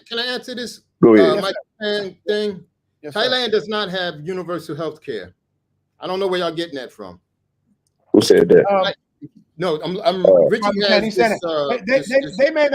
Can I answer this? Go ahead. My thing. Yes, Thailand does not have universal health care. I don't know where y'all getting that from. Who said that? No, Richie has this, they may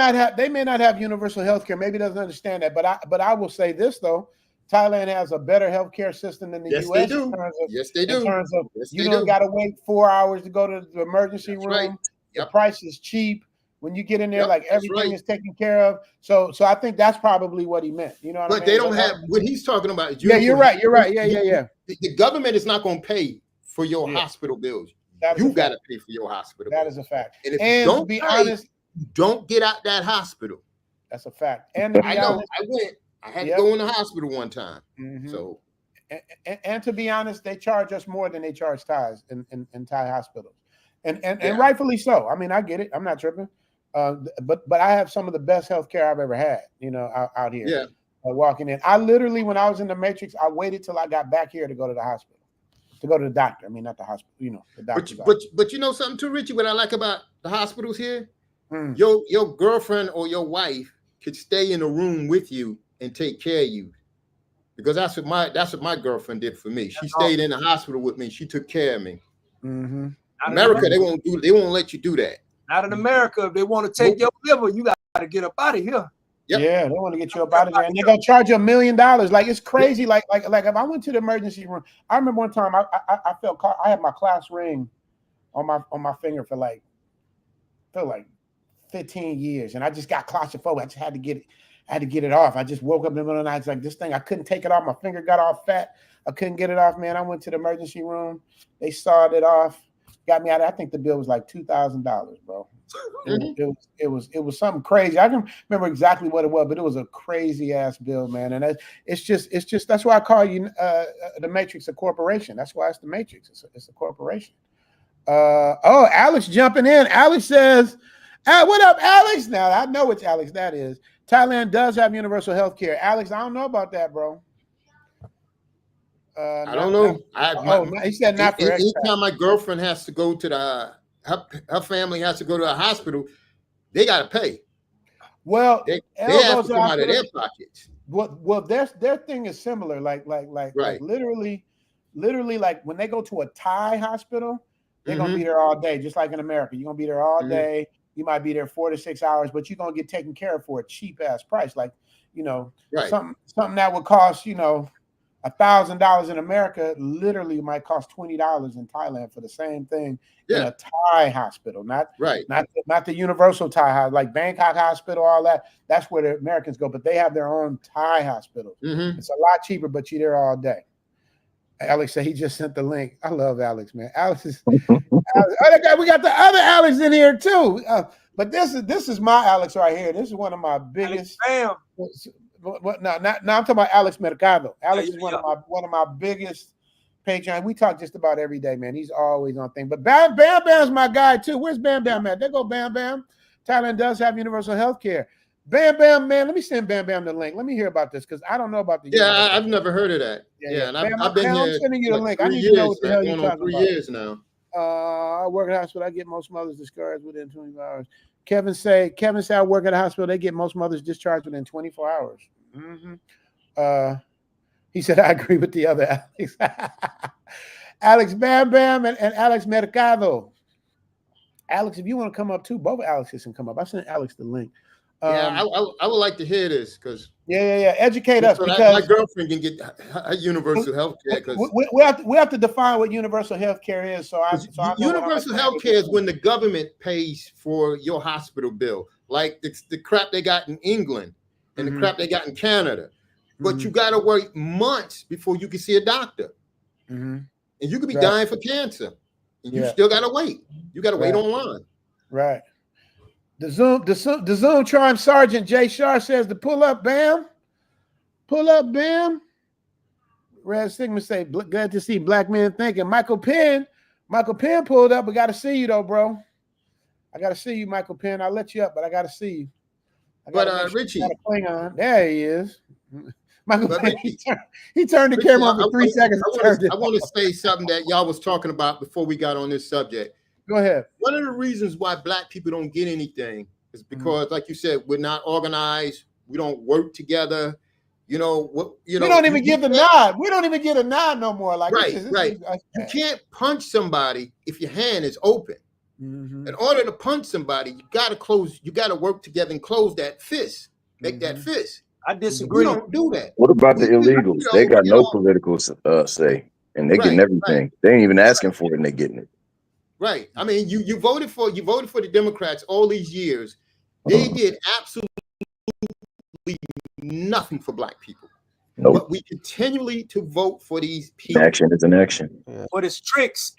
not have universal health care. Maybe doesn't understand that. But I will say this though. Thailand has a better healthcare system than the U.S. They do. Yes, they do. In terms of you don't got to wait 4 hours to go to the emergency room. Right. The price is cheap. When you get in there, Yep, like that's everything right. is taken care of. So I think that's probably what he meant. You know what I But mean? they don't have what he's talking about. Is Yeah, you're universal right. You're health. right. Yeah. The government is not going to pay for your Yeah. hospital bills. That is You a got fact. to pay for your hospital That bills. is a fact. And if you And to don't be pay, honest, you don't get out that hospital. that's a fact. And to be I know. honest, I went. I had Yep. to go in the hospital one time. Mhm. So and to be honest, they charge us more than they charge Thais in Thai hospitals, and Yeah. rightfully so. I mean, I get it. I'm not tripping. But I have some of the best healthcare I've ever had. You know, out here. Yeah. Walking in, I literally, when I was in the Matrix, I waited till I got back here to go to the hospital, to go to the doctor. I mean, not the hospital. You know, the doctor's office. But you know something too, Richie. What I like about the hospitals here, Mm. your girlfriend or your wife could stay in a room with you and take care of you, because that's what my girlfriend did for me. She stayed in the hospital with me. She took care of me. Mm-hmm. America, they won't let you do that. Not in America. If they want to take your liver, you got to get up out of here. Yep. Yeah, they want to get you up out of there, and they're gonna charge you $1 million. Like, it's crazy. Like if I went to the emergency room, I remember one time I felt I had my class ring on my finger for like 15 years, and I just got claustrophobic. I just had to get it off. I just woke up in the middle of the night. It's like this thing, I couldn't take it off. My finger got all fat. I couldn't get it off, man. I went to the emergency room. They sawed it off, got me out of it. I think the bill was like $2,000, bro. It was something crazy. I can remember exactly what it was, but it was a crazy ass bill, man. And it's just that's why I call you the Matrix a corporation. That's why it's the Matrix. It's a corporation. Oh, Alex jumping in. Alex says, what up, Alex? Now I know which Alex that is. Thailand does have universal health care. Alex, I don't know about that, bro. I don't know. He said not for expats. Anytime my girlfriend has to go to her family has to go to a hospital, they got to pay. Well, they have to come out of their pockets. Well, their thing is similar. Like literally, like when they go to a Thai hospital, they're gonna be there all day, just like in America. You're gonna be there all day. You might be there 4 to 6 hours, but you're gonna get taken care of for a cheap ass price. Like, you know, something that would cost, you know, $1,000 in America literally might cost $20 in Thailand for the same thing in a Thai hospital, not the universal Thai hospital, like Bangkok hospital, all that. That's where the Americans go, but they have their own Thai hospital. It's a lot cheaper, but you're there all day. Alex said he just sent the link. I love Alex, man. Alex is. We got the other Alex in here too, but this is my Alex right here. This is one of my biggest. Bam. No, I'm talking about Alex Mercado. Alex is one of my biggest Patreon. We talk just about every day, man. He's always on thing. But Bam Bam's my guy too. Where's Bam Bam at? There go Bam Bam. Thailand does have universal health care. Bam Bam, man. Let me send Bam Bam the link. Let me hear about this because I don't know about the. Yeah, I've never heard of that. Yeah, and I've been here. I'm sending you the link. I need to know what the hell you're talking about. 3 years now. I work at a hospital. I get most mothers discharged within 24 hours. Kevin say I work at a hospital. They get most mothers discharged within 24 hours. He said, I agree with the other Alex. Alex Bam Bam and Alex Mercado. Alex, if you want to come up too, both Alexes can come up. I sent Alex the link. I would like to hear this because educate us because my girlfriend can get her universal health care. Because we have to define what universal health care is. So universal health care is when the government pays for your hospital bill, like the crap they got in England and the crap they got in Canada. But you got to wait months before you can see a doctor, and you could be dying for cancer, and you still got to wait. You got to wait online. Right. The Zoom Triumph Sergeant Jay Shar says to pull up, Bam. Pull up, Bam. Red Sigma say, glad to see black men thinking. Michael Penn pulled up. I got to see you, though, bro. I got to see you, Michael Penn. I'll let you up, but I got to see you. Richie. There he is. Michael Penn, he turned the camera on for 3 seconds. I want to say something that y'all was talking about before we got on this subject. Go ahead. One of the reasons why black people don't get anything is because, like you said, we're not organized. We don't work together. We don't even give the nod. We don't even get a nod no more. Like right. You can't punch somebody if your hand is open. In order to punch somebody, you got to work together and close that fist. Make that fist. I disagree. We don't do that. What about the illegals? They got no political say, and they getting everything. They ain't even asking for it, and they getting it. Right. I mean, you voted for the Democrats all these years. They did absolutely nothing for black people. Nope. But we continually to vote for these people. Action is an action. But it's tricks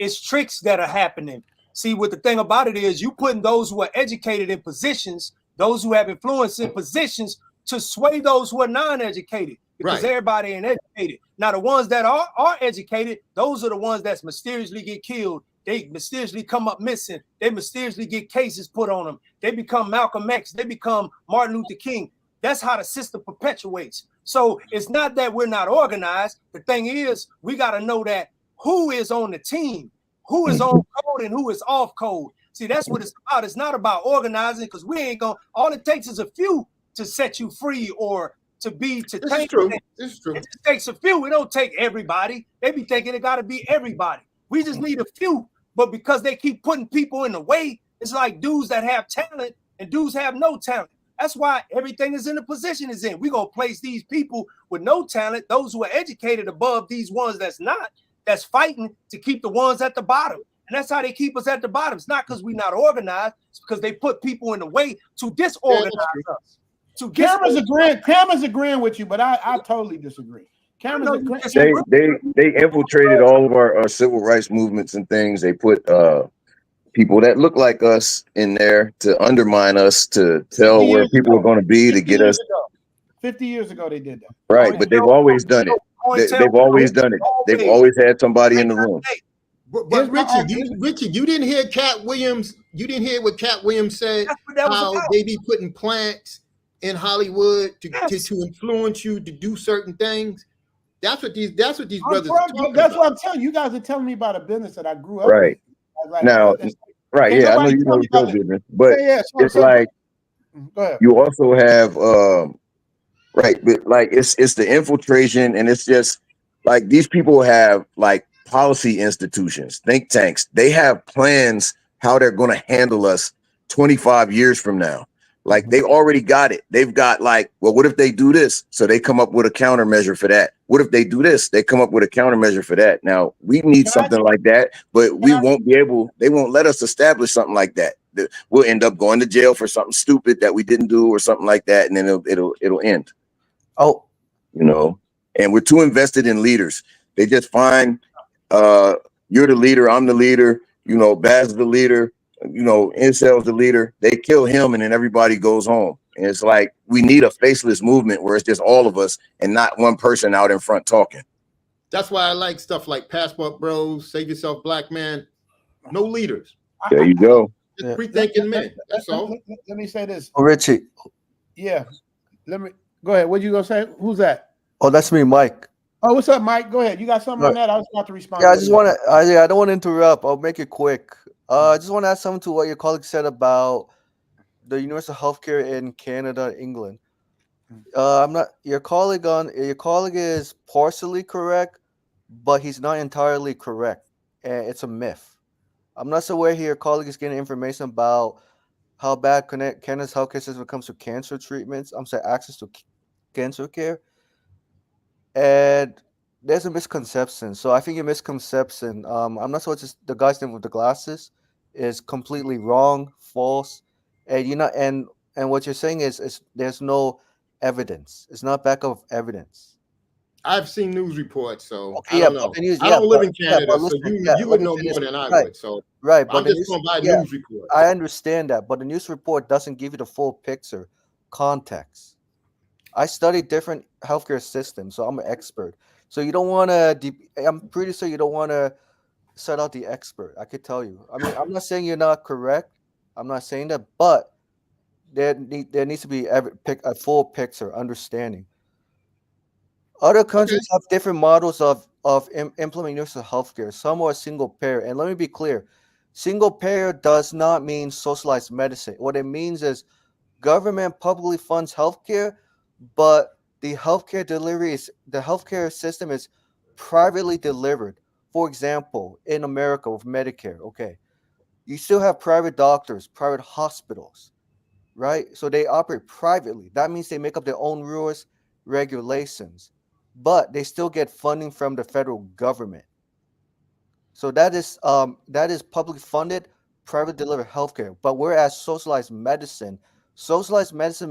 that are happening. See, what the thing about it is, you putting those who are educated in positions, those who have influence in positions to sway those who are non-educated, because everybody ain't educated. Now, the ones that are educated, those are the ones that mysteriously get killed. They mysteriously come up missing. They mysteriously get cases put on them. They become Malcolm X. They become Martin Luther King. That's how the system perpetuates. So it's not that we're not organized. The thing is, we got to know that who is on the team, who is on code and who is off code. See, that's what it's about. It's not about organizing, because we ain't going to, all it takes is a few to set you free or to be, to This take. is true. This is true. It just takes a few. It don't take everybody. They be thinking it got to be everybody. We just need a few. But because they keep putting people in the way, it's like dudes that have talent and dudes have no talent. That's why everything is in the position is in. We're going to place these people with no talent, those who are educated above these ones that's not, that's fighting to keep the ones at the bottom. And that's how they keep us at the bottom. It's not because we're not organized. It's because they put people in the way to disorganize us. Cameron's agreeing with you, but I totally disagree. Cameron's agreeing. They infiltrated all of our civil rights movements and things. They put people that look like us in there to undermine us, to tell where people are going to be, to get us. 50 years ago, they did that. Right, but they've always done it. They've always done it. They've always had somebody in the room. But Richard, you didn't hear Cat Williams. You didn't hear what Cat Williams said. How they be putting plants in Hollywood to influence you to do certain things. That's what these brothers are talking That's about. what I'm telling you. You guys are telling me about a business that I grew up Right. with. Like, Now, right, yeah, I know you know the show business, but it's like you also have right, but like it's the infiltration, and it's just like these people have like policy institutions, think tanks. They have plans how they're going to handle us 25 years from now. Like they already got it. They've got like, well, what if they do this? So they come up with a countermeasure for that. What if they do this? They come up with a countermeasure for that. Now we need something like that, but we won't be able. They won't let us establish something like that. We'll end up going to jail for something stupid that we didn't do or something like that, and then it'll end. Oh, you know, and we're too invested in leaders. They just find you're the leader, I'm the leader. You know, Baz is the leader. You know, Incel's the leader. They kill him, and then everybody goes home. And it's like we need a faceless movement where it's just all of us and not one person out in front talking. That's why I like stuff like Passport Bros, Save Yourself Black Man. No leaders. There you go. Just free-thinking men. That's all. Let me say this. Oh, Richie. Yeah. Let me go ahead. What you gonna say? Who's that? Oh, that's me, Mike. Oh, what's up, Mike? Go ahead. You got something on that? I was about to respond. Yeah, I just want to. I don't want to interrupt. I'll make it quick. I just want to add something to what your colleague said about the universal healthcare in Canada, England. I'm not. Your colleague is partially correct, but he's not entirely correct. And it's a myth. I'm not so where your colleague is getting information about how bad Canada's healthcare system when it comes to cancer treatments. I'm sorry, access to cancer care. And there's a misconception. So I think your misconception, I'm not sure it's just the guy's name with the glasses is completely wrong, false. And you're not, and what you're saying is there's no evidence. It's not backup evidence. I've seen news reports, so Okay, I don't know. I don't live in Canada, so you would know more than I would. So right, but I'm just going by news reports. I understand that, but the news report doesn't give you the full picture, context. I studied different healthcare systems, so I'm an expert. So you don't want to. I'm pretty sure you don't want to set out the expert. I could tell you. I mean, I'm not saying you're not correct. I'm not saying that, but there needs to be a full picture, understanding. Other countries have different models of implementing universal healthcare. Some are single payer, and let me be clear: single payer does not mean socialized medicine. What it means is government publicly funds healthcare, but the healthcare system is privately delivered. For example, in America with Medicare, okay, you still have private doctors, private hospitals, right? So they operate privately. That means they make up their own rules, regulations, but they still get funding from the federal government. So that is public funded, private delivered healthcare. But whereas socialized medicine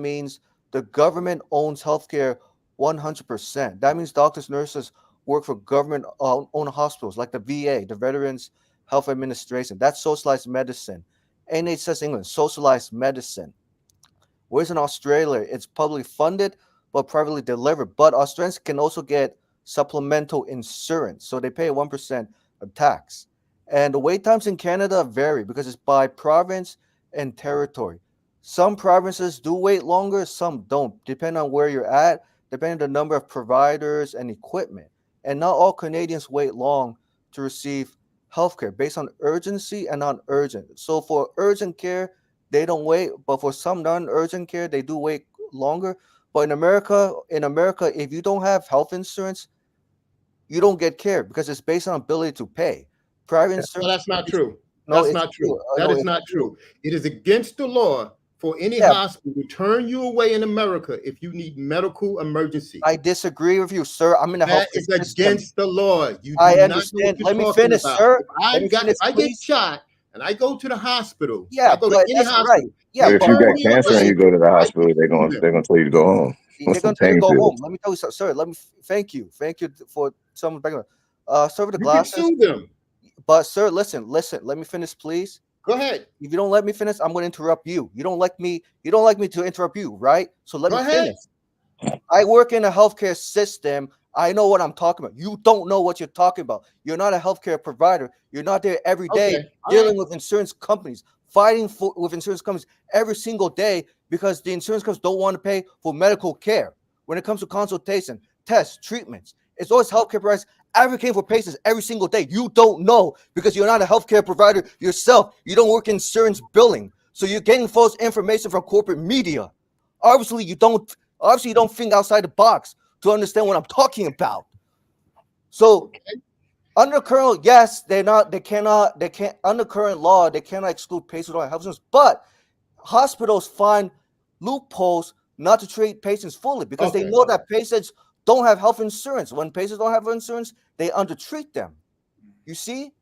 means the government owns healthcare 100%. That means doctors, nurses work for government owned hospitals like the VA, the Veterans Health Administration. That's socialized medicine. NHS England, socialized medicine. Whereas in Australia, it's publicly funded but privately delivered. But Australians can also get supplemental insurance, so they pay 1% of tax. And the wait times in Canada vary because it's by province and territory. Some provinces do wait longer, some don't, depending on where you're at, depending on the number of providers and equipment. And not all Canadians wait long to receive healthcare based on urgency and non-urgent. So for urgent care, they don't wait, but for some non-urgent care, they do wait longer. But in America, if you don't have health insurance, you don't get care because it's based on ability to pay. Private insurance. No, that's not true. No, That's it's not true. true. That No, is it's not true. true. It is against the law for any Yeah. hospital to turn you away in America if you need medical emergency. I disagree with you, sir. I'm in the That healthcare is system. against the law. You do I not know understand. what you're Let me talking finish, about. sir. If Let me finish, I get please. shot and I go to the hospital, Yeah, I go to but any that's right. hospital. Yeah, they If but you turn got me cancer and away. you go to the I hospital, give they're it to going them. they're gonna tell you to go home. they're Some going to tell you to go painkillers. home. Let me tell you something, sir. Let me thank you. Thank you for some background. Sir with the You can glasses. sue them. But sir, listen. Let me finish, please. Go ahead. If you don't let me finish, I'm going to interrupt you. You don't like me to interrupt you, right? So let Go me ahead. finish. I work in a healthcare system. I know what I'm talking about. You don't know what you're talking about. You're not a healthcare provider. You're not there every day Okay. All dealing right. with insurance companies, fighting with insurance companies every single day because the insurance companies don't want to pay for medical care. When it comes to consultation, tests, treatments, it's always healthcare providers advocating for patients every single day. You don't know because you're not a healthcare provider yourself. You don't work in insurance billing. So you're getting false information from corporate media. Obviously, you don't think outside the box to understand what I'm talking about. So under current, yes, they can't under current law, they cannot exclude patients who don't have health insurance, but hospitals find loopholes not to treat patients fully because they Okay. know that patients don't have health insurance. When patients don't have insurance, they undertreat them. You see?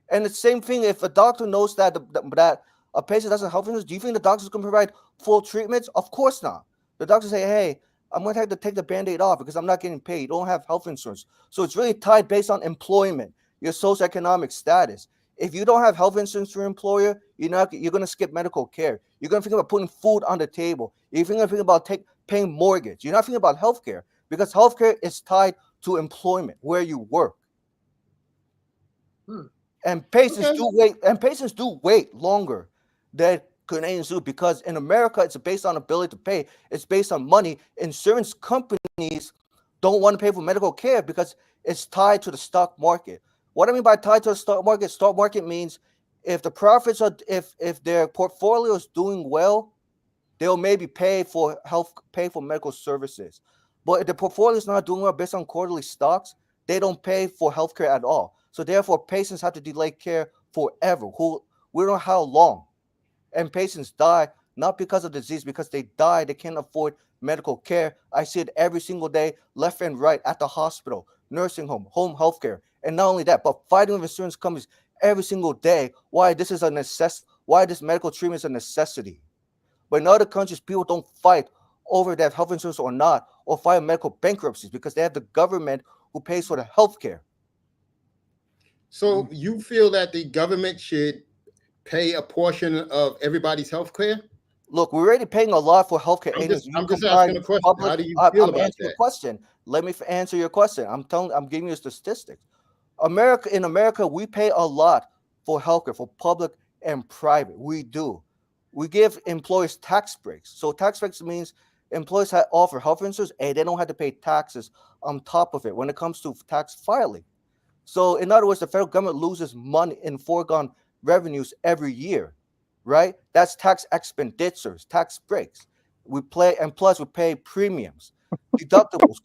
And the same thing if a doctor knows that that a patient doesn't have health insurance, do you think the doctor's going to provide full treatments? Of course not. The doctor say, hey, I'm going to have to take the Band-Aid off because I'm not getting paid. You don't have health insurance. So it's really tied based on employment, your socioeconomic status. If you don't have health insurance for your employer, you're going to skip medical care. You're going to think about putting food on the table. You're going to think about paying mortgage. You're not thinking about healthcare because healthcare is tied to employment, where you work. And patients do wait longer than Canadians do because in America it's based on ability to pay. It's based on money. Insurance companies don't want to pay for medical care because it's tied to the stock market. What I mean by tied to the stock market means if the profits are if their portfolio is doing well, they'll maybe pay for medical services. But if the portfolio is not doing well based on quarterly stocks, they don't pay for healthcare at all. So therefore, patients have to delay care forever. We don't know how long. And patients die not because of disease, because they die, they can't afford medical care. I see it every single day, left and right, at the hospital, nursing home, home healthcare. And not only that, but fighting with insurance companies every single day, why this medical treatment is a necessity. But in other countries, people don't fight over their health insurance or not, or file medical bankruptcies because they have the government who pays for the health care. So you feel that the government should pay a portion of everybody's health care? Look, we're already paying a lot for healthcare. I'm You just combine asking a question. public. How do you feel I'm about answering your that? question. Let me answer your question. I'm giving you statistics. In America, we pay a lot for healthcare, for public and private. We do. We give employers tax breaks. So tax breaks means employers offer health insurance and they don't have to pay taxes on top of it when it comes to tax filing. So in other words, the federal government loses money in foregone revenues every year, right? That's tax expenditures, tax breaks. Plus we pay premiums, deductibles,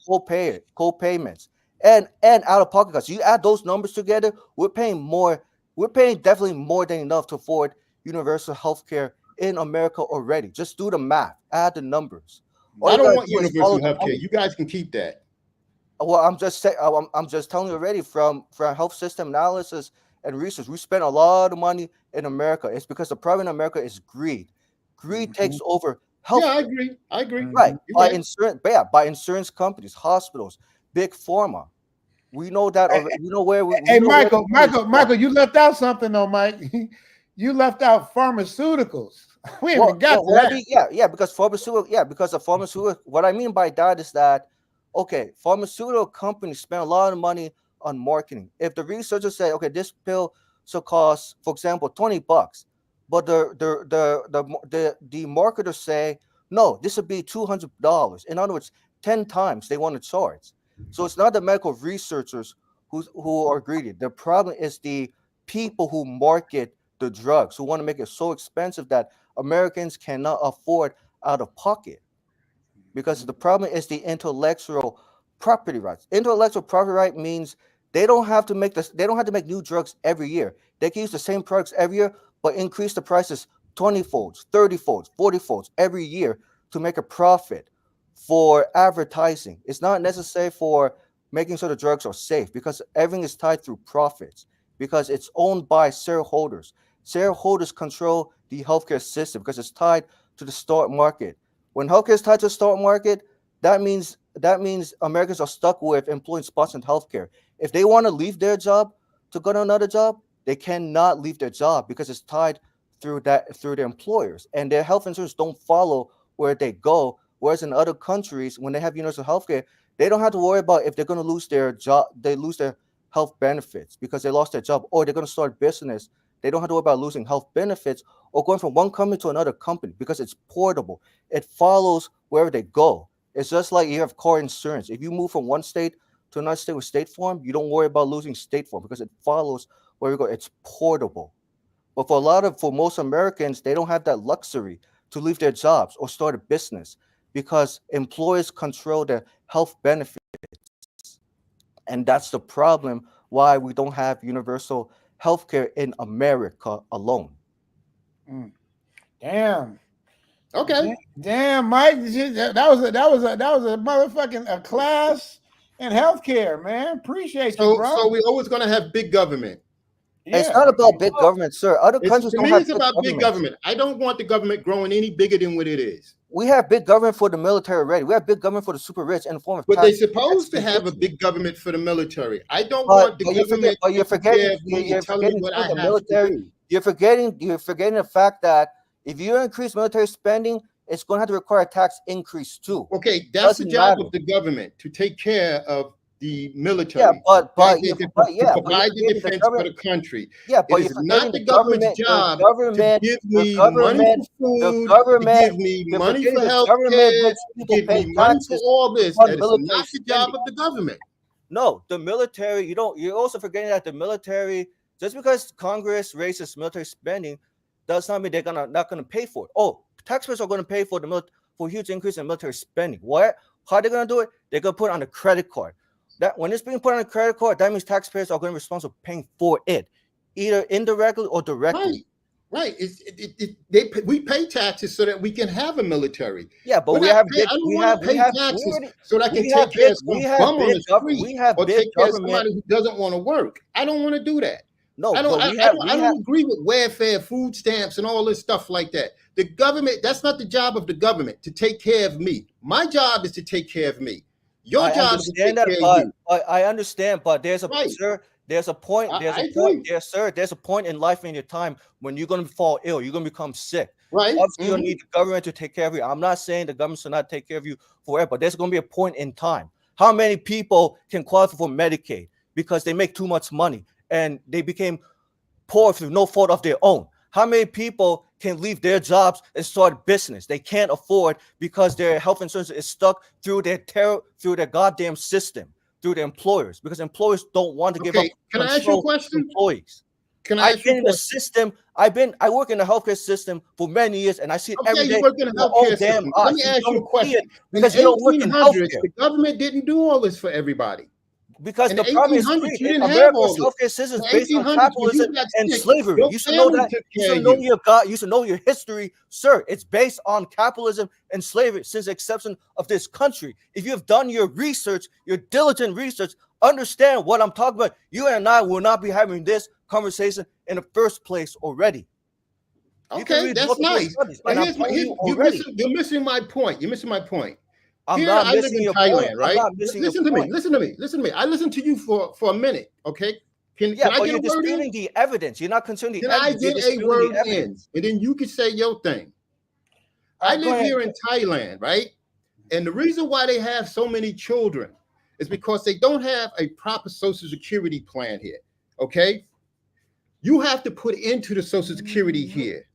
co-payments, and out-of-pocket costs. You add those numbers together, we're paying more. We're paying definitely more than enough to afford universal health care in America already. Just do the math, add the numbers. All I you don't gotta want do is follow universal the health care. money. You guys can keep that. Well, I'm just saying. I'm just telling you already from health system analysis and research. We spend a lot of money in America. It's because the problem in America is greed. Greed takes over health. Yeah, I agree. I agree. Right. You're By right. insurance, by insurance companies, hospitals, big pharma. We know that already. We know where we Hey, know where the money is from. Michael, you left out something though, Mike. You left out pharmaceuticals. We haven't even got to what I that. mean, because the pharmaceutical. What I mean by that is that, okay, pharmaceutical companies spend a lot of money on marketing. If the researchers say, okay, this pill should cost, for example, $20, but the marketers say, no, this would be $200. In other words, 10 times they want to charge. So it's not the medical researchers who are greedy. The problem is the people who market the drugs, who want to make it so expensive that Americans cannot afford out of pocket. Because the problem is the intellectual property rights. Intellectual property right means they don't have to make new drugs every year. They can use the same products every year, but increase the prices 20 folds, 30 folds, 40 folds every year to make a profit for advertising. It's not necessary for making sure the drugs are safe, because everything is tied through profits, because it's owned by shareholders. Shareholders control the healthcare system because it's tied to the stock market. When healthcare is tied to the stock market, that means Americans are stuck with employing sponsored healthcare. If they want to leave their job to go to another job, they cannot leave their job because it's tied through their employers, and their health insurance don't follow where they go. Whereas in other countries, when they have universal healthcare, they don't have to worry about if they're going to lose their job, they lose their health benefits because they lost their job, or they're going to start business. They don't have to worry about losing health benefits or going from one company to another company because it's portable. It follows wherever they go. It's just like you have car insurance. If you move from one state to another state with State Farm, you don't worry about losing State Farm because it follows where you go. It's portable. But for most Americans, they don't have that luxury to leave their jobs or start a business because employers control their health benefits. And that's the problem why we don't have universal healthcare in America alone. Damn. Okay. Damn, Mike. That was a motherfucking a class in healthcare, man. Appreciate you, bro. So we're always gonna have big government. It's not about big government, sir. Other countries To don't me, have it's about big government. I don't want the government growing any bigger than what it is. We have big government for the military already. We have big government for the super rich in the form of But they're supposed to have a big government for the military. I don't want the government you're forgetting what I have military. to do. You're forgetting the fact that if you increase military spending, it's going to have to require a tax increase too. Okay, that's the job of the government, to take care of the military. Yeah, but provide the defense for the country. Yeah, but it is not the government's job to give me money for food, to give me money for health care, to give me money for all this. That is not the job of the government. No, the military, you're also forgetting that the military, just because Congress raises military spending, does not mean they're not gonna pay for it. Oh, taxpayers are gonna pay for for a huge increase in military spending. What? How are they gonna do it? They're gonna put it on a credit card. That when it's being put on a credit card, that means taxpayers are going to be responsible for paying for it, either indirectly or directly. Right. We pay taxes so that we can have a military. Yeah, but I don't want to pay taxes so that I can take care of some bum on the street or take care of somebody who doesn't want to work. I don't want to do that. No, I don't agree with welfare, food stamps, and all this stuff like that. The government, that's not the job of the government to take care of me. My job is to take care of me. Your job is to take care of you. I understand, but there's a point. There's a point in life in your time when you're going to fall ill. You're going to become sick. Right. Obviously, you don't need the government to take care of you. I'm not saying the government should not take care of you forever, but there's going to be a point in time. How many people can qualify for Medicaid because they make too much money and they became poor through no fault of their own? How many people can leave their jobs and start a business? They can't afford because their health insurance is stuck through their goddamn system, through their employers, because employers don't want to give up. Can I ask you a question? Employees. I've been in the system. I work in the healthcare system for many years, and I see it every day. You work in the healthcare system. Let me ask you a question. Because you don't work in healthcare. The government didn't do all this for everybody. Because the problem is America's healthcare system is based on capitalism and slavery. You should know that. You should know your history, sir. It's based on capitalism and slavery since the inception of this country. If you have done your research, your diligent research, understand what I'm talking about. You and I will not be having this conversation in the first place already. You can Okay, read that's multiple nice. studies, But and I'm here's telling you you're already. missing my point. You're missing my point. I'm Here, not I live missing in your Thailand, point. I'm right? not missing your Listen to me. point. Listen to me. Listen to me. I listened to you for a minute. Okay. Can Yeah, I but get you're a word in? disputing the evidence. You're not considering the Can I evidence. You're get a disputing word the in? evidence. And then you can say your thing. I Go live ahead. here in Thailand, right? And the reason why they have so many children is because they don't have a proper social security plan here. Okay. You have to put into the social security here.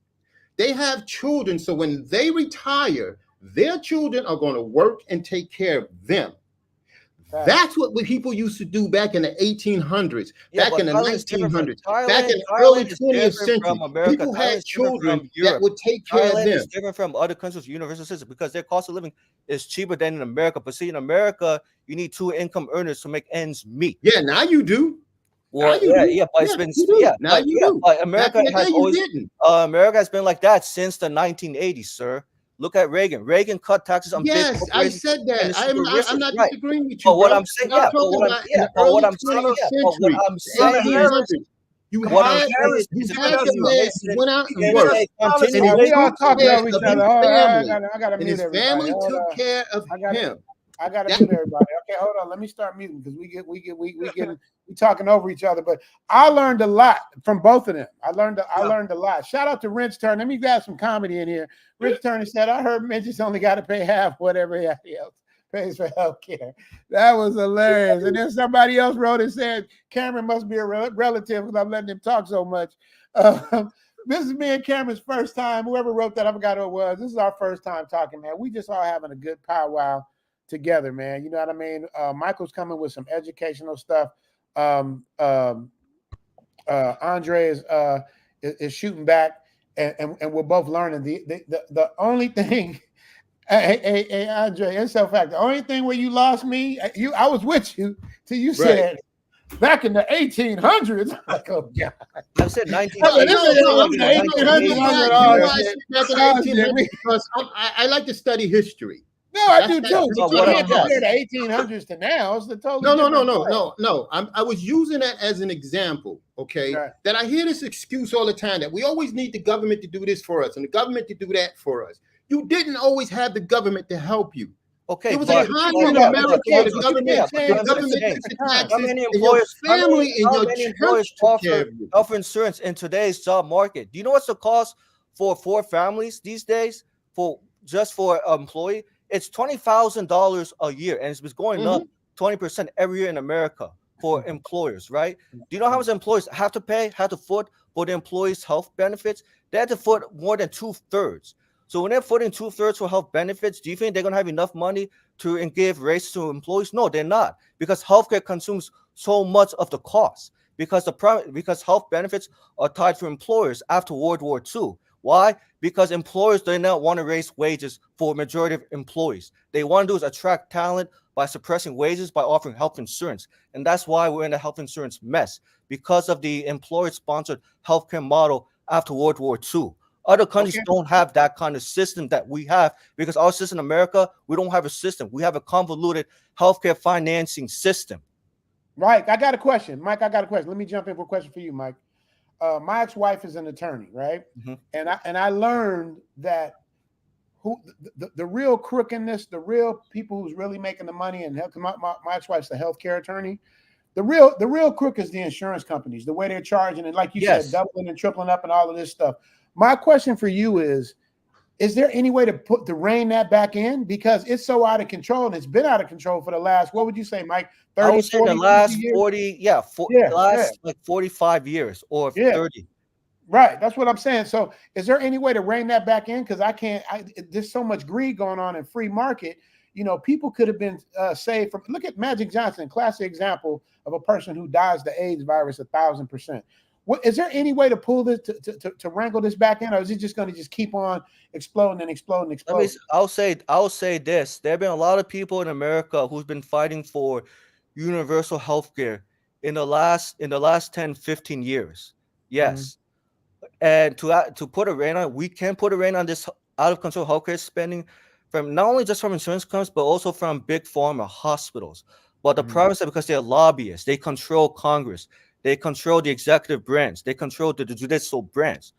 They have children, so when they retire, their children are going to work and take care of them. That's what people used to do back in the 1800s, Yeah, back but in the Thailand is different from 1900s, Thailand. back in the early Thailand is 20th different century. from America. People Thailand had is different children from that Europe. would take care of Thailand them. is different from other countries with universal system because their cost of living is cheaper than in America. But see, in America, you need 2 income earners to make ends meet. Yeah, now you do. Well, Now you do. yeah, but it's Yeah, been you do. Now you do. but Back America in the has day, you always didn't. America has been like that since the 1980s, sir. Look at Reagan. Reagan cut taxes on big Yes, I corporations said and that. the super rich, I'm not right? disagreeing with you, But what bro. I'm saying, But I'm yeah, but talking what I'm about in yeah, the but what early I'm saying, 20th yeah, but what century, I'm the saying is 1800s. You what I'm had saying is you it's had because the you man listen. who went out You and didn't worked, say and continuation. he we all took talking care over each of other. his Hold on, family, I gotta and mute his everybody. family Hold took on. care of him. I gotta That- mute everybody. Okay, hold on. Let me start muting because we talking over each other. But I learned a lot from both of them. I learned a lot. Shout out to Rich Turner. Let me grab some comedy in here. Rich Turner said, "I heard midgets only got to pay half whatever else pays for healthcare." That was hilarious. And then somebody else wrote and said, "Cameron must be a relative because I'm letting him talk so much." This is me and Cameron's first time. Whoever wrote that, I forgot who it was. This is our first time talking, man. We just all having a good powwow together, man. You know what I mean? Michael's coming with some educational stuff. Andre is shooting back, and we're both learning. The only thing, hey Andre, in so fact, the only thing where you lost me, I was with you till you said back in the 1800s. Like, oh God. I said 1980s because I like to study history. No, I do too. That's You what can't I'm compare the 1800s to now. It's the totally No. I was using that as an example, okay? Right. That I hear this excuse all the time that we always need the government to do this for us and the government to do that for us. You didn't always have the government to help you. Okay, it was a time in America where the government took the taxes, how many and your employers, family and your church took care of you. health insurance in today's job market? Do you know what's the cost for 4 families these days for just for an employee? It's $20,000 a year, and it's been going up 20% every year in America for employers, right? Do you know how much employers have to foot for the employees' health benefits? They have to foot more than 2/3. So when they're footing 2/3 for health benefits, do you think they're gonna have enough money to give raises to employees? No, they're not, because healthcare consumes so much of the cost. Because health benefits are tied to employers after World War II. Why? Because employers do not want to raise wages for a majority of employees. They want to do is attract talent by suppressing wages by offering health insurance. And that's why we're in a health insurance mess, because of the employer-sponsored healthcare model after World War II. Other countries don't have that kind of system that we have, because our system in America, we don't have a system. We have a convoluted healthcare financing system. Right. I got a question. Mike, I got a question. Let me jump in for a question for you, Mike. My ex-wife is an attorney, right? And I learned that the real crookedness, the real people who's really making the money, and my ex-wife's a healthcare attorney. The real crook is the insurance companies, the way they're charging, and like you said, doubling and tripling up and all of this stuff. My question for you is there any way to rein that back in? Because it's so out of control, and it's been out of control for the last, what would you say, Mike? 30, I would say 40, the last years? 40, last like 45 years or 30. Right. That's what I'm saying. So is there any way to rein that back in? Because there's so much greed going on in free market. You know, people could have been saved from, look at Magic Johnson, classic example of a person who dies the AIDS virus 1,000%. Is there any way to pull this, to wrangle this back in, or is it just going to just keep on exploding and exploding and exploding? I'll say this. There have been a lot of people in America who's been fighting for universal health care in the last 10, 15 years. Yes. And to put a rein on, we can put a rein on this out of control healthcare spending from not only just from insurance companies, but also from big pharma hospitals. But the problem is that because they're lobbyists, they control Congress. They control the executive branch. They control the judicial branch.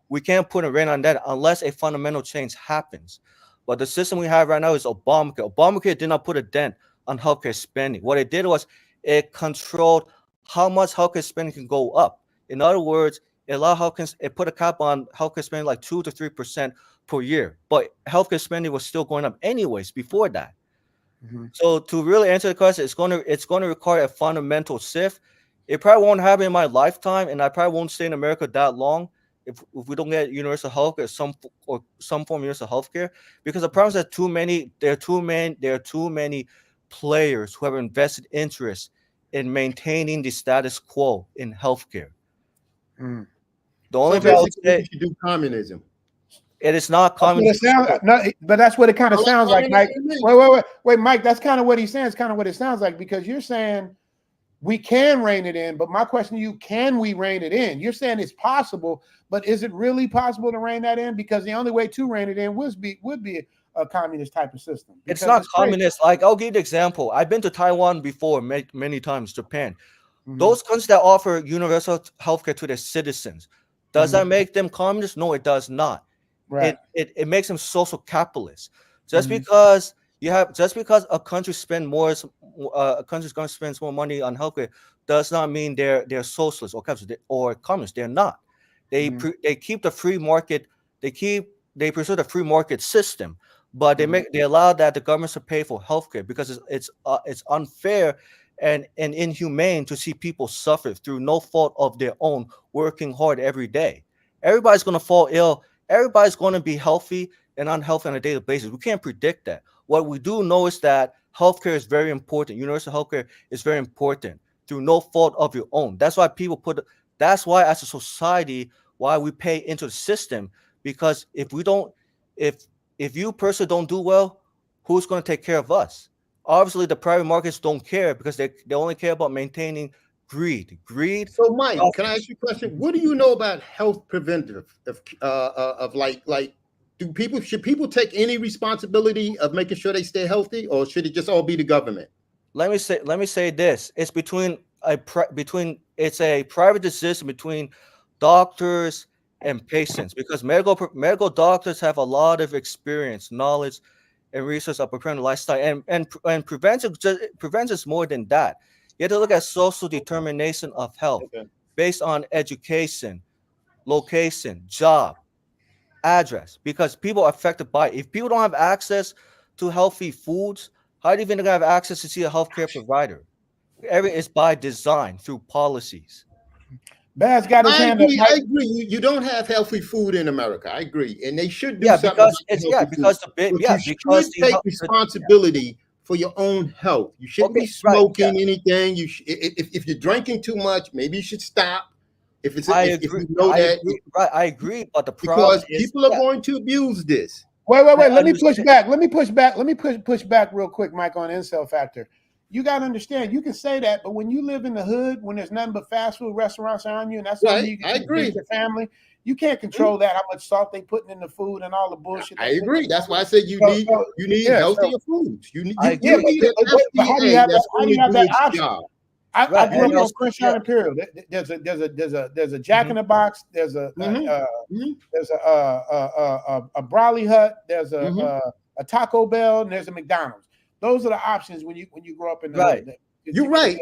We can't put a rein on that unless a fundamental change happens. But the system we have right now is Obamacare. Obamacare did not put a dent on healthcare spending. What it did was it controlled how much healthcare spending can go up. In other words, it put a cap on healthcare spending like 2 to 3% per year. But healthcare spending was still going up anyways before that. So to really answer the question, it's going to require a fundamental shift. It probably won't happen in my lifetime, and I probably won't stay in America that long if we don't get universal health care, some form of universal health care, because the problem is that there are too many players who have invested interest in maintaining the status quo in healthcare. The only so basically you should do communism. It is not communism. But that's what it kind of sounds like, Mike. Wait, Mike. That's kind of what he's saying. It's kind of what it sounds like, because you're saying we can rein it in. But my question to you, can we rein it in? You're saying it's possible, but is it really possible to rein that in? Because the only way to rein it in would be a communist type of system. It's not communist. Like, I'll give you an example. I've been to Taiwan before, many times, Japan. Those countries that offer universal healthcare to their citizens, does that make them communist? No, it does not. Right. It makes them social capitalists. Just because a country spends more money on healthcare does not mean they're socialist or capitalist or communist. They're not. They keep the free market. They pursue the free market system, but they allow that the government to pay for healthcare because it's unfair and inhumane to see people suffer through no fault of their own, working hard every day. Everybody's going to fall ill. Everybody's going to be healthy and unhealthy on a daily basis. We can't predict that. What we do know is that healthcare is very important. Universal healthcare is very important through no fault of your own. That's why that's why as a society, why we pay into the system, because if you personally don't do well, who's going to take care of us? Obviously, the private markets don't care because they only care about maintaining greed. So, Mike, can I ask you a question? What do you know about health preventive of like should people take any responsibility of making sure they stay healthy, or should it just all be the government? Let me say this: it's it's a private decision between doctors and patients, because medical doctors have a lot of experience, knowledge, and research of preparing lifestyle, and prevention is more than that. You have to look at social determination of health based on education, location, job, address, because people are affected by it. If people don't have access to healthy foods, how do you even have access to see a healthcare provider? Everything is by design through policies. Baz got his hand up. I agree. You don't have healthy food in America. I agree, and they should do something. You should take responsibility for your own health. You shouldn't be smoking anything. If you're drinking too much, maybe you should stop. I agree, but the problem because people are going to abuse this. Wait. Let me push back. Let me push back real quick, Mike, on incel factor. You got to understand, you can say that, but when you live in the hood, when there's nothing but fast food restaurants around you, and that's all you can feed your family, you can't control that, how much salt they putting in the food and all the bullshit. I agree. That's why I said you need healthier foods. You need how do you have that option? I grew up on Crenshaw Imperial. There's a Jack in the Box. There's a Brawley Hut. There's a Taco Bell, and there's a McDonald's. Those are the options when you grow up in the hood. You're right,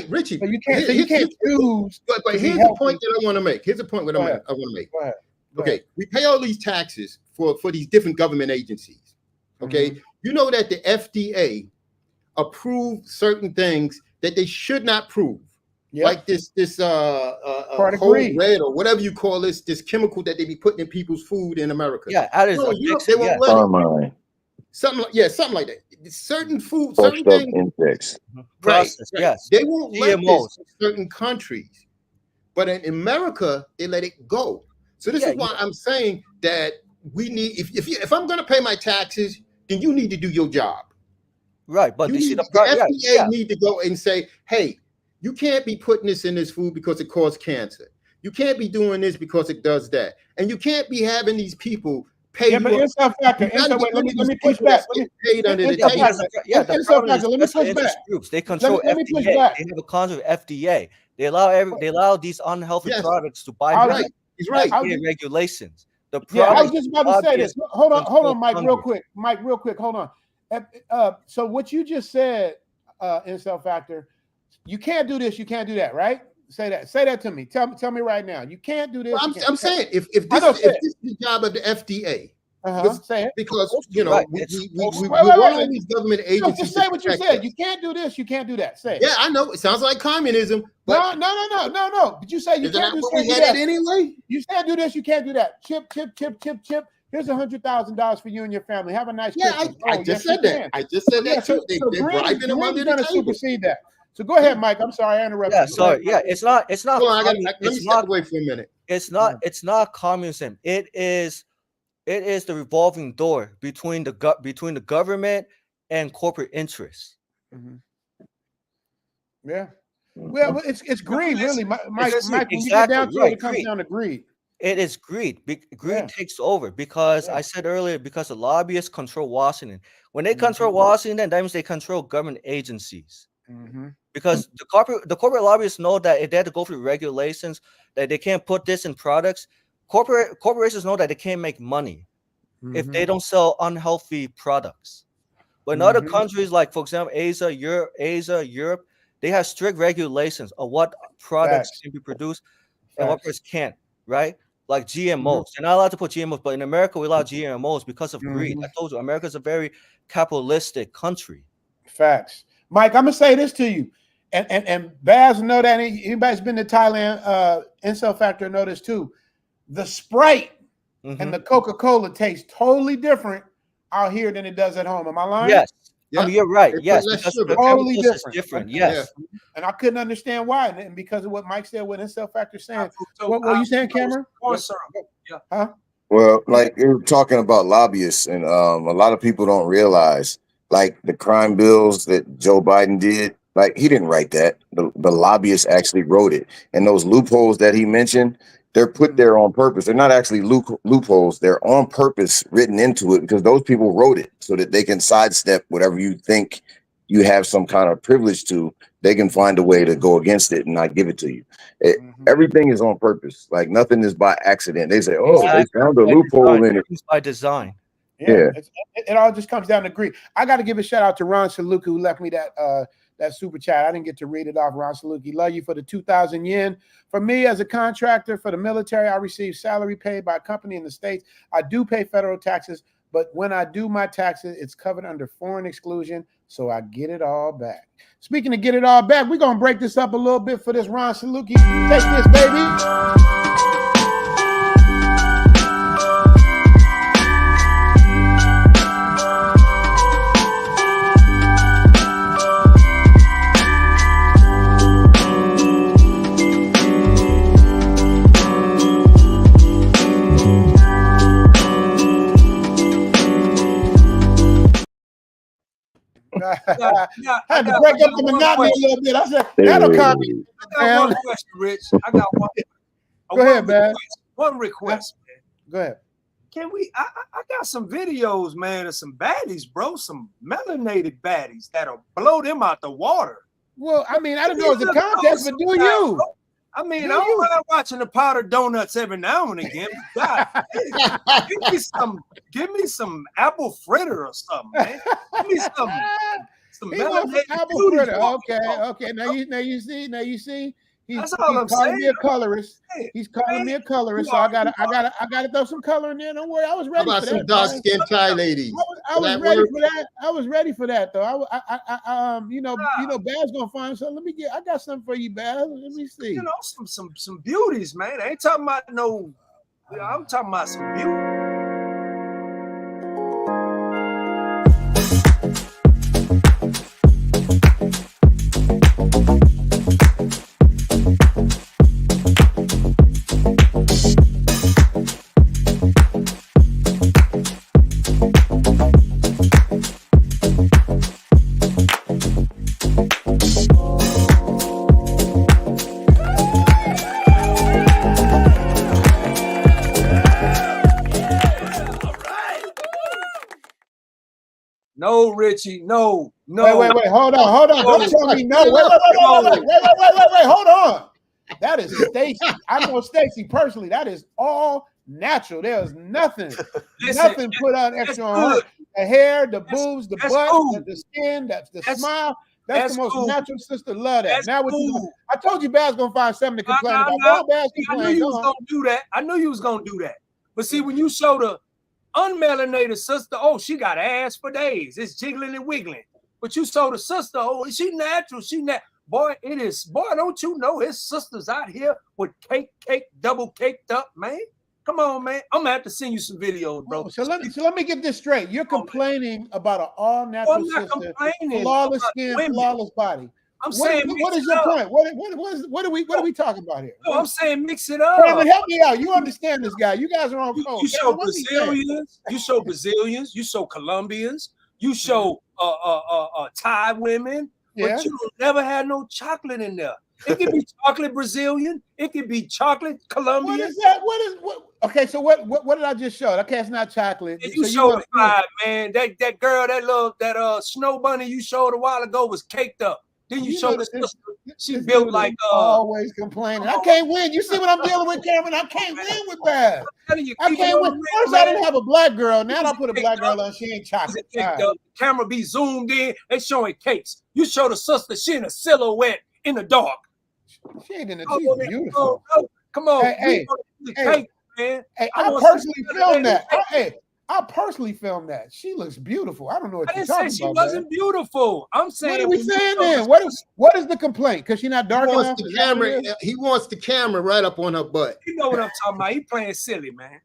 Richie. So you can't choose. But here's the point that I want to make. Here's the point that I want to make. Go ahead. Okay, we pay all these taxes for these different government agencies. Okay, you know that the FDA approved certain things that they should not prove, like this whole red or whatever you call this chemical that they be putting in people's food in America. Yeah, that is they won't let it. Something like that. Certain food, certain things. Process, yes. They won't let this in certain countries, but in America they let it go. So this is why I'm saying that we need. If I'm going to pay my taxes, then you need to do your job. Right, but the FDA need to go and say, hey, you can't be putting this in this food because it causes cancer. You can't be doing this because it does that, and you can't be having these people pay. Yeah, but inside factor. Let me push back. Let me push back. They control FDA. They have a contract with FDA. They allow these unhealthy Yes. products to buy. He's right. He's right. Regulations. The Yeah, I was product just about to say this. Hold on, Mike, hunger. real quick. Mike, real quick. Hold on. So what you just said, Incel Factor, you can't do this, you can't do that, right? Say that to me. Tell me right now. You can't do this. Well, you I'm can't. saying if this is the job of the FDA, Say it. because you know Right. we Wait, rely on these government No, agencies. just say to what you protect said. us. You can't do this. You can't do that. Say it. Yeah, I know. It sounds like communism. But No. But you say you isn't can't that do what this. we headed anyway? You can't do this. You can't do that. Chip. Here's $100,000 for you and your family. Have a nice Christmas. I just said that. I just said that too. They're bribing them under the going to table. supersede that. So go ahead, Mike. I'm sorry I interrupted. Yeah, you. sorry. Yeah, it's not. Hold on, let me step away for a minute. It's not communism. It is the revolving door between the government and corporate interests. Yeah. Well, it's greed, really. Mike, when you get Exactly, down to right, it comes down to greed. It is greed. Greed takes over because I said earlier, because the lobbyists control Washington. When they control Washington, that means they control government agencies. Because the corporate lobbyists know that if they have to go through regulations, that they can't put this in products. Corporations know that they can't make money if they don't sell unhealthy products. But in other countries, like for example, Asia, Europe, they have strict regulations of what products can be produced and what products can't, right? Like GMOs. They're not allowed to put GMOs, but in America, we allow GMOs because of greed. I told you, America's a very capitalistic country. Facts. Mike, I'm gonna say this to you, and Baz know that. Anybody's been to Thailand, Incel Factor know this too. The Sprite and the Coca-Cola taste totally different out here than it does at home. Am I lying? Yes. I mean, you're right. Yes, because because totally different. Yes. And I couldn't understand why, and because of what Mike said, what Incel Factor saying. What were you saying, Cameron? Huh? Well, like you're talking about lobbyists, and a lot of people don't realize, like the crime bills that Joe Biden did, like he didn't write that. The lobbyists actually wrote it, and those loopholes that he mentioned, they're put there on purpose. They're not actually loopholes. They're on purpose written into it because those people wrote it so that they can sidestep whatever you think you have some kind of privilege to. They can find a way to go against it and not give it to you. Everything is on purpose. Like nothing is by accident. They say, "Oh, they found a loophole in it." It's by design. Yeah. It all just comes down to greed. I got to give a shout out to Ron Saluki who left me that super chat. I didn't get to read it off. Ron Saluki, love you for the 2,000 yen. For me as a contractor for the military, I receive salary paid by a company in the States. I do pay federal taxes, but when I do my taxes, it's covered under foreign exclusion, so I get it all back. Speaking of get it all back, we're going to break this up a little bit for this Ron Saluki. Take this, baby. Had to break up the monotony a little bit. I said, that'll come. I got one question, Rich. I got one. Go ahead, man. One request, man. Go ahead. Can we? I got some videos, man, of some baddies, bro. Some melanated baddies that'll blow them out the water. Well, I mean, I don't know if it's a contest, but do you? I mean, I don't mind watching the powdered donuts every now and again. God, give me some apple fritter or something, man. Give me some melanated apple fritter. Okay. Now you see. He's calling me a colorist. He's calling me a colorist. So I gotta throw some color in there. Don't worry, I was ready for that. Some dark-skinned Thai ladies. I was ready for that. I was ready for that though. Bad's gonna find something. I got something for you, Bad. Let me see. You know, some beauties, man. I ain't talking about no. I'm talking about some beauty. No, Richie, no. Wait, hold on. Don't tell me no. Wait, hold on. That is Stacy. I know Stacy personally. That is all natural. There's nothing put on extra on her. The hair, the boobs, the butt, the skin, the smile. That's the most natural sister. Love that. Now what you? I told you, Baz gonna find something to complain about. Go on, Baz, keep I knew playing. you Go was on. gonna do that. I knew you was gonna do that. But see, when you show the unmelanated sister, oh, she got ass for days. It's jiggling and wiggling. But you show the sister, oh, she natural. Boy, it is. Boy, don't you know his sisters out here with cake, double caked up, man? Come on, man. I'm gonna have to send you some videos, bro. So let me get this straight. You're complaining about an all-natural sister, flawless skin, flawless body. I'm saying, what is your point? What are we talking about here? No, I'm saying mix it up. Cameron, help me out. You understand this guy. You guys are on code. You show Brazilians, you show Brazilians, you show Colombians, you show Thai women, but you don't never had no chocolate in there. It could be chocolate Brazilian, it could be chocolate Colombian. What is that? Okay, so what did I just show? Okay, it's not chocolate. You showed five, man. That girl, that snow bunny you showed a while ago was caked up. Then you showed the sister. She built like always complaining. I can't win. You see what I'm dealing with, Cameron? I can't win with Baz. I can't win. First, I didn't have a black girl. Now I put a black girl on. She ain't chocolate. The camera be zoomed in. They showing cakes. You show the sister. She in a silhouette in the dark. She ain't in the. She's beautiful. Come on. Hey, cake, man. Hey, I personally filmed that. I personally filmed that. She looks beautiful. I don't know what you're talking about. I didn't say she wasn't beautiful. I'm saying. What are we saying then? What is the complaint? Because she's not dark enough. He wants the camera right up on her butt. You know what I'm talking about? He playing silly, man.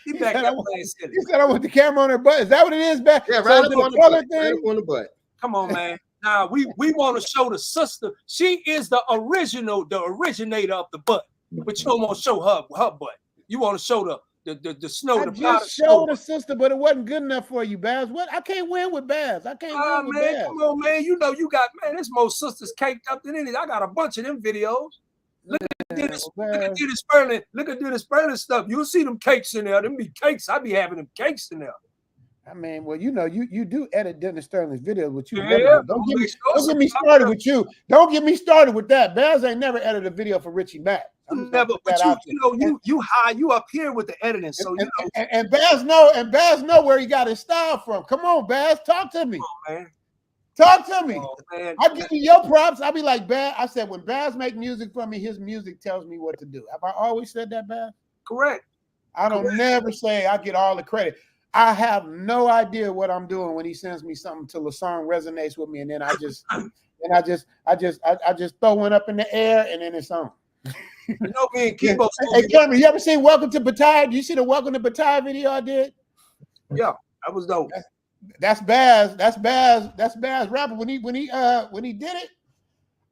He back there playing silly. He said I want the camera on her butt. Is that what it is, back? Yeah, right up on the butt. Right up on the butt. Come on, man. Now we want to show the sister. She is the originator of the butt, but you don't want to show her butt. You want to show the snow. I just showed the sister, but it wasn't good enough for you, Baz. What? I can't win with Baz. I can't win with man, Baz. come on, man. You know you got, man, there's more sisters caked up than any. I got a bunch of them videos. Look at Dennis Sperling. Look at Dennis Sperling stuff. You'll see them cakes in there. Them be cakes. I be having them cakes in there. I mean, well, you know, you do edit Dennis Sterling's videos, which you Yeah, don't get me started with you. Don't get me started with that. Baz ain't never edited a video for Richie Mack. Never, but you high, you up here with the editing, so you know. And Baz know where he got his style from. Come on, Baz, talk to me. Come on, man. Talk to me. Oh, man. I give you your props. I'll be like, Baz. I said, when Baz make music for me, his music tells me what to do. Have I always said that, Baz? Correct. I don't never say I get all the credit. I have no idea what I'm doing when he sends me something till the song resonates with me, and then I just throw one up in the air, and then it's on. You know, me and Kibo. Hey, Cameron, you ever seen Welcome to Batai? You see the Welcome to Batai video I did? Yeah, that was dope. That's Baz. That's Baz rapper. When he did it,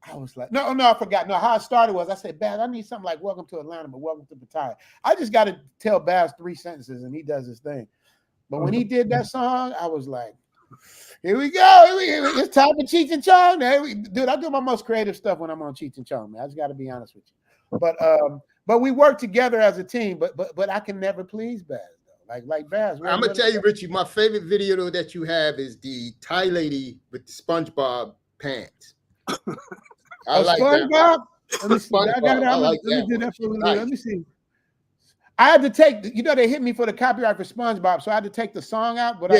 I was like, no, I forgot. No, how it started was I said, Baz, I need something like Welcome to Atlanta, but Welcome to Batai. I just got to tell Baz 3 sentences, and he does his thing. But when he did that song, I was like, here we go. It's time for Cheech and Chong. Dude, I do my most creative stuff when I'm on Cheech and Chong, man. I just got to be honest with you. But we work together as a team. But I can never please Baz though. Like Baz. I'm gonna tell you, Richie. My favorite video that you have is the Thai lady with the SpongeBob pants. I like SpongeBob? that. Let me see. Let me do that for a little. Let me see. I had to take, they hit me for the copyright for SpongeBob, so I had to take the song out. But I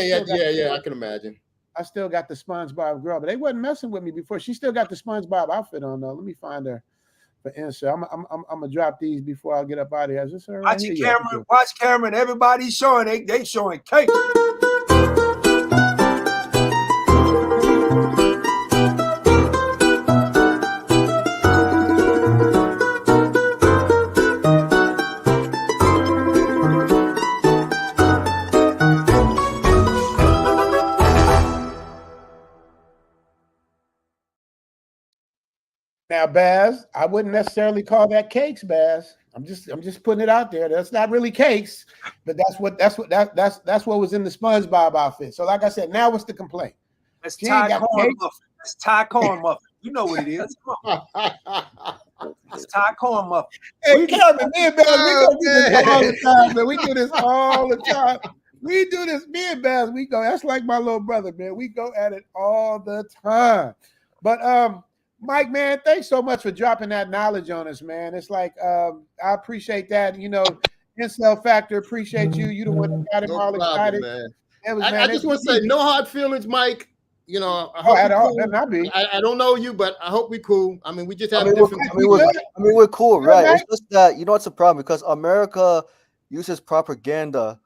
can imagine. I still got the SpongeBob girl, but they wasn't messing with me before. She still got the SpongeBob outfit on though. Let me find her for insert. I'm gonna drop these before I get up out of here. Is this her? Right here? Watch Cameron. Everybody's showing they showing cake. Now, Baz, I wouldn't necessarily call that cakes, Baz. I'm just putting it out there. That's not really cakes, but that's what was in the SpongeBob outfit. So, like I said, now what's the complaint? That's Thai corn muffin. That's Thai corn muffin. You know what it is. It's Thai corn muffin. Hey, Cameron, me and Baz, we do this all the time, man. We do this all the time. We do this, me and Baz. We go. That's like my little brother, man. We go at it all the time. But Mike, man, thanks so much for dropping that knowledge on us, man. It's like I appreciate that. You know, Incel Factor, appreciate you. You the one that got him No all problem, excited. man. It was, I just want to say no hard feelings, Mike. You know, I hope at we all. cool. That not be. I don't know you, but I hope we cool. I mean, we just I have mean, different. we're cool, Good, right? Mike. It's just that, you know, what's a problem because America uses propaganda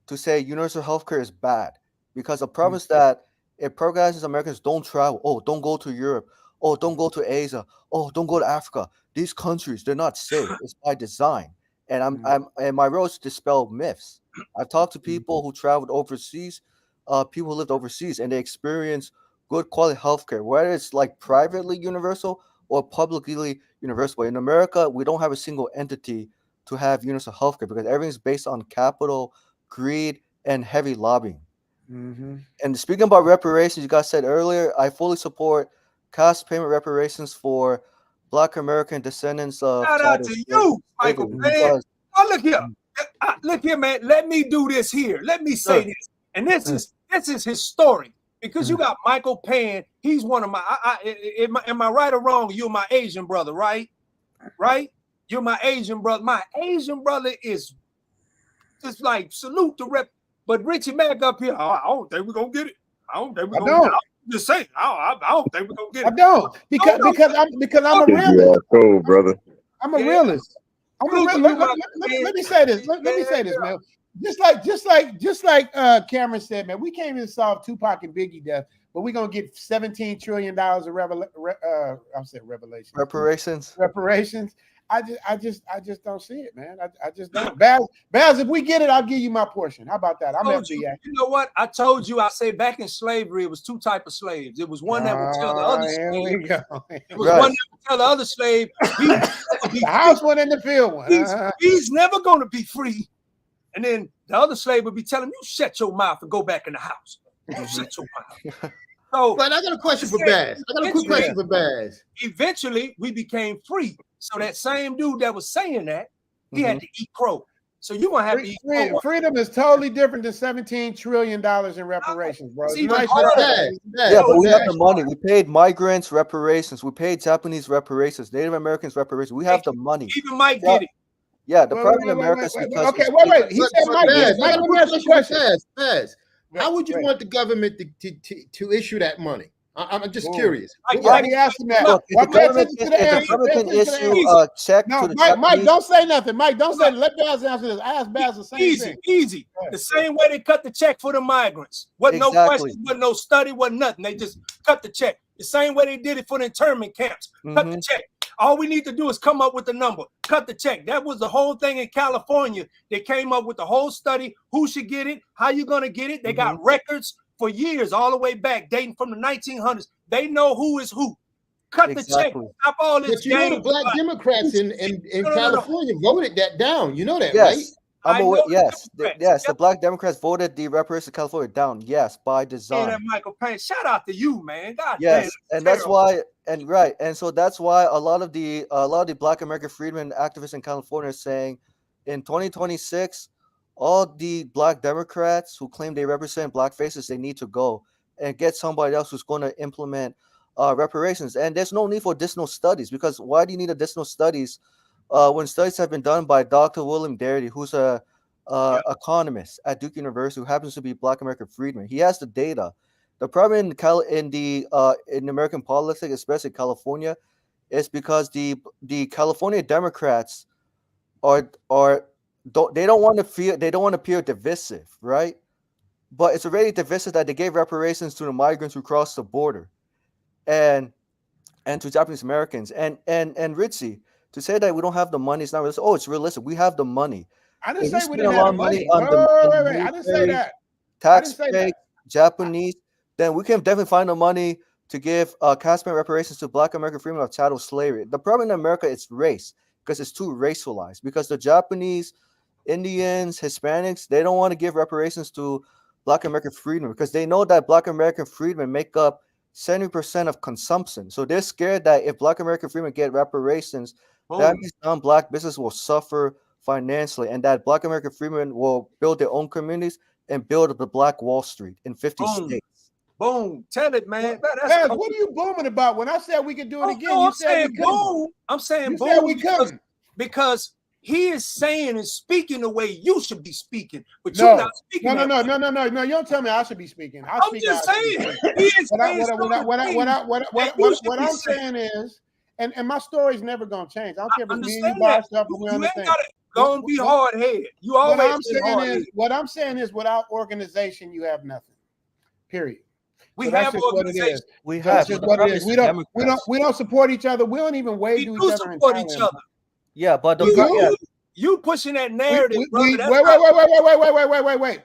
to say universal healthcare is bad. Because the problem is that it programming Americans don't travel. Oh, don't go to Europe. Oh, don't go to Asia. Oh, don't go to Africa. These countries, they're not safe. It's by design. And and my role is to dispel myths. I've talked to people who traveled overseas, people who lived overseas, and they experience good quality healthcare, whether it's like privately universal or publicly universal. In America, we don't have a single entity to have universal healthcare because everything's based on capital, greed, and heavy lobbying. Mm-hmm. And speaking about reparations, you guys said earlier, I fully support cash payment reparations for Black American descendants of Shout out to you, Michael slavery, Penn. because Oh, look here, man. Let me do this here. Let me say this, and this is historic because you got Michael Penn. He's one of my. Am I right or wrong? You're my Asian brother, right? Right? You're my Asian brother. My Asian brother is just like salute the rep. But Richie Mack up here, I don't think we're gonna get it. I don't think we're gonna get it. I'm just saying, I don't think we're gonna get it. I don't because I'm a realist. Cool, brother. I'm a realist. Let me say this. Let me say this, man. Just like Cameron said, man, we can't even solve Tupac and Biggie death, but we're gonna get $17 trillion of reparations. I just don't see it, man. I just don't. Baz, if we get it, I'll give you my portion. How about that? I'm FBA. You know what? I told you. I say back in slavery, it was two types of slaves. It was one that would tell the other slave. It was one that would tell the other slave. The house one and the field one. He's never going to be free. And then the other slave would be telling him, "You shut your mouth and go back in the house. You shut your mouth." So, but I got a question for Baz. I got a quick question for Baz. Eventually, we became free. So that same dude that was saying that, he had to eat crow. So you're gonna have to eat crow. Freedom is totally different than $17 trillion in reparations, bro. Yeah, but we have the money. We paid migrants reparations. We paid Japanese reparations, Native Americans reparations. We have the money. Even Mike did it. Yeah, the problem in America is because wait. He said Mike did it. Mike, let me ask you a question. Baz, how would you want the government to issue that money? I'm just curious. Why he asked him that? If the government can issue a check to the Mike, don't say nothing. Mike, don't say. Let Baz answer this. I asked Baz the same thing. Easy. The same way they cut the check for the migrants. Wasn't no questions, wasn't no study, wasn't nothing. They just cut the check. The same way they did it for the internment camps. Cut the check. All we need to do is come up with the number. Cut the check. That was the whole thing in California. They came up with the whole study. Who should get it? How you gonna get it? They got records for years, all the way back, dating from the 1900s. They know who is who. Cut the check. Stop all this. But you know the Black Democrats in California voted that down. You know that, yes. right? I'm aware. Yes, the Black Democrats voted the reparations of California down. Yes, by design. And Michael Payne, shout out to you, man. God yes, damn, and that's why, and so that's why a lot of the Black American freedmen activists in California are saying, in 2026, all the Black Democrats who claim they represent Black faces, they need to go and get somebody else who's going to implement reparations. And there's no need for additional studies, because why do you need additional studies when studies have been done by Dr. William Darity, who's a economist at Duke University, who happens to be Black American freedman? He has the data. The problem in American politics, especially California, is because the California Democrats don't want to appear divisive, right? But it's already divisive that they gave reparations to the migrants who crossed the border, and to Japanese Americans, and Ritzy, to say that we don't have the money is not realistic. Oh, it's realistic. We have the money. I didn't say we didn't have the money. Wait. I didn't say that. Tax-paid Japanese. Then we can definitely find the money to give cash payment reparations to Black American freedmen of chattel slavery. The problem in America is race, because it's too racialized. Because the Japanese, Indians, Hispanics, they don't want to give reparations to Black American freedmen because they know that Black American freedmen make up 70% of consumption. So they're scared that if Black American freedmen get reparations, that means non-Black business will suffer financially, and that Black American freedmen will build their own communities and build the Black Wall Street in 50 states. Boom. Tell it, man. Baz, what are you booming about? When I said we could do it again, no, you I'm said saying we couldn't. boom. I'm saying You boom said we couldn't. because he is saying and speaking the way you should be speaking, but No. you're not speaking. No. You don't tell me I should be speaking. I'm just saying. What I'm saying is, and my story's never gonna change. I don't care if it's me and you buy stuff, but we understand. Gonna be hard headed. You always what I'm saying is, without organization, you have nothing. Period. We So that's have just what it is. We That's have. just what it is. We don't support each other. We don't even wave to each other. Support each other. Yeah, but you pushing that narrative, wait.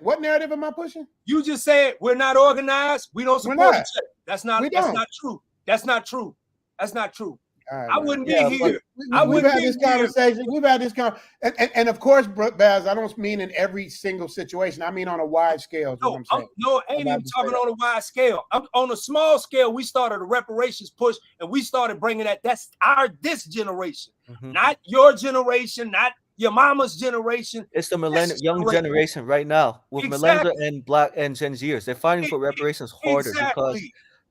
What narrative am I pushing? You just said we're not organized. We don't support each other. That's not true. That's not true. That's not true. Right, I wouldn't be here. We've had this conversation. We've had this conversation. And of course, Baz, I don't mean in every single situation. I mean on a wide scale. No, I ain't even talking on a wide scale. On a small scale, we started a reparations push, and we started bringing that. That's this generation, not your generation, not your mama's generation. It's the young generation right now with millennials and Black and Gen Zers. They're fighting for reparations harder because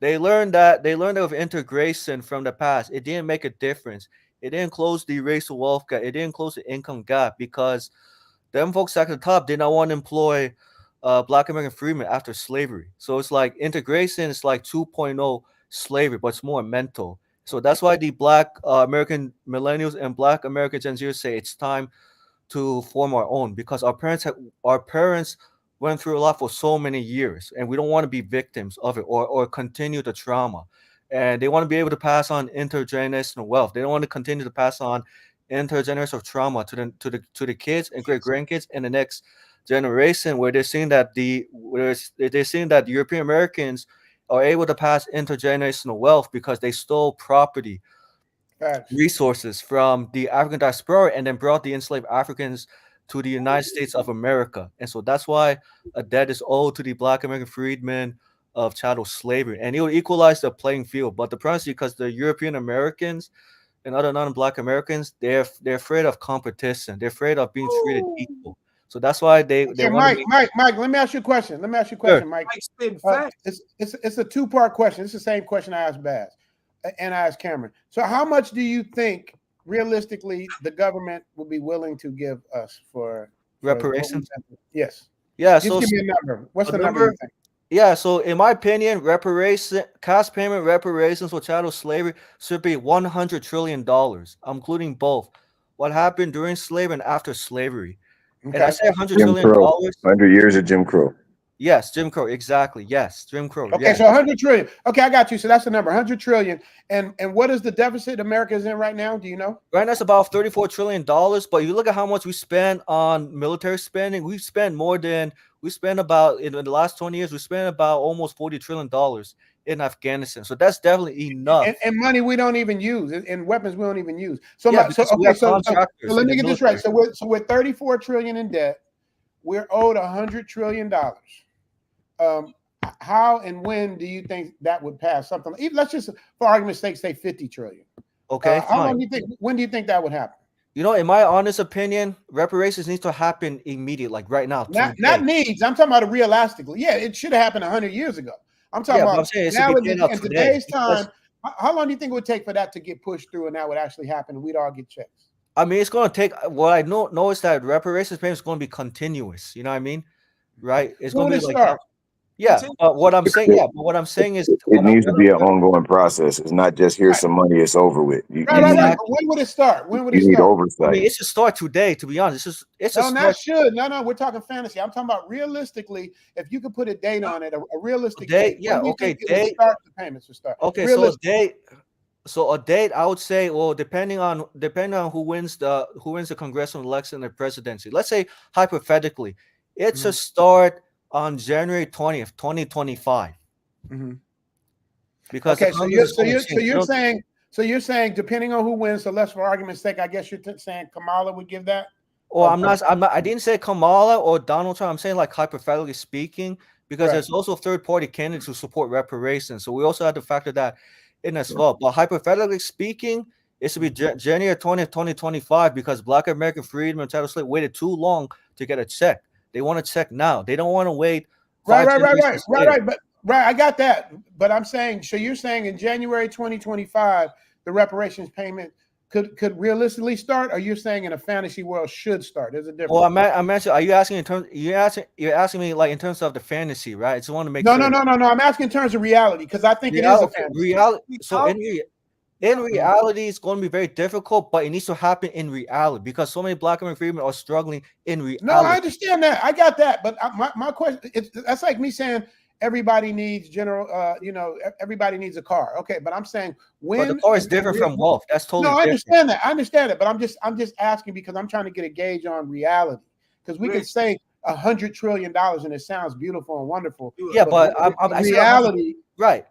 they learned that with integration from the past. It didn't make a difference. It didn't close the racial wealth gap. It didn't close the income gap because them folks at the top did not want to employ Black American freedmen after slavery. So it's like integration is like 2.0 slavery, but it's more mental. So that's why the Black American millennials and Black American Gen Zers say it's time to form our own, because our parents went through a lot for so many years, and we don't want to be victims of it or continue the trauma. And they want to be able to pass on intergenerational wealth. They don't want to continue to pass on intergenerational trauma to the kids and great grandkids and the next generation, where they're seeing that European Americans are able to pass intergenerational wealth because they stole property, resources from the African diaspora and then brought the enslaved Africans to the United States of America. And so that's why a debt is owed to the Black American freedmen of chattel slavery, and it will equalize the playing field. But the problem is because the European Americans and other non-Black Americans, they're afraid of competition. They're afraid of being treated equal. So that's why they Mike, let me ask you a question. Sure. Mike. It's a two-part question. It's the same question I asked Baz and I asked Cameron. So how much do you think realistically the government will be willing to give us for reparations? Yes. Yeah. Just give me a number. What's the number you think? Yeah, so in my opinion, cash payment reparations for chattel slavery should be $100 trillion. I'm including both what happened during slavery and after slavery. Okay. And I say $100 trillion. 100 years of Jim Crow. Yes, Jim Crow, exactly. Yes, Jim Crow. Okay, yes. So 100 trillion. Okay, I got you. So that's the number, 100 trillion. And what is the deficit America is in right now? Do you know? Right now it's about $34 trillion. But you look at how much we spend on military spending. We spend about, in the last 20 years, we spent about almost $40 trillion in Afghanistan. So that's definitely enough. And money we don't even use, and weapons we don't even use. So, yeah, so let me get this right. So we're 34 trillion in debt. We're owed $100 trillion. How and when do you think that would pass? Something like, let's just, for argument's sake, say 50 trillion. Okay. How long do you think? When do you think that would happen? You know, in my honest opinion, reparations needs to happen immediately, like right now. Not needs. I'm talking about realistically. Yeah, it should have happened 100 years ago. I'm talking about now in today's time. How long do you think it would take for that to get pushed through and that would actually happen and we'd all get checks? I mean, it's going to take. What I know is that reparations payment is going to be continuous. You know what I mean? Right? It's going to be like. Yeah, but what I'm saying, is it needs to be an ongoing process. It's not just here's some money, it's over with. Right. When would it start? When would it start? You need oversight. I mean, it should start today. To be honest, No, we're talking fantasy. I'm talking about realistically. If you could put a date on it, a realistic date. Yeah, okay. Date. Start the payments will start. Okay, so a date. I would say, well, depending on who wins the congressional election and the presidency. Let's say hypothetically, it should start on January 20th, 2025. Because so you're saying depending on who wins, so let's for argument's sake, I guess you're saying Kamala would give that. Or I'm not. I didn't say Kamala or Donald Trump. I'm saying like hypothetically speaking, because there's also third-party candidates who support reparations. So we also have to factor that in as well. But hypothetically speaking, it should be January 20th, 2025, because Black American freedmen and chattel slave waited too long to get a check. They want to check now. They don't want to wait. Right. Right, I got that. But I'm saying, so you're saying in January 2025, the reparations payment could realistically start, or you're saying in a fantasy world should start? There's a difference. Well, I'm asking. Are you asking in terms? You're asking me like in terms of the fantasy, right? I just want to make No, sure. no. I'm asking in terms of reality because I think it is a fantasy. Reality. So in reality, it's going to be very difficult, but it needs to happen in reality because so many Black American freedmen are struggling in reality. No, I understand that. I got that. But my question, that's like me saying everybody needs everybody needs a car. Okay, but I'm saying when. But the car is different from wealth. That's totally No, I different. understand that. But I'm just asking because I'm trying to get a gauge on reality. Because we can say $100 trillion and it sounds beautiful and wonderful. Yeah, but I'm reality, right?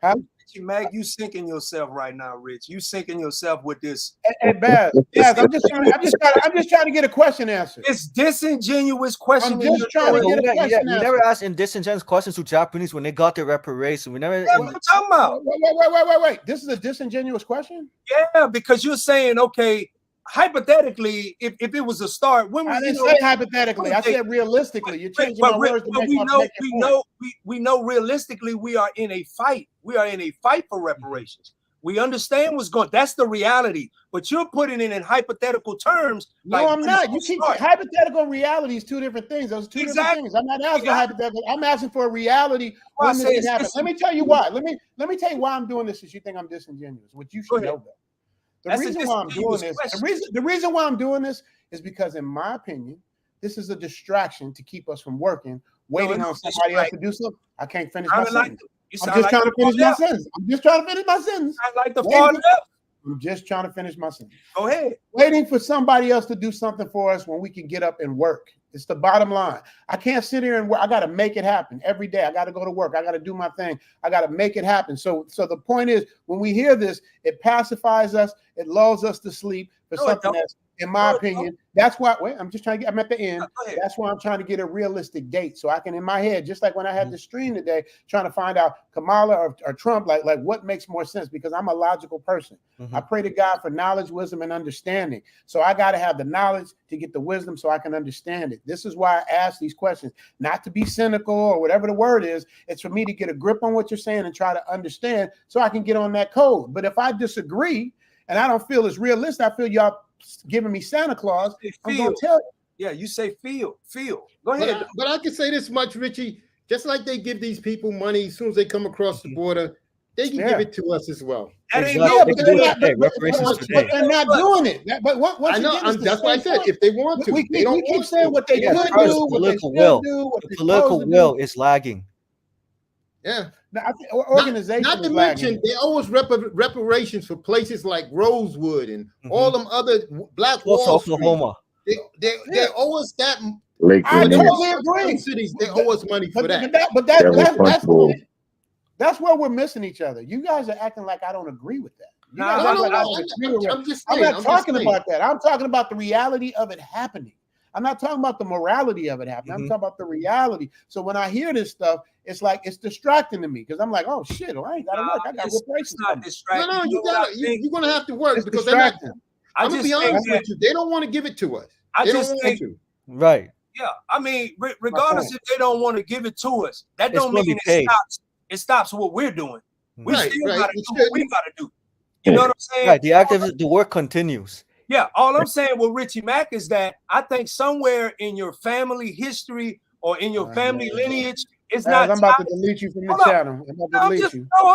Mag, you sinking yourself right now, Rich. You sinking yourself with this. And Baz, I'm just trying to get a question answered. It's disingenuous question. I'm just trying to get a question answered. We never asked in disingenuous questions to Japanese when they got their reparation. We never. What I'm talking about. Wait. This is a disingenuous question. Yeah, because you're saying, okay, hypothetically, if it was a start, when I didn't say hypothetically. I said realistically. You're changing my words to make we know realistically we are in a fight. We are in a fight for reparations. We understand what's going. That's the reality. But you're putting it in hypothetical terms. No, I'm not. You keep hypothetical reality is two different things. Those two different things. I'm not asking hypothetical. I'm asking for a reality when this can happen. Let me tell you why. Let me tell you why I'm doing this. Since you think I'm disingenuous, which you should know that. The reason why I'm doing this, the reason why I'm doing this is because, in my opinion, this is a distraction to keep us from working, waiting on somebody else to do something. I can't finish my sentence. I'm just trying to finish my sentence. I'm just trying to finish my sentence. I like the far left. I'm just trying to finish my sentence. Go ahead. Waiting for somebody else to do something for us when we can get up and work. It's the bottom line. I can't sit here and work. I got to make it happen every day. I got to go to work. I got to do my thing. I got to make it happen. So the point is, when we hear this, it pacifies us. It lulls us to sleep for something that's, in my opinion, that's why. Wait, I'm just trying to get. I'm at the end. That's why I'm trying to get a realistic date, so I can, in my head, just like when I had the stream today, trying to find out Kamala or Trump, like what makes more sense, because I'm a logical person. I pray to God for knowledge, wisdom, and understanding. So I got to have the knowledge to get the wisdom, so I can understand it. This is why I ask these questions, not to be cynical or whatever the word is. It's for me to get a grip on what you're saying and try to understand, so I can get on that code. But if I disagree and I don't feel it's realistic, I feel y'all giving me Santa Claus, I'm gonna tell you. Yeah, you say feel. Go ahead. But I can say this much, Richie. Just like they give these people money as soon as they come across the border, they can give it to us as well. But they're not doing it. I know. That's why I said if they want to. We keep saying what they could do. Political will. The political will is lagging. Yeah. Now, I think organization. Not to mention, they owe us reparations for places like Rosewood and all them other Black Wall Street. Oklahoma. They owe us that. I totally agree. Cities, they owe us money for that. That's where we're missing each other. You guys are acting like I don't agree with that. I'm not talking about that. I'm talking about the reality of it happening. I'm not talking about the morality of it happening. I'm talking about the reality. So when I hear this stuff, it's like it's distracting to me because I'm like, oh shit, I ain't gotta work. I got reparations. No, you're gonna have to work because they're not. I'm gonna be honest with you. They don't want to give it to us. They don't want to. Right. Yeah, I mean, regardless if they don't want to give it to us, that don't mean it stops what we're doing. We still gotta do what we gotta do. You know what I'm saying? Right. The work continues. Yeah, all I'm saying with Richie Mack is that I think somewhere in your family history or in your family lineage, it's not. I'm about to delete you from the channel. I'm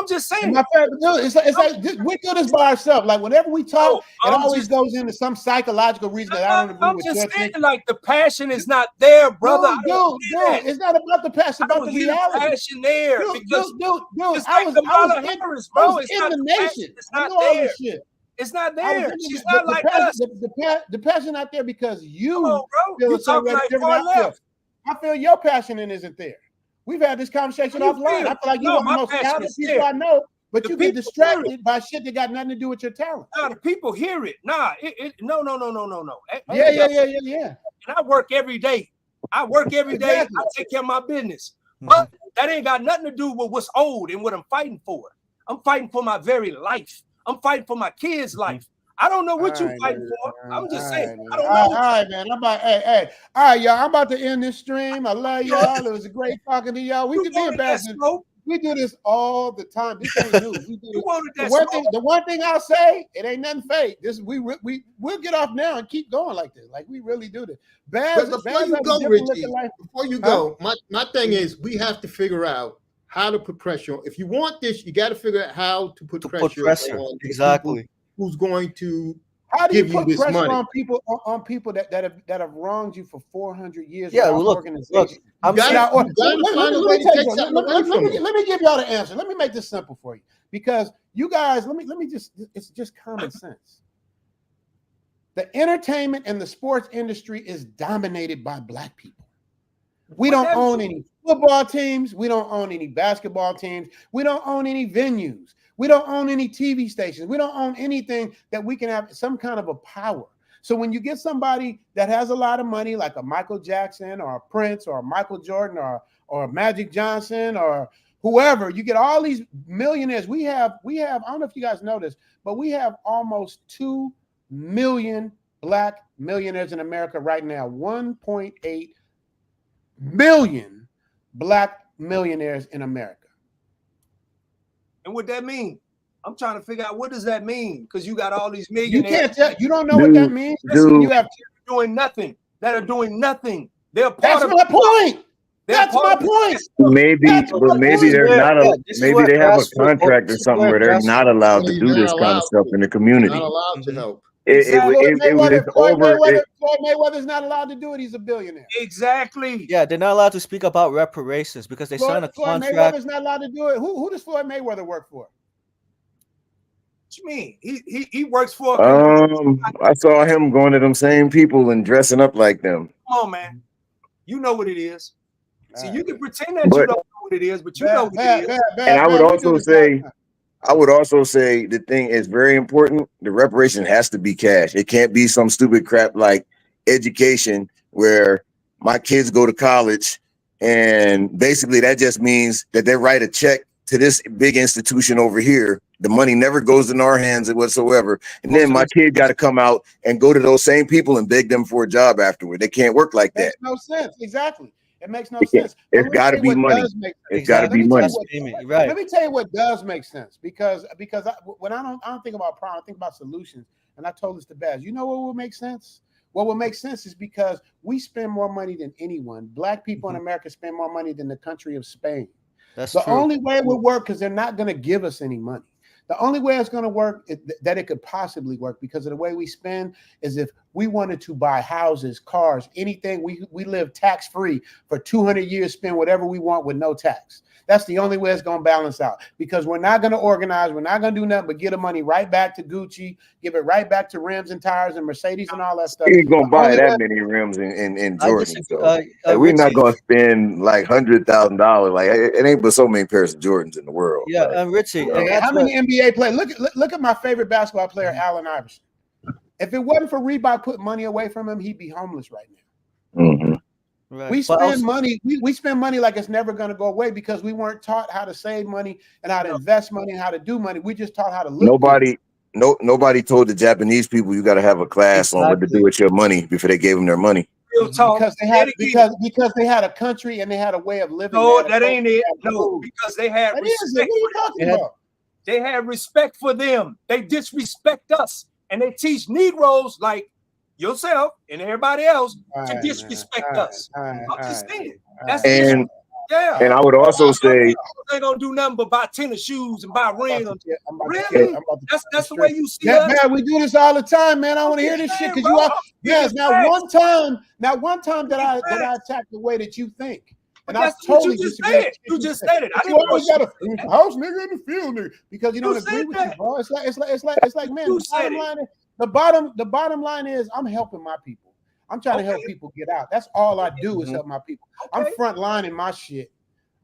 just saying. It's like we do this by ourselves. Like whenever we talk, it always goes into some psychological reason that I don't agree with. I'm just saying, like the passion is not there, brother. Dude, it's not about the passion, about the reality. Passion there, dude. It's like Kamala Harris, bro. It's in not the nation. It's not there. It's not there. She's not like us. The passion out there because you feel it's already different. I feel your passion isn't there. We've had this conversation offline. I feel like you're one of the most talented people I know, but you get distracted by shit that got nothing to do with your talent. No, the people hear it. No. Yeah. And I work every day. I take care of my business. But that ain't got nothing to do with what's old and what I'm fighting for. I'm fighting for my very life. I'm fighting for my kids' life. I don't know what you're fighting for. I'm just saying. I don't know. All right, man. All right, y'all. I'm about to end this stream. I love y'all. It was a great talking to y'all. We could be ambassadors. We do this all the time. This ain't new. We do this. wanted The that one thing I'll say, it ain't nothing fake. This we'll get off now and keep going like this. Like we really do this. But before you go, Richie, before you go, my thing is we have to figure out how to put pressure on. If you want this, you got to figure out how to put pressure on the people who's going to How do you give put this pressure money. on people that have wronged you for 400 years? Yeah, without look, organization? I'm Let saying me give y'all the answer. Let me make this simple for you, because you guys, let me just, it's just common sense. The entertainment and the sports industry is dominated by Black people. We don't own any football teams. We don't own any basketball teams. We don't own any venues. We don't own any TV stations. We don't own anything that we can have some kind of a power. So when you get somebody that has a lot of money, like a Michael Jackson or a Prince or a Michael Jordan or Magic Johnson or whoever, you get all these millionaires. We have, I don't know if you guys know this, but we have almost 2 million Black millionaires in America right now. 1.8 million Black millionaires in America. And what that mean? I'm trying to figure out what does that mean? Because you got all these You millionaires. can't tell. You don't know what that means. When you have doing nothing that are doing nothing. They're part That's of my point. That's my point. Maybe, but maybe they're not. Maybe they have a contract or something where they're not allowed to do this kind of stuff in the community. Not allowed to help. Floyd over. Mayweather's not allowed to do it. He's a billionaire. Exactly. Yeah, they're not allowed to speak about reparations because they signed a Floyd contract. Mayweather's not allowed to do it. Who does Floyd Mayweather work for? What you mean? He works for. I saw him going to them same people and dressing up like them. Come on, man. You know what it is. See, you can pretend that you don't know what it is, but you know what it is. And I would also say the thing is very important. The reparation has to be cash. It can't be some stupid crap like education where my kids go to college and basically that just means that they write a check to this big institution over here. The money never goes in our hands whatsoever. And then my kid got to come out and go to those same people and beg them for a job afterward. They can't work like that. Makes no sense. Exactly. It makes no sense. It's got to be money. It's got to be money. Let me tell you what does make sense, because when I don't think about problem, I think about solutions. And I told this to Baz. You know what will make sense? What will make sense is because we spend more money than anyone. Black people in America spend more money than the country of Spain. That's the true. only way it would work, because they're not going to give us any money. The only way it's going to work, that it could possibly work, because of the way we spend, is if we wanted to buy houses, cars, anything. We live tax-free for 200 years, spend whatever we want with no tax. That's the only way it's going to balance out, because we're not going to organize. We're not going to do nothing but give the money right back to Gucci, give it right back to rims and tires and Mercedes and all that stuff. You ain't going to buy that many rims in Jordan. We're not going to spend like $100,000. Like it ain't but so many pairs of Jordans in the world. Yeah, and Richie. How many NBA players? Look at my favorite basketball player, Allen Iverson. If it wasn't for Reebok putting money away from him, he'd be homeless right now. Mm-hmm. Right. We spend money. We spend money like it's never going to go away, because we weren't taught how to save money and how to invest money and how to do money. We just taught how to look. Nobody told the Japanese people you got to have a class on what to do with your money before they gave them their money. Because they had a country and they had a way of living. No, that ain't it. No, because they had respect. What are you talking about? They had respect for them. They disrespect us, and they teach Negroes like yourself and everybody else to disrespect us. I'm just saying. And I would also say they don't do nothing but buy tennis shoes and buy rings. Really? That's the way you see us. Man, we do this all the time, man. I want to hear this shit, because you are. Yes, now one time that I attacked the way that you think. And I totally disagree. You just said it. I didn't always got a house nigga in the field nigga, because you don't agree with you, bro. It's like man, the bottom line is I'm helping my people. I'm trying to help people get out. That's all I do is help my people. I'm frontlining my shit.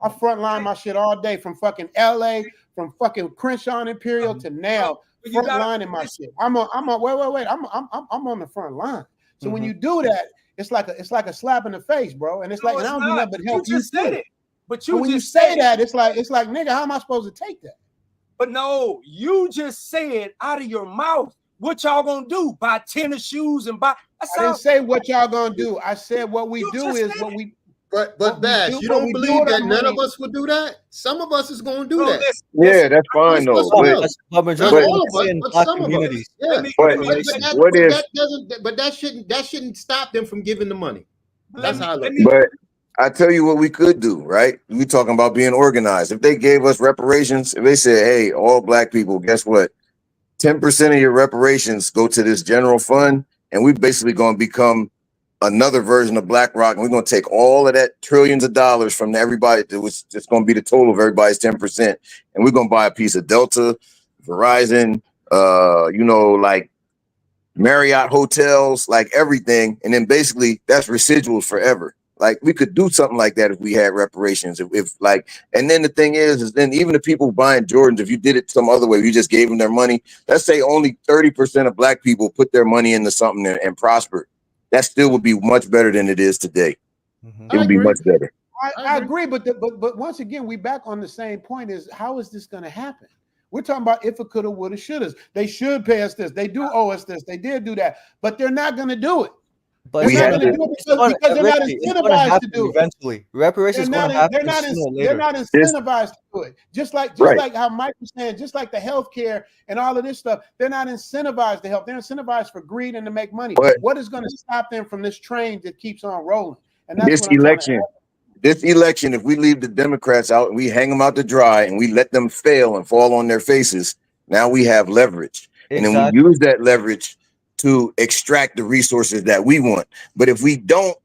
I frontline my shit all day, from fucking LA, from fucking Crenshaw and Imperial to now. Frontlining my shit. I'm on the front line. So when you do that, it's like a slap in the face, bro. And it's like, and I don't do nothing but help you. Just said it. But when you say that, it's like nigga, how am I supposed to take that? But no, you just said out of your mouth what y'all gonna do. Buy tennis shoes and buy. I didn't say what y'all gonna do. I said what we do is what we. But Bash, you don't believe that none of us would do that? Some of us is going to do that. Yeah, that's fine though. Not But all of us, but some of us. Yeah. But what if? That doesn't. But that shouldn't stop them from giving the money. That's how I look. But I tell you what we could do, right? We talking about being organized. If they gave us reparations, if they said, "Hey, all black people, guess what? 10% of your reparations go to this general fund, and we basically going to become another version of BlackRock, and we're going to take all of that trillions of dollars from everybody. It was just going to be the total of everybody's 10%, and we're going to buy a piece of Delta, Verizon, like Marriott hotels, like everything, and then basically that's residuals forever." Like we could do something like that if we had reparations. And then the thing is then even the people buying Jordans, if you did it some other way, you just gave them their money. Let's say only 30% of black people put their money into something and prospered. That still would be much better than it is today. It would be much better. I agree, but once again, we back on the same point: is how is this going to happen? We're talking about if it coulda, woulda, shouldas. They should pay us this. They do owe us this. They did do that, but they're not going to do it. But they're not going to do it because they're not incentivized to do it. Eventually, reparations is going to happen. They're not incentivized to do it. Just like how Mike was saying, just like the healthcare and all of this stuff, they're not incentivized to help. They're incentivized for greed and to make money. What is going to stop them from this train that keeps on rolling? And that's this election, if we leave the Democrats out and we hang them out to dry and we let them fail and fall on their faces, now we have leverage. And then we use that leverage to extract the resources that we want. But if we don't,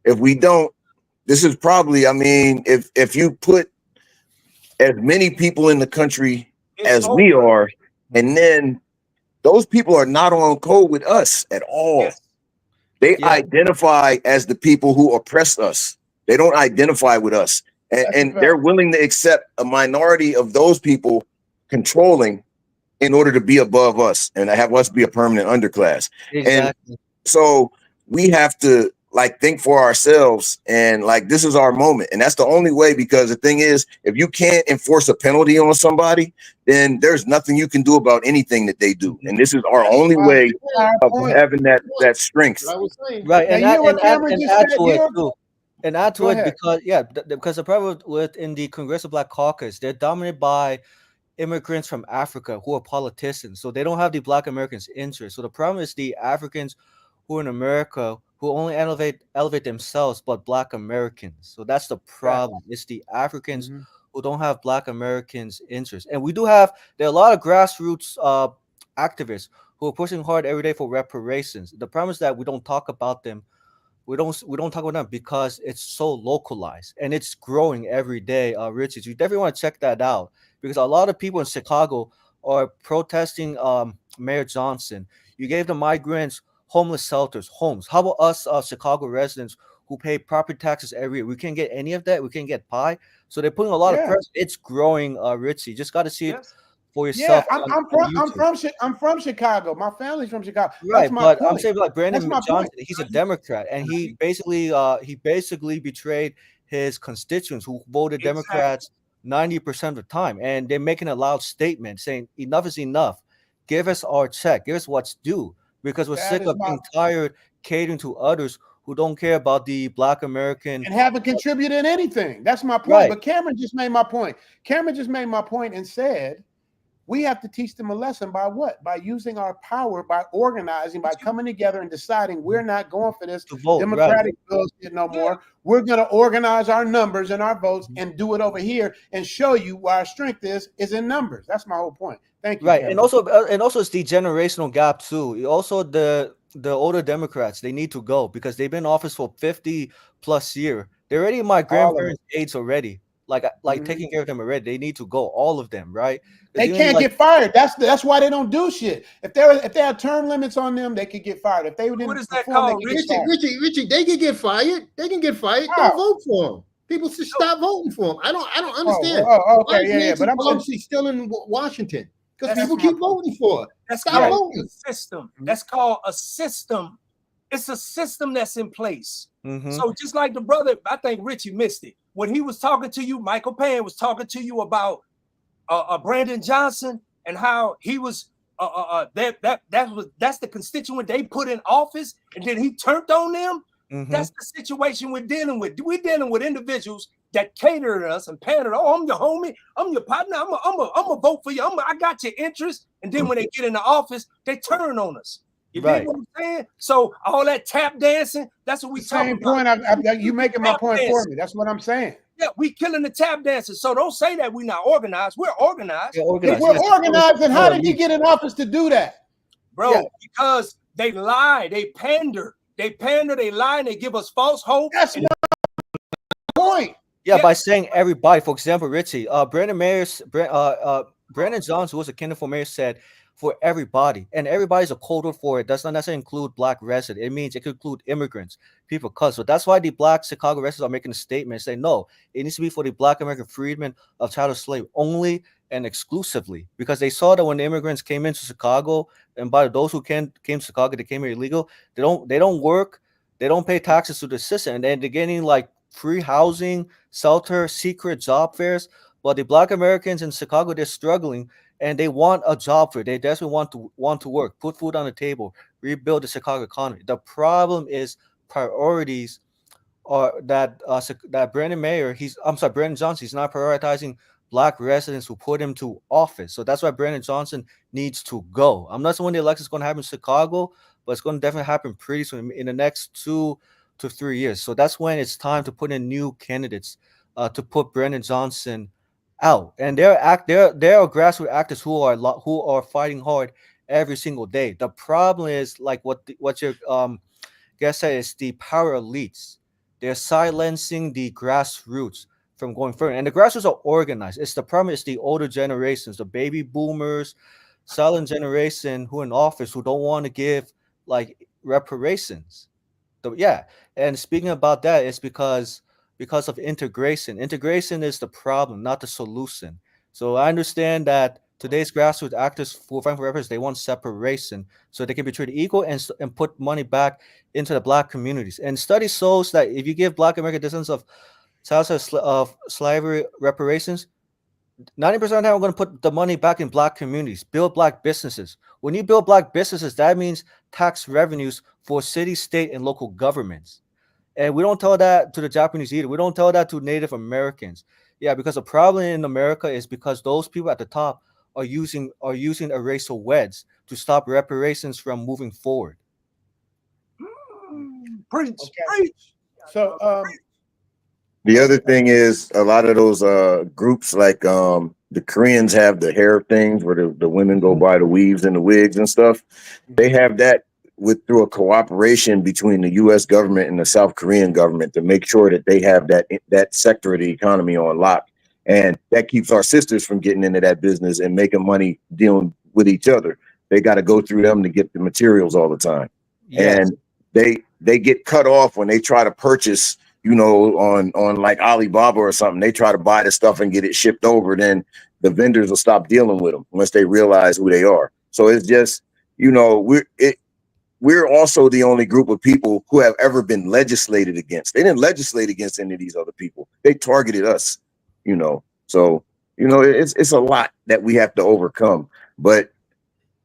this is probably, if you put as many people in the country as we are, and then those people are not on code with us at all. They identify as the people who oppress us. They don't identify with us. And they're willing to accept a minority of those people controlling in order to be above us and have us be a permanent underclass. And so we have to think for ourselves and this is our moment. And that's the only way, because the thing is, if you can't enforce a penalty on somebody, then there's nothing you can do about anything that they do. And this is our only way of having that strength. Right. And add to it because the problem within the Congressional Black Caucus, they're dominated by immigrants from Africa who are politicians, so they don't have the Black Americans' interest. So the problem is the Africans who are in America who only elevate themselves, but Black Americans. So that's the problem. It's the Africans who don't have Black Americans' interest. And there are a lot of grassroots activists who are pushing hard every day for reparations. The problem is that we don't talk about them. We don't talk about them because it's so localized and it's growing every day. Richard, you definitely want to check that out, because a lot of people in Chicago are protesting Mayor Johnson. You gave the migrants homeless shelters, homes. How about us Chicago residents who pay property taxes every year? We can't get any of that. We can't get pie. So they're putting a lot of pressure. It's growing, Richie. You just got to see it for yourself. Yeah, I'm from Chicago. My family's from Chicago. Right, but I'm saying Brandon Johnson, he's a Democrat, and he basically betrayed his constituents who voted Democrats 90% of the time, and they're making a loud statement saying enough is enough. Give us our check. Give us what's due, because we're sick of being tired catering to others who don't care about the Black American and haven't contributed anything. That's my point. Right. But Cameron just made my point. And said we have to teach them a lesson by what? By using our power, by organizing, by coming together and deciding we're not going for this Democratic bullshit no more. We're going to organize our numbers and our votes and do it over here and show you where our strength is in numbers. That's my whole point. Thank you. Right, Cameron. and also it's the generational gap too. Also the older Democrats, they need to go because they've been in office for 50 plus years. They're already my grandparents' age already. Taking care of them already. They need to go, all of them, right? They can't get fired. That's why they don't do shit. If they had term limits on them, they could get fired. If they didn't, what is that called? Richie, they can get fired. They can get fired. Don't vote for them. People should stop voting for them. I don't understand. Okay, but I'm policy still in Washington because people keep voting for it. That's called a system. That's called a system. It's a system that's in place. So just like the brother, I think Richie missed it when he was talking to you. Michael Pan was talking to you about Brandon Johnson and how he was that's the constituent they put in office, and then he turned on them. That's the situation we're dealing with. We're dealing with individuals that cater to us and pander. Oh, I'm your homie. I'm your partner. I'm a vote for you. I got your interest. And then when they get in the office, they turn on us. You dig what I'm saying? So all that tap dancing, that's what we talking point. about. You making my point for me. That's what I'm saying. Yeah, we killing the tap dancers. So don't say that we're not organized. We're organized. If we're organized, then how did he get in office to do that? Bro, because they lie, they pander, they lie, and they give us false hope. That's my point. Yeah, by saying everybody. For example, Richie, Brandon Johnson, who was a candidate for mayor, said for everybody, and everybody's a code word for it. Does not necessarily include black residents. It means it could include immigrants, people of color. So that's why the black Chicago residents are making a statement saying, no, it needs to be for the black American freedmen of chattel slave only and exclusively, because they saw that when the immigrants came into Chicago, and by those who came to Chicago, they came here illegal. They don't work, they don't pay taxes to the system, and then they're getting like free housing, shelter, secret job fairs. But the black Americans in Chicago, they're struggling, and they want a job fair. They desperately want to work, put food on the table, rebuild the Chicago economy. The problem is priorities are that Brandon Johnson, he's not prioritizing black residents who put him to office. So that's why Brandon Johnson needs to go. I'm not saying when the election is going to happen in Chicago, but it's going to definitely happen pretty soon in the next 2 to 3 years. So that's when it's time to put in new candidates to put Brandon Johnson out. And there are grassroots actors who are fighting hard every single day. The problem is like what your guest said, is the power elites. They're silencing the grassroots from going further. And the grassroots are organized. It's the problem is the older generations, the baby boomers, silent generation who are in office who don't want to give like reparations. And speaking about that, it's because of integration. Integration is the problem, not the solution. So I understand that today's grassroots actors who fight for reparations, they want separation so they can be treated equal and put money back into the black communities. And study shows that if you give black American descendants of of slavery reparations, 90% of the time we're going to put the money back in black communities, build black businesses. When you build black businesses, that means tax revenues for city, state, and local governments. And we don't tell that to the Japanese either. We don't tell that to Native Americans. Yeah, because the problem in America is because those people at the top are using a racial wedge to stop reparations from moving forward. Preach. So the other thing is a lot of those groups like the Koreans have the hair things where the women go buy the weaves and the wigs and stuff. They have that through a cooperation between the U.S. government and the South Korean government to make sure that they have that sector of the economy on lock. And that keeps our sisters from getting into that business and making money dealing with each other. They got to go through them to get the materials all the time. Yes. And they get cut off when they try to purchase, on like Alibaba or something. They try to buy the stuff and get it shipped over. Then the vendors will stop dealing with them once they realize who they are. So it's just, we're also the only group of people who have ever been legislated against. They didn't legislate against any of these other people. They targeted us, So, it's a lot that we have to overcome. But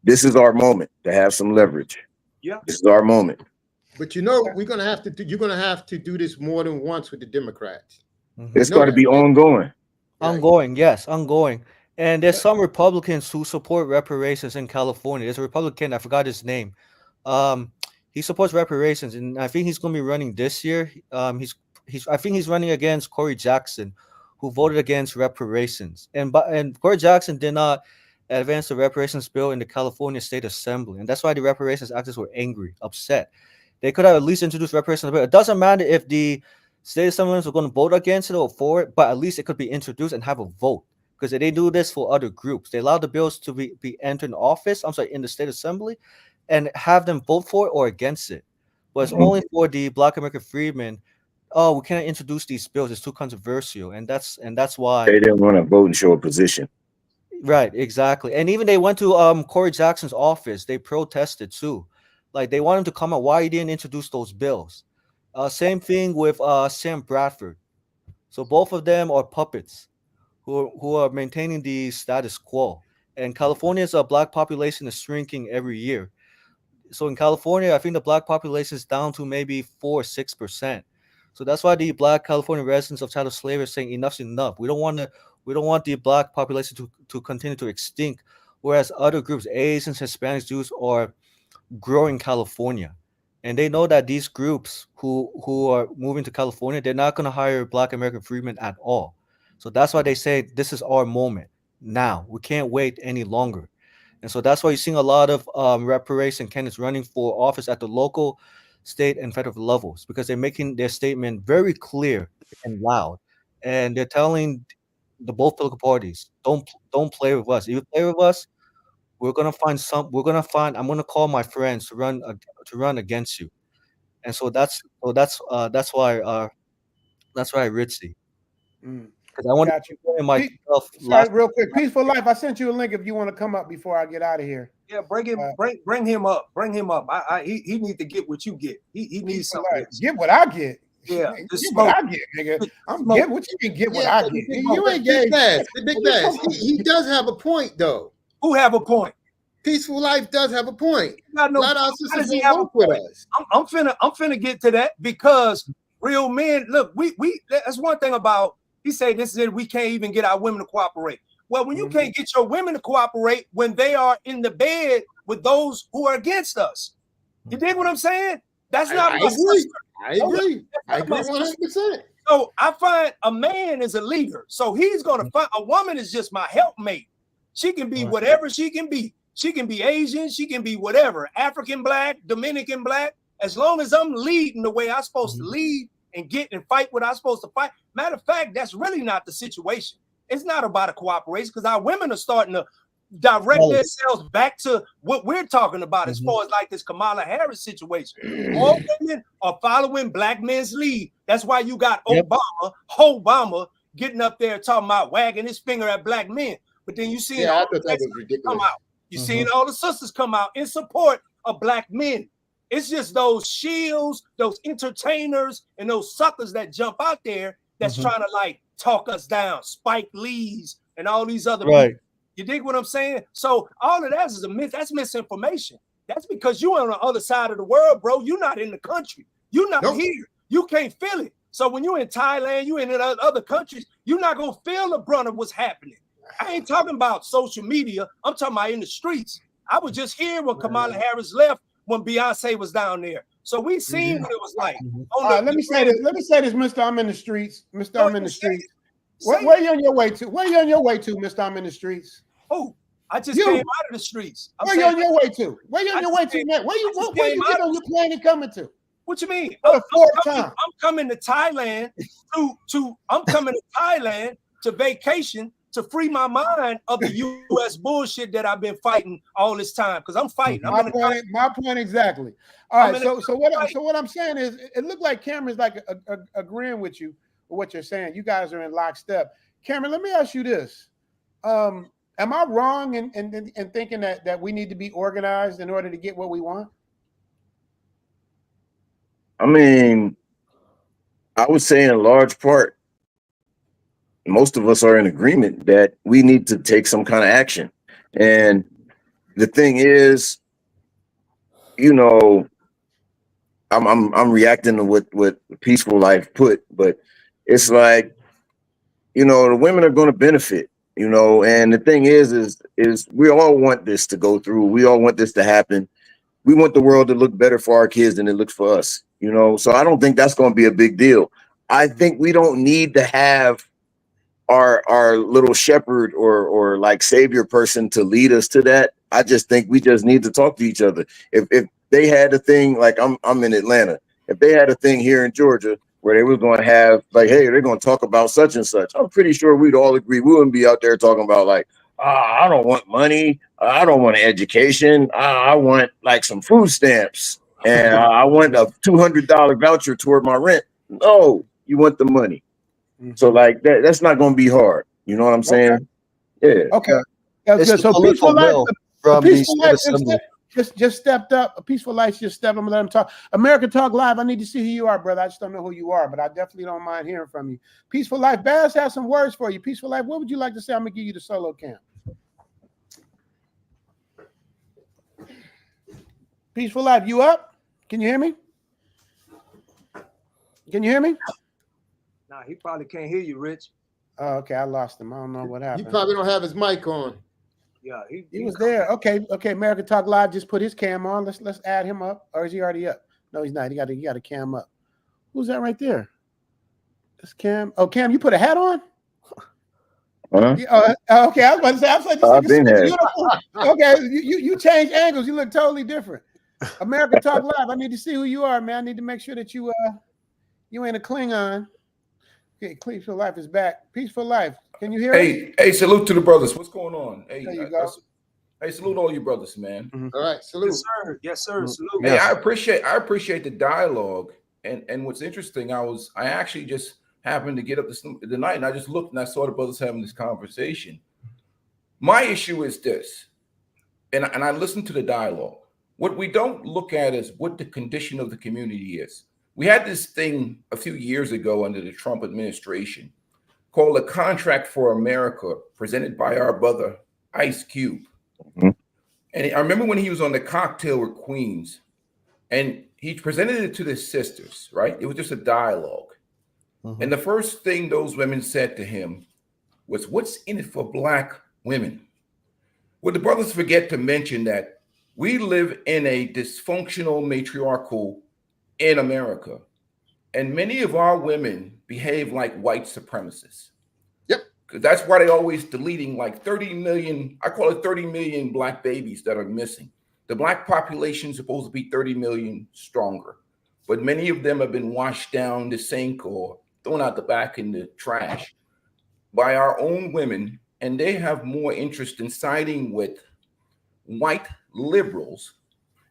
this is our moment to have some leverage. Yeah. This is our moment. But we're gonna have to you're gonna have to do this more than once with the Democrats. It's going to be ongoing. Ongoing. And there's some Republicans who support reparations in California. There's a Republican, I forgot his name. He supports reparations, and I think he's going to be running this year. I think he's running against Corey Jackson, who voted against reparations. And Corey Jackson did not advance the reparations bill in the California State Assembly, and that's why the reparations activists were angry, upset. They could have at least introduced reparations bill. It doesn't matter if the state assemblies were going to vote against it or for it, but at least it could be introduced and have a vote. Because they do this for other groups. They allow the bills to be entered in office, in the state assembly, and have them vote for it or against it. But it's only for the Black American freedmen. Oh, we can't introduce these bills. It's too controversial. And that's why they didn't want to vote and show a position. Right, exactly. And even they went to Corey Jackson's office. They protested too. Like they wanted to come out why he didn't introduce those bills. Same thing with Sam Bradford. So both of them are puppets who are maintaining the status quo. And California's black population is shrinking every year. So in California, I think the black population is down to maybe 4 or 6%. So that's why the black California residents of chattel slavery are saying enough's enough. We don't want the black population to continue to extinct, whereas other groups, Asians, Hispanics, Jews, are growing in California. And they know that these groups who are moving to California, they're not going to hire black American freedmen at all. So that's why they say this is our moment now. We can't wait any longer. And so that's why you're seeing a lot of reparation candidates running for office at the local, state, and federal levels, because they're making their statement very clear and loud. And they're telling the both political parties, don't play with us. If you play with us, I'm gonna call my friends to run against you. And so that's why Ritzy. Mm. Because I want Got to you. put myself Sorry, real quick. Peaceful Life. I sent you a link if you want to come up before I get out of here. Yeah, bring him up. Bring him up. He needs to get what you get. He needs something. Like, get what I get. Yeah, get what I get, nigga. Get what you can get. What I get. You ain't Big gay. Bass. Big Bass. He does have a point, though. Who have a point? Peaceful Life does have a point. A lot of our sisters will work with us. I'm finna get to that, because real men, look, we that's one thing about, he said this is it, we can't even get our women to cooperate. Well, when you can't get your women to cooperate when they are in the bed with those who are against us, you dig what I'm saying? That's not I my agree. sister. I agree. I agree 100%. So I find a man is a leader. So he's gonna find a woman is just my helpmate. She can be whatever she can be. She can be Asian, she can be whatever, African black, Dominican black. As long as I'm leading the way I'm supposed to lead and get and fight what I'm supposed to fight. Matter of fact, that's really not the situation. It's not about a cooperation, because our women are starting to direct themselves back to what we're talking about as far as like this Kamala Harris situation. All women are following black men's lead. That's why you got Obama getting up there talking about wagging his finger at black men. But then you see I thought that was ridiculous. come out. You seeing all the sisters come out in support of black men. It's just those shields, those entertainers, and those suckers that jump out there that's trying to like talk us down. Spike Lee's and all these other people. You dig what I'm saying? So all of that is a myth. That's misinformation. That's because you're on the other side of the world, bro. You're not in the country. You're not here. You can't feel it. So when you're in Thailand, you're in other countries, you're not gonna feel the brunt of what's happening. I ain't talking about social media. I'm talking about in the streets. I was just here when Kamala Harris left, when Beyonce was down there. So we seen what it was like. Let me say this, Mr. I'm in the streets. Mr. I'm in the streets. Where you on your way to? Where you on your way to, Mr. I'm in the streets? Oh, I just came out of the streets. Where you on your way to? Where you on your way to, man? Where you get on your plane and coming to? What you mean? For the fourth time. I'm coming to Thailand I'm coming to Thailand to vacation to free my mind of the U.S. bullshit that I've been fighting all this time, because I'm fighting. My point exactly. All right, so what I'm saying is, it looked like Cameron's like agreeing with you with what you're saying. You guys are in lockstep. Cameron, let me ask you this: am I wrong in thinking that we need to be organized in order to get what we want? I mean, I would say in large part, most of us are in agreement that we need to take some kind of action. And the thing is, you know, I'm reacting to what Peaceful Life put, but it's like, you know, the women are going to benefit, you know, and the thing is we all want this to go through. We all want this to happen. We want the world to look better for our kids than it looks for us, you know? So I don't think that's going to be a big deal. I think we don't need to have our little shepherd or like savior person to lead us to that. I just think we just need to talk to each other. If they had a thing, like I'm in Atlanta, if they had a thing here in Georgia where they were going to have like, hey, they're going to talk about such and such, I'm pretty sure we'd all agree. We wouldn't be out there talking about like, I don't want money, I don't want an education, I want like some food stamps, and I want a $200 voucher toward my rent. No, you want the money. So like that's not going to be hard. You know what I'm saying? Yeah. Okay. That's good. So Peaceful Life just stepped up. A Peaceful Life just stepped up. I'm gonna let him talk. America Talk Live. I need to see who you are, brother. I just don't know who you are, but I definitely don't mind hearing from you. Peaceful Life. Bass has some words for you. Peaceful Life. What would you like to say? I'm gonna give you the solo cam. Peaceful Life, you up? Can you hear me? Can you hear me? Nah, he probably can't hear you, Rich. Oh, okay, I lost him. I don't know what happened. You probably don't have his mic on. Yeah, he was there. Okay, American Talk Live just put his cam on. Let's add him up. Or is he already up? No, he's not. He got a cam up. Who's that right there? That's Cam. Oh, Cam, you put a hat on? Huh? Yeah, okay, I was about to say, I was like, I've this been nigga's here. beautiful. Okay, you change angles. You look totally different. American Talk Live. I need to see who you are, man. I need to make sure that you ain't a Klingon. Okay, Peaceful Life is back. Peaceful Life. Can you hear us? Hey, salute to the brothers. What's going on? Hey, There you go. Hey, salute all you brothers, man. All right, salute. Yes, sir. Yes, sir. Salute. Hey, I appreciate the dialogue. And what's interesting, I actually just happened to get up the night and I just looked and I saw the brothers having this conversation. My issue is this, and I listened to the dialogue. What we don't look at is what the condition of the community is. We had this thing a few years ago under the Trump administration called a Contract for America, presented by our brother Ice Cube. Mm-hmm. And I remember when he was on the Cocktail with Queens, and he presented it to the sisters, right? It was just a dialogue. Mm-hmm. And the first thing those women said to him was, what's in it for Black women? Well, the brothers forget to mention that we live in a dysfunctional matriarchal in America. And many of our women behave like white supremacists. Yep. Because that's why they're always deleting like 30 million, I call it 30 million Black babies that are missing. The Black population is supposed to be 30 million stronger, but many of them have been washed down the sink or thrown out the back in the trash by our own women, and they have more interest in siding with white liberals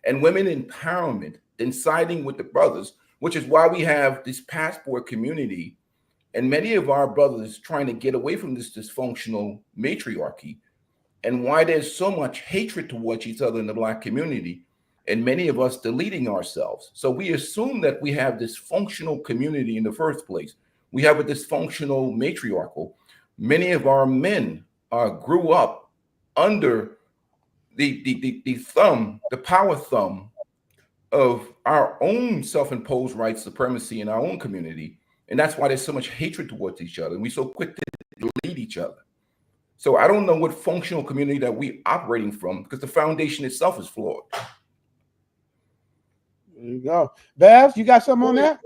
and women empowerment than siding with the brothers, which is why we have this passport community and many of our brothers trying to get away from this dysfunctional matriarchy, and why there's so much hatred towards each other in the Black community, and many of us deleting ourselves. So we assume that we have this functional community in the first place. We have a dysfunctional matriarchal. Many of our men grew up under the thumb, the power thumb of our own self-imposed white supremacy in our own community. And that's why there's so much hatred towards each other. And we're so quick to delete each other. So I don't know what functional community that we're operating from, because the foundation itself is flawed. There you go. Bev, you got something on that?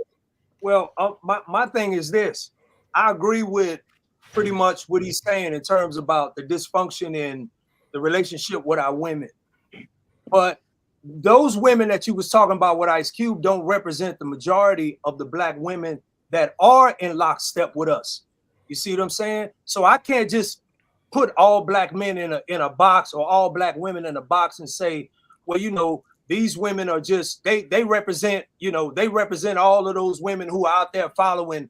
Well, my thing is this. I agree with pretty much what he's saying in terms about the dysfunction in the relationship with our women. But those women that you was talking about with Ice Cube don't represent the majority of the Black women that are in lockstep with us. You see what I'm saying? So I can't just put all Black men in a box or all Black women in a box and say, well, you know, these women are just, they represent, you know, they represent all of those women who are out there following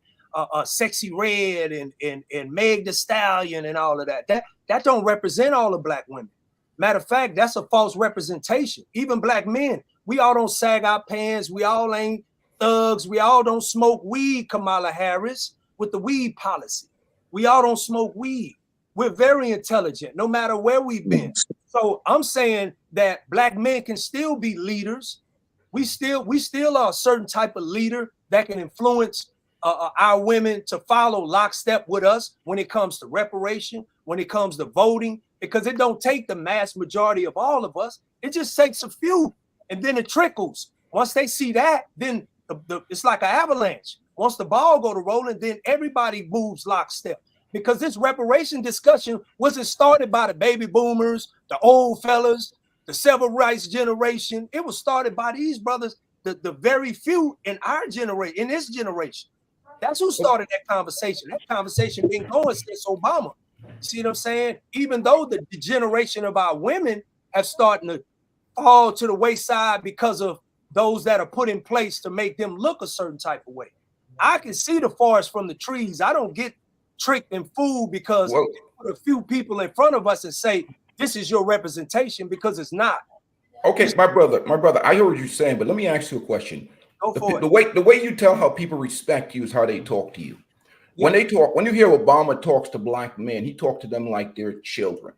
Sexy Red and Meg Thee Stallion and all of that. That don't represent all the Black women. Matter of fact, that's a false representation. Even Black men, we all don't sag our pants. We all ain't thugs. We all don't smoke weed, Kamala Harris, with the weed policy. We all don't smoke weed. We're very intelligent, no matter where we've been. So I'm saying that Black men can still be leaders. We still are a certain type of leader that can influence our women to follow lockstep with us when it comes to reparation, when it comes to voting, because it don't take the mass majority of all of us. It just takes a few, and then it trickles. Once they see that, then it's like an avalanche. Once the ball go to rolling, then everybody moves lockstep. Because this reparation discussion wasn't started by the baby boomers, the old fellas, the civil rights generation. It was started by these brothers, the very few in our generation, in this generation. That's who started that conversation. That conversation been going since Obama. See what I'm saying? Even though the generation of our women have started to fall to the wayside because of those that are put in place to make them look a certain type of way. I can see the forest from the trees. I don't get tricked and fooled because they put a few people in front of us and say, this is your representation, because it's not. Okay, my brother, I hear what you're saying, but let me ask you a question. Go for it. The way you tell how people respect you is how they talk to you. When they talk, when you hear Obama talks to Black men, he talks to them like they're children.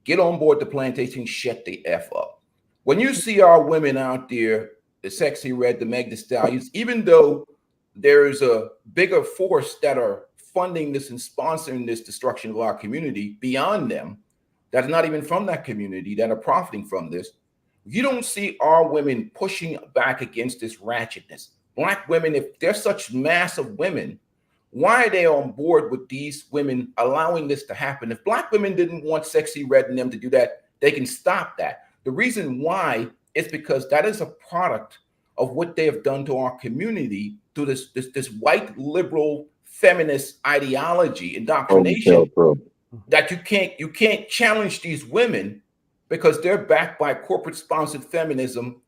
Get on board the plantation, shut the F up. When you see our women out there, the Sexy Red, the Meg Thee Stallions, even though there is a bigger force that are funding this and sponsoring this destruction of our community beyond them, that's not even from that community, that are profiting from this, you don't see our women pushing back against this ratchetness. Black women, if they're such mass of women, why are they on board with these women allowing this to happen? If Black women didn't want Sexy Red and them to do that, they can stop that. The reason why is because that is a product of what they have done to our community through this white liberal feminist ideology, indoctrination, that you can't challenge these women because they're backed by corporate sponsored feminism,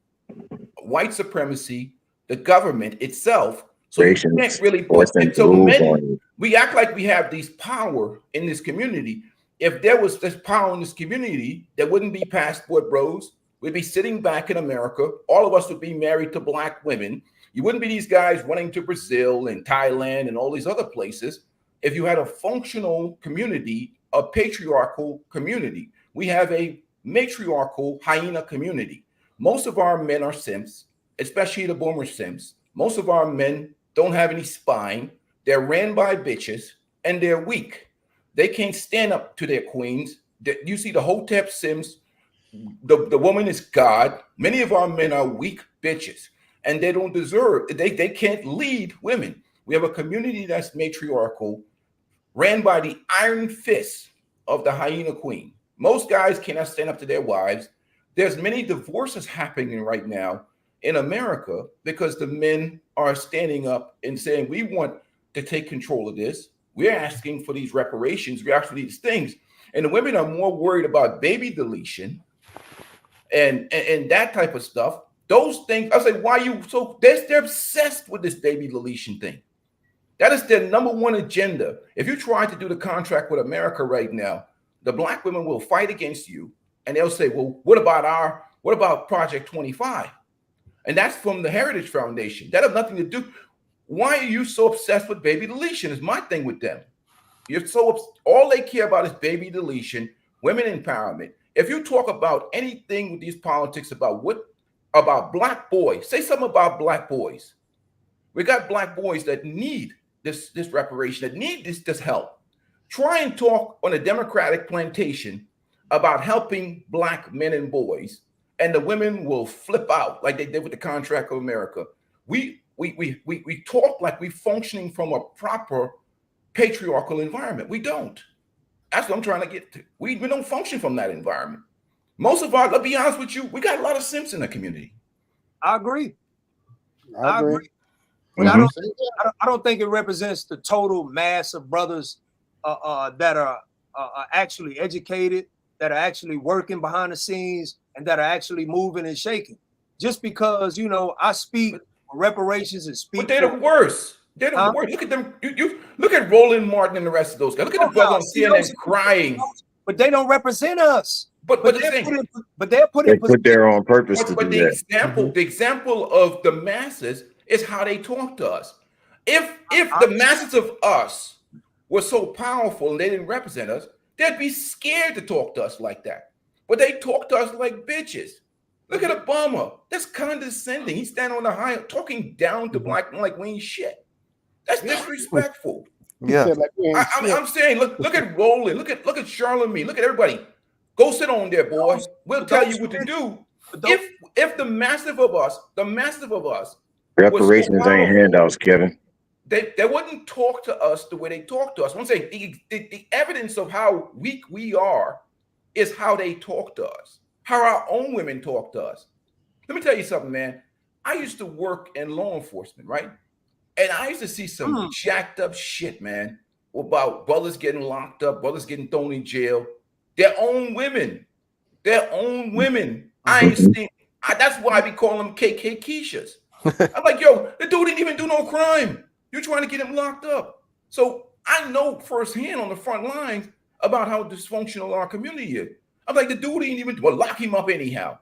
white supremacy, the government itself. So you can't really put it. So men, we act like we have these power in this community. If there was this power in this community, there wouldn't be passport bros. We'd be sitting back in America. All of us would be married to Black women. You wouldn't be these guys running to Brazil and Thailand and all these other places. If you had a functional community, a patriarchal community, we have a matriarchal hyena community. Most of our men are simps, especially the boomer simps. Most of our men don't have any spine. They're ran by bitches and they're weak. They can't stand up to their queens. You see the Hotep Sims, the woman is God. Many of our men are weak bitches and they don't deserve, they can't lead women. We have a community that's matriarchal, ran by the iron fist of the hyena queen. Most guys cannot stand up to their wives. There's many divorces happening right now in America because the men are standing up and saying, we want to take control of this. We're asking for these reparations. We're asking for these things. And the women are more worried about baby deletion and that type of stuff. Those things, I say, why you so they're obsessed with this baby deletion thing. That is their number one agenda. If you try to do the contract with America right now, the Black women will fight against you and they'll say, well, what about Project 25? And that's from the Heritage Foundation. That has nothing to do. Why are you so obsessed with baby deletion is my thing with them. You're so all they care about is baby deletion, women empowerment. If you talk about anything with these politics about Black boys, say something about Black boys. We got Black boys that need this reparation, that need this help. Try and talk on a Democratic plantation about helping Black men and boys, and the women will flip out like they did with the Contract of America. We talk like we're functioning from a proper patriarchal environment. We don't. That's what I'm trying to get to. We don't function from that environment. Most of our, let's be honest with you, we got a lot of simps in the community. I agree. I agree. But I don't think it represents the total mass of brothers that are actually educated, that are actually working behind the scenes, and that are actually moving and shaking. Just because, you know, I speak reparations and speak. But they're the worst. They're the worst. Look at them. You look at Roland Martin and the rest of those guys. Look at the brother on CNN crying. But they don't represent us. But they're put there on purpose to do that. The example of the masses is how they talk to us. If the masses of us were so powerful and they didn't represent us, they'd be scared to talk to us like that. But they talk to us like bitches. Look at Obama. That's condescending. He's standing on the high, talking down to Black men like we ain't shit. That's disrespectful. Yeah. I'm saying, look at Roland. Look at Charlemagne. Look at everybody. Go sit on there, boy. We'll tell you what to do. If the massive of us, reparations ain't handouts, Kevin. They wouldn't talk to us the way they talk to us. I'm saying the evidence of how weak we are is how they talk to us, how our own women talk to us. Let me tell you something, man. I used to work in law enforcement, right? And I used to see some jacked up shit, man, about brothers getting locked up, brothers getting thrown in jail. Their own women. I ain't seen. That's why we call them KK Keishas. I'm like, yo, the dude didn't even do no crime. You're trying to get him locked up. So I know firsthand on the front lines about how dysfunctional our community is. I'm like, the dude didn't even lock him up anyhow.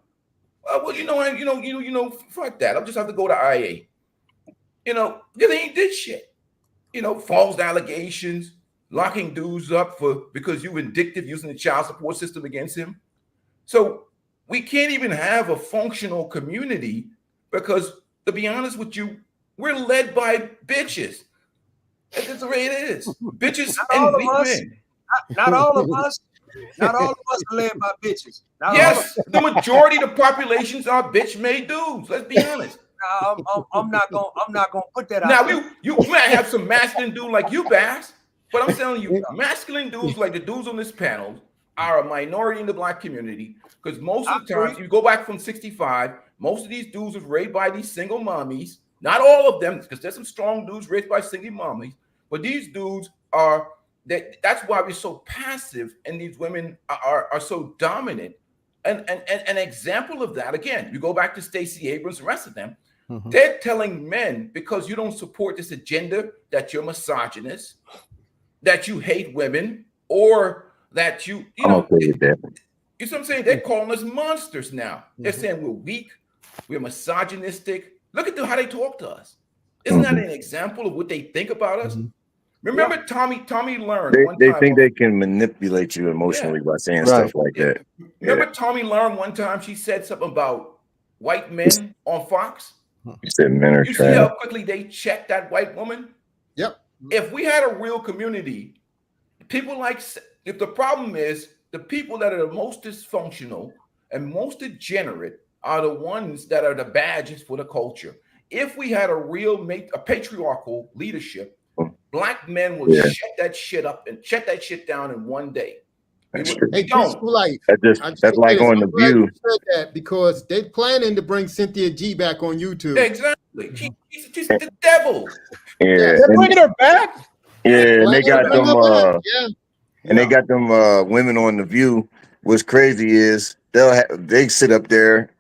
Well, you know, fuck that. I'll just have to go to IA. You know, they ain't did shit. You know, false allegations, locking dudes up because you vindictive using the child support system against him. So We can't even have a functional community because, to be honest with you, we're led by bitches. That's the way it is. Bitches and weak men. Not all of us. Not all of us are led by bitches. Not Yes, the majority of the populations are bitch-made dudes. Let's be honest. I'm not gonna put that out. Now there. you might have some masculine dude like you, Bass, but I'm telling you, masculine dudes like the dudes on this panel are a minority in the black community because most of the time, you go back from 65, most of these dudes was raised by these single mommies. Not all of them, because there's some strong dudes raised by single mommies, but these dudes are that's why we're so passive and these women are so dominant. And an example of that, again, you go back to Stacey Abrams and the rest of them, they're telling men, because you don't support this agenda, that you're misogynist, that you hate women, or that you know, you see what I'm saying? They're calling us monsters now. They're saying we're weak, we're misogynistic. Look at how they talk to us. Isn't that an example of what they think about us? Remember Tommy learned one They time. think they can manipulate you emotionally by saying stuff like that. Remember Tommy learned one time she said something about white men on Fox? You said men are You see how trash. quickly they checked that white woman? Yep. If we had a real community, people like, if the problem is the people that are the most dysfunctional and most degenerate are the ones that are the badges for the culture. If we had a real a patriarchal leadership, black men will shut that shit up and shut that shit down in one day. Hey, Peaceful Life. That's like on The View. Said that because they're planning to bring Cynthia G back on YouTube. Exactly. She's the devil. Yeah, They're bringing her back. Yeah, and they got them. And they got them women on The View. What's crazy is they sit up there.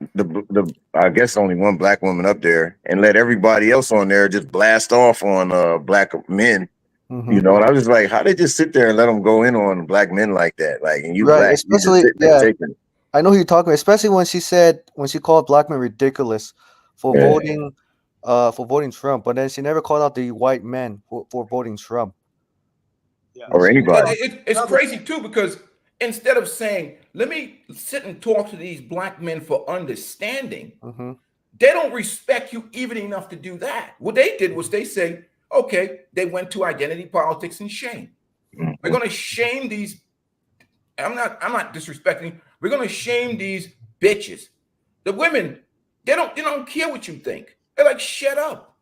I guess only one black woman up there, and let everybody else on there just blast off on black men. You know, and I was just like, how they just sit there and let them go in on black men like that? Like, and you Right, black, especially you just sit there taking it. I know who you're talking about, especially when she called black men ridiculous for voting Trump, but then she never called out the white men for voting Trump. Or anybody. It's crazy too, because instead of saying, let me sit and talk to these black men for understanding, they don't respect you even enough to do that. What they did was they say, okay, they went to identity politics and shame. We're going to shame these. I'm not disrespecting. We're going to shame these bitches. The women, they don't care what you think. They're like, shut up.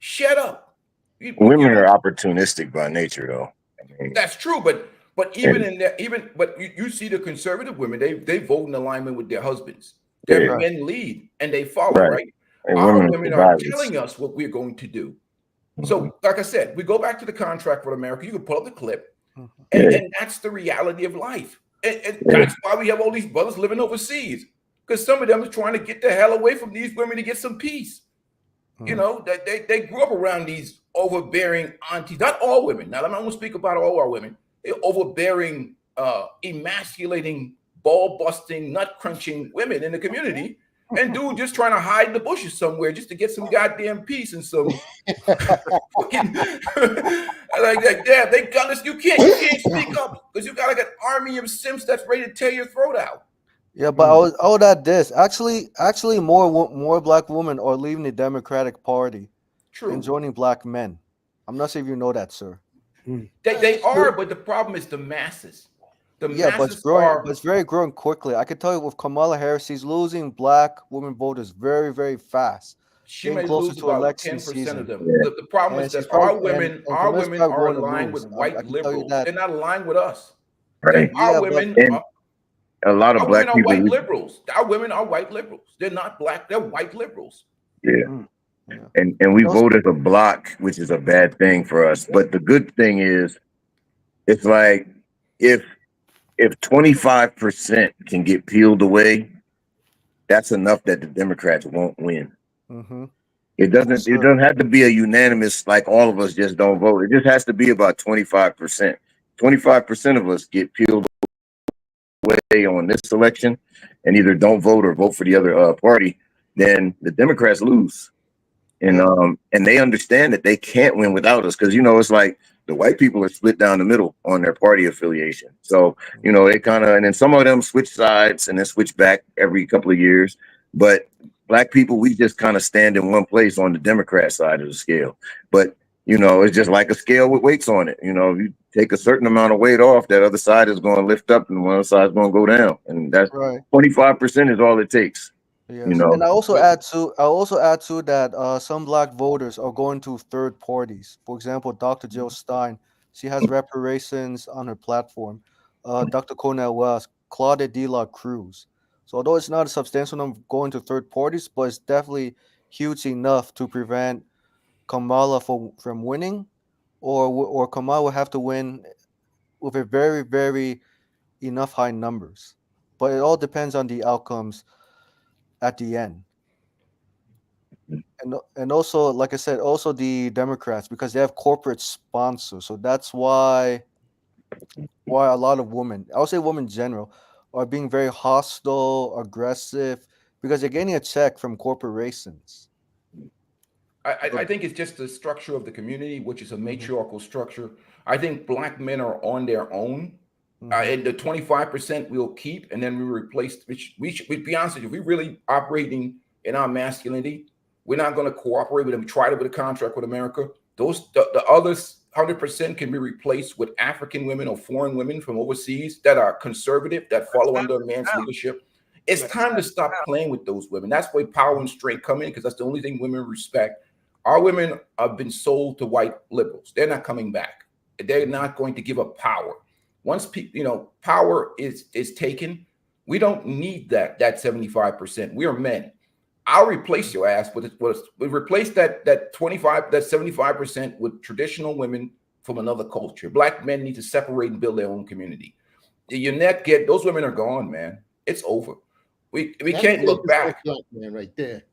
Shut up. Women are opportunistic by nature, though. I mean, that's true, but even in that, you see the conservative women, they vote in alignment with their husbands. Their men lead and they follow, right? And Our women are telling us what we're going to do. So, like I said, we go back to the contract for America. You can pull up the clip, and that's the reality of life. And that's why we have all these brothers living overseas, because some of them are trying to get the hell away from these women to get some peace. You know, they grew up around these overbearing aunties. Not all women. Now, I'm not going to speak about all our women. They're overbearing, emasculating, ball-busting, nut-crunching women in the community. And dude just trying to hide in the bushes somewhere just to get some goddamn peace and some fucking like that. Yeah, they got us. You can't speak up because you got like an army of simps that's ready to tear your throat out. Yeah, but I would add this. Actually, more black women are leaving the Democratic Party and joining black men. I'm not sure if you know that, sir. They are, but the problem is the masses. But it's growing. But it's very growing quickly. I can tell you with Kamala Harris, she's losing black women voters very, very fast. She may lose about 10% of them. The problem is that our women are aligned with white liberals. They're not aligned with us. Right. Our women a lot of black people. White liberals. Our women are white liberals. They're not black. They're white liberals. Yeah. And we vote as a block, which is a bad thing for us. But the good thing is, it's like if 25% can get peeled away, that's enough that the Democrats won't win. It doesn't have to be a unanimous, like all of us just don't vote. It just has to be about 25%. 25% of us get peeled away on this election and either don't vote or vote for the other party, then the Democrats lose. And they understand that they can't win without us, because it's like The white people are split down the middle on their party affiliation. So, they kind of, and then some of them switch sides and then switch back every couple of years. But black people, we just kind of stand in one place on the Democrat side of the scale. But, it's just like a scale with weights on it. If you take a certain amount of weight off, that other side is going to lift up and one other side is going to go down. And that's 25% is all it takes. Yes, and I also add to that some black voters are going to third parties. For example, Dr. Jill Stein, she has reparations on her platform. Dr. Cornel West, Claudia De La Cruz. So although it's not a substantial number going to third parties, but it's definitely huge enough to prevent Kamala from winning, or Kamala will have to win with a very, very enough high numbers. But it all depends on the outcomes at the end. And also, like I said, also the Democrats, because they have corporate sponsors. So that's why a lot of women, I would say women in general, are being very hostile, aggressive, because they're getting a check from corporations. I think it's just the structure of the community, which is a matriarchal structure. I think black men are on their own. And the 25% we'll keep, and then we replace, which we should be honest with you, if we're really operating in our masculinity, we're not going to cooperate with them. We tried it with a contract with America. The others 100% can be replaced with African women or foreign women from overseas that are conservative, that follow under a man's leadership. It's time to stop playing with those women. That's where power and strength come in, because that's the only thing women respect. Our women have been sold to white liberals. They're not coming back. They're not going to give up power. Once power is taken, we don't need that 75%. We are men. I'll replace your ass with we replace that 75% with traditional women from another culture. Black men need to separate and build their own community. Those women are gone, man. It's over. We can't look back. Man, right there.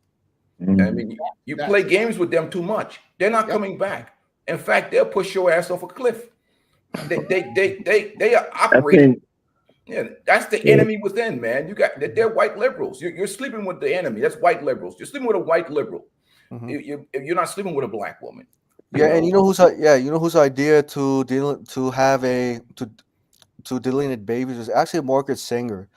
I mean, you play games with them too much. They're not coming back. In fact, they'll push your ass off a cliff. They are operating. Yeah, that's the enemy within, man. They're white liberals. You're sleeping with the enemy. That's white liberals. You're sleeping with a white liberal. You're not sleeping with a black woman. And you know whose idea to delineate babies was actually Margaret Sanger.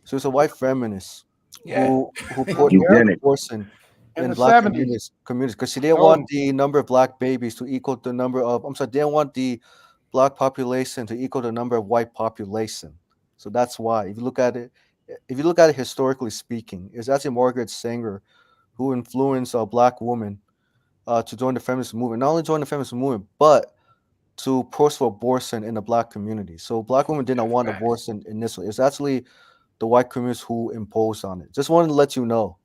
She was a white feminist who put abortion in black communities because she didn't want the number of black babies to equal the number of didn't want the black population to equal the number of white population. So that's why, if you look at it historically speaking, it's actually Margaret Sanger who influenced a black woman to join the feminist movement. Not only join the feminist movement, but to push for abortion in the black community. So black women did not want abortion initially. It's actually the white communities who imposed on it. Just wanted to let you know.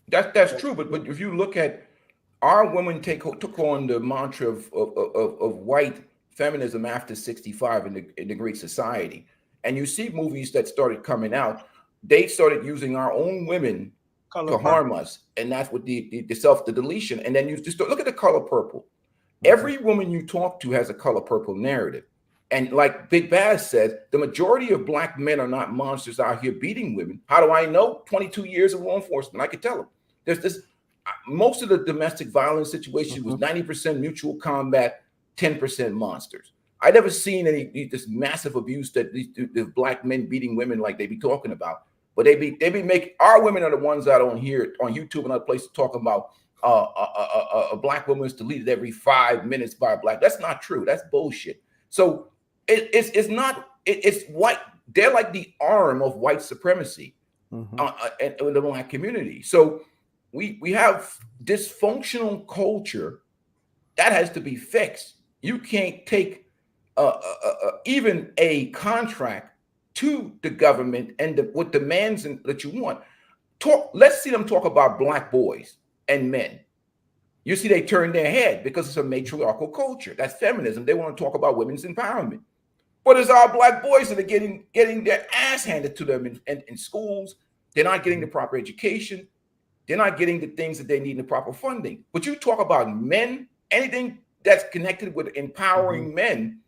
That's true, but if you look at our women took on the mantra of white feminism after 65 in the Great Society, and you see movies that started coming out, they started using our own women to harm us, and that's what the deletion. And then you just look at the color purple. Every woman you talk to has a color purple narrative, and like Big Bass said, the majority of black men are not monsters out here beating women. How do I know? 22 years of law enforcement, I could tell them. There's this. Most of the domestic violence situation was 90% mutual combat, 10% monsters. I never seen this massive abuse that these black men beating women like they be talking about. But they be making, our women are the ones out on here on YouTube and other places talking about a black woman is deleted every 5 minutes by a black. That's not true. That's bullshit. So it's white. They're like the arm of white supremacy in the black community. So we have dysfunctional culture that has to be fixed. You can't take even a contract to the government and what demands that you want. Let's see them talk about black boys and men. You see, they turn their head because it's a matriarchal culture. That's feminism. They want to talk about women's empowerment. But it's our black boys that are getting their ass handed to them in schools. They're not getting the proper education. They're not getting the things that they need in the proper funding. But you talk about men, anything that's connected with empowering men,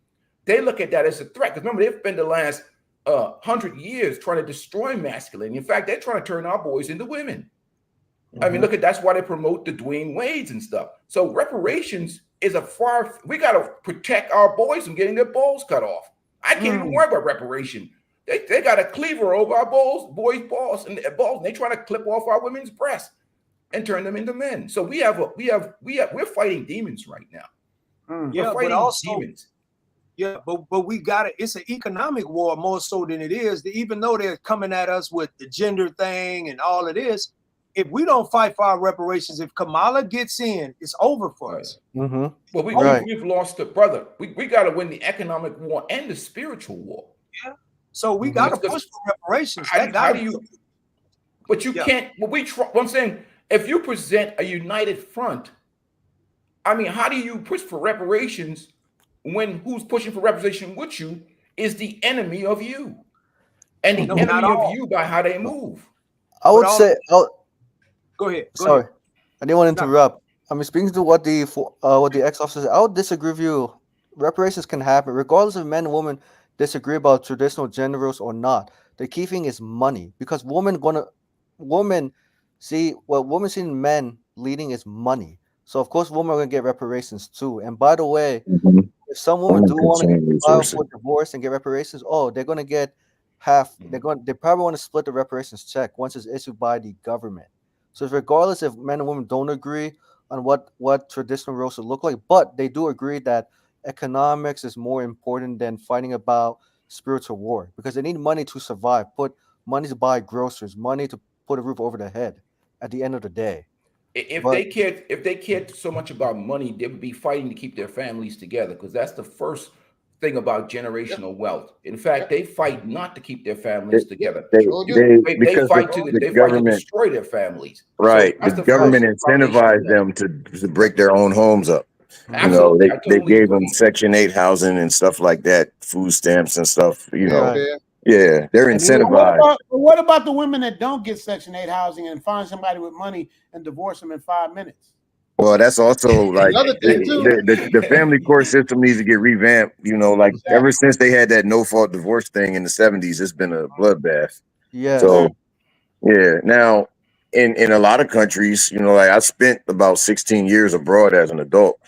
they look at that as a threat. Because remember, they've spent the last 100 years trying to destroy masculinity. In fact, they're trying to turn our boys into women. I mean, that's why they promote the Dwayne Wades and stuff. So reparations is a far. We got to protect our boys from getting their balls cut off. I can't even worry about reparation. They got a cleaver over our boys' balls, and they try to clip off our women's breasts and turn them into men. So we're fighting demons right now. Yeah, We're fighting but also, demons. yeah, but we got it. It's an economic war more so than it is. Even though they're coming at us with the gender thing and all of this, if we don't fight for our reparations, if Kamala gets in, it's over for us. Well, we've lost the brother. We got to win the economic war and the spiritual war. Yeah. So we got to push for reparations. How do you? But you can't. What I'm saying, if you present a united front, I mean, how do you push for reparations when who's pushing for representation with you is the enemy of you, and the enemy of you by how they move? I would say. Go ahead. Sorry, I didn't want to interrupt. I mean, speaking to what the ex-officer said, I would disagree with you. Reparations can happen regardless if men and women disagree about traditional gender roles or not. The key thing is money, because women see men leading is money. So of course, women are gonna get reparations too. And by the way, if some women do want to file for divorce and get reparations, they're gonna get half. They probably want to split the reparations check once it's issued by the government. So regardless if men and women don't agree on what traditional roles should look like, but they do agree that economics is more important than fighting about spiritual war, because they need money to survive, money to buy groceries, money to put a roof over their head at the end of the day. If they cared so much about money, they would be fighting to keep their families together, because that's the first thing about generational wealth. In fact, they fight not to keep their families together. They fight to destroy their families. Right. So the government incentivized them to break their own homes up. Absolutely. You know, they gave them Section 8 housing and stuff like that, food stamps and stuff, you know. Yeah, they're incentivized. What about the women that don't get Section 8 housing and find somebody with money and divorce them in 5 minutes? Well, that's also like the family court system needs to get revamped. You know, like ever since they had that no-fault divorce thing in the 70s, it's been a bloodbath. Yeah. So, yeah. Now, in a lot of countries, you know, like I spent about 16 years abroad as an adult.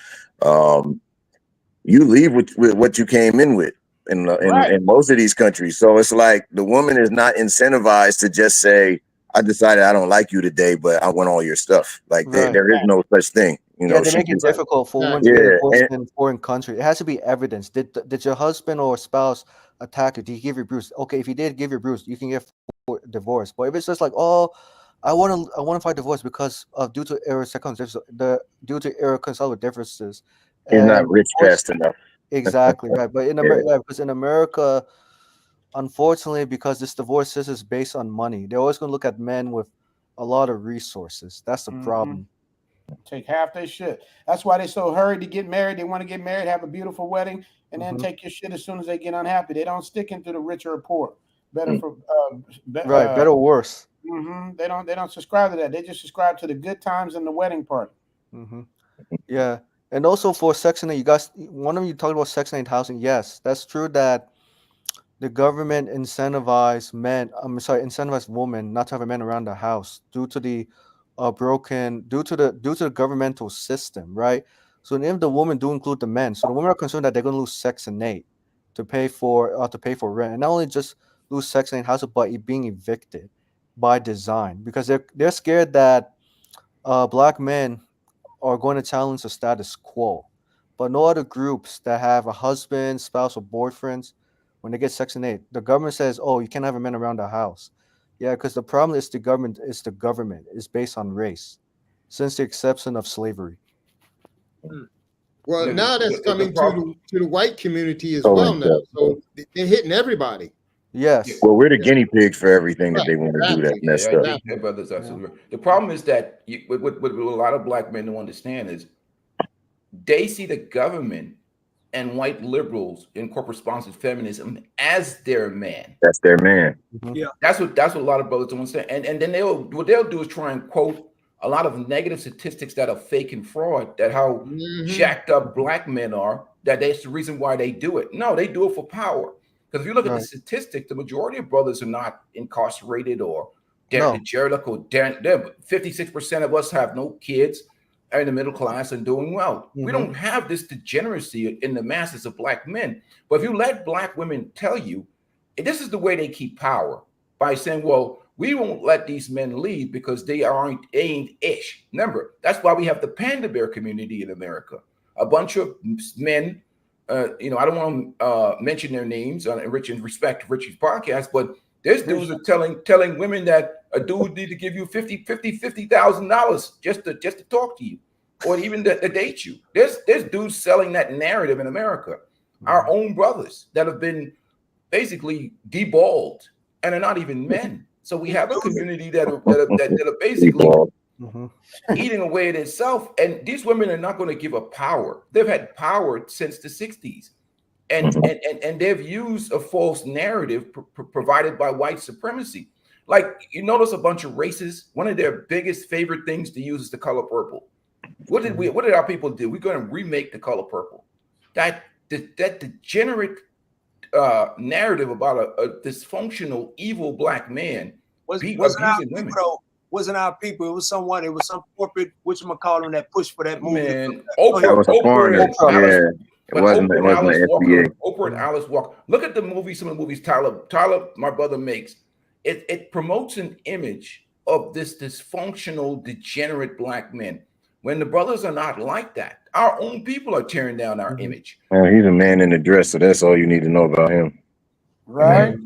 You leave with what you came in with in most of these countries. So it's like the woman is not incentivized to just say, I decided I don't like you today, but I want all your stuff. Like there is no such thing. You know, they make it difficult for women to get divorced in foreign country. It has to be evidence. Did your husband or spouse attack you? Did he give you bruise? Okay, if he did give you bruise, you can get divorced. But if it's just like, I want to fight divorce because of due to irreconcilable differences. You're not rich fast enough. Exactly right. But in America, because in America, unfortunately, because this divorce system is based on money, they're always going to look at men with a lot of resources. That's the problem. Take half their shit. That's why they're so hurried to get married. They want to get married, have a beautiful wedding, and then take your shit as soon as they get unhappy. They don't stick into the rich or poor. Better or worse. They don't subscribe to that. They just subscribe to the good times and the wedding party. Yeah. And also for Section 8, you guys, one of you talked about Section 8 housing. Yes, that's true that the government incentivized women not to have a man around the house due to the due to the governmental system, right? So if the women do include the men, so the women are concerned that they're going to lose Section 8 to pay for rent, and not only just lose Section 8 housing, but being evicted by design, because they're scared that black men are going to challenge the status quo. But no other groups that have a husband, spouse, or boyfriends, when they get Section 8, the government says, you can't have a man around the house. Yeah, because the problem is the government is based on race, since the exception of slavery. Well, now that's coming to the white community as well now. So they're hitting everybody. Yes. Well, we're the guinea pigs for everything that they want to do. That's messed up. The problem is that what a lot of black men don't understand is they see the government and white liberals and corporate-sponsored feminism as their man. That's their man. Yeah, that's what a lot of brothers don't understand. And then what they'll do is try and quote a lot of negative statistics that are fake and fraud, that how jacked up black men are, that's the reason why they do it. No, they do it for power. Because if you look at the statistic, the majority of brothers are not incarcerated or derelict or 56% of us have no kids. are in the middle class and doing well. We don't have this degeneracy in the masses of black men. But if you let black women tell you, this is the way they keep power, by saying, well, we won't let these men leave because they ain't ish. Remember, that's why we have the panda bear community in America. A bunch of men, I don't want to mention their names on respect to Richie's podcast, but there's dudes are telling women that a dude need to give you $50,000 just to talk to you, or even to date you. There's dudes selling that narrative in America. Our own brothers that have been basically deballed and are not even men. So we have a community that are basically eating away at itself. And these women are not going to give up power. They've had power since the 60s. And they've used a false narrative provided by white supremacy. Like, you notice a bunch of races, one of their biggest favorite things to use is the color purple. What did our people do? We're going to remake the color purple. That degenerate narrative about a dysfunctional, evil black man wasn't our people. It was some corporate, whatchamacallit, that pushed for that movie. Man, Oprah and Alice Walker. Look at the movie, some of the movies Tyler, my brother, makes. It promotes an image of this dysfunctional, degenerate black men. When the brothers are not like that, our own people are tearing down our image. He's a man in a dress, so that's all you need to know about him. Right?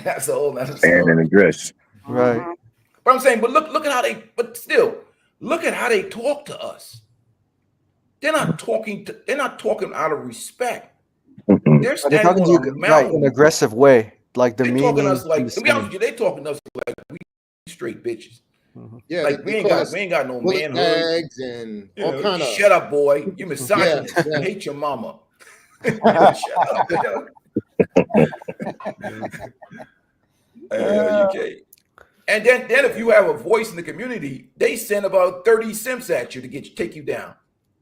That's a man in a dress. Right. But I'm saying, but look at how look at how they talk to us. They're not talking out of respect. They're talking to you in an aggressive way, like the talking meaning. us like, to be honest with you, they talking to us like we straight bitches. Yeah, like we ain't got no manhood and all kind of. Shut up, boy. You misogynist. I hate your mama. Shut up. You can't. And then if you have a voice in the community, they send about 30 simps at you to take you down.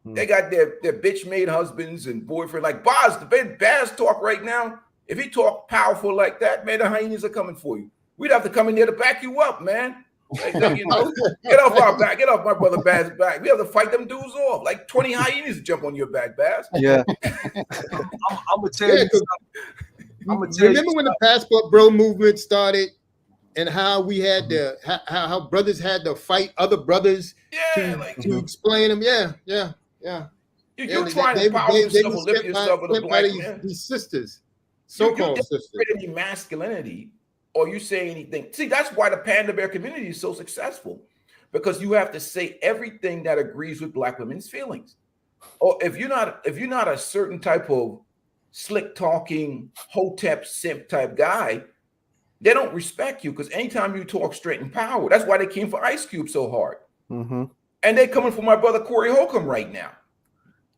They got their bitch made husbands and boyfriend. Like Baz talk right now. If he talk powerful like that, man, the hyenas are coming for you. We'd have to come in there to back you up, man. Like, get off our back. Get off my brother Baz's back. We have to fight them dudes off. Like 20 hyenas to jump on your back, Baz. Yeah. I'm gonna tell you. Remember when the Passport Bro movement started, and how we had to how brothers had to fight other brothers to explain them? Yeah. You're trying to power yourself and lift yourself with a black man. These sisters, so-called sisters. Any masculinity, or you say anything. See, that's why the Panda Bear community is so successful, because you have to say everything that agrees with black women's feelings. Or if you're not a certain type of slick talking hotep simp type guy, they don't respect you, because anytime you talk straight and power, that's why they came for Ice Cube so hard. And they're coming for my brother Corey Holcomb right now.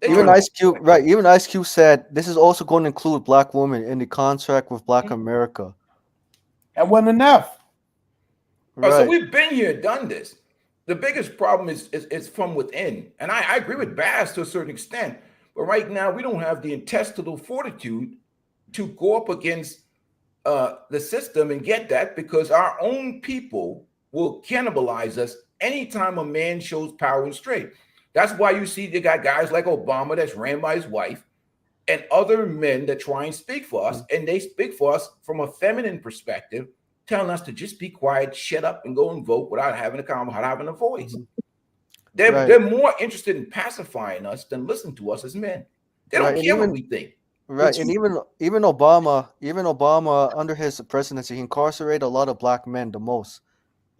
Even Ice Cube said this is also going to include black women in the contract with Black America. That wasn't enough. Right. So we've been here, done this. The biggest problem is from within. And I agree with Bass to a certain extent. But right now, we don't have the intestinal fortitude to go up against the system and get that, because our own people will cannibalize us anytime a man shows power and strength. That's why you see they got guys like Obama that's ran by his wife, and other men that try and speak for us, and they speak for us from a feminine perspective, telling us to just be quiet, shut up, and go and vote without having a voice. They're more interested in pacifying us than listening to us as men. They don't care what we think. Right, and even Obama under his presidency, he incarcerated a lot of black men the most,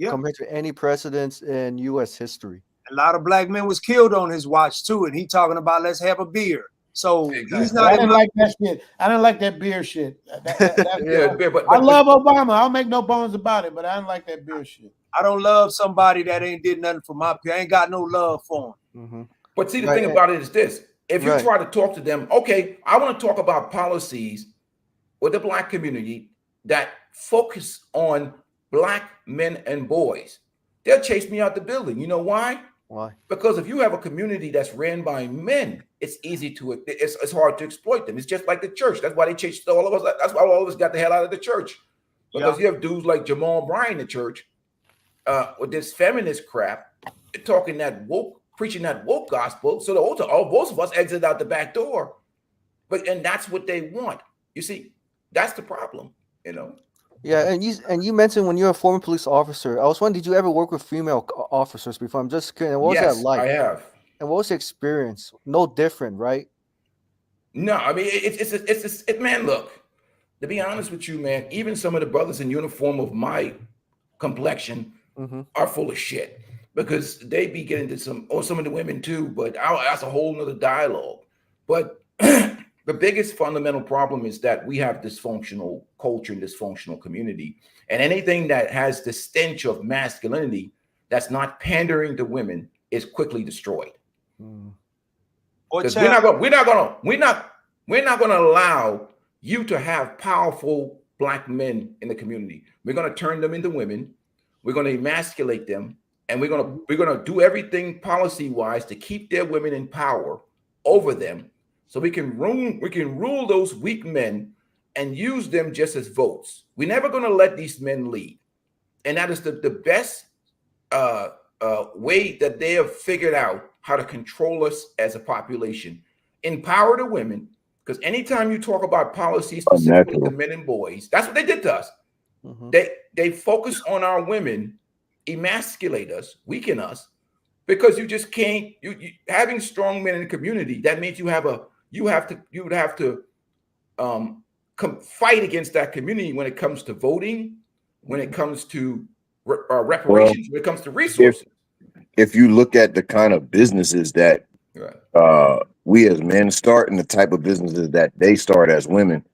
compared to any presidents in U.S. history. A lot of black men was killed on his watch too, and he talking about let's have a beer. So he's not. I didn't like that shit. I didn't like that beer shit. I love Obama. I'll make no bones about it, but I didn't like that beer shit. I don't love somebody that ain't did nothing for my people. I ain't got no love for him. But see, the thing about it is this: if you try to talk to them, okay, I want to talk about policies with the black community that focus on black men and boys, they'll chase me out the building. You know why? Why? Because if you have a community that's ran by men, it's hard to exploit them. It's just like the church. That's why they chased all of us. That's why all of us got the hell out of the church. Because you have dudes like Jamal Bryant in the church with this feminist crap, talking that woke preaching that woke gospel. So most of us exit out the back door. And that's what they want. You see, that's the problem, you know. Yeah, and you mentioned when you're a former police officer, I was wondering, did you ever work with female officers before? I'm just curious. What was that Yes, like? I have. And what was the experience? No different, right? No, I mean it's man, look, to be honest with you, man, even some of the brothers in uniform of my complexion are full of shit because they be getting to some of the women too, but that's a whole nother dialogue. But the biggest fundamental problem is that we have dysfunctional culture and dysfunctional community, and anything that has the stench of masculinity that's not pandering to women is quickly destroyed. Because we're not gonna allow you to have powerful black men in the community. We're gonna turn them into women. We're gonna emasculate them, and we're gonna do everything policy wise to keep their women in power over them, so we can rule those weak men and use them just as votes. We're never gonna let these men lead, and that is the best way that they have figured out how to control us as a population. Empower the women, because anytime you talk about policy specifically to men and boys, that's what they did to us. They focus on our women, emasculate us, weaken us, because you just can't. You having strong men in the community, that means you would have to fight against that community when it comes to voting, when it comes to reparations, when it comes to resources. If you look at the kind of businesses that we as men start and the type of businesses that they start as women,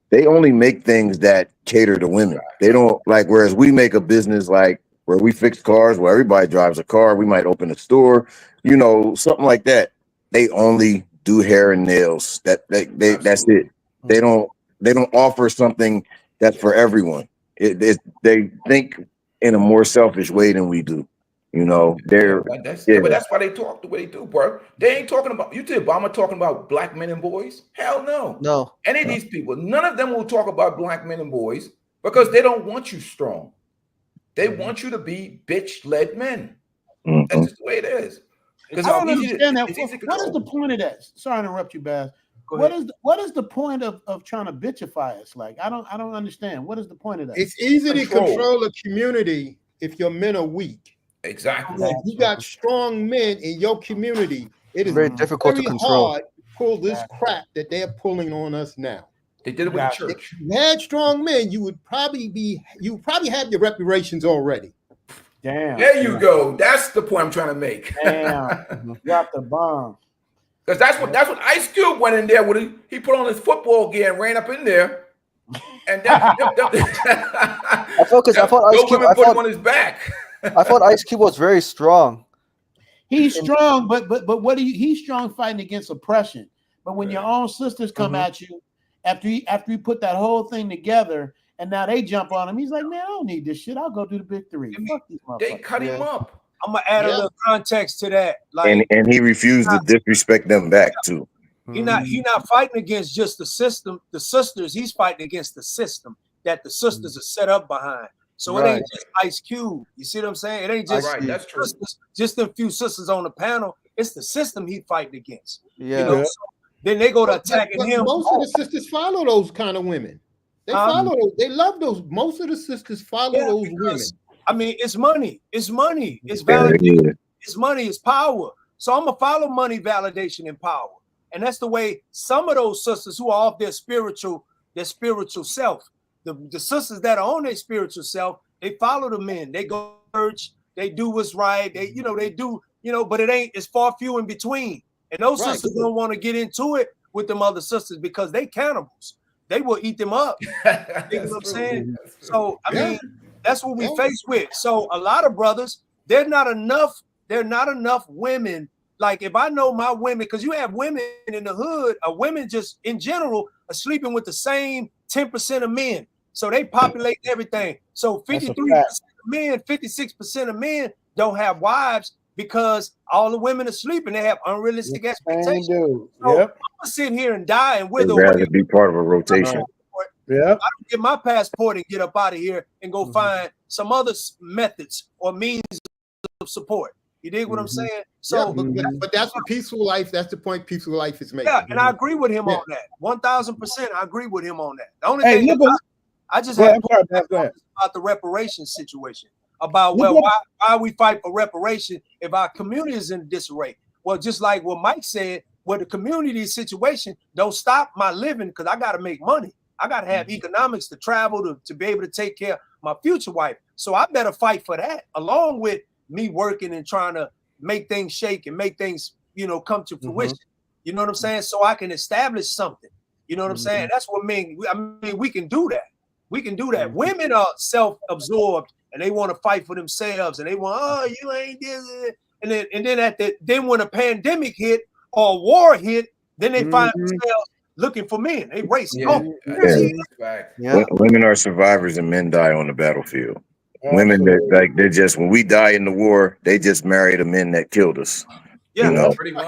they only make things that cater to women. They don't like, whereas we make a business like where we fix cars, where everybody drives a car, we might open a store, you know, something like that. They only do hair and nails. That's it. They don't offer something that's for everyone. They think in a more selfish way than we do. You know, but that's why they talk the way they do, bro. They ain't talking about, you think Obama talking about black men and boys? Hell no. No. Any of these people, none of them will talk about black men and boys because they don't want you strong. They want you to be bitch-led men. That's just the way it is. I don't understand that. What is the point of that? Sorry to interrupt you, Baz. What is the point of trying to bitchify us? Like, I don't understand. What is the point of that? It's easy to control a community if your men are weak. Exactly. If you got strong men in your community, it is very difficult to control. hard to pull this crap that they're pulling on us now. They did it with the church. If you had strong men, you would probably have your reparations already. Damn. There you go. That's the point I'm trying to make. Damn. Drop the bomb. Because that's what Ice Cube went in there with. He put on his football gear and ran up in there. And I thought Ice Cube put him on his back. I thought Ice Cube was very strong. He's strong, but he's strong fighting against oppression. But when your own sisters come at you after you put that whole thing together, and now they jump on him, he's like, man, I don't need this shit. I'll go do the big three. Fuck these motherfuckers. They cut him up. I'm gonna add a little context to that. Like, and he refused to disrespect them back too. He not fighting against just the system, the sisters. He's fighting against the system that the sisters are set up behind. So it ain't just Ice Cube. You see what I'm saying? It ain't just that's true. Just a few sisters on the panel. It's the system he fighting against. Yeah. You know, so then they go to attacking him. Most of the sisters follow those kind of women. They follow those. They love those. Most of the sisters follow those women. I mean, it's money. It's money. It's validation. It's money. It's power. So I'm gonna follow money, validation, and power. And that's the way some of those sisters who are off their spiritual self. The sisters that are on their spiritual self, they follow the men. They go to church. They do what's right. They do, but it's far few in between. And those sisters don't want to get into it with them other sisters because they cannibals. They will eat them up. You know what I'm saying? So I mean, that's what we face with. So a lot of brothers, they're not enough women. Like if I know my women, because you have women in the hood, women just in general are sleeping with the same 10% of men. So they populate everything. So 53% of men, 56% of men don't have wives because all the women are sleeping. They have unrealistic expectations. So I'm gonna sit here and die and wither away. Rather be part of a rotation. Yeah. I don't get my passport and get up out of here and go find some other methods or means of support. You dig what I'm saying? Yeah, So but that's the peaceful life. That's the point peaceful life is making. yeah, and I agree with him on that. 1,000%. I agree with him on that. The only Hey, thing look that I just go had ahead, I'm sorry, Beth, go ahead. about the reparations situation. About Look well, what- why we fight for reparation if our community is in disarray? Well, just like what Mike said, where the community situation don't stop my living because I got to make money. I got to have economics to travel to be able to take care of my future wife. So I better fight for that, along with me working and trying to make things shake and make things, come to fruition. You know what I'm saying? So I can establish something. You know what I'm saying? That's what I mean, we can do that. We can do that. Women are self-absorbed and they want to fight for themselves and they want, oh, you ain't this. And then when a pandemic hit or a war hit, then they find themselves looking for men. They racing. Women are survivors and men die on the battlefield. Women that they're just, when we die in the war, they just marry the men that killed us. Yeah,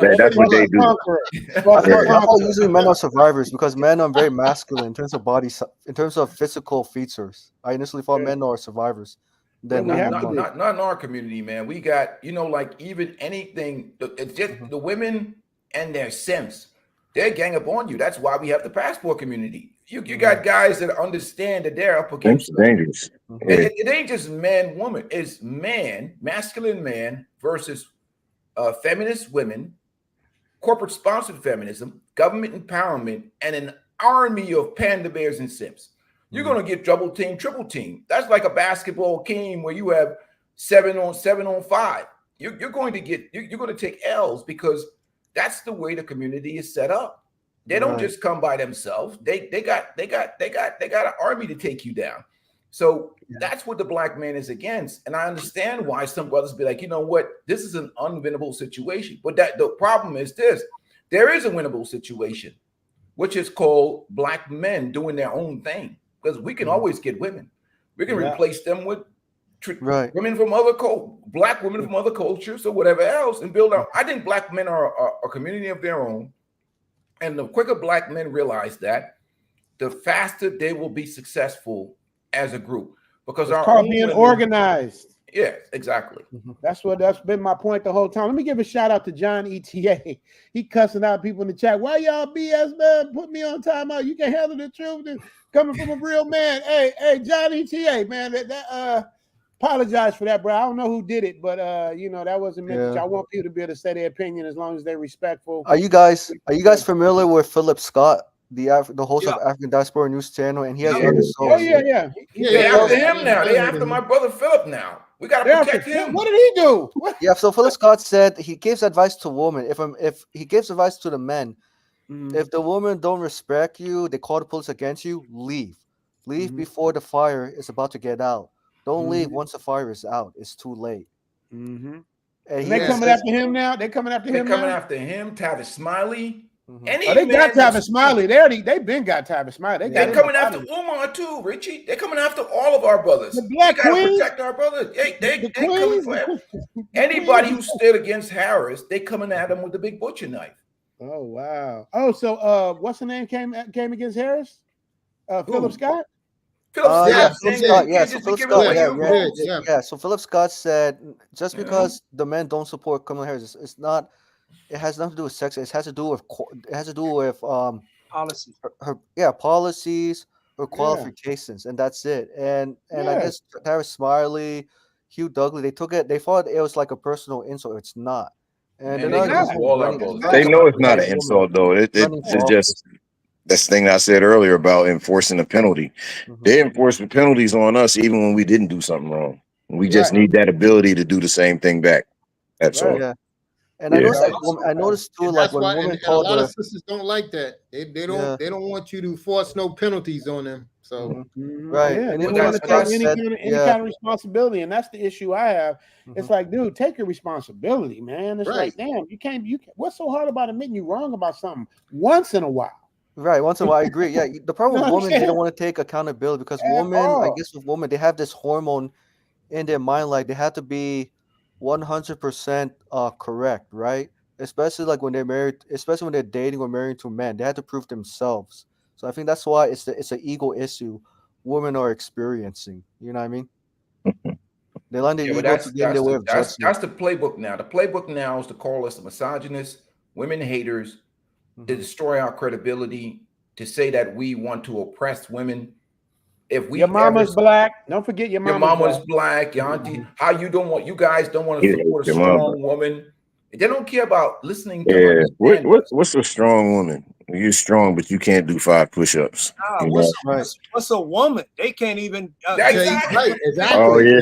that's what they do. That's why usually men are survivors, because men are very masculine in terms of in terms of physical features. I initially thought men are survivors. Then not in our community, man. We got, like even anything, it's just the women and their simps, they gang up on you. That's why we have the passport community. You got guys that understand that they're up against dangerous. It ain't just man, woman. It's man, masculine man versus feminist women, corporate sponsored feminism, government empowerment, and an army of panda bears and simps. You're going to get double team, triple team. That's like a basketball team where you have 7 on 5. You're going to take L's because that's the way the community is set up. They don't just come by themselves. They got an army to take you down. So that's what the black man is against. And I understand why some brothers be like, you know what, this is an unwinnable situation. But the problem is this: there is a winnable situation, which is called black men doing their own thing. Because we can always get women. We can replace them with women from black women from other cultures or whatever else and build out. I think black men are a community of their own. And the quicker black men realize that, the faster they will be successful as a group. Because it's called being organized. Yes, exactly. That's been my point the whole time. Let me give a shout out to John ETA. He cussing out people in the chat. Why y'all BS, man? Put me on timeout. You can handle the truth. Coming from a real man. Hey, John ETA, man. Apologize for that, bro. I don't know who did it, but that wasn't meant to. I want people to be able to say their opinion as long as they're respectful. Are you guys familiar with Philip Scott, the host of African Diaspora News Channel? And he has other shows. Oh yeah. They after him now. They after my brother Philip now. We gotta protect him. What did he do? Yeah, so Philip Scott said he gives advice to women. If he gives advice to the men, if the women don't respect you, they call the police against you, leave before the fire is about to get out. Don't leave once the fire is out. It's too late. And they coming after him now. They're coming after him. After him. Tavis Smiley. They got Tavis Smiley. They've been got Tavis Smiley. They're coming after Umar too, Richie. They're coming after all of our brothers. The Black Queens. Protect our brothers. They coming for anybody who stood against Harris. They coming at him with the big butcher knife. Oh wow. Oh, so what's the name came against Harris? Philip Scott. So Philip Scott said just because the men don't support Kamala Harris, it's not. It has nothing to do with sex. It has to do with policies. Her policies, her qualifications, and that's it. And I guess Tavis Smiley, Hugh Dudley, they took it. They thought it was like a personal insult. It's not. And they know it's not an insult though. It's just. That's the thing I said earlier about enforcing the penalty. They enforce the penalties on us even when we didn't do something wrong. We just need that ability to do the same thing back. That's all. Yeah. And I noticed too, like when women call a lot of sisters don't like that. They don't want you to force no penalties on them. So right, and they don't want to take any kind of responsibility, and that's the issue I have. It's like, dude, take your responsibility, man. It's like, damn, you can't. What's so hard about admitting you're wrong about something once in a while? Right, once in a while, I agree. Yeah, the problem with women, they don't want to take accountability because I guess with women, they have this hormone in their mind, like they have to be 100% correct, right? Especially like when they're married, especially when they're dating or married to men, they have to prove themselves. So I think that's why it's an ego issue women are experiencing. You know what I mean? They line their Yeah, but ego to get in their way of judgment. that's the playbook now. The playbook now is to call us misogynists, women haters, to destroy our credibility, to say that we want to oppress women. If we Your mama's black. Don't forget your your mama's mama's black, your auntie, how you guys don't want to Yeah, support a your mama. strong woman. They don't care about listening to Yeah. understand us. What's a strong woman? You're strong, but you can't do 5 push-ups. Nah, You know? what's a woman? They can't even. Exactly. Right, exactly. Oh yeah.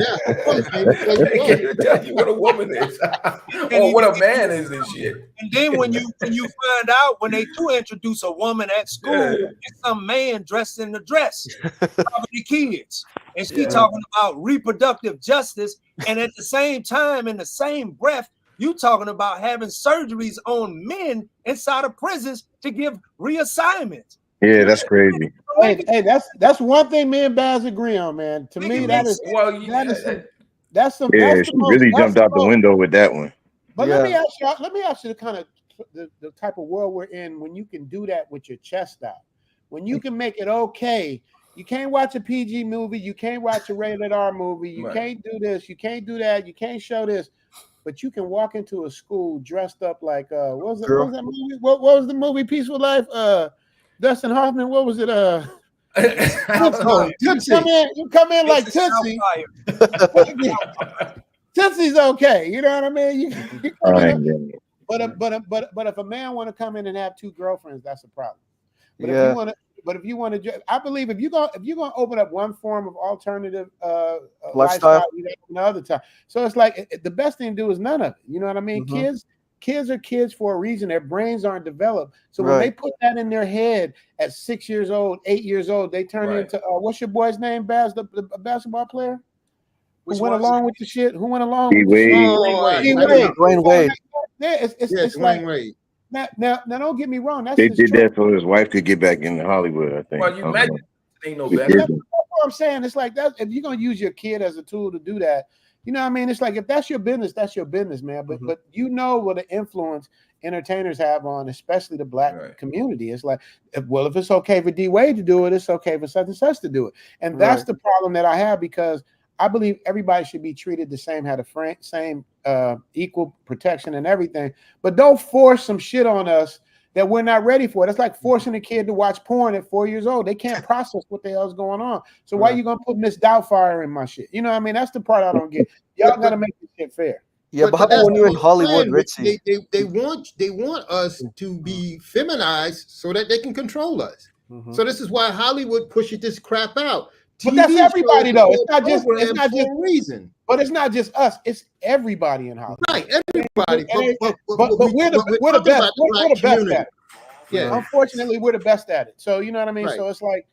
They can't even tell you what a woman is or what a man is and shit. And then when you find out when they do introduce a woman at school, it's some man dressed in the dress, probably kids, and she talking about reproductive justice, and at the same time, in the same breath, you talking about having surgeries on men inside of prisons to give reassessments. Yeah, that's crazy. Hey, that's one thing me and Baz agree on, man. To me, that's some. Yeah, That's she the most, really that's jumped the out the most- window with that one. But let me ask you the kind of the type of world we're in when you can do that with your chest out. When you can make it okay. You can't watch a PG movie, you can't watch a rated R movie, you can't do this, you can't do that, you can't show this. But you can walk into a school dressed up like what was that movie? What was the movie Peaceful Life? Dustin Hoffman, what was it? You come in like Tootsie. Tootsie's okay, you know what I mean? You come in, but if a man want to come in and have 2 girlfriends, that's a problem. But if you want to, I believe if you're gonna open up one form of alternative lifestyle, you got another time. So it's like the best thing to do is none of it. You know what I mean? Kids are kids for a reason. Their brains aren't developed. So when they put that in their head at 6 years old, 8 years old, they turn into what's your boy's name, Baz, the basketball player? Who went along with the shit? Who went along with the shit? Dwayne Wade. It's like Wade. Now, don't get me wrong. They did that so his wife could get back into Hollywood, I think. Well, you imagine ain't no better. That's what I'm saying. It's like that. If you're gonna use your kid as a tool to do that, you know what I mean? It's like if that's your business, man. But you know what the influence entertainers have on, especially the black community. It's like, if it's okay for D Wade to do it, it's okay for such and such to do it. And that's the problem that I have, because I believe everybody should be treated the same, have the same equal protection and everything. But don't force some shit on us that we're not ready for. That's like forcing a kid to watch porn at 4 years old. They can't process what the hell's going on. So why you gonna put Miss Doubtfire in my shit? You know what I mean? That's the part I don't get. Y'all gotta make this shit fair. Yeah, but how about when you're in Hollywood, Richie? They want us to be feminized so that they can control us. So this is why Hollywood pushes this crap out. But that's everybody though. It's not just a reason. But it's not just us. It's everybody in Hollywood. Right, everybody. But we're the best. We're the best at it. Yeah. Unfortunately, we're the best at it. So you know what I mean. Right. So it's like,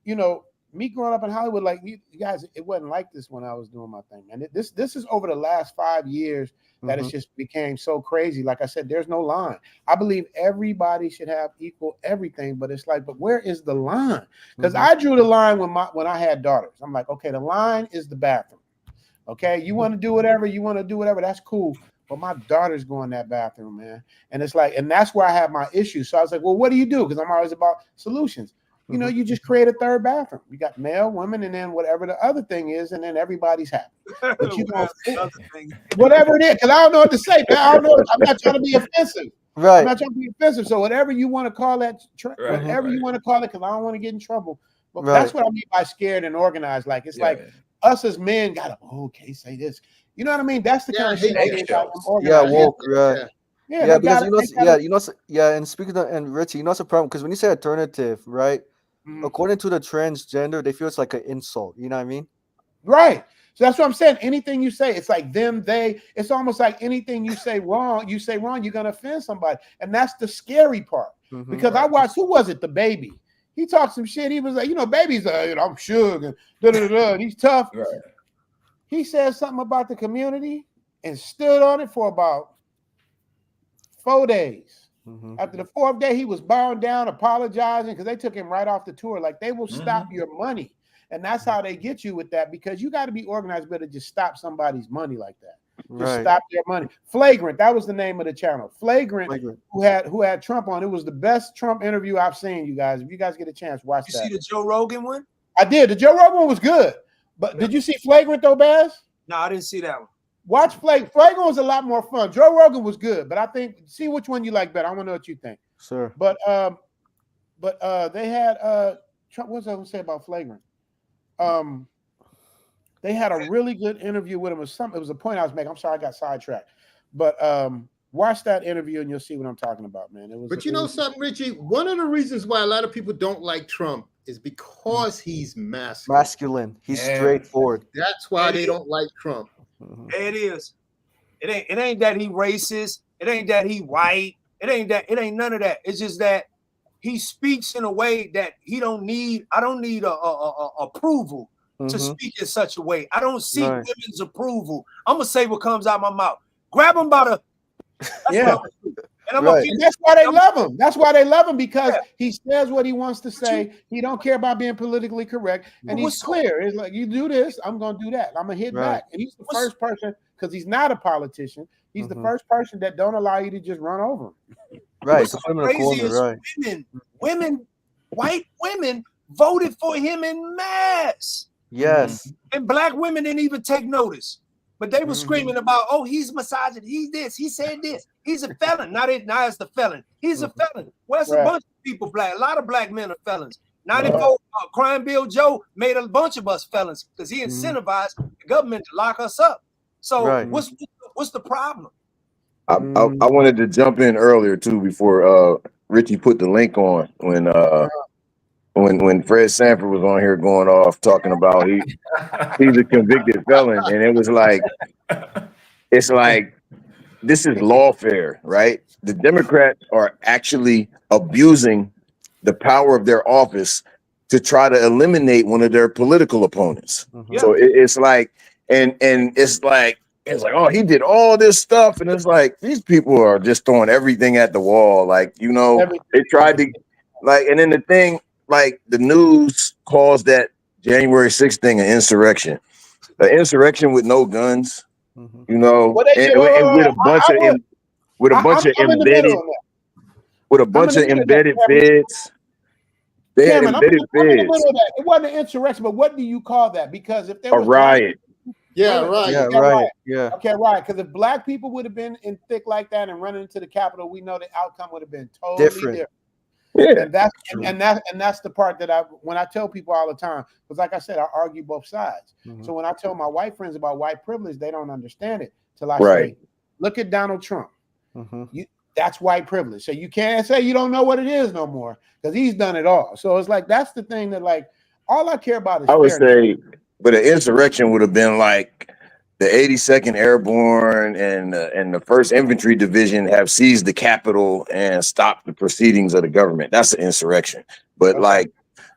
you know, me growing up in Hollywood, like you guys, it wasn't like this when I was doing my thing. And this is over the last 5 years that it's just became so crazy. Like I said, there's no line. I believe everybody should have equal everything, but it's like, but where is the line? Because I drew the line when I had daughters. I'm like, okay, the line is the bathroom. Okay, you want to do whatever, that's cool. But my daughter's going in that bathroom, man. And it's like, and that's where I have my issues. So I was like, well, what do you do? Because I'm always about solutions. You know, you just create a third bathroom. You got male, women, and then whatever the other thing is, and then everybody's happy. But you don't, whatever it is, because I don't know what to say, man. I don't know. I'm not trying to be offensive. Right. I'm not trying to be offensive. So whatever you want to call that, whatever you want to call it, because I don't want to get in trouble. But that's what I mean by scared and organized. Like it's like us as men got to, okay, say this. You know what I mean? That's the kind of shit. Woke, right. Yeah, because and speaking of, and Richie, you know, it's a problem because when you say alternative, right? According to the transgender, they feel it's like an insult. You know what I mean? Right. So that's what I'm saying. Anything you say, it's like them, they. It's almost like anything you say wrong, you're gonna offend somebody, and that's the scary part. Because I watched, who was it? The Baby. He talked some shit. He was like, you know, Baby's, you know, I'm Suge and and he's tough. Right. He said something about the community and stood on it for about 4 days. After the 4th day, he was bowing down, apologizing because they took him right off the tour. Like they will stop your money. And that's how they get you with that, because you got to be organized, better just stop somebody's money like that. Just stop their money. Flagrant, that was the name of the channel. Flagrant. Who had Trump on. It was the best Trump interview I've seen, you guys. If you guys get a chance, watch that. You see the Joe Rogan one? I did. The Joe Rogan one was good. But did you see Flagrant though, Baz? No, I didn't see that one. Watch Flagrant was a lot more fun. Joe Rogan was good, but I think see which one you like better. I want to know what you think. Sure. But they had Trump. What was I going to say about Flagrant? They had a really good interview with him. It was a point I was making. I'm sorry I got sidetracked. But watch that interview and you'll see what I'm talking about, man. But you know something, Richie? One of the reasons why a lot of people don't like Trump is because he's masculine. Masculine. He's straightforward. That's why they don't like Trump. It is. It ain't that he racist. It ain't that he white. It ain't none of that. It's just that he speaks in a way that I don't need approval to speak in such a way. I don't seek women's approval. I'm gonna say what comes out of my mouth. Grab him by the And that's why they love him. That's why they love him, because he says what he wants to say. He don't care about being politically correct, and he's clear. It's like, you do this, I'm gonna do that. I'm gonna hit back. And he's the first person, because he's not a politician. He's the first person that don't allow you to just run over him. What's so crazy is white women voted for him in mass. Yes. And black women didn't even take notice. But they were screaming about, oh, he's misogynist, he's this, he said this, he's a felon. Now it's the felon. He's a felon. Well, it's a bunch of people black. A lot of black men are felons. 94 Crime Bill Joe made a bunch of us felons because he incentivized the government to lock us up. So what's the problem? I wanted to jump in earlier too before Richie put the link on when Fred Sanford was on here going off talking about he's a convicted felon, and it was like, it's like, this is lawfare, right? The Democrats are actually abusing the power of their office to try to eliminate one of their political opponents. So it's like, and it's like, oh, he did all this stuff, and it's like, these people are just throwing everything at the wall. Like, you know, they tried to, like, and then the thing, like, the news calls that January 6th thing an insurrection. An insurrection with no guns, you know, and with a bunch of embedded feds. They had embedded feds. It wasn't an insurrection, but what do you call that? Because if there was a riot. Okay, right. Because if black people would have been in thick like that and running into the Capitol, we know the outcome would have been totally different. And that's the part that when I tell people all the time, because like I said, I argue both sides. So when I tell my white friends about white privilege, they don't understand it till I say, look at Donald Trump. That's white privilege. So you can't say you don't know what it is no more, because he's done it all. So it's like, that's the thing that, like, all I care about is I would say, but an insurrection would have been like the 82nd Airborne and the 1st Infantry Division have seized the Capitol and stopped the proceedings of the government. That's an insurrection. But like,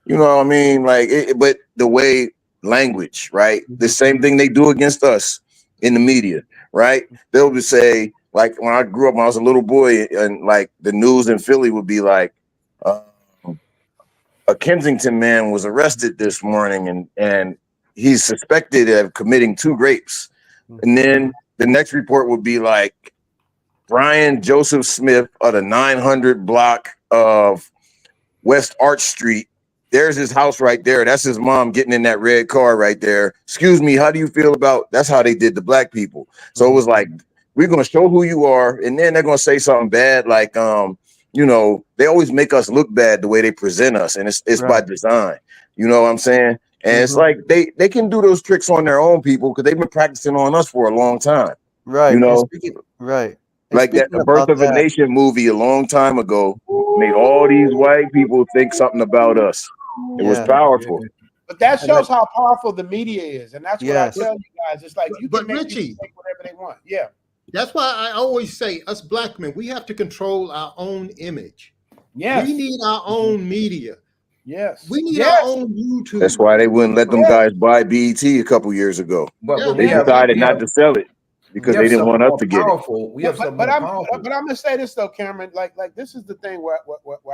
you know what I mean? Like, but the way language, right? The same thing they do against us in the media, right? They'll just say, like, when I grew up, when I was a little boy, and like the news in Philly would be like, a Kensington man was arrested this morning and he's suspected of committing 2 rapes. And then the next report would be like, Brian Joseph Smith of the 900 block of West Arch Street. There's his house right there. That's his mom getting in that red car right there. Excuse me, how do you feel about, that's how they did the black people. So it was like, we're going to show who you are. And then they're going to say something bad. Like, you know, they always make us look bad the way they present us. And it's by design. You know what I'm saying? And it's like they can do those tricks on their own people because they've been practicing on us for a long time. Right. You know, like that the Birth of a Nation movie a long time ago made all these white people think something about us. It was powerful. But that shows how powerful the media is. And that's what I tell you guys. It's like, you can make Richie, people think whatever they want. Yeah. That's why I always say, us black men, we have to control our own image. Yes. We need our own media. Yes. We need our own YouTube. That's why they wouldn't let them guys buy BET a couple years ago. But they decided not to sell it because they didn't want us to get it. But I'm gonna say this though, Cameron. Like this is the thing where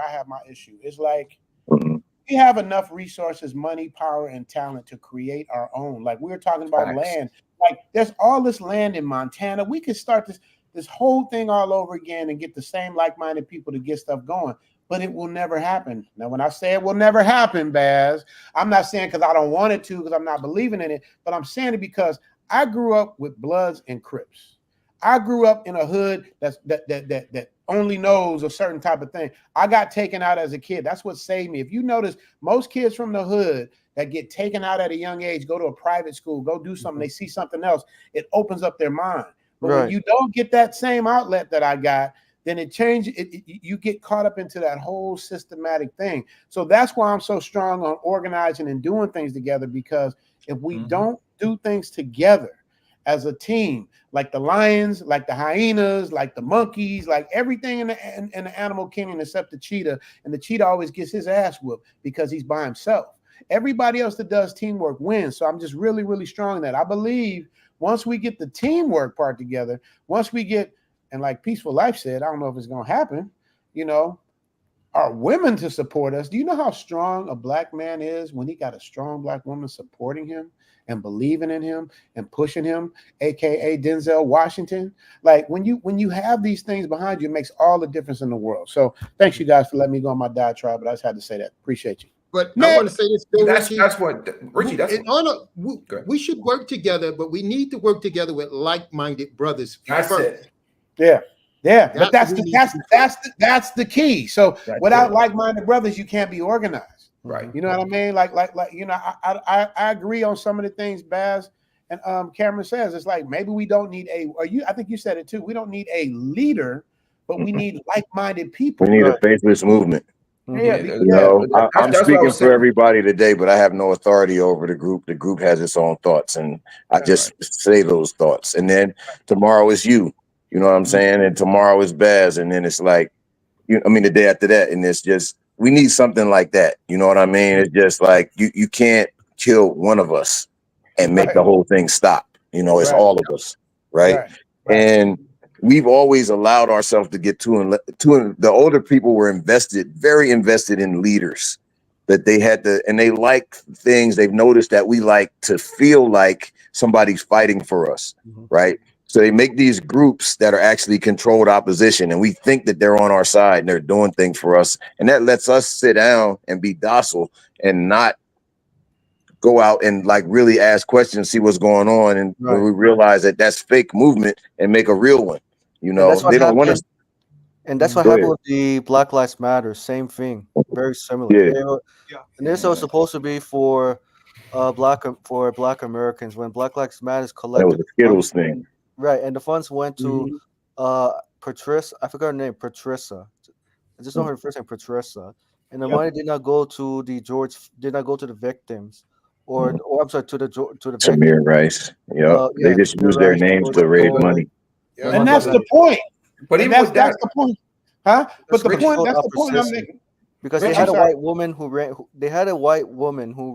I have my issue. It's like, we have enough resources, money, power, and talent to create our own. Like, we were talking about land. Like, there's all this land in Montana. We could start this whole thing all over again and get the same like-minded people to get stuff going. But it will never happen. Now, when I say it will never happen, Baz, I'm not saying because I don't want it to, because I'm not believing in it, but I'm saying it because I grew up with Bloods and Crips. I grew up in a hood that only knows a certain type of thing. I got taken out as a kid. That's what saved me. If you notice, most kids from the hood that get taken out at a young age, go to a private school, go do something, they see something else, it opens up their mind. But when you don't get that same outlet that I got, then it changes. You get caught up into that whole systematic thing. So that's why I'm so strong on organizing and doing things together, because if we don't do things together as a team, like the lions, like the hyenas, like the monkeys, like everything in the animal kingdom except the cheetah, and the cheetah always gets his ass whooped because he's by himself. Everybody else that does teamwork wins. So I'm just really, really strong in that. I believe once we get the teamwork part together, once we get, and like Peaceful Life said, I don't know if it's going to happen, you know, our women to support us. Do you know how strong a black man is when he got a strong black woman supporting him and believing in him and pushing him, aka Denzel Washington? Like when you have these things behind you, it makes all the difference in the world. So thanks you guys for letting me go on my diatribe, but I just had to say that. Appreciate you. But I want to say this, Bill, we should work together, but we need to work together with like-minded brothers. That's it. Yeah. Yeah, but that's the key. So without like-minded brothers, you can't be organized. Right. You know what I mean? Like you know, I agree on some of the things Baz and Cameron says. It's like maybe we don't need I think you said it too. We don't need a leader, but we need like-minded people. We need a faithless movement. Yeah, you know, I'm speaking for everybody today, but I have no authority over the group. The group has its own thoughts, and I just say those thoughts. And then tomorrow is you. You know what I'm saying? And tomorrow is Baz, and then it's like, the day after that, and it's just we need something like that. You know what I mean? It's just like you can't kill one of us and make the whole thing stop. You know, it's all of us, right? And we've always allowed ourselves to get the older people were very invested in leaders, that they had to, and they like things. They've noticed that we like to feel like somebody's fighting for us, right? So they make these groups that are actually controlled opposition, and we think that they're on our side and they're doing things for us. And that lets us sit down and be docile and not go out and like really ask questions, see what's going on. And when we realize that that's fake movement and make a real one, you know, they don't want to. And that's what happened with the Black Lives Matter. Same thing, very similar. Yeah. And this was supposed to be for Black Americans. When Black Lives Matter collected, that was a Skittles thing, right? And the funds went to Patricia. I forgot her name, Patricia. I just know her first name, Patricia. And the money did not go to the victims, or I'm sorry, to the Tamir Rice. They just use their names to raise money. And that's the point. But even that's the point, huh? But the point, that's the point I'm making. Because they had a white woman who ran. They had a white woman who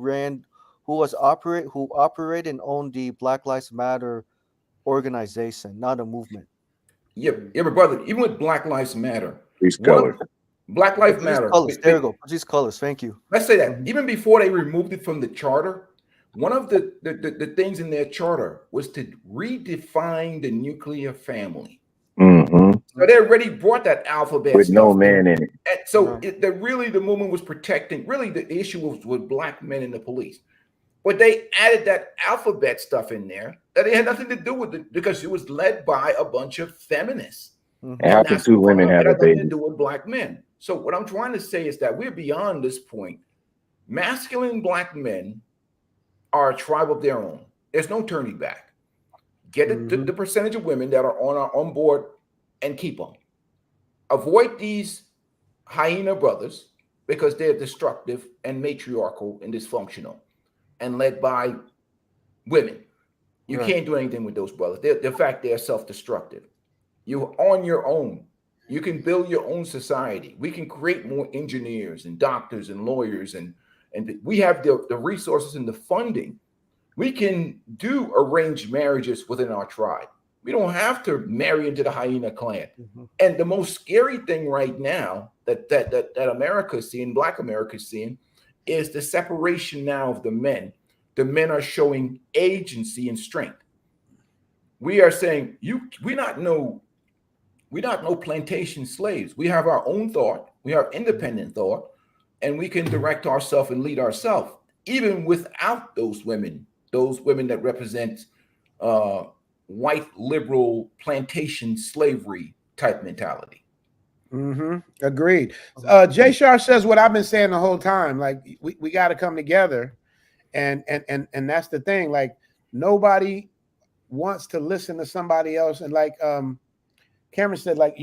operated and owned the Black Lives Matter organization, not a movement. Yeah, but brother, even with Black Lives Matter, Black Lives Matter. Colors. There you go. These colors. Thank you. Let's say that even before they removed it from the charter, one of the things in their charter was to redefine the nuclear family. So they already brought that alphabet with no man in it. And so the movement was protecting. Really, the issue was with black men in the police, but they added that alphabet stuff in there that it had nothing to do with it because it was led by a bunch of feminists. And how can two women have a baby? To do with black men. So what I'm trying to say is that we're beyond this point. Masculine black men are a tribe of their own. There's no turning back. Get the percentage of women that are on board and keep them. Avoid these hyena brothers because they're destructive and matriarchal and dysfunctional and led by women. You can't do anything with those brothers. In fact, they're self-destructive. You're on your own. You can build your own society. We can create more engineers and doctors and lawyers, and we have the resources and the funding. We can do arranged marriages within our tribe. We don't have to marry into the hyena clan. And the most scary thing right now that America is seeing, Black America is seeing, is the separation now of the men. The men are showing agency and strength. We are saying, we're not no plantation slaves. We have our own thought. We have independent thought, and we can direct ourselves and lead ourselves, even without those women that represent white liberal plantation slavery type mentality. Agreed. Jay Shar says what I've been saying the whole time. Like we got to come together, and that's the thing. Like nobody wants to listen to somebody else, and like Cameron said, like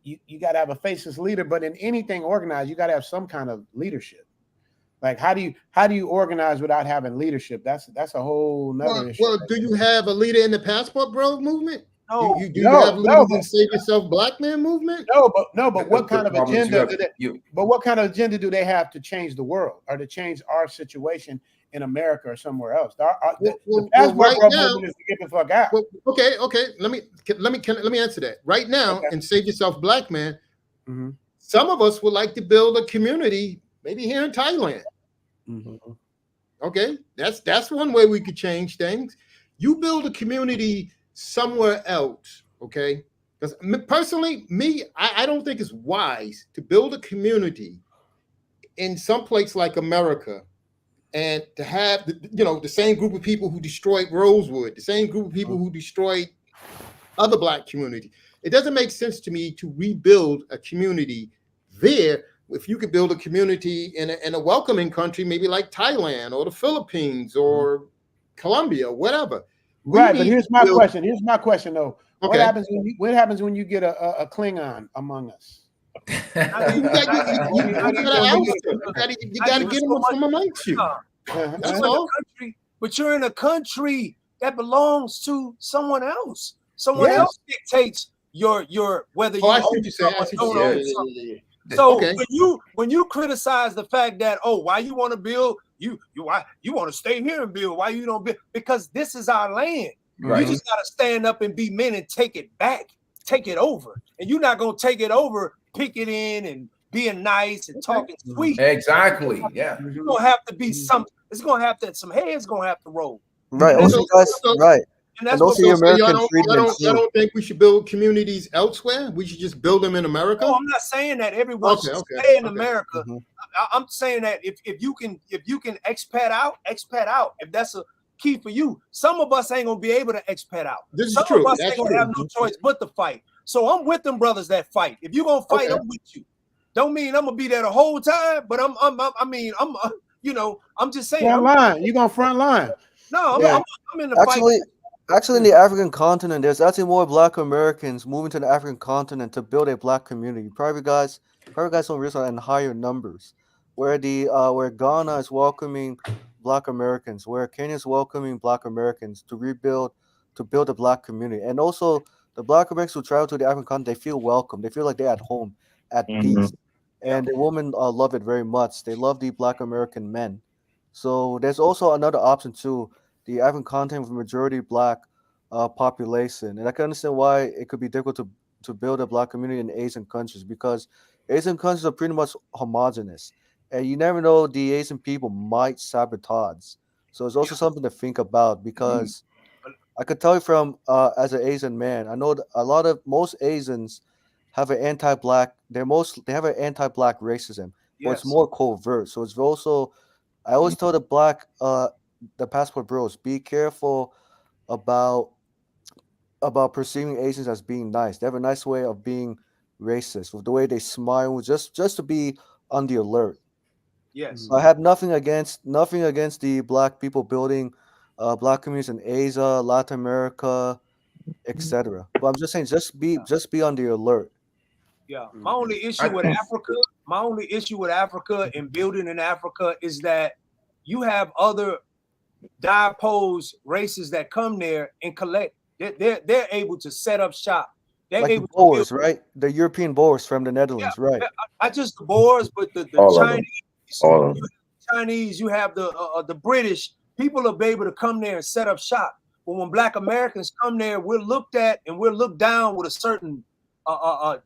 you got to have a faceless leader. But in anything organized, you got to have some kind of leadership. Like how do you organize without having leadership? That's a whole nother issue. Well, do you have a leader in the Passport Bros movement? No, do you have leaders in Save Yourself Black Man movement? But what kind of agenda do they? But what kind of agenda do they have to change the world or to change our situation in America or somewhere else? The Passport Bros movement is to get the fuck out. Okay. Let me answer that. Right now, in Save Yourself Black Man, some of us would like to build a community, maybe here in Thailand. Okay, that's one way we could change things. You build a community somewhere else, okay? Because personally, I don't think it's wise to build a community in some place like America and to have the same group of people who destroyed Rosewood, the same group of people who destroyed other Black communities. It doesn't make sense to me to rebuild a community there. If you could build a community in a welcoming country, maybe like Thailand or the Philippines or Colombia, whatever. Right, but here's my question. Here's my question though. Okay. What happens when you get a Klingon among us? You got to get them from amongst you. That's all. But you're in a country that belongs to someone else. Someone else dictates your whether you. I see what you're saying. So when you criticize the fact that why you want to build you want to stay here and build, why you don't build, because this is our land. Right. You just got to stand up and be men and take it back, take it over, and you're not gonna take it over picketing and being nice and talking sweet. Exactly. Yeah. It's gonna have to be some. It's gonna have to some heads gonna have to roll. Right. Also, guys. Right. And that's also your American freedom. I don't think we should build communities elsewhere. We should just build them in America. No, I'm not saying that everyone should stay in America. I'm saying that if you can expat out, if that's a key for you. Some of us ain't gonna be able to expat out. Some of us ain't gonna have no choice but to fight. So I'm with them brothers that fight. If you're gonna fight, I'm with you. Don't mean I'm gonna be there the whole time, but I'm just saying. Front line. You're gonna front line. No, I'm in the fight. Actually, in the African continent, there's actually more Black Americans moving to the African continent to build a Black community. Probably guys don't realize in higher numbers. Where Ghana is welcoming Black Americans, where Kenya is welcoming Black Americans to build a Black community, and also the Black Americans who travel to the African continent, they feel welcome. They feel like they're at home, at peace, and the women love it very much. They love the Black American men. So there's also another option too. The African continent with a majority Black population. And I can understand why it could be difficult to build a Black community in Asian countries, because Asian countries are pretty much homogenous. And you never know, the Asian people might sabotage. So it's also something to think about, because I could tell you from as an Asian man, I know that most Asians have an anti-Black, they have an anti-Black racism, but it's more covert. So it's also, I always tell the Passport Bros, be careful about perceiving Asians as being nice. They have a nice way of being racist with the way they smile, just to be on the alert. Yes. I have nothing against the Black people building Black communities in Asia, Latin America, etc. But I'm just saying, just be on the alert. Yeah. My only issue with Africa and building in Africa is that you have other diopose races that come there and collect. They're able to set up shop. They're like able the Boers, right? The European Boers from the Netherlands, right? Not just the Boers, but the Chinese. You have the British. People will be able to come there and set up shop. But when Black Americans come there, we're looked at and we're looked down with a certain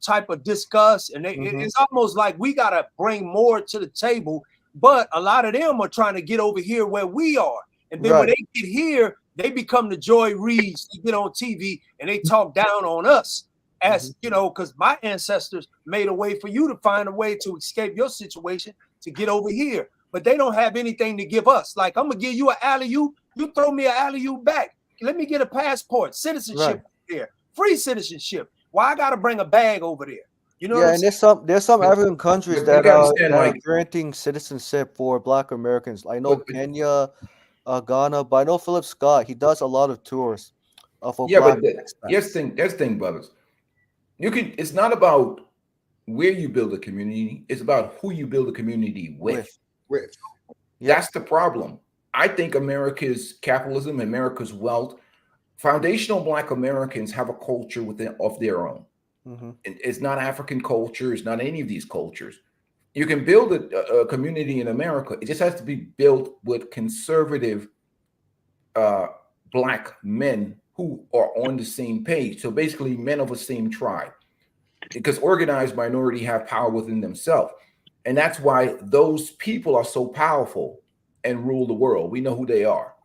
type of disgust, and it's almost like we gotta bring more to the table. But a lot of them are trying to get over here where we are. And then when they get here, they become the Joy Reids. They get on TV and they talk down on us, as because my ancestors made a way for you to find a way to escape your situation to get over here. But they don't have anything to give us. Like, I'm gonna give you an alley-oop, you throw me an alley-oop back. let me get a passport, citizenship Right. there, free citizenship. Why I gotta bring a bag over there? You know what Yeah, I'm and saying? there's some African countries But you that gotta are understand, that are Mike. granting citizenship for Black Americans. I know But Kenya, Ghana, but I know Philip Scott. He does a lot of tours for yeah, Black but here's expats. the thing, brothers. You can. It's not about where you build a community. It's about who you build a community with. With. Yep. That's the problem. I think America's capitalism, America's wealth, foundational Black Americans have a culture within of their own. Mm-hmm. It's not African culture. It's not any of these cultures. You can build a community in America. It just has to be built with conservative Black men who are on the same page. So basically, men of the same tribe, because organized minority have power within themselves, and that's why those people are so powerful and rule the world. We know who they are,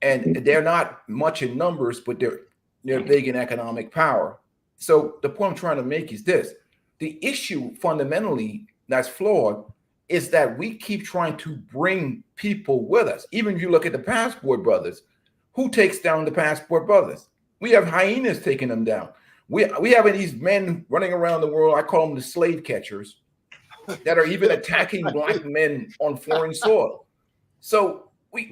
and they're not much in numbers, but they're big in economic power. So the point I'm trying to make is this: the issue fundamentally that's flawed is that we keep trying to bring people with us. Even if you look at the Passport Brothers, who takes down the Passport Brothers? We have hyenas taking them down. We have these men running around the world. I call them the slave catchers that are even attacking Black men on foreign soil. So we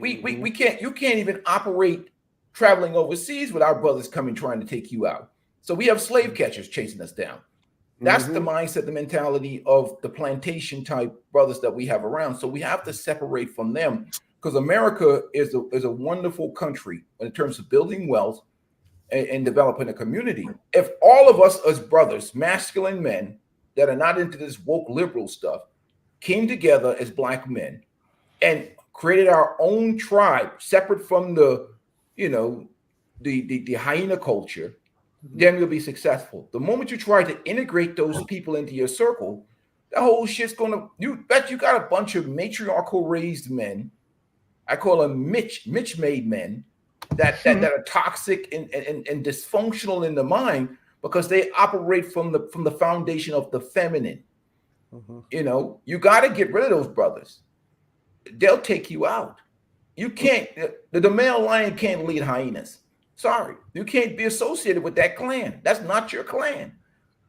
can't, you can't even operate traveling overseas with our brothers coming trying to take you out. So we have slave catchers chasing us down. That's the mindset, the mentality of the plantation type brothers that we have around. So we have to separate from them, because America is a wonderful country in terms of building wealth and developing a community. If all of us as brothers, masculine men that are not into this woke liberal stuff, came together as Black men and created our own tribe separate from the hyena culture, then we'll be successful. The moment you try to integrate those people into your circle, that whole shit's gonna, you bet you got a bunch of matriarchal raised men. I call them Mitch made men that are toxic and dysfunctional in the mind, because they operate from the foundation of the feminine. You got to get rid of those brothers. They'll take you out. You can't, the male lion can't lead hyenas. Sorry, you can't be associated with that clan. That's not your clan.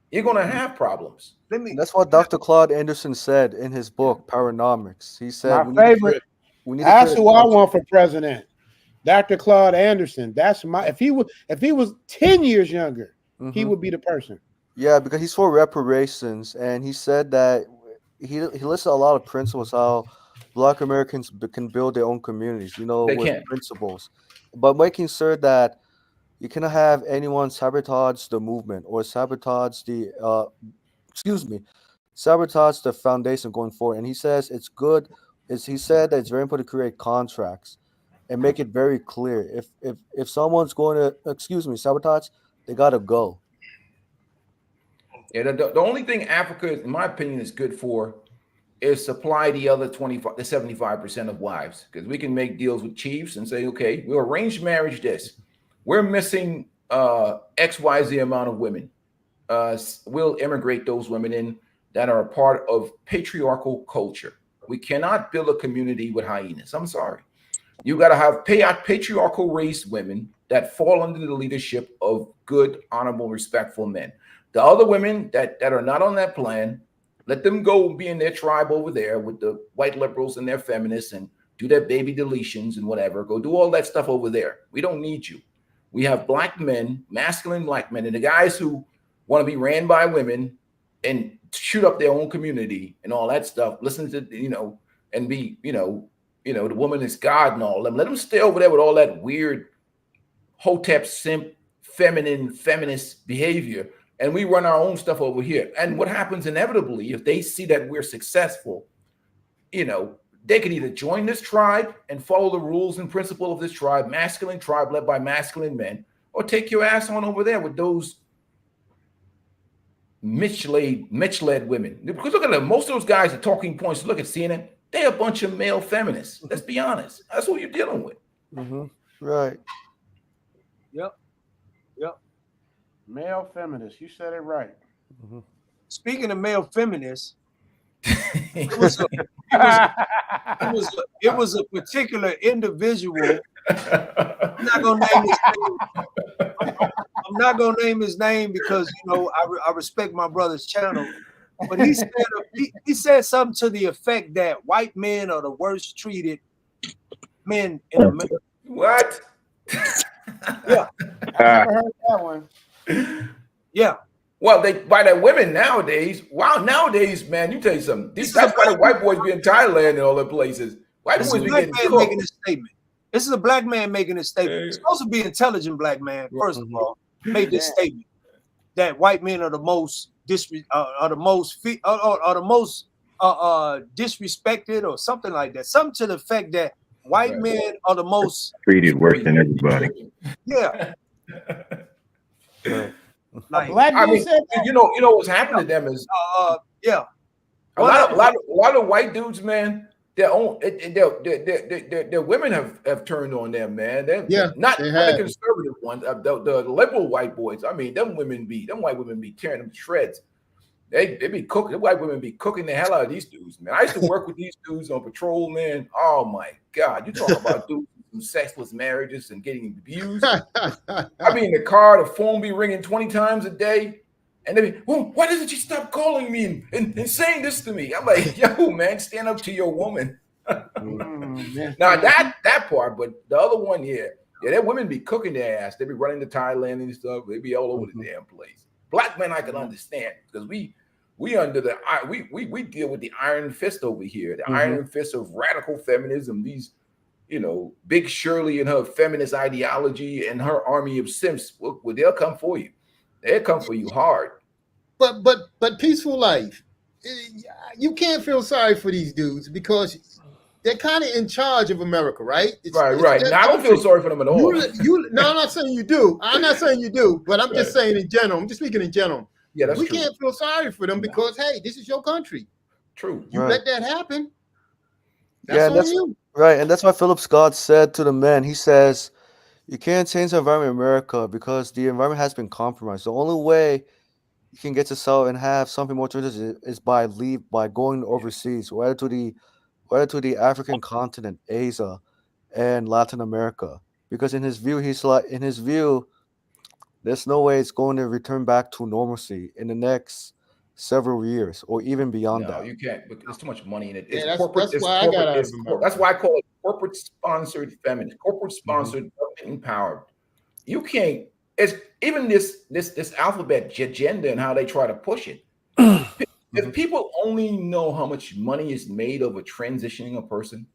You're gonna have problems. That's what Dr. Claude Anderson said in his book Paranomics. He said, My favorite. That's who I want for president, Dr. Claude Anderson. That's my. If he was 10 years younger, he would be the person. Yeah, because he's for reparations, and he said that he listed a lot of principles how Black Americans can build their own communities, They with can. principles, but making sure that you cannot have anyone sabotage the movement or sabotage the sabotage the foundation going forward. And he says it's good. He said that it's very important to create contracts and make it very clear. If someone's going to sabotage, they gotta go. Yeah, the only thing Africa, in my opinion, is good for is supply the other 25 to 75% of wives, because we can make deals with chiefs and say, okay, we'll arrange marriage this. We're missing XYZ amount of women. We'll immigrate those women in that are a part of patriarchal culture. We cannot build a community with hyenas. I'm sorry. You got to have patriarchal raised women that fall under the leadership of good, honorable, respectful men. The other women that are not on that plan, let them go be in their tribe over there with the white liberals and their feminists and do their baby deletions and whatever. Go do all that stuff over there. We don't need you. We have Black men, masculine Black men, and the guys who want to be ran by women and shoot up their own community and all that stuff. Listen to, and be, the woman is God and all them. Let them stay over there with all that weird Hotep simp, feminist behavior. And we run our own stuff over here. And what happens inevitably, if they see that we're successful, they can either join this tribe and follow the rules and principle of this tribe, masculine tribe led by masculine men, or take your ass on over there with those Mitch-led women. Because look at them, most of those guys are talking points. Look at CNN. They're a bunch of male feminists. Let's be honest. That's what you're dealing with. Right. Yep. Male feminists. You said it right. Speaking of male feminists, it was a particular individual I'm not gonna name his name. I'm not gonna name his name because I respect my brother's channel. But he said he said something to the effect that white men are the worst treated men in America. What? Yeah. I never heard that one. Yeah. Well, by the women nowadays. Wow, nowadays, man, you tell you something. That's why the white boys be in Thailand and all the places. White This boys is be a black getting man cooked. making this statement. This is a black man making this statement. He's supposed to be an intelligent black man, first of all, made this statement that white men are the most disrespected or something like that. Something to the effect that white men are the most Treated worse than everybody. Yeah. Like, black I dude mean, said that? you know what's happened to them is yeah. a lot of white dudes, man. Their women have turned on them, man. Not the conservative ones, the liberal white boys. I mean, them white women be tearing them to shreds. They be cooking. The white women be cooking the hell out of these dudes, man. I used to work with these dudes on patrol, man. Oh my God, you talk about dudes with sexless marriages and getting abused. I be in the car, the phone be ringing 20 times a day. And they be, well, why doesn't she stop calling me and saying this to me? I'm like, yo, man, stand up to your woman. Now that part, but the other one, that women be cooking their ass. They be running to Thailand and stuff. They be all over the damn place. Black men, I can understand because we under the we deal with the iron fist over here, the iron fist of radical feminism. These, Big Shirley and her feminist ideology and her army of simps. Well, they'll come for you. They'll come for you hard. But peaceful life, you can't feel sorry for these dudes because they're kind of in charge of America, right? Right. Now, I don't feel sorry for them at all. No, I'm not saying you do. I'm not saying you do, but I'm just saying in general. I'm just speaking in general. Yeah, that's we true. can't feel sorry for them because, hey, this is your country. True. You let that happen. That's you. Right. And that's why Philip Scott said to the men, he says, you can't change the environment in America because the environment has been compromised. The only way you can get to sell and have something more traditional is by going overseas, whether to the African continent, Asia, and Latin America. Because in his view, there's no way it's going to return back to normalcy in the next several years or even beyond that. No, you can't. There's too much money in it. That's why I got out of America. That's why I call it corporate-sponsored feminist, corporate-sponsored empowered. You can't. It's even this alphabet agenda and how they try to push it. If people only know how much money is made over transitioning a person,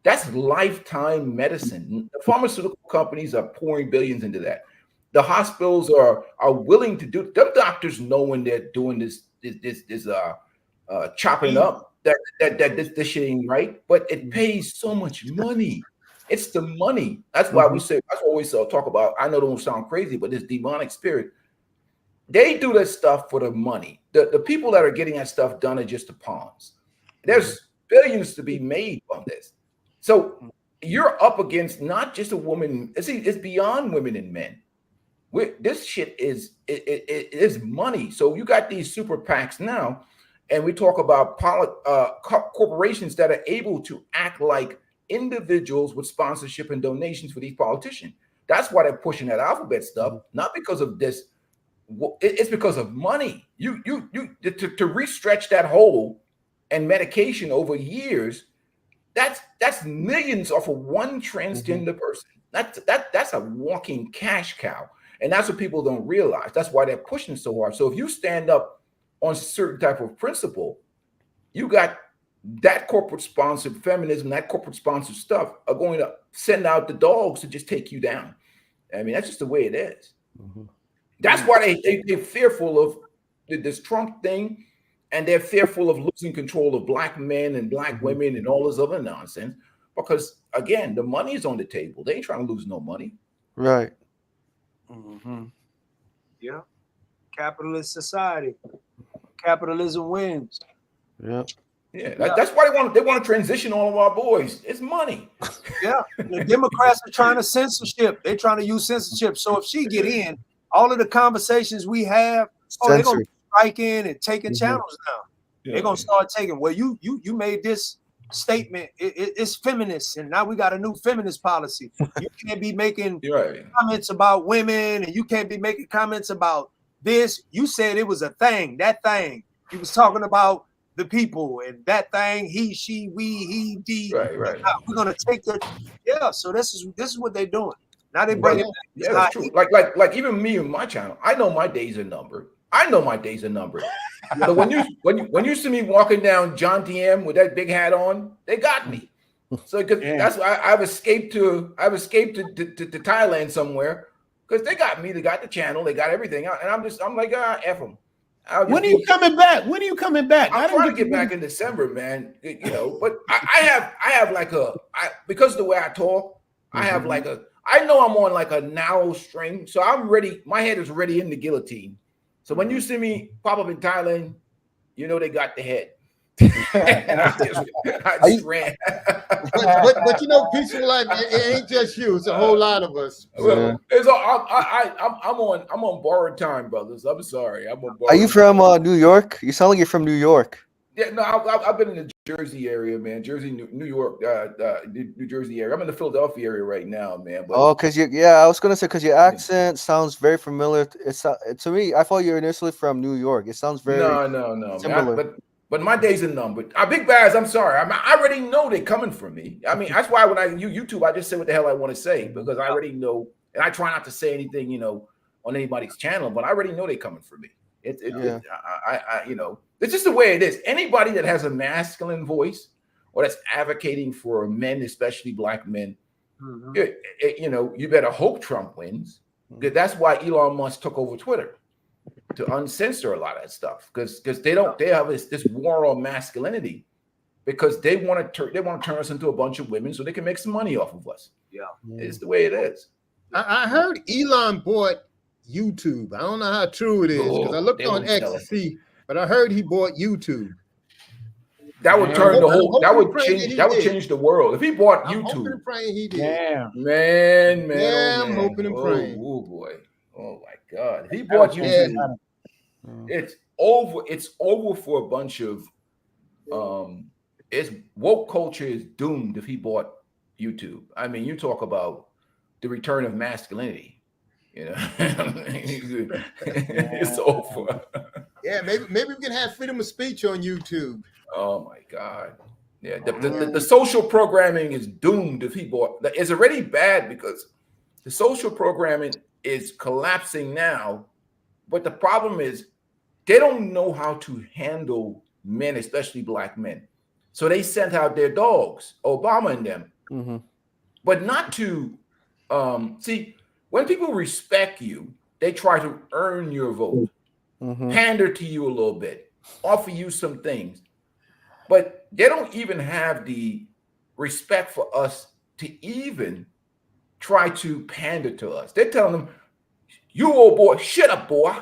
that's lifetime medicine. The pharmaceutical companies are pouring billions into that. The hospitals are willing to do. Them doctors know when they're doing this chopping up that this shit ain't right, but it pays so much money. It's the money. That's why we say. That's what we talk about. I know it don't sound crazy, but this demonic spirit. They do this stuff for the money. The people that are getting that stuff done are just the pawns. There's billions to be made on this. So you're up against not just a woman. It's beyond women and men. This shit is money. So you got these super PACs now, and we talk about corporations that are able to act like individuals with sponsorship and donations for these politicians. That's why they're pushing that alphabet stuff, not because of this. It's because of money. You to restretch that hole and medication over years. That's millions off of one transgender person. That's a walking cash cow. And that's what people don't realize. That's why they're pushing so hard. So if you stand up on a certain type of principle, you got that corporate sponsored feminism, that corporate sponsored stuff are going to send out the dogs to just take you down. I mean, that's just the way it is. That's why they're fearful of this Trump thing, and they're fearful of losing control of black men and black women and all this other nonsense. Because again, the money is on the table. They ain't trying to lose no money. Right. Yeah. Capitalist society. Capitalism wins. Yeah. Yeah, that's why they want to transition all of our boys. It's money. Yeah, the Democrats are trying to censorship. They're trying to use censorship. So if she get in, all of the conversations we have, they're gonna strike in and taking channels down. They're gonna start taking. Well, you made this statement. It's feminist, and now we got a new feminist policy. You can't be making comments about women, and you can't be making comments about this. You said it was a thing. That thing. You was talking about the people, and that thing. He, she, we, he, he. Right. We're gonna take the. Yeah. So this is what they're doing. Now they But bring it back. yeah, that's true. Like even me and my channel, I know my days are numbered. So when you see me walking down John TM with that big hat on, they got me. So that's why I've escaped to Thailand somewhere because they got me. They got the channel. They got everything. And I'm like, F them. When are you coming back? When are you coming back? I'm trying to get back in December, man. You know, but I have like because of the way I talk, I have like I know I'm on like a narrow string, so I'm ready. My head is ready in the guillotine. So when you see me pop up in Thailand, you know they got the head. And I just ran. but you know, peaceful life. It ain't just you. It's a whole lot of us. Well, I'm on borrowed time, brothers. I'm sorry. I'm on borrowed. Are you from New York? You sound like you're from New York. Yeah, no, I've been in the Jersey area, man. Jersey, New York, New Jersey area. I'm in the Philadelphia area right now, man. But, I was gonna say because your accent sounds very familiar. It's to me. I thought you were initially from New York. It sounds very no, similar. But my days are numbered. Big Bads, I'm sorry. I already know they're coming for me. I mean, that's why when I YouTube, I just say what the hell I want to say because I already know, and I try not to say anything, you know, on anybody's channel. But I already know they're coming for me. You know, it's just the way it is. Anybody that has a masculine voice or that's advocating for men, especially black men, you know, you better hope Trump wins. Because that's why Elon Musk took over Twitter to uncensor a lot of that stuff. Because they have this war on masculinity because they want to turn us into a bunch of women so they can make some money off of us. Yeah, it's the way it is. I heard Elon bought YouTube. I don't know how true it is because I looked on X to see, but I heard he bought YouTube. That would turn the whole. That would change the world if he bought YouTube. I'm hoping and praying he did. Man. I'm hoping and praying. Oh boy. Oh my God. If he bought YouTube, it's over. It's over for a bunch of. It's woke culture is doomed if he bought YouTube. I mean, you talk about the return of masculinity. You know, it's over. Yeah, maybe we can have freedom of speech on YouTube. Oh my God. Yeah, the social programming is doomed if he bought. It's already bad because the social programming is collapsing now. But the problem is they don't know how to handle men, especially black men. So they sent out their dogs, Obama and them, but not to see. When people respect you, they try to earn your vote, pander to you a little bit, offer you some things. But they don't even have the respect for us to even try to pander to us. They're telling them, you old boy, shut up, boy,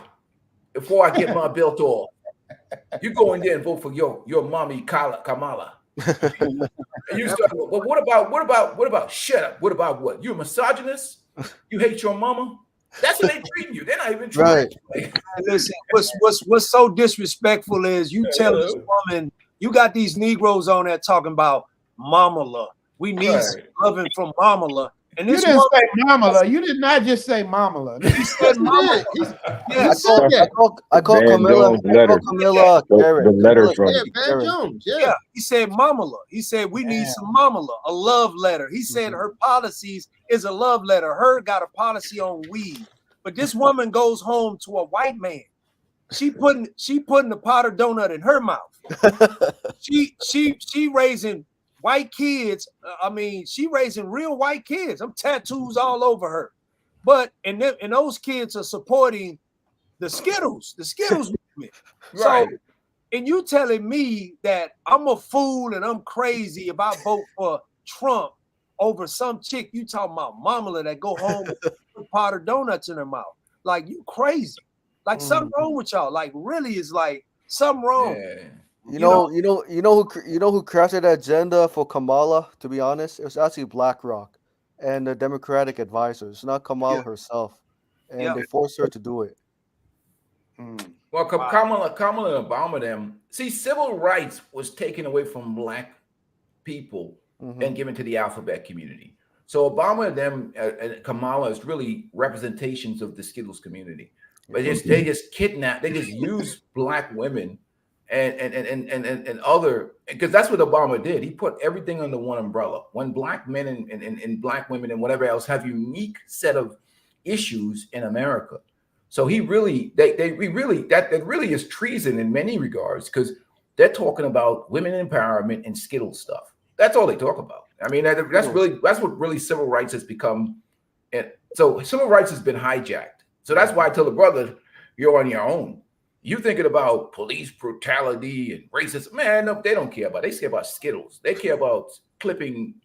before I get my belt off. You go in there and vote for your mommy, Kamala. And you start, well, what about shut up? What about what? You a misogynist? You hate your mama? That's what they treat you. They're not even trying. Right. Listen, what's so disrespectful is you tell this woman, you got these Negroes on there talking about Mamala. We need some loving from Mamala. And this you didn't say Mamala. You did not just say Mamala. He said Mamala. I call Camilla. The letter from Van Jones. Yeah, he said Mamala. He said we need some Mamala, a love letter. He said her policies is a love letter. Her got a policy on weed, but this woman goes home to a white man. She putting the powdered donut in her mouth. she raising white kids. I mean, she raising real white kids. I'm tattoos all over her. But and those kids are supporting the Skittles movement. Right. So, and you telling me that I'm a fool and I'm crazy about vote for Trump over some chick you talking about Mamala that go home and put powdered donuts in her mouth. Like you crazy. Like something wrong with y'all. Like really is like something wrong. Yeah. You know who crafted the agenda for Kamala, to be honest? It was actually BlackRock and the Democratic advisors, not Kamala herself. And they forced her to do it. Well, Kamala and Obama, them see, civil rights was taken away from black people Mhm. and given to the alphabet community. So Obama and them and Kamala is really representations of the Skittles community. But they just kidnap, they just use black women and other, because that's what Obama did. He put everything under one umbrella. When black men and black women and whatever else have unique set of issues in America. So he really, we really, that really is treason in many regards, because they're talking about women empowerment and Skittle stuff. That's all they talk about. I mean, that's what really civil rights has become. And so civil rights has been hijacked. So that's why I tell the brother, you're on your own. You thinking about police brutality and racism, man, no, they don't care about. They care about Skittles. They care about clipping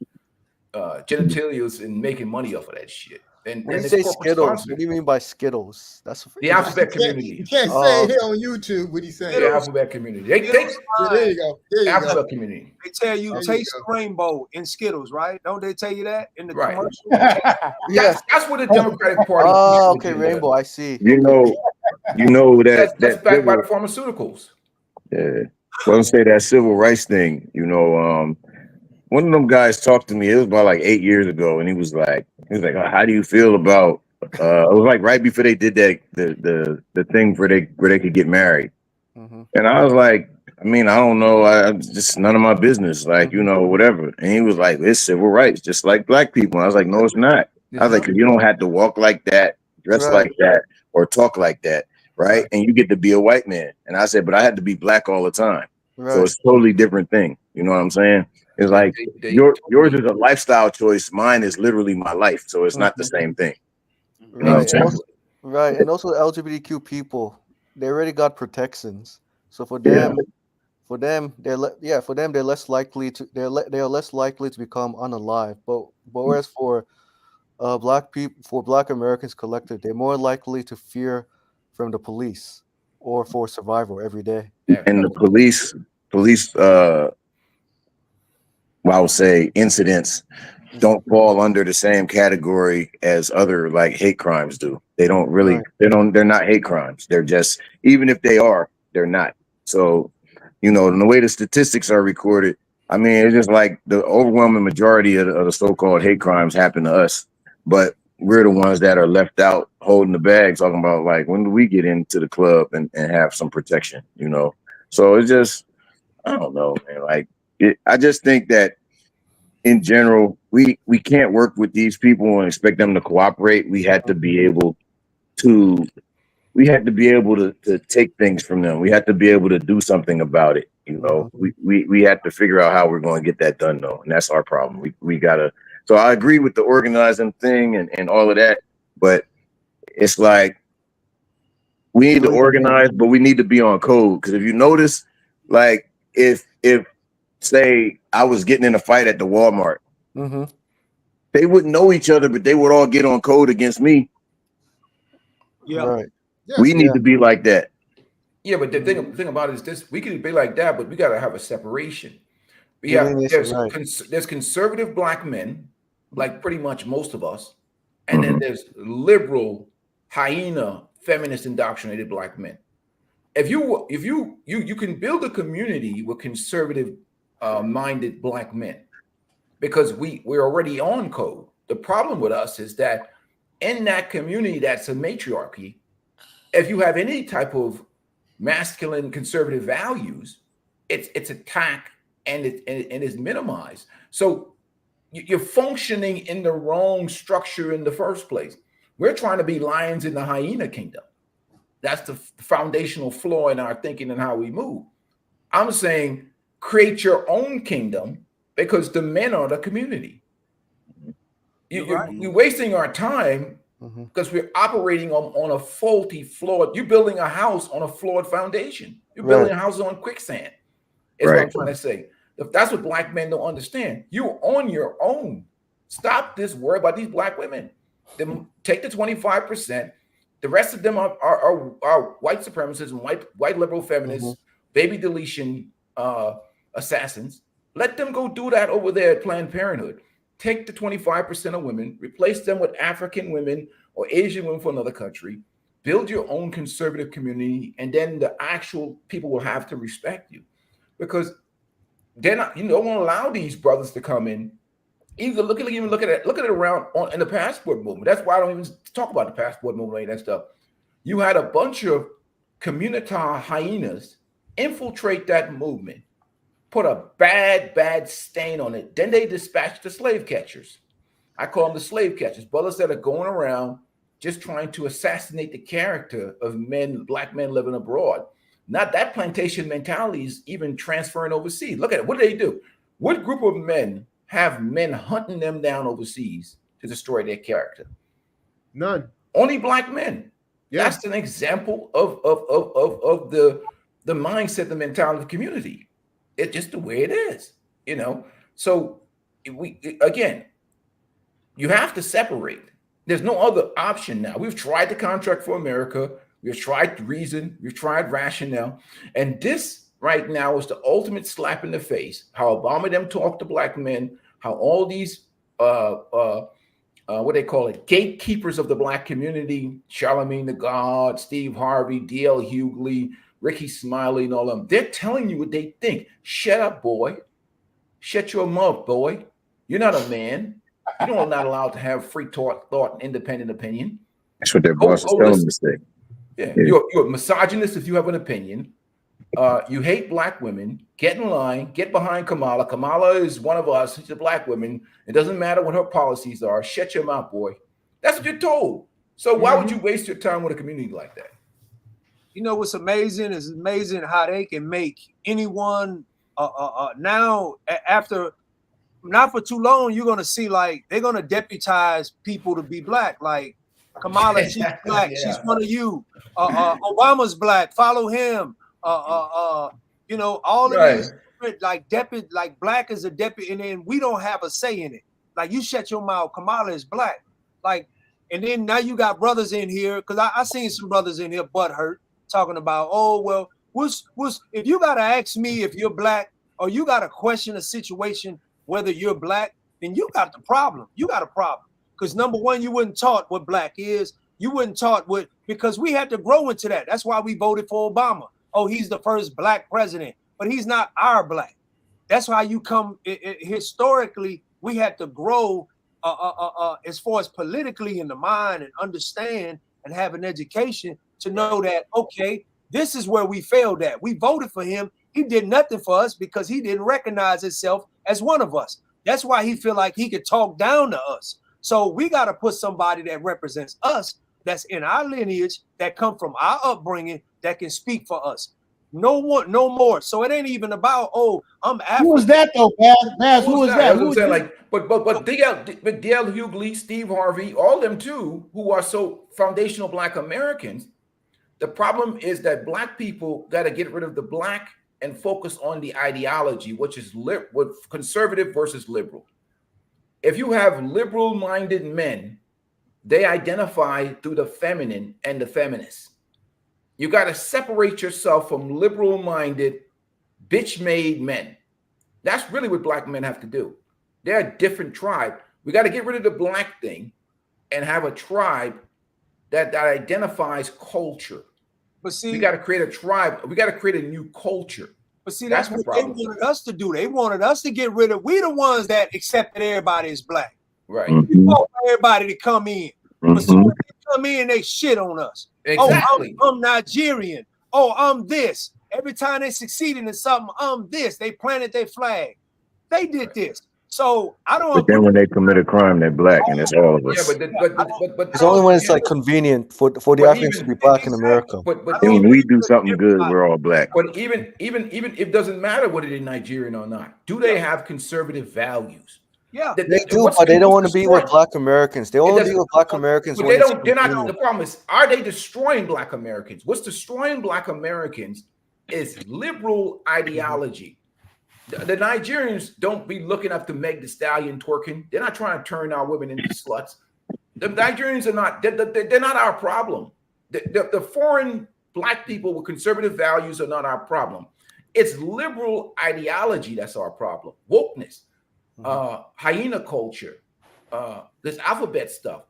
genitalias and making money off of that shit. And When you it's say corporate Skittles, sponsored. what do you mean by Skittles? That's The alphabet community. You can't say it here on YouTube. What he's saying? The alphabet community. They Yeah, there you go. There you alphabet go. community. They tell you There you taste go. the rainbow in Skittles, right? Don't they tell you that in the Right. commercial? Yes. That's what the Democratic Party. Oh, okay, rainbow. I see. You know That's that backed by civil, the pharmaceuticals. yeah. Well, say that civil rights thing. One of them guys talked to me. It was about like 8 years ago, and he was like, "How do you feel about?" It was like right before they did that the thing where they could get married, and I was like, I mean, I don't know. I just none of my business. Like, whatever. And he was like, it's civil rights, just like black people. And I was like, no, it's not. I was like, 'cause you don't have to walk like that, dress like that, or talk like that, right? And you get to be a white man. And I said, but I had to be black all the time. So it's a totally different thing. You know what I'm saying? It's like yours is a lifestyle choice. Mine is literally my life. So it's not the same thing. You know what I'm saying? And also LGBTQ people, they already got protections. So for them, they're less likely to they are less likely to become unalive. But whereas for black people, for Black Americans collective, they're more likely to fear from the police or for survival every day. And the police I would say incidents don't fall under the same category as other like hate crimes do. They don't really, they're not hate crimes. They're just, even if they are, they're not. So, and the way the statistics are recorded, I mean, it's just like the overwhelming majority of the so-called hate crimes happen to us, but we're the ones that are left out holding the bag, talking about like, when do we get into the club and have some protection, So it's just, I don't know, man. Like, I just think that in general, we can't work with these people and expect them to cooperate. We had to be able to take things from them. We had to be able to do something about it. We had to figure out how we're going to get that done though. And that's our problem. We gotta, so I agree with the organizing thing and all of that, but it's like, we need to organize, but we need to be on code. Because if you notice, like if say I was getting in a fight at the Walmart, they wouldn't know each other, but they would all get on code against me. Yeah. We need to be like that. Yeah, but the thing about it is this: we can be like that, but we got to have a separation. There's conservative black men, like pretty much most of us, and then there's liberal hyena feminist indoctrinated black men. If you can build a community with conservative minded black men, because we're already on code. The problem with us is that in that community that's a matriarchy, if you have any type of masculine conservative values, it's attacked and it's minimized. So you're functioning in the wrong structure in the first place. We're trying to be lions in the hyena kingdom. That's the foundational flaw in our thinking and how we move. I'm saying create your own kingdom, because the men are the community. You're wasting our time because we're operating on a faulty, flawed. You're building a house on a flawed foundation. You're building a house on quicksand. Is what I'm trying to say. That's what black men don't understand. You're on your own. Stop this worry about these black women. Then take the 25%. The rest of them are white supremacists and white liberal feminists, baby deletion assassins. Let them go do that over there at Planned Parenthood. Take the 25% of women, replace them with African women or Asian women from another country, build your own conservative community, and then the actual people will have to respect you. Because they're not. You don't want to allow these brothers to come in. Even look at it around in the passport movement. That's why I don't even talk about the passport movement and that stuff. You had a bunch of communità hyenas infiltrate that movement, put a bad stain on it. Then they dispatched the slave catchers. I call them the slave catchers, brothers that are going around just trying to assassinate the character of men, black men living abroad. Not that plantation mentality is even transferring overseas. Look at it. What do they do? What group of men have men hunting them down overseas to destroy their character? None. Only black men. Yeah. That's an example of the mindset, the mentality of the community. It's just the way it is, you know. So again, you have to separate. There's no other option now. We've tried the contract for America. We've tried reason. We've tried rationale. And this right now is the ultimate slap in the face. How Obama them talk to black men, how all these what they call it, gatekeepers of the black community, Charlemagne the God, Steve Harvey, D.L. Hughley, Ricky Smiley, and all of them, they're telling you what they think. Shut up, boy. Shut your mouth, boy. You're not a man. You're not allowed to have free thought and independent opinion. That's what their boss is telling them to say. Yeah. You're a misogynist if you have an opinion. You hate black women. Get in line. Get behind Kamala. Kamala is one of us. She's a black woman. It doesn't matter what her policies are. Shut your mouth, boy. That's what you're told. So why would you waste your time with a community like that? You know what's amazing? It's amazing how they can make anyone now after not for too long. You're gonna see like they're gonna deputize people to be black. Like Kamala, she's black. Yeah. She's one of you. Obama's black. Follow him. You know, all of these like deputy, like black is a deputy, and then we don't have a say in it. Like you shut your mouth. Kamala is black. Like, and then now you got brothers in here because I seen some brothers in here butt hurt talking about, oh well, if you gotta ask me if you're black or you gotta question a situation whether you're black, then you got the problem. You got a problem because number one, you weren't taught what black is. You weren't taught what because we had to grow into that. That's why we voted for Obama. Oh, he's the first black president, but he's not our black. That's why you come historically. We had to grow as far as politically in the mind and understand and have an education to know that, okay, this is where we failed at. We voted for him. He did nothing for us because he didn't recognize himself as one of us. That's why he feel like he could talk down to us. So we got to put somebody that represents us, that's in our lineage, that come from our upbringing, that can speak for us. No one, no more. So it ain't even about, oh, I'm African. Who was that though, Baz? Who was that? Who was that? Like, but D.L. Hughley, Steve Harvey, all them too, who are so foundational black Americans. The problem is that black people got to get rid of the black and focus on the ideology, which is conservative versus liberal. If you have liberal-minded men, they identify through the feminine and the feminists. You got to separate yourself from liberal-minded, bitch-made men. That's really what black men have to do. They're a different tribe. We got to get rid of the black thing and have a tribe that identifies culture. But see, we got to create a tribe. We got to create a new culture. But see, that's what they wanted us to do. They wanted us to get rid of. We the ones that accepted everybody as black. Right. We want everybody to come in. But so when they come in, they shit on us. Exactly. Oh, I'm Nigerian. Oh, I'm this. Every time they succeeded in something, I'm this. They planted their flag. They did this. So I don't. But then when they commit a crime, they're black, and it's all of us. Yeah, but it's only when it's like convenient for the Africans to be black in America. But and when we do something good, we're all black. But even it doesn't matter whether they're Nigerian or not. Do they have conservative values? Yeah, they do, but they don't want to be with black Americans. They only be with black Americans. But they don't. They're not. The problem is, are they destroying black Americans? What's destroying black Americans is liberal ideology. The Nigerians don't be looking up to Meg Thee Stallion twerking. They're not trying to turn our women into sluts. The Nigerians are not. They're not our problem. The foreign black people with conservative values are not our problem. It's liberal ideology that's our problem. Wokeness. Hyena culture, this alphabet stuff.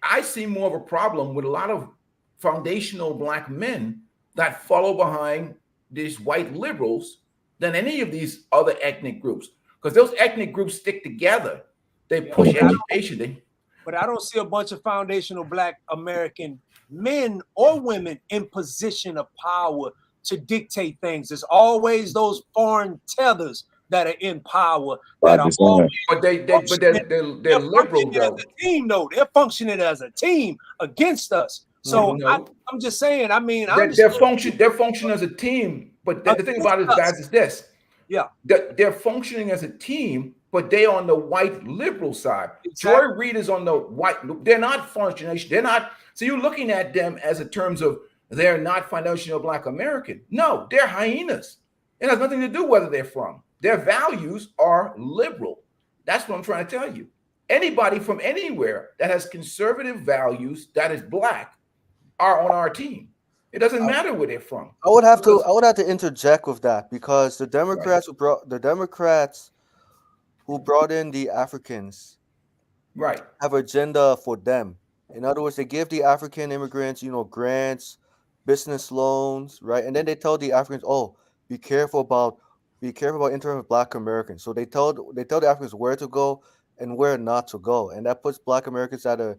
I see more of a problem with a lot of foundational black men that follow behind these white liberals than any of these other ethnic groups, because those ethnic groups stick together. They push education. But I don't see a bunch of foundational Black American men or women in position of power to dictate things. There's always those foreign tethers that are in power that are always but they're liberal though. as a team, though. They're functioning as a team against us. So No. I'm just saying, I mean, they're functioning as a team, but the thing about it, guys, is this. Yeah. They're functioning as a team, but they're on the white liberal side. Exactly. Joy Reid is on the white. They're not functioning. They're not. So you're looking at them as in terms of they're not foundational Black American. No, they're hyenas. It has nothing to do whether they're from. Their values are liberal. That's what I'm trying to tell you. Anybody from anywhere that has conservative values that is Black are on our team. It doesn't matter where they're from. I would have to interject with that, because the Democrats who brought in the Africans have agenda for them. In other words, they give the African immigrants, grants, business loans, right? And then they tell the Africans, oh, be careful about interviewing with Black Americans. So they tell the Africans where to go and where not to go, and that puts Black Americans at a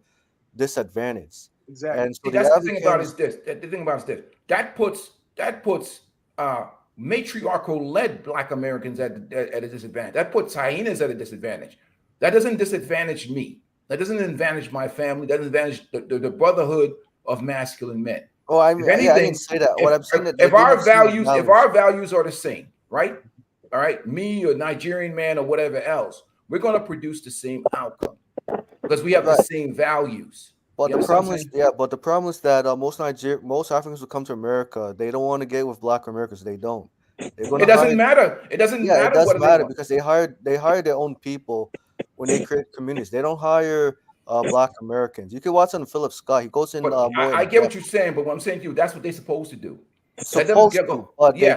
disadvantage. Exactly. And so that's the thing about is this. The thing about is this. That puts matriarchal-led Black Americans at a disadvantage. That puts hyenas at a disadvantage. That doesn't disadvantage me. That doesn't advantage my family. That doesn't advantage the brotherhood of masculine men. Oh, I didn't say that. What I'm saying that if our values are the same, right? All right, me or Nigerian man or whatever else, we're going to produce the same outcome because we have the same values. But the problem is that most Africans who come to America, they don't want to get with Black Americans. They don't. It doesn't matter. It doesn't matter. It does matter because they hire their own people when they create communities. They don't hire Black Americans. You can watch on Philip Scott. He goes in. I get what you're saying, but what I'm saying to you, that's what they're supposed to do. But they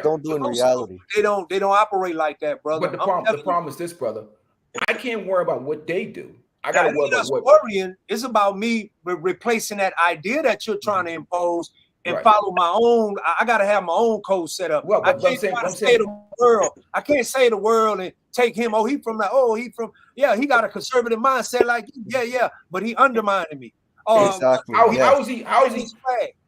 don't do in reality. They don't operate like that, brother. But the problem is this, brother. I can't worry about what they do. I got to worry about what. Worrying is about me replacing that idea that you're trying to impose and follow my own. I got to have my own code set up. Well, I can't say the world. I can't say the world and take him. Oh, he got a conservative mindset. Like, but he undermining me. Exactly.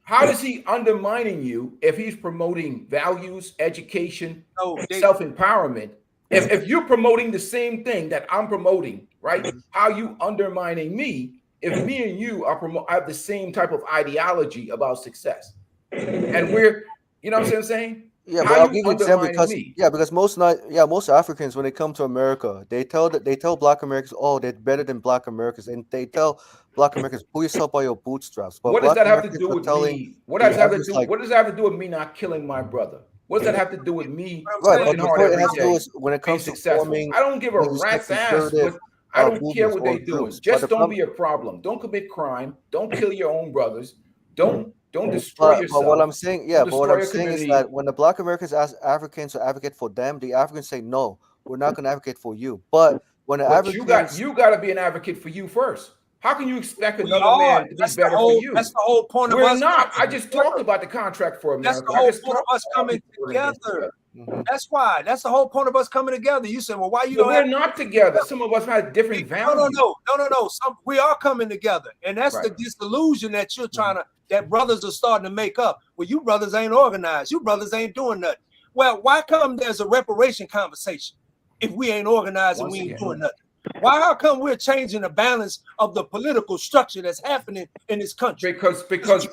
How is he undermining you if he's promoting values, education, self-empowerment? If you're promoting the same thing that I'm promoting, right? How are you undermining me if me and you have the same type of ideology about success? And we're, you know what I'm saying? Yeah, but I'll give you an example because most Africans, when they come to America, they tell Black Americans, oh, they're better than Black Americans, and they tell Black Americans, pull yourself by your bootstraps. But what does that have to do with me? What does that have to do with me not killing my brother? What does that have to do with me? Right, but it has to do with when it comes to forming. I don't give a rat's ass. I don't care what they do. Just don't be a problem. Don't commit crime. Don't kill your own brothers. Don't destroy yourself. But what I'm saying, is that when the Black Americans ask Africans to advocate for them, the Africans say, no, we're not going to advocate for you. But when the Africans, you got to be an advocate for you first. How can you expect another man to be better for you? That's the whole point of us. We're not. I just talked about the contract for America. That's the whole point of us coming together. That's why. That's the whole point of us coming together. You said, well, why you? We're not together. Some of us have different values. No. We are coming together, and that's the disillusion that you're trying to. That brothers are starting to make up. Well, you brothers ain't organized. You brothers ain't doing nothing. Well, why come there's a reparation conversation if we ain't organized and we ain't doing nothing? How come we're changing the balance of the political structure that's happening in this country? Because we're coming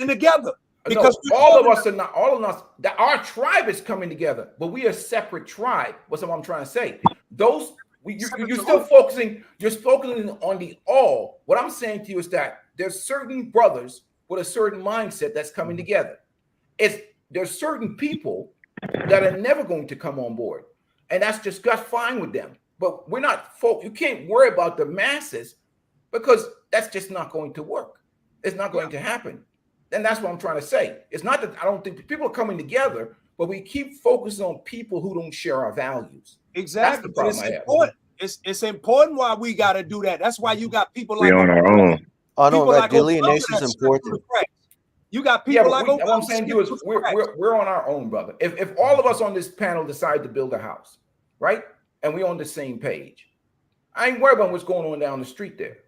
together. Because all of us are not. All of us. Our tribe is coming together, but we are a separate tribe. What's what I'm trying to say? You're still focusing. You're focusing on the all. What I'm saying to you is that there's certain brothers with a certain mindset that's coming together. There's certain people that are never going to come on board. And that's fine with them. But we're not you can't worry about the masses because that's just not going to work. It's not going to happen. And that's what I'm trying to say. It's not that I don't think people are coming together, but we keep focusing on people who don't share our values. Exactly. That's the problem I have. It's important why we got to do that. That's why you got people like on our own. Delineation is important. You got Yeah, people but like what I'm saying to you is we're on our own, brother. If all of us on this panel decide to build a house, right, and we're on the same page, I ain't worried about what's going on down the street there.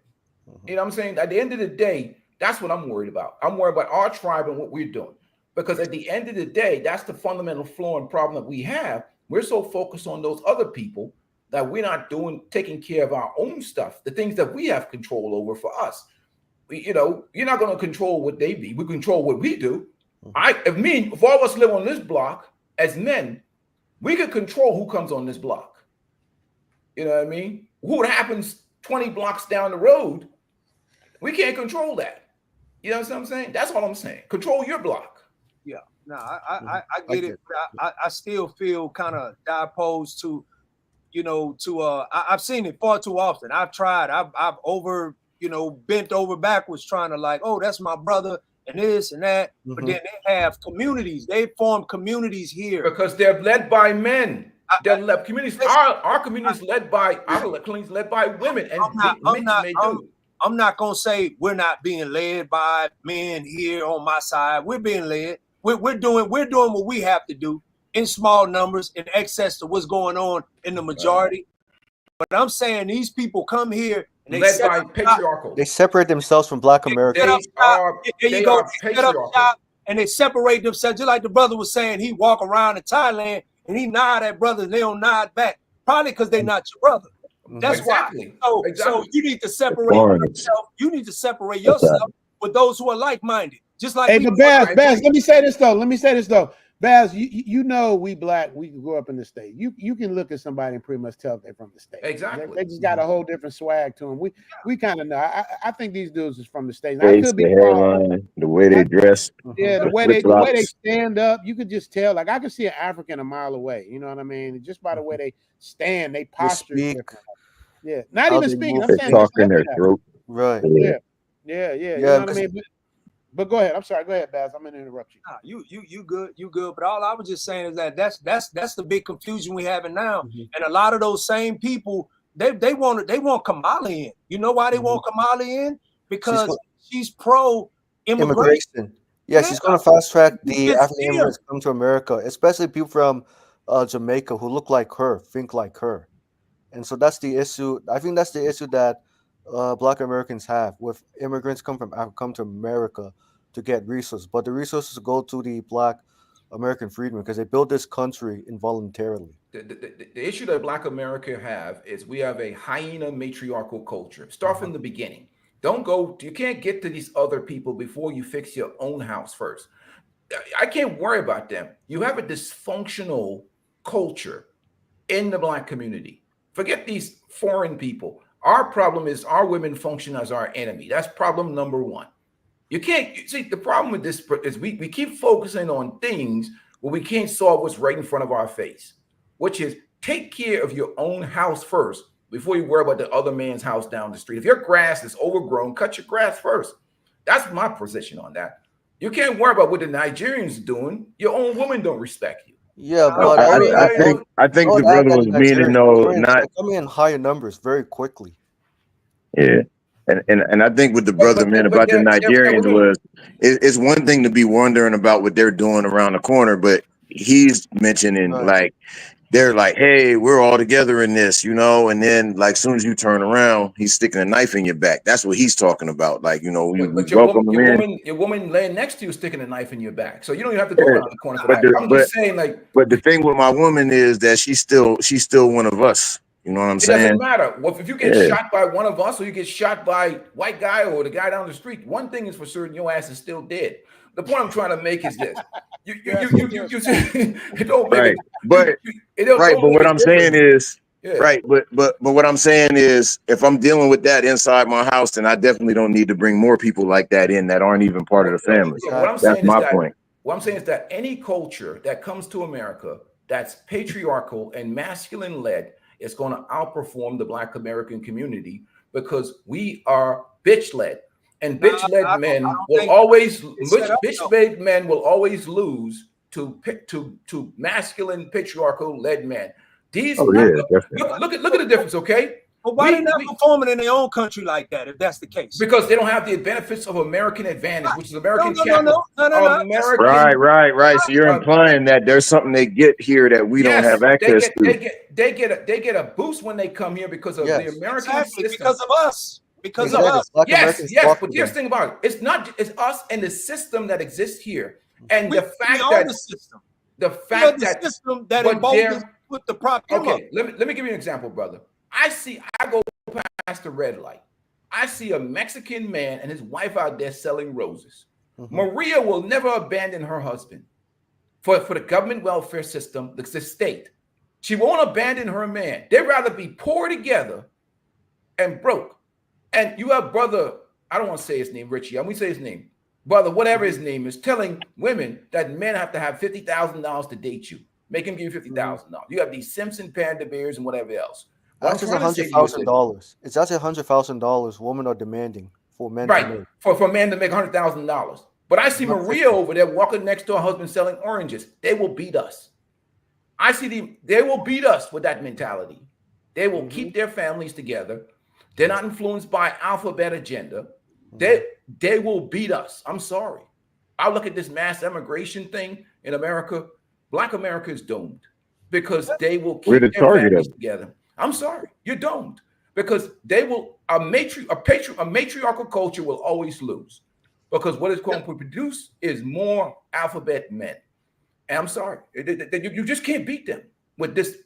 You know what I'm saying? At the end of the day, that's what I'm worried about. I'm worried about our tribe and what we're doing. Because at the end of the day, that's the fundamental flaw and problem that we have. We're so focused on those other people that we're not taking care of our own stuff, the things that we have control over for us. You're not going to control what they be. We control what we do. If all of us live on this block as men, we could control who comes on this block. You know what I mean? What happens 20 blocks down the road, we can't control that. You know what I'm saying? That's all I'm saying. Control your block. Yeah, no, I get it. I still feel kind of opposed to, I've seen it far too often. I've tried. I've bent over backwards trying to like, oh, that's my brother and this and that. But then they have communities. They form communities here because they're led by men. They're led communities. Our communities led by women, and I'm not gonna say we're not being led by men here on my side. We're being led. We're doing what we have to do in small numbers in excess to what's going on in the majority. But I'm saying these people come here and they led by patriarchal. They separate themselves from Black Americans. They separate themselves. Just like the brother was saying, he walk around in Thailand and he nod at brothers and they don't nod back. Probably because they're not your brother. That's why. So you need to separate yourself. You need to separate yourself with those who are like-minded. Just like but Baz, let me say this though. Baz, you know we Black, we grew up in the state. You can look at somebody and pretty much tell they're from the state. Exactly. They just got a whole different swag to them. We kind of know. I think these dudes is from the state. I could be hairline, the way they dress. Yeah, the way they stand up, you could just tell. Like I could see an African a mile away. You know what I mean? Just by the way they stand, they posture. Yeah, not even speaking. I'm saying talking their throat. Right. Yeah. You know what I mean? But go ahead. I'm sorry. Go ahead, Baz. I'm gonna interrupt you. You good. But all I was just saying is that that's the big confusion we having now. And a lot of those same people, they want Kamala in. You know why they want Kamala in? Because she's pro immigration. Yeah, she's gonna fast track the African immigrants come to America, especially people from Jamaica who look like her, think like her. And so that's the issue. I think that's the issue that Black Americans have with immigrants come to America to get resources, but the resources go to the Black American freedmen because they built this country involuntarily. The issue that Black America have is we have a hyena matriarchal culture. Start from the beginning. You can't get to these other people before you fix your own house first. I can't worry about them. You have a dysfunctional culture in the Black community. Forget these foreign people. Our problem is our women function as our enemy. That's problem number one. You see, the problem with this is we keep focusing on things where we can't solve what's right in front of our face, which is take care of your own house first before you worry about the other man's house down the street. If your grass is overgrown, cut your grass first. That's my position on that. You can't worry about what the Nigerians are doing. Your own women don't respect you. Yeah, but I think the brother was meaning not coming in higher numbers very quickly. Yeah. And I think what the brother meant about the Nigerians was it's one thing to be wondering about what they're doing around the corner, but he's mentioning like they're like, hey, we're all together in this, and then like soon as you turn around, he's sticking a knife in your back. That's what he's talking about. Like, we welcome him in. Your woman laying next to you sticking a knife in your back. So you don't even have to go around the corner for that. I'm just saying, like, but the thing with my woman is that she's still one of us. You know what I'm saying? It doesn't matter. Well, if you get shot by one of us or you get shot by white guy or the guy down the street, one thing is for certain, your ass is still dead. The point I'm trying to make is this. It don't make but what I'm saying is but what I'm saying is if I'm dealing with that inside my house, then I definitely don't need to bring more people like that in that aren't even part of the family. That's my point. What I'm saying is that any culture that comes to America that's patriarchal and masculine led is going to outperform the Black American community because we are bitch-led. And bitch-led men will always lose to masculine patriarchal-led men. Look at the difference, okay? But why they not performing in their own country like that? If that's the case, because they don't have the benefits of American advantage, which is American no. American. Right. So you're implying that there's something they get here that we don't have access to. They get a boost when they come here because of the American system. Because of us. Because of us. Yes. But here's the thing about it. It's us and the system that exists here. And the fact that the system. The fact that system that emboldens with the problem. Okay, let me give you an example, brother. I go past the red light. I see a Mexican man and his wife out there selling roses. Maria will never abandon her husband for the government welfare system, the state. She won't abandon her man. They'd rather be poor together and broke. And you have brother, I don't want to say his name, Richie. I'm going to say his name. Brother, whatever his name is, telling women that men have to have $50,000 to date you. Make him give you $50,000. You have these Simpson Panda Bears and whatever else. That's just $100,000. It's actually $100,000 women are demanding for men to make. For men to make $100,000. But I see Maria over there walking next to her husband selling oranges. They will beat us. I see them. They will beat us with that mentality. They will keep their families together. They're not influenced by alphabet agenda. They will beat us. I'm sorry. I look at this mass immigration thing in America. Black America is doomed because they will keep their families together. I'm sorry, you're doomed because they will. A matriarchal culture will always lose because what it's going to produce is more alphabet men. And I'm sorry, you just can't beat them with this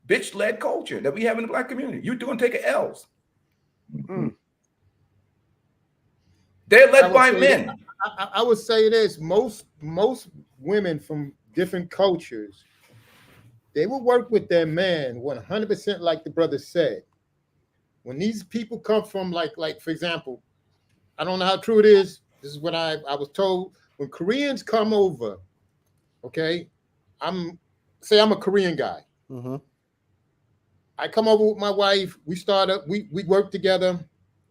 bitch-led culture that we have in the Black community. You're going to take L's. They're led by men. I would say this: most women from different cultures, they will work with their man 100%, like the brother said. When these people come from, like for example, I don't know how true it is. This is what I was told. When Koreans come over, okay, I'm a Korean guy. I come over with my wife. We work together.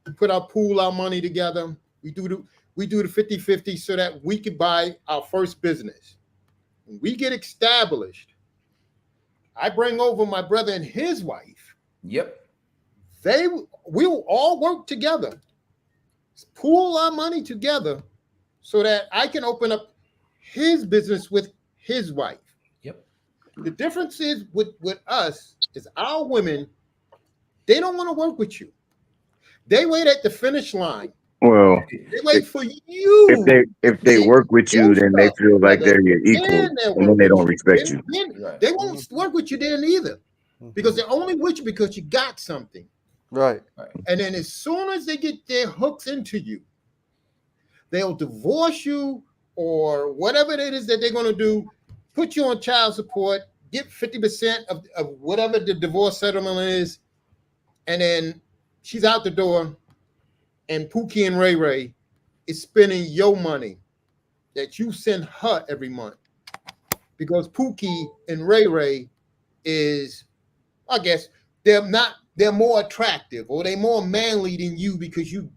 We put our money together. We do the 50-50 so that we could buy our first business. When we get established, I bring over my brother and his wife. Yep. We'll all work together, pool our money together so that I can open up his business with his wife. Yep. The difference is with us is our women, they don't want to work with you. They wait at the finish line. Well, they wait for you. If they work with you, then they feel like they're your equal, and then they don't respect you. They won't work with you then either, because they're only with you because you got something. Right. And then as soon as they get their hooks into you, they'll divorce you or whatever it is that they're going to do, put you on child support, get 50% of whatever the divorce settlement is, and then she's out the door. And Pookie and Ray Ray is spending your money that you send her every month, because Pookie and Ray Ray is, I guess, they're more attractive or they're more manly than you because you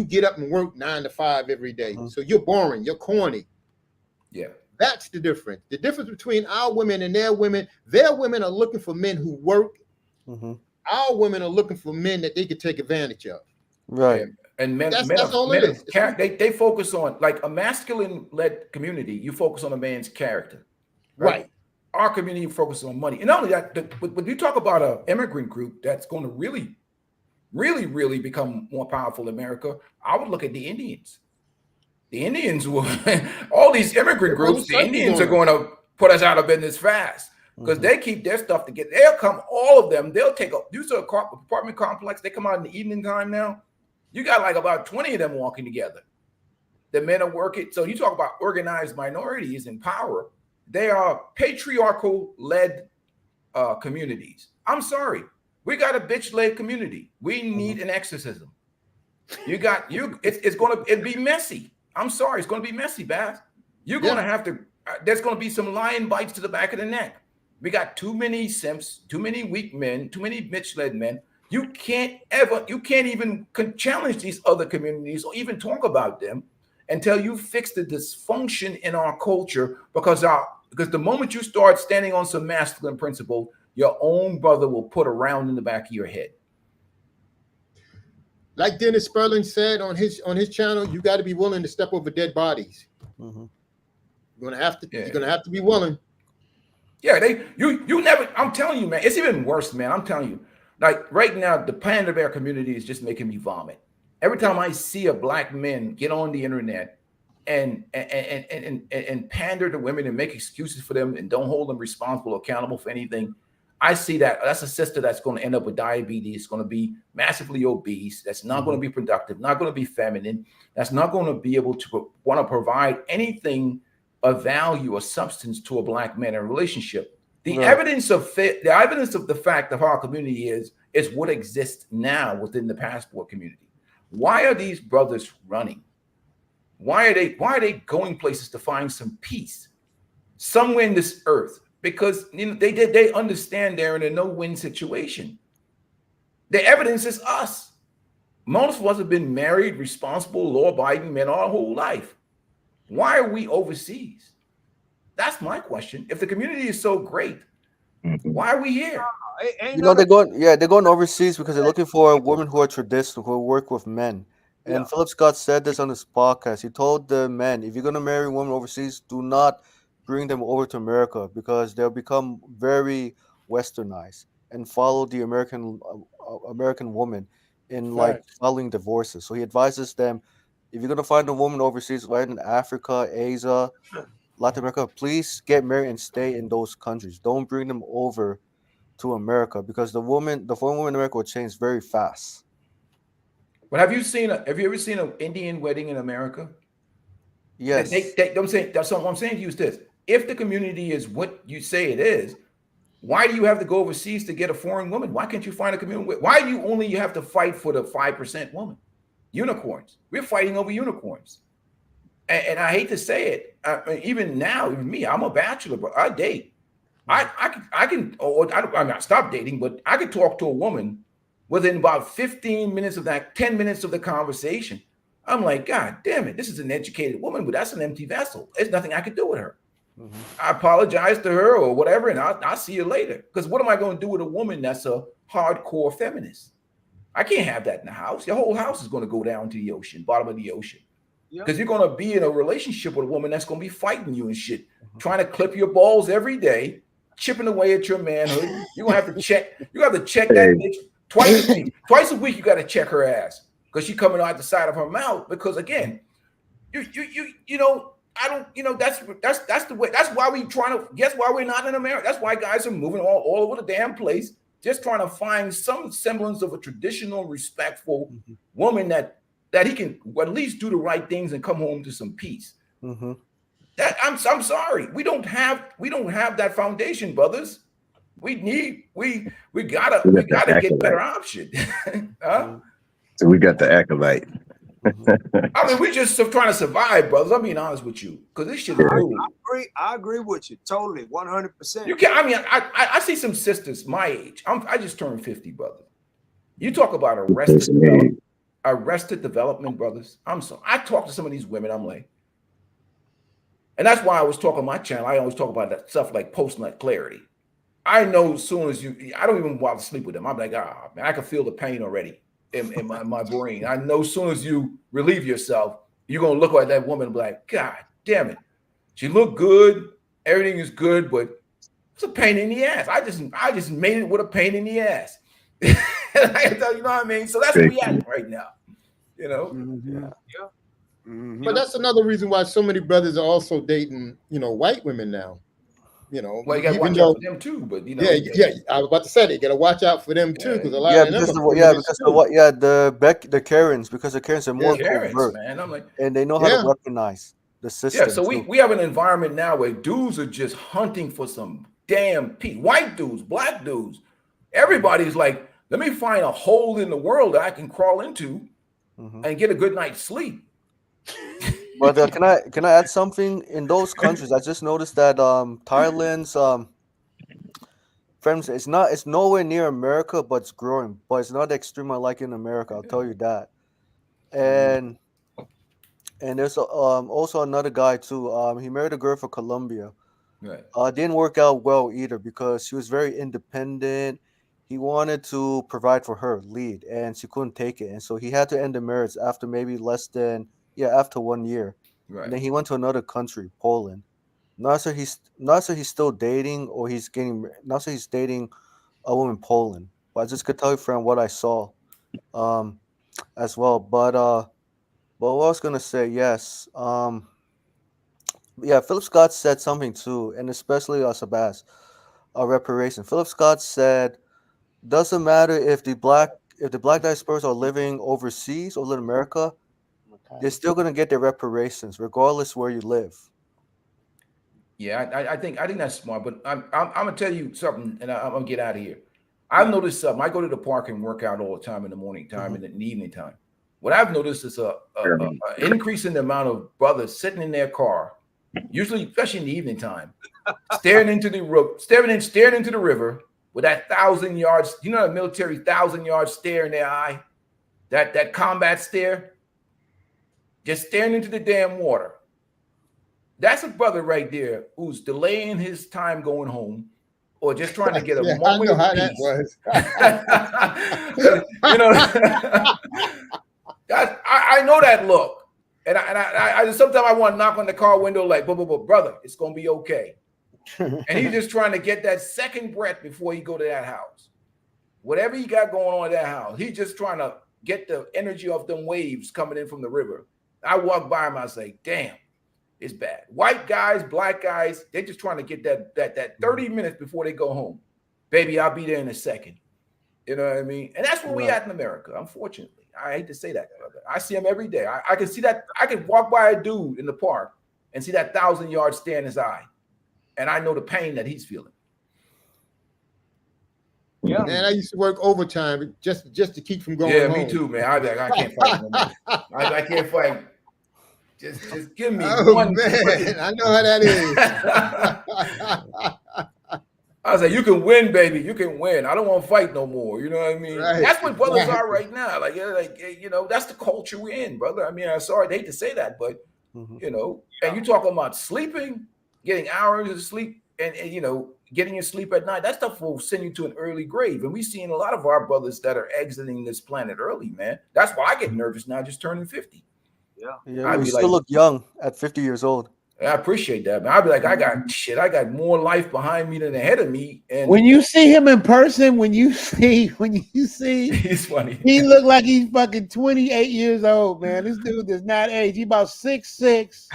get up and work 9 to 5 every day. So you're boring, you're corny. Yeah. That's the difference. The difference between our women and their women are looking for men who work. Our women are looking for men that they could take advantage of. Right. And men, that's all it is. They focus on, like a masculine-led community, you focus on a man's character. Right. Our community focuses on money. And not only that, when you talk about an immigrant group that's going to really, really, really become more powerful in America, I would look at the Indians. The Indians will, all these immigrant groups, the Indians are going to put us out of business fast because they keep their stuff together. They'll come, all of them, they'll take use of apartment complex. They come out in the evening time now. You got like about 20 of them walking together. The men are working. So you talk about organized minorities in power. They are patriarchal-led communities. I'm sorry. We got a bitch-led community. We need an exorcism. It's going to be messy. I'm sorry. It's going to be messy, Bass. You're going to have to, there's going to be some lion bites to the back of the neck. We got too many simps, too many weak men, too many bitch-led men. You can't even challenge these other communities or even talk about them until you fix the dysfunction in our culture, because the moment you start standing on some masculine principle, your own brother will put a round in the back of your head. like Dennis Sperling said on his channel, you got to be willing to step over dead bodies. Mm-hmm. You're gonna have to be willing. Yeah, you never. I'm telling you, man, it's even worse, man. I'm telling you, like right now, the Panda Bear community is just making me vomit. Every time I see a black man get on the internet and pander to women and make excuses for them and don't hold them responsible or accountable for anything, I see that's a sister that's going to end up with diabetes, going to be massively obese, that's not going to be productive, not going to be feminine, that's not going to be able to want to provide anything of value or substance to a black man in a relationship. The evidence of the fact of our community is what exists now within the passport community. Why are these brothers running? Why are they going places to find some peace somewhere in this earth? Because they understand they're in a no-win situation. The evidence is us. Most of us have been married, responsible, law-abiding men our whole life. Why are we overseas? That's my question. If the community is so great, why are we here? You know, they're going overseas because they're looking for women who are traditional, who work with men. And Philip Scott said this on his podcast. He told the men, if you're going to marry women overseas, do not bring them over to America because they'll become very westernized and follow the American woman in like filing divorces. So he advises them, if you're going to find a woman overseas, right in Africa, Asia, Latin America, please get married and stay in those countries. Don't bring them over to America because the foreign woman in America will change very fast. But have you ever seen an Indian wedding in America? Yes. I'm saying that's what I'm saying to you is this. If the community is what you say it is, why do you have to go overseas to get a foreign woman? Why can't you find a community? Why do you have to fight for the 5% woman? Unicorns. We're fighting over unicorns. And I hate to say it, even now, even me, I'm a bachelor, but I date. I'm not stop dating, but I could talk to a woman within about 15 minutes of that, 10 minutes of the conversation. I'm like, God damn it, this is an educated woman, but that's an empty vessel. There's nothing I could do with her. I apologize to her or whatever, and I'll see you later. Because what am I going to do with a woman that's a hardcore feminist? I can't have that in the house. Your whole house is going to go down to the ocean, bottom of the ocean. Because you're going to be in a relationship with a woman that's going to be fighting you and shit, trying to clip your balls every day, chipping away at your manhood. You're going to have to check. You have to check that bitch twice a week. Twice a week, you got to check her ass because she's coming out the side of her mouth. Because again, you know, I don't, you know, that's the way. That's why we trying to. Guess why we're not in America? That's why guys are moving all over the damn place, just trying to find some semblance of a traditional, respectful woman that he can at least do the right things and come home to some peace. That I'm sorry, we don't have that foundation, brothers. We gotta get better option. Huh? So we got the acolyte. I mean, we just trying to survive, brothers. I'm being honest with you, because this shit is rude. I agree with you totally, 100%. You can't. I mean, I see some sisters my age. I just turned 50, brother. You talk about arrested development, brothers. I'm sorry. I talk to some of these women. I'm like, and that's why I was talking on my channel. I always talk about that stuff like post-nut clarity. I know as soon as I don't even want to sleep with them. I'm like, man, I can feel the pain already in my brain. I know as soon as you relieve yourself, you're gonna look at that woman and be like, God damn it, she looked good, everything is good, but it's a pain in the ass. I just made it with a pain in the ass. You know what I mean? So that's where we at right now. You know? But that's another reason why so many brothers are also dating, you know, white women now. You know, well, you got to watch out for them too. But you know, I was about to say they got to watch out for them too, because a lot of them the Karens, because the Karens are more covert, man. I'm like, and they know how to weaponize the system. Yeah, so we have an environment now where dudes are just hunting for some damn peace. White dudes, black dudes, everybody's like, let me find a hole in the world that I can crawl into and get a good night's sleep. But can I add something? In those countries, I just noticed that Thailand's friends, it's nowhere near America, but it's growing. But it's not the extreme I like in America. I'll tell you that. And there's also another guy too. He married a girl from Colombia. Right. Didn't work out well either because she was very independent. he wanted to provide for her, lead, and she couldn't take it, and so he had to end the marriage after maybe after 1 year. Right. And then he went to another country, Poland. Not sure he's still dating or he's getting. Not sure he's dating a woman in Poland. But I just could tell you from what I saw, um, as well. But what I was gonna say, yes, yeah, Philip Scott said something too, and especially Sabas, reparation. Philip Scott said, doesn't matter if the black diasporas are living overseas or live in America, they're still gonna get their reparations regardless where you live. Yeah, I think that's smart, but I'm gonna tell you something, and I'm gonna get out of here. I've noticed something. I go to the park and work out all the time in the morning time and in the evening time. What I've noticed is a increase in the amount of brothers sitting in their car, usually, especially in the evening time, staring into the river with that 1,000 yards. You know, the military 1,000-yard stare in their eye, that combat stare, just staring into the damn water. That's a brother right there who's delaying his time going home, or just trying to get a moment of peace. You know, I know that look, and I sometimes I want to knock on the car window like, brother, it's gonna be okay. And he's just trying to get that second breath before he go to that house. Whatever he got going on in that house, he's just trying to get the energy off them waves coming in from the river. I walk by him, I say, damn. It's bad. White guys, black guys, they're just trying to get that 30 minutes before they go home. Baby, I'll be there in a second. You know what I mean? And that's where we at in America, unfortunately. I hate to say that, brother. I see him every day. I can see that. I can walk by a dude in the park and see that 1,000-yard stare in his eye. And I know the pain that he's feeling. Yeah, man, I used to work overtime just to keep from going home. Me too, man. I can't fight no more. I can't fight. Just give me one. Man, I know how that is. I was like, you can win, baby. You can win. I don't want to fight no more. You know what I mean? Right. That's what brothers are right now. Like, you know, that's the culture we're in, brother. I mean, I'm sorry, I hate to say that, but you know, and you talking about sleeping, getting hours of sleep, and you know, getting your sleep at night. That stuff will send you to an early grave. And we've seen a lot of our brothers that are exiting this planet early, man. That's why I get nervous now, just turning 50. Yeah, you still look young at 50 years old. I appreciate that, man. I'll be like, I got more life behind me than ahead of me. And when you see him in person, when you see, he's funny. He look like he's fucking 28 years old, man. This dude does not age. He about 6'6",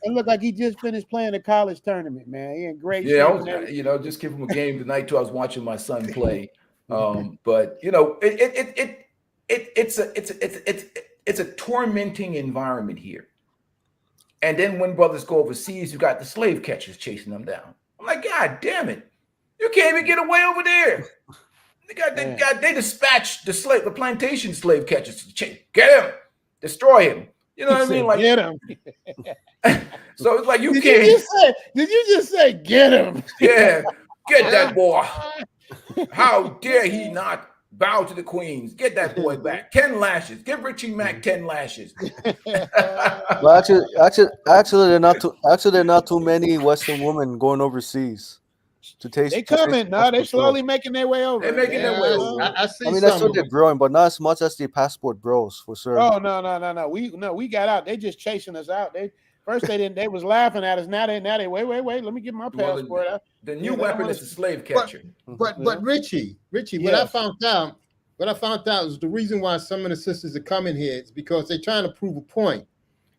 and look like he just finished playing a college tournament, man. He in great shape. Yeah, I was, you know, just give him a game tonight too. I was watching my son play, but you know, it's a tormenting environment here. And then when brothers go overseas, you got the slave catchers chasing them down. I'm like, God damn it. You can't even get away over there. They dispatched the plantation slave catchers to get him, destroy him. You know what I mean? Like, get him. So it's like Did you just say get him? Yeah, get that boy. How dare he not bow to the queens? Get that boy back. 10 lashes. Give Richie Mack 10 lashes. Well, actually, there are not too many Western women going overseas to taste. They coming. No, they're slowly making their way over. They're making their way over. I see. I mean, that's what they're growing, but not as much as the passport bros for sure. Oh no. We got out. They just chasing us out. First they didn't. They was laughing at us. Now they wait. Let me get my passport out. The new weapon is the slave catcher. But Richie, what I found out is the reason why some of the sisters are coming here is because they're trying to prove a point.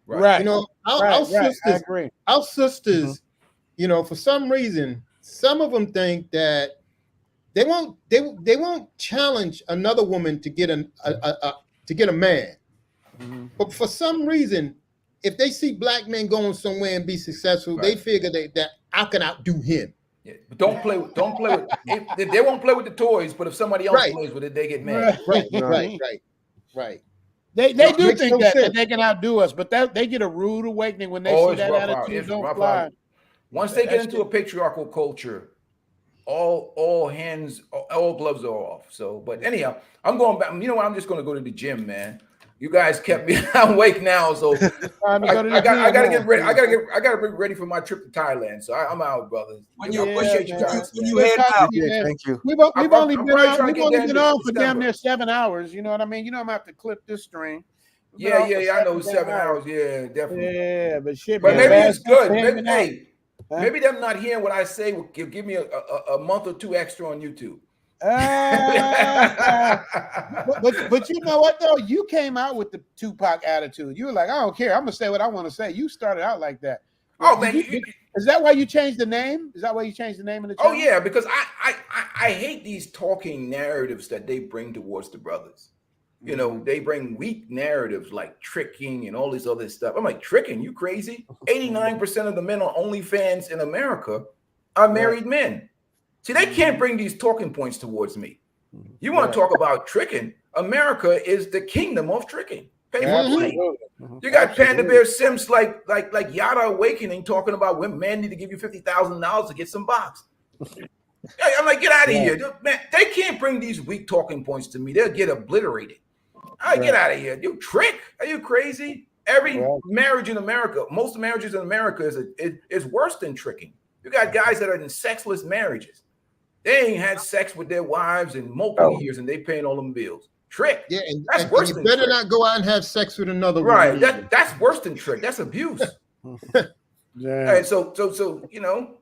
Right. You know, our sisters, you know, for some reason, some of them think that they won't challenge another woman to get a man. But for some reason, if they see black men going somewhere and be successful, they figure that I can outdo him. Yeah, but don't play with. They won't play with the toys, but if somebody else plays with it, they get mad. Right. They do think that they can outdo us, but they get a rude awakening when they see that attitude don't fly. Once they get into a patriarchal culture, all gloves are off. So, but anyhow, I'm going back. You know what? I'm just going to go to the gym, man. You guys kept me awake now, so I gotta get ready. I gotta be ready for my trip to Thailand. So I'm out, brother. Appreciate you guys. When you head out, thank you. We've only been on for December. damn near 7 hours. You know what I mean? You know I'm gonna have to clip this string. Yeah, I know 7 hours. Yeah, definitely. Yeah, but shit. But man, maybe it's good. Maybe, Maybe them not hearing what I say will give me a month or two extra on YouTube. But you know what though? You came out with the Tupac attitude. You were like, I don't care. I'm gonna say what I want to say. You started out like that. Oh man, is that why you changed the name? Is that why you changed the name of the channel? Oh yeah, because I hate these talking narratives that they bring towards the brothers. You know, they bring weak narratives like tricking and all this other stuff. I'm like, tricking? You crazy? 89% of the men on OnlyFans in America are married men. See, they can't bring these talking points towards me. You want to talk about tricking? America is the kingdom of tricking. Pay for play. You got Panda Bear Sims like Yada Awakening talking about when men need to give you $50,000 to get some box. I'm like, get out of here. Man, they can't bring these weak talking points to me. They'll get obliterated. All right, get out of here. You trick? Are you crazy? Every marriage in America, most marriages in America is worse than tricking. You got guys that are in sexless marriages. They ain't had sex with their wives in multiple years and they paying all them bills. Trick. Yeah, and that's worse you than better trick. not go out and have sex with another right. woman. That's worse than trick. That's abuse. Yeah. Right, so you know,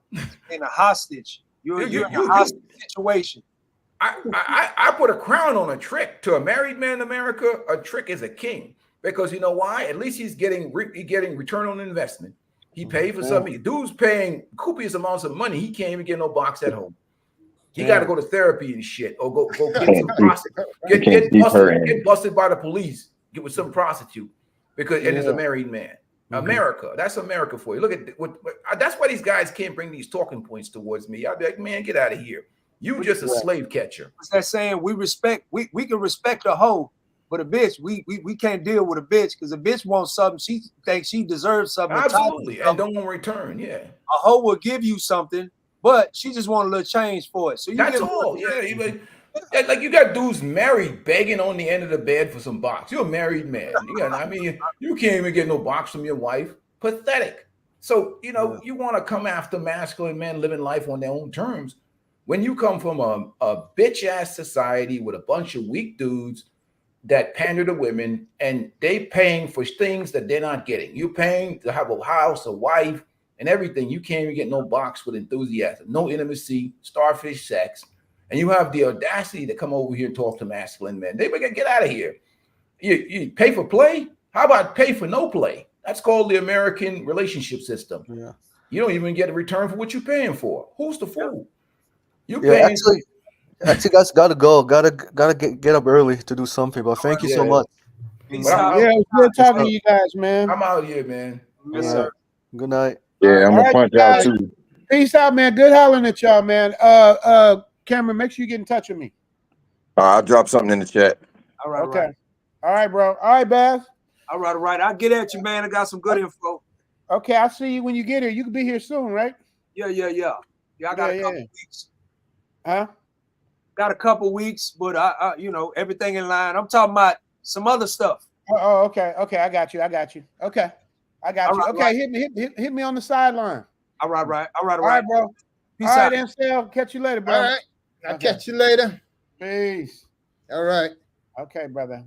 in a hostage. You're in a hostage situation. I put a crown on a trick. To a married man in America, a trick is a king. Because you know why? At least he's getting return on investment. He paid for something. Dude's paying copious amounts of money. He can't even get no box at home. He got to go to therapy and shit, or go get some prostitute. Get busted by the police. Get with some prostitute because it is a married man. America, that's America for you. Look at that's why these guys can't bring these talking points towards me. I'd be like, man, get out of here. You just a slave catcher. What's that saying? We can respect a hoe, but a bitch, we can't deal with a bitch because a bitch wants something. She thinks she deserves something. Absolutely, and don't want to return. Yeah, a hoe will give you something, but she just want a little change for it. So that's all. Yeah, like you got dudes married begging on the end of the bed for some box. You're a married man. I mean, you can't even get no box from your wife. Pathetic. So you know you want to come after masculine men living life on their own terms. When you come from a bitch ass society with a bunch of weak dudes that pander to women and they paying for things that they're not getting. You're paying to have a house, a wife, and everything. You can't even get no box with enthusiasm, no intimacy, starfish sex. And you have the audacity to come over here and talk to masculine men. They better get out of here. You pay for play? How about pay for no play? That's called the American relationship system. Yeah. You don't even get a return for what you're paying for. Who's the fool? You Yeah, paying actually, guys, gotta go. Gotta get up early to do something. But thank you so much. It was good talking to you guys, man. I'm out here, man. Yes, sir. Good night. Yeah, I'm gonna punch out too. Peace out, man. Good hollering at y'all, man. Cameron, make sure you get in touch with me. I'll drop something in the chat. All right. Okay. All right, bro. All right, Baz. All right. I'll get at you, man. I got some good info. Okay, I'll see you when you get here. You can be here soon, right? Yeah. I got a couple weeks. Huh? Got a couple weeks, but I everything in line. I'm talking about some other stuff. Oh, okay. I got you. Okay, I got you. Okay, hit me on the sideline. All right, All right, bro. Peace all right, out. Ansel. Catch you later, bro. All right. I'll catch you later. Peace. All right. Okay, brother.